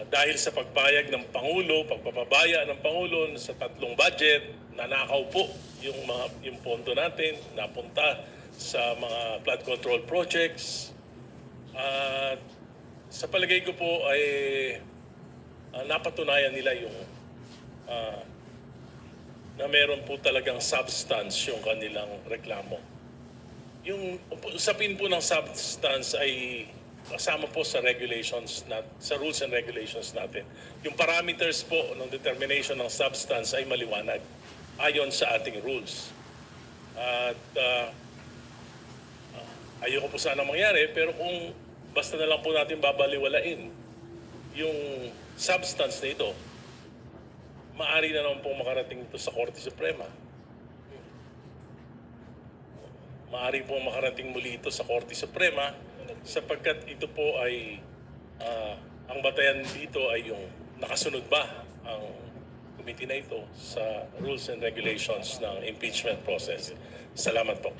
Speaker 18: Dahil sa pagpayag ng Pangulo, pagpapabaya ng Pangulo sa 3 budget, nanakaw po yung pondo natin, napunta sa mga flood control projects. Sa palagay ko po ay napatunayan nila yung na meron po talagang substance yung kanilang reklamo. Yung usapin po ng substance ay kasama po sa regulations, sa rules and regulations natin. Yung parameters po ng determination ng substance ay maliwanag ayon sa ating rules. At ayoko po sana mangyari, pero kung basta na lang po natin babaliwalain yung substance na ito, maaari na naman pong makarating ito sa Korte Suprema. Maaari pong makarating muli ito sa Korte Suprema sapagkat ito po ay ang batayan dito ay yung nakasunod ba ang committee na ito sa rules and regulations ng impeachment process. Salamat po.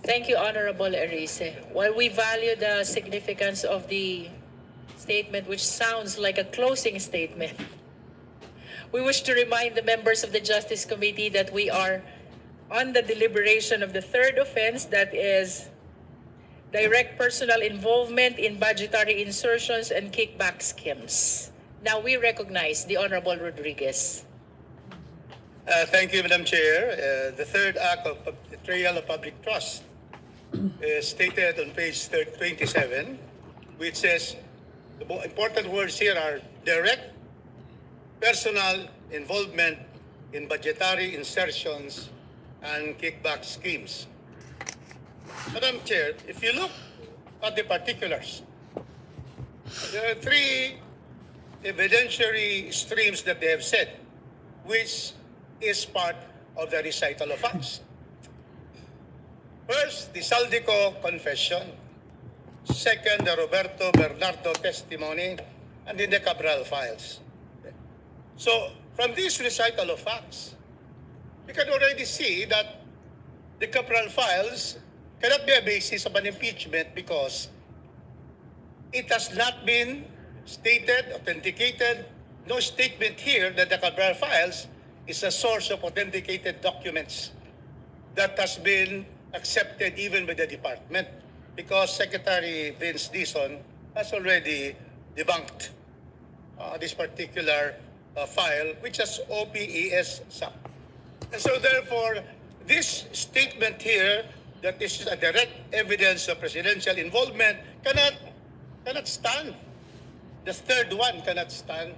Speaker 3: Thank you, Honorable Erice. While we value the significance of the statement, which sounds like a closing statement, we wish to remind the members of the Justice Committee that we are on the deliberation of the third offense, that is direct personal involvement in budgetary insertions and kickback schemes. Now we recognize the Honorable Rodriguez.
Speaker 19: Thank you, Madam Chair. The third act of betrayal of public trust is stated on page 27, which says the important words here are direct personal involvement in budgetary insertions and kickback schemes. Madam Chair, if you look at the particulars, there are 3 evidentiary streams that they have said, which is part of the recital of facts. First, the Saldico confession. Second, the Roberto Bernardo testimony, and then the Cabral files. So, from this recital of facts, you can already see that the Cabral files cannot be a basis of an impeachment because it has not been stated, authenticated, no statement here that the Cabral files is a source of authenticated documents that has been accepted even by the department because Secretary Vince Dizon has already debunked this particular file, which has OPES SAP. And so therefore, this statement here that this is a direct evidence of presidential involvement cannot stand. The third one cannot stand.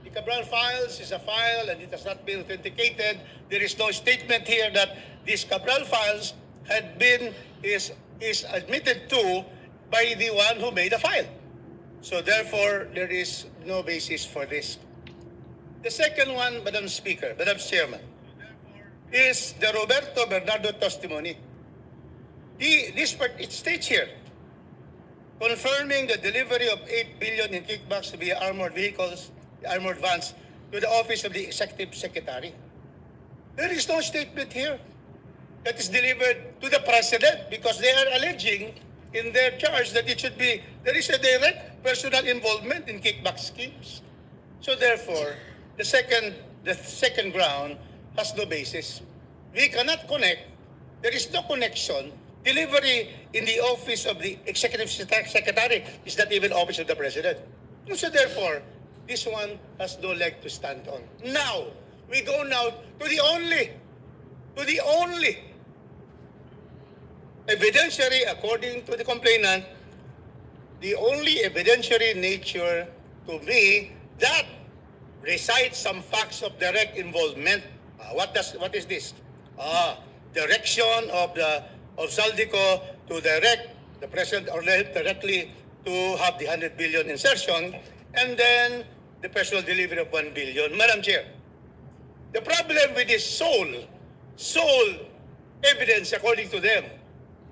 Speaker 19: The Cabral files is a file and it has not been authenticated. There is no statement here that these Cabral files is admitted to by the one who made the file. So therefore, there is no basis for this. The second one, Madam Speaker, Madam Chairman, is the Roberto Bernardo testimony. It states here, confirming the delivery of 8 billion in kickbacks via armored vehicles, armored vans, to the office of the Executive Secretary. There is no statement here that is delivered to the President because they are alleging in their charge that there is a direct personal involvement in kickback schemes. So therefore, the second ground has no basis. We cannot connect. There is no connection. Delivery in the office of the Executive Secretary is not even office of the President. So therefore, this one has no leg to stand on. Now, we go now to the only evidentiary, according to the complainant, the only evidentiary nature to me that recites some facts of direct involvement. What is this? Direction of Saldico to direct the President or directly to have the 100 billion insertion, and then the personal delivery of 1 billion. Madam Chair, the problem with this sole evidence, according to them,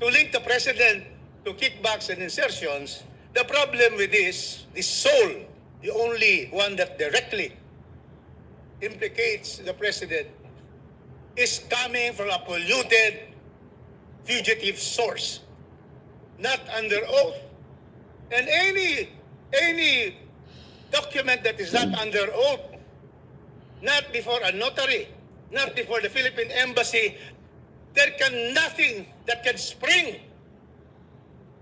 Speaker 19: to link the President to kickbacks and insertions, the problem with this sole, the only one that directly implicates the President, is coming from a polluted, fugitive source, not under oath. And any document that is not under oath, not before a notary, not before the Philippine Embassy, there can nothing that can spring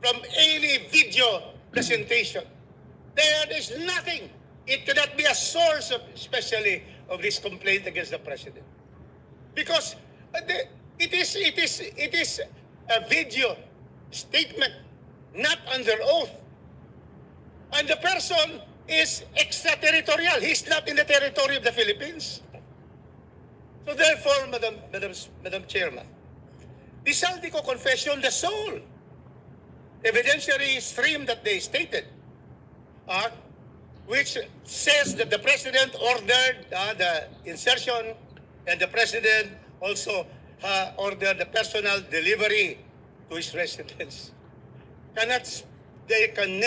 Speaker 19: from any video presentation. There is nothing. It cannot be a source especially of this complaint against the President. Because it is a video statement, not under oath. And the person is extraterritorial. He's not in the territory of the Philippines. So therefore, Madam Chairman, the Saldico confession, the sole evidentiary stream that they stated, which says that the President ordered the insertion and the President also ordered the personal delivery to his residence. It can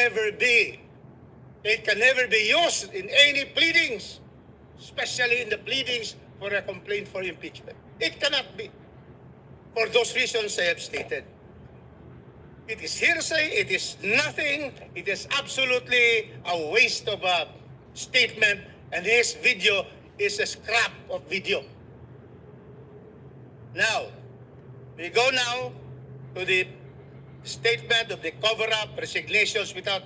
Speaker 19: never be used in any pleadings, especially in the pleadings for a complaint for impeachment. It cannot be. For those reasons I have stated. It is hearsay, it is nothing, it is absolutely a waste of a statement, and this video is a scrap of video. Now, we go now to the statement of the cover-up resignations without.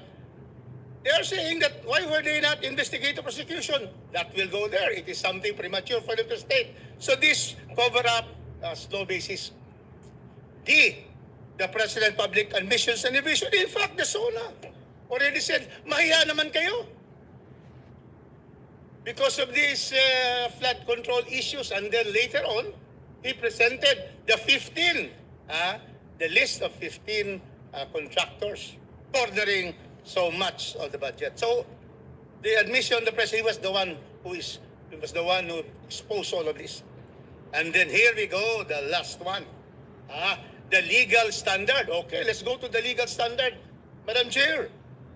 Speaker 19: They are saying that why were they not investigating prosecution? That will go there. It is something premature for them to state. So this cover-up has no basis. The President Public Admissions and Division, in fact, the SONA already said, mahiya naman kayo. Because of these flood control issues, and then later on, he presented the list of 15 contractors ordering so much of the budget. So the admission, the President was the one who exposed all of this. And then here we go, the last one. The legal standard. Okay, let's go to the legal standard. Madam Chair,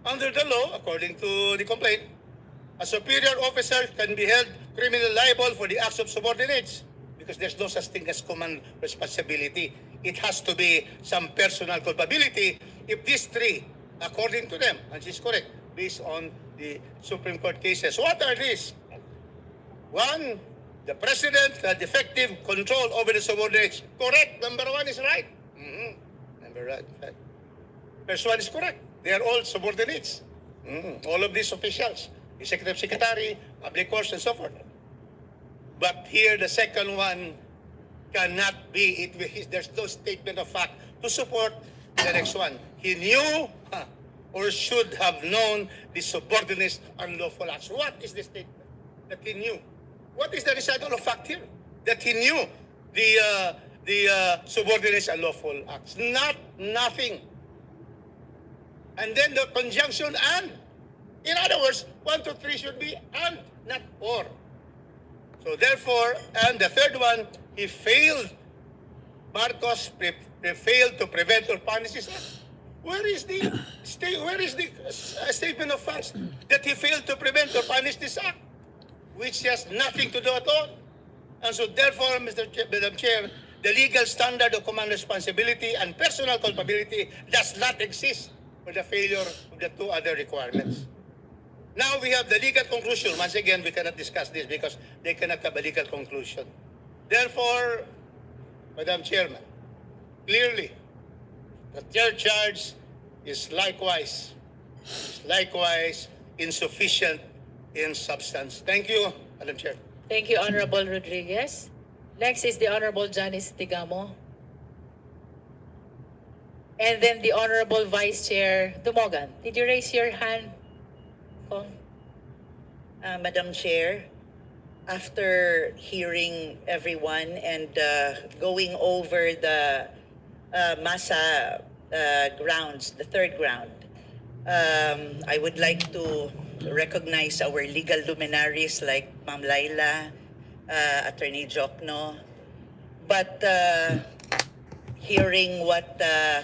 Speaker 19: under the law, according to the complaint, a superior officer can be held criminally liable for the acts of subordinates because there's no such thing as command responsibility. It has to be some personal culpability. If these three, according to them, and she's correct, based on the Supreme Court cases, what are these? One, the President had effective control over the subordinates. Correct. Number one is right. Number right. First one is correct. They are all subordinates. All of these officials, Executive Secretary, Public Works, and so forth. But here, the second one cannot be. There's no statement of fact to support the next one. He knew or should have known the subordinates unlawful acts. What is the statement? That he knew. What is the recital of fact here? That he knew the subordinates unlawful acts. Nothing. And then the conjunction and. In other words, 1, 2, 3 should be and, not or. So therefore, and the third one, he failed. Marcos failed to prevent or punish his act. Where is the statement of facts that he failed to prevent or punish this act, which has nothing to do at all? And so therefore, Madam Chair, the legal standard of command responsibility and personal culpability does not exist for the failure of the two other requirements. Now we have the legal conclusion. Once again, we cannot discuss this because they cannot have a legal conclusion. Therefore, Madam Chairman, clearly, the third charge is likewise insufficient in substance. Thank you, Madam Chair.
Speaker 3: Thank you, Honorable Rodriguez. Next is the Honorable Janice Tigamo. And then the Honorable Vice Chair Dumogan. Did you raise your hand?
Speaker 9: Madam Chair, after hearing everyone and going over the MASA grounds, the third ground, I would like to recognize our legal luminaries like Ma'am Laila, Attorney Jokno, but hearing what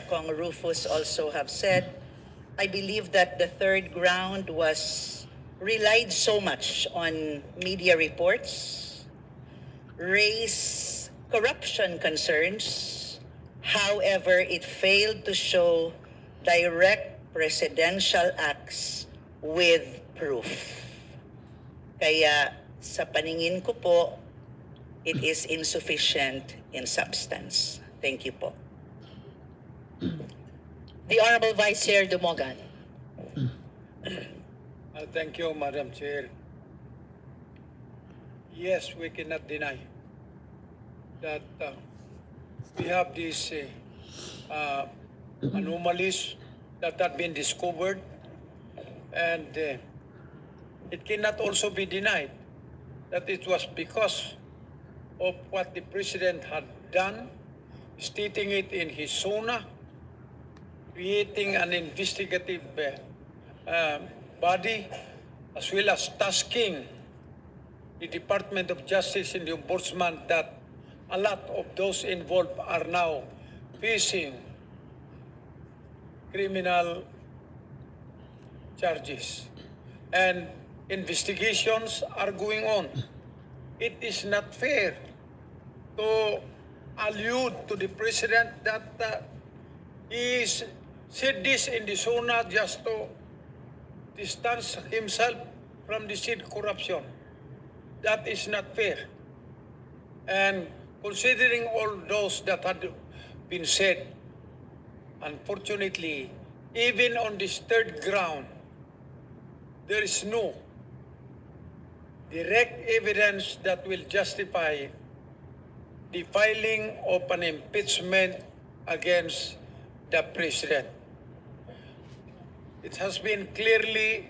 Speaker 9: Kong Rufus also have said, I believe that the third ground was relied so much on media reports, raised corruption concerns. However, it failed to show direct presidential acts with proof. Kaya sa paningin ko po, it is insufficient in substance. Thank you po.
Speaker 3: The Honorable Vice Chair Dumogan.
Speaker 11: Thank you, Madam Chair. Yes, we cannot deny that we have these anomalies that have been discovered, and it cannot also be denied that it was because of what the President had done, stating it in his SONA, creating an investigative body, as well as tasking the Department of Justice and the Ombudsman that a lot of those involved are now facing criminal charges. And investigations are going on. It is not fair to allude to the President that he said this in the SONA just to distance himself from the said corruption. That is not fair. And considering all those that had been said, unfortunately, even on this third ground, there is no direct evidence that will justify the filing of an impeachment against the President. It has been clearly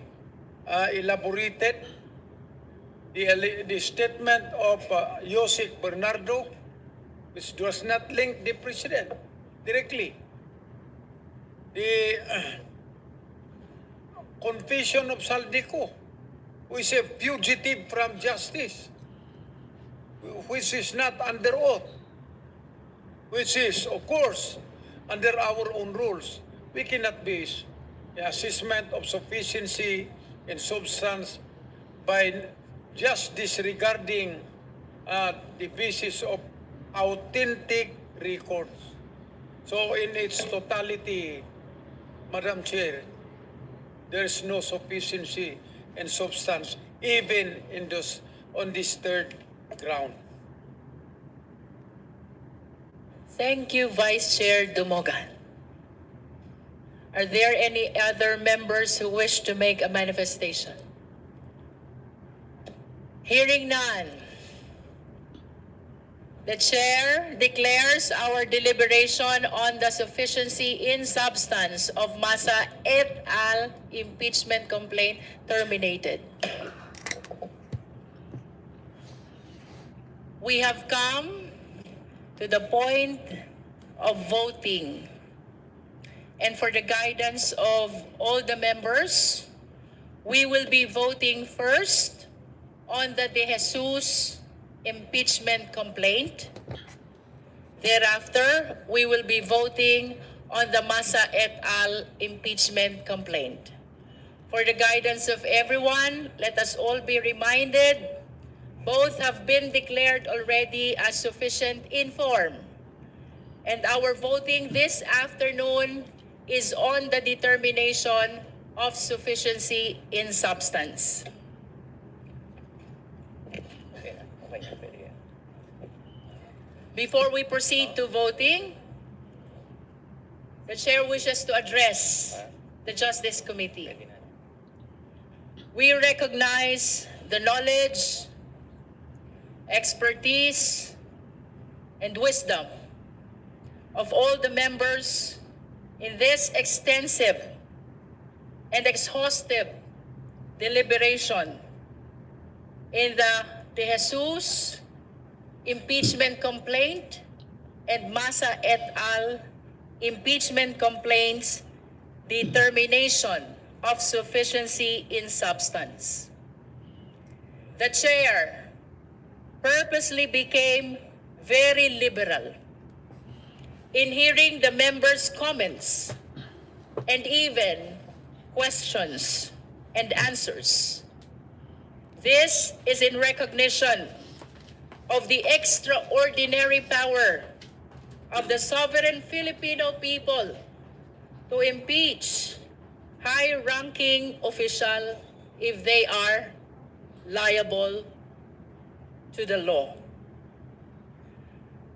Speaker 11: elaborated. The statement of Yosek Bernardo, which does not link the President directly. The confession of Saldico, who is a fugitive from justice, which is not under oath, which is, of course, under our own rules. We cannot base the assessment of sufficiency and substance by just disregarding the basis of authentic records. So in its totality, Madam Chair, there is no sufficiency and substance even in on this third ground.
Speaker 3: Thank you, Vice Chair Dumogan. Are there any other members who wish to make a manifestation? Hearing none. The chair declares our deliberation on the sufficiency in substance of Masa et al. Impeachment complaint terminated. We have come to the point of voting. And for the guidance of all the members, we will be voting first on the De Jesus impeachment complaint. Thereafter, we will be voting on the Masa et al. Impeachment complaint. For the guidance of everyone, let us all be reminded, both have been declared already as sufficient in form. And our voting this afternoon is on the determination of sufficiency in substance. Before we proceed to voting, the chair wishes to address the Justice Committee. We recognize the knowledge, expertise, and wisdom of all the members in this extensive and exhaustive deliberation in the De Jesus impeachment complaint and Masa et al. Impeachment complaints determination of sufficiency in substance. The chair purposely became very liberal in hearing the members' comments and even questions and answers. This is in recognition of the extraordinary power of the sovereign Filipino people to impeach high-ranking official if they are liable to the law.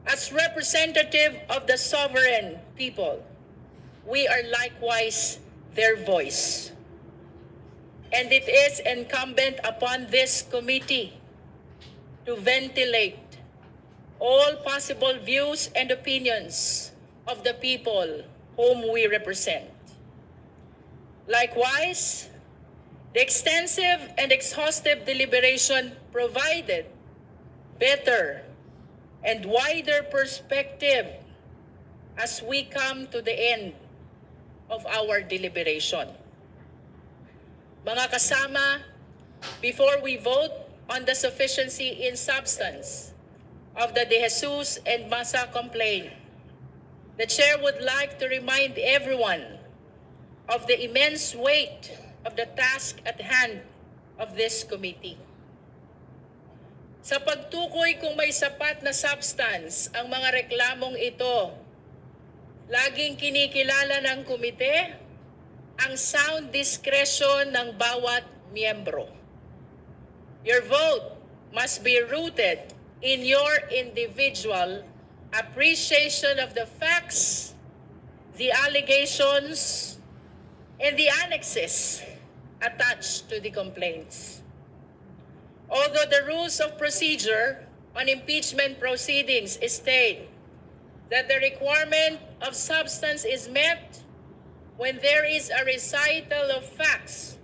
Speaker 3: As representative of the sovereign people, we are likewise their voice. And it is incumbent upon this committee to ventilate all possible views and opinions of the people whom we represent. Likewise, the extensive and exhaustive deliberation provided better and wider perspective as we come to the end of our deliberation. Mga kasama, before we vote on the sufficiency in substance of the De Jesus and Masa complaint, the chair would like to remind everyone of the immense weight of the task at hand of this committee. Sa pagtukoy kung may sapat na substance ang mga reklamong ito, laging kinikilala ng komite ang sound discretion ng bawat miyembro. Your vote must be rooted in your individual appreciation of the facts, the allegations, and the annexes attached to the complaints. Although the rules of procedure on impeachment proceedings state that the requirement of substance is met when there is a recital of facts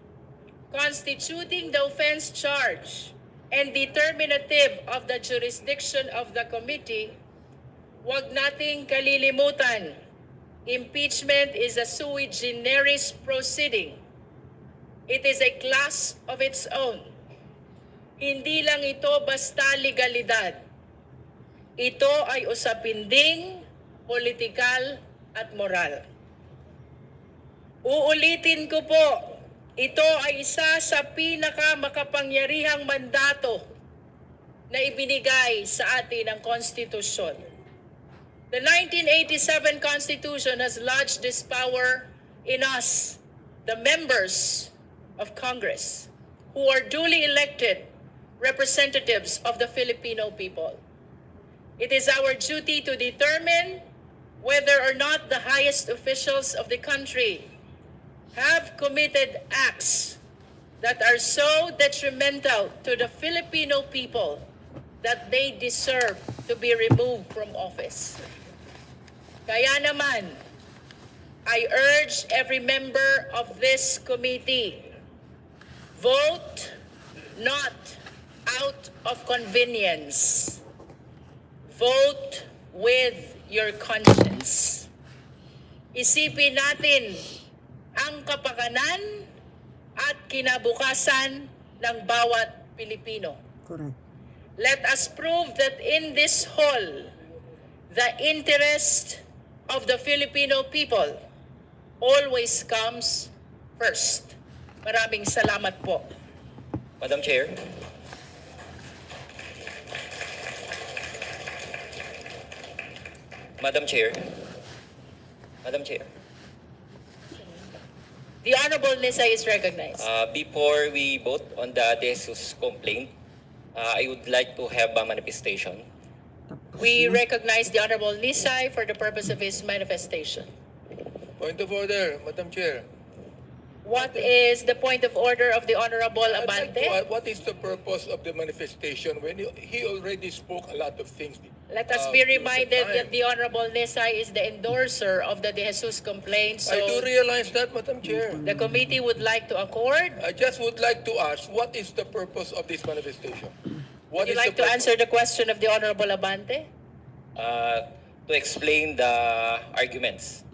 Speaker 3: constituting the offense charge and determinative of the jurisdiction of the committee, huwag nating kalilimutan, impeachment is a sui generis proceeding. It is a class of its own. Hindi lang ito basta legalidad. Ito ay usapin ding politikal at moral. Uulitin ko po, ito ay isa sa pinakamakapangyarihang mandato na ibinigay sa atin ng Konstitusyon. The 1987 Constitution has lodged this power in us, the members of Congress, who are duly elected representatives of the Filipino people. It is our duty to determine whether or not the highest officials of the country have committed acts that are so detrimental to the Filipino people that they deserve to be removed from office. Kaya naman, I urge every member of this committee, vote not out of convenience. Vote with your conscience. Isipin natin ang kapakanan at kinabukasan ng bawat Pilipino.
Speaker 2: Correct.
Speaker 3: Let us prove that in this hall, the interest of the Filipino people always comes first. Maraming salamat po.
Speaker 15: Madam Chair. Madam Chair. Madam Chair.
Speaker 3: The Honorable Nisa is recognized.
Speaker 15: Before we vote on the De Jesus complaint, I would like to have a manifestation.
Speaker 3: We recognize the Honorable Nisay for the purpose of his manifestation.
Speaker 13: Point of order, Madam Chair.
Speaker 3: What is the point of order of the Honorable
Speaker 13: I'd like to
Speaker 3: Abante?
Speaker 13: add, what is the purpose of the manifestation when he already spoke a lot of things?
Speaker 3: Let us be reminded that the Honorable Nisay is the endorser of the De Jesus complaint. So
Speaker 13: I do realize that, Madam Chair.
Speaker 3: the committee would like to accord.
Speaker 13: I just would like to ask, what is the purpose of this manifestation?
Speaker 3: Would you like to answer the question of the Honorable Abante?
Speaker 15: To explain the arguments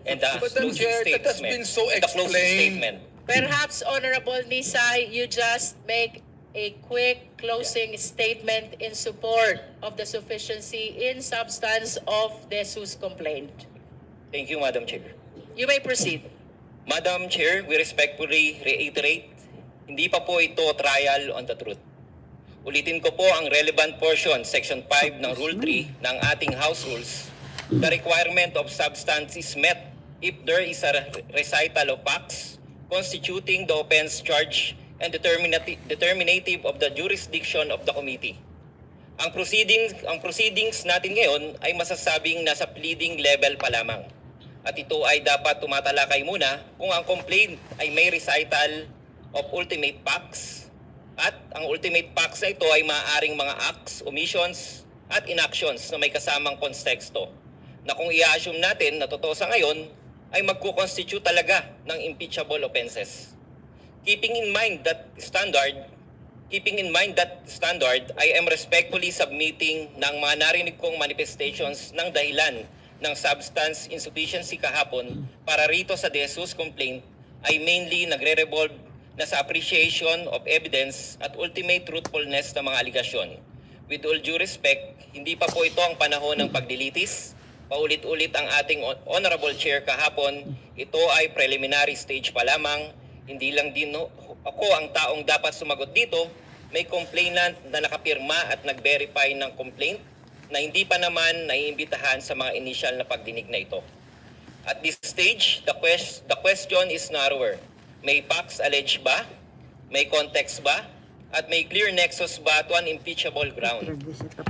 Speaker 15: and the
Speaker 13: Madam
Speaker 15: closing
Speaker 13: Chair, that has
Speaker 15: statement.
Speaker 13: been so
Speaker 15: The closing
Speaker 13: explained.
Speaker 15: statement.
Speaker 3: Perhaps, Honorable Nisay, you just make a quick closing statement in support of the sufficiency in substance of De Jesus complaint.
Speaker 15: Thank you, Madam Chair.
Speaker 3: You may proceed.
Speaker 15: Madam Chair, we respectfully reiterate, hindi pa po ito trial on the truth. Ulitin ko po ang relevant portion, Section 5 ng Rule 3 ng ating House Rules. The requirement of substance is met if there is a recital of facts constituting the offense charge and determinative of the jurisdiction of the committee. Ang proceedings natin ngayon ay masasabing nasa pleading level pa lamang. At ito ay dapat tumatalakay muna kung ang complaint ay may recital of ultimate facts at ang ultimate facts na ito ay maaaring mga acts, omissions at inactions na may kasamang konteksto na kung i-assume natin na totoo sa ngayon ay magkukonstitute talaga ng impeachable offenses. Keeping in mind that standard, I am respectfully submitting ng mga narinig kong manifestations ng dahilan ng substance insufficiency kahapon para rito sa De Jesus complaint ay mainly nagre-revolve na sa appreciation of evidence at ultimate truthfulness ng mga aligasyon. With all due respect, hindi pa po ito ang panahon ng pagdilitis. Paulit-ulit ang ating Honorable Chair kahapon, ito ay preliminary stage pa lamang. Hindi lang din ako ang taong dapat sumagot dito. May complainant na nakapirma at nag-verify ng complaint na hindi pa naman naiimbitahan sa mga initial na pagdinig na ito. At this stage, the question is narrower. May facts alleged ba? May context ba? At may clear nexus ba to an impeachable ground?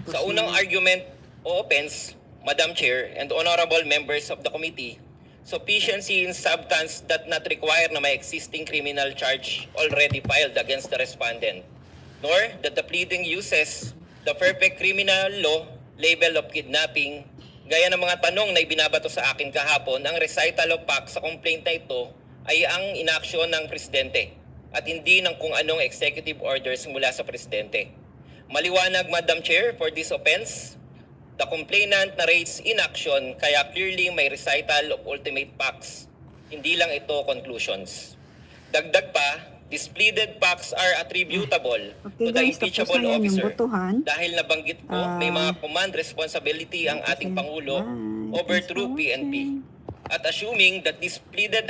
Speaker 15: Sa unang argument o offense, Madam Chair and honorable members of the committee, sufficiency in substance that not require na may existing criminal charge already filed against the respondent, nor that the pleading uses the perfect criminal law label of kidnapping. Gaya ng mga tanong na ibinabato sa akin kahapon, ang recital of facts sa complaint na ito ay ang inaksyon ng presidente at hindi ng kung anong executive orders mula sa presidente. Maliwanag, Madam Chair, for this offense, the complainant narrates inaction kaya clearly may recital of ultimate facts. Hindi lang ito conclusions. Dagdag pa, these pleaded facts are attributable to the impeachable officer dahil nabanggit ko may mga command responsibility ang ating Pangulo over through PNP. At assuming that this pleaded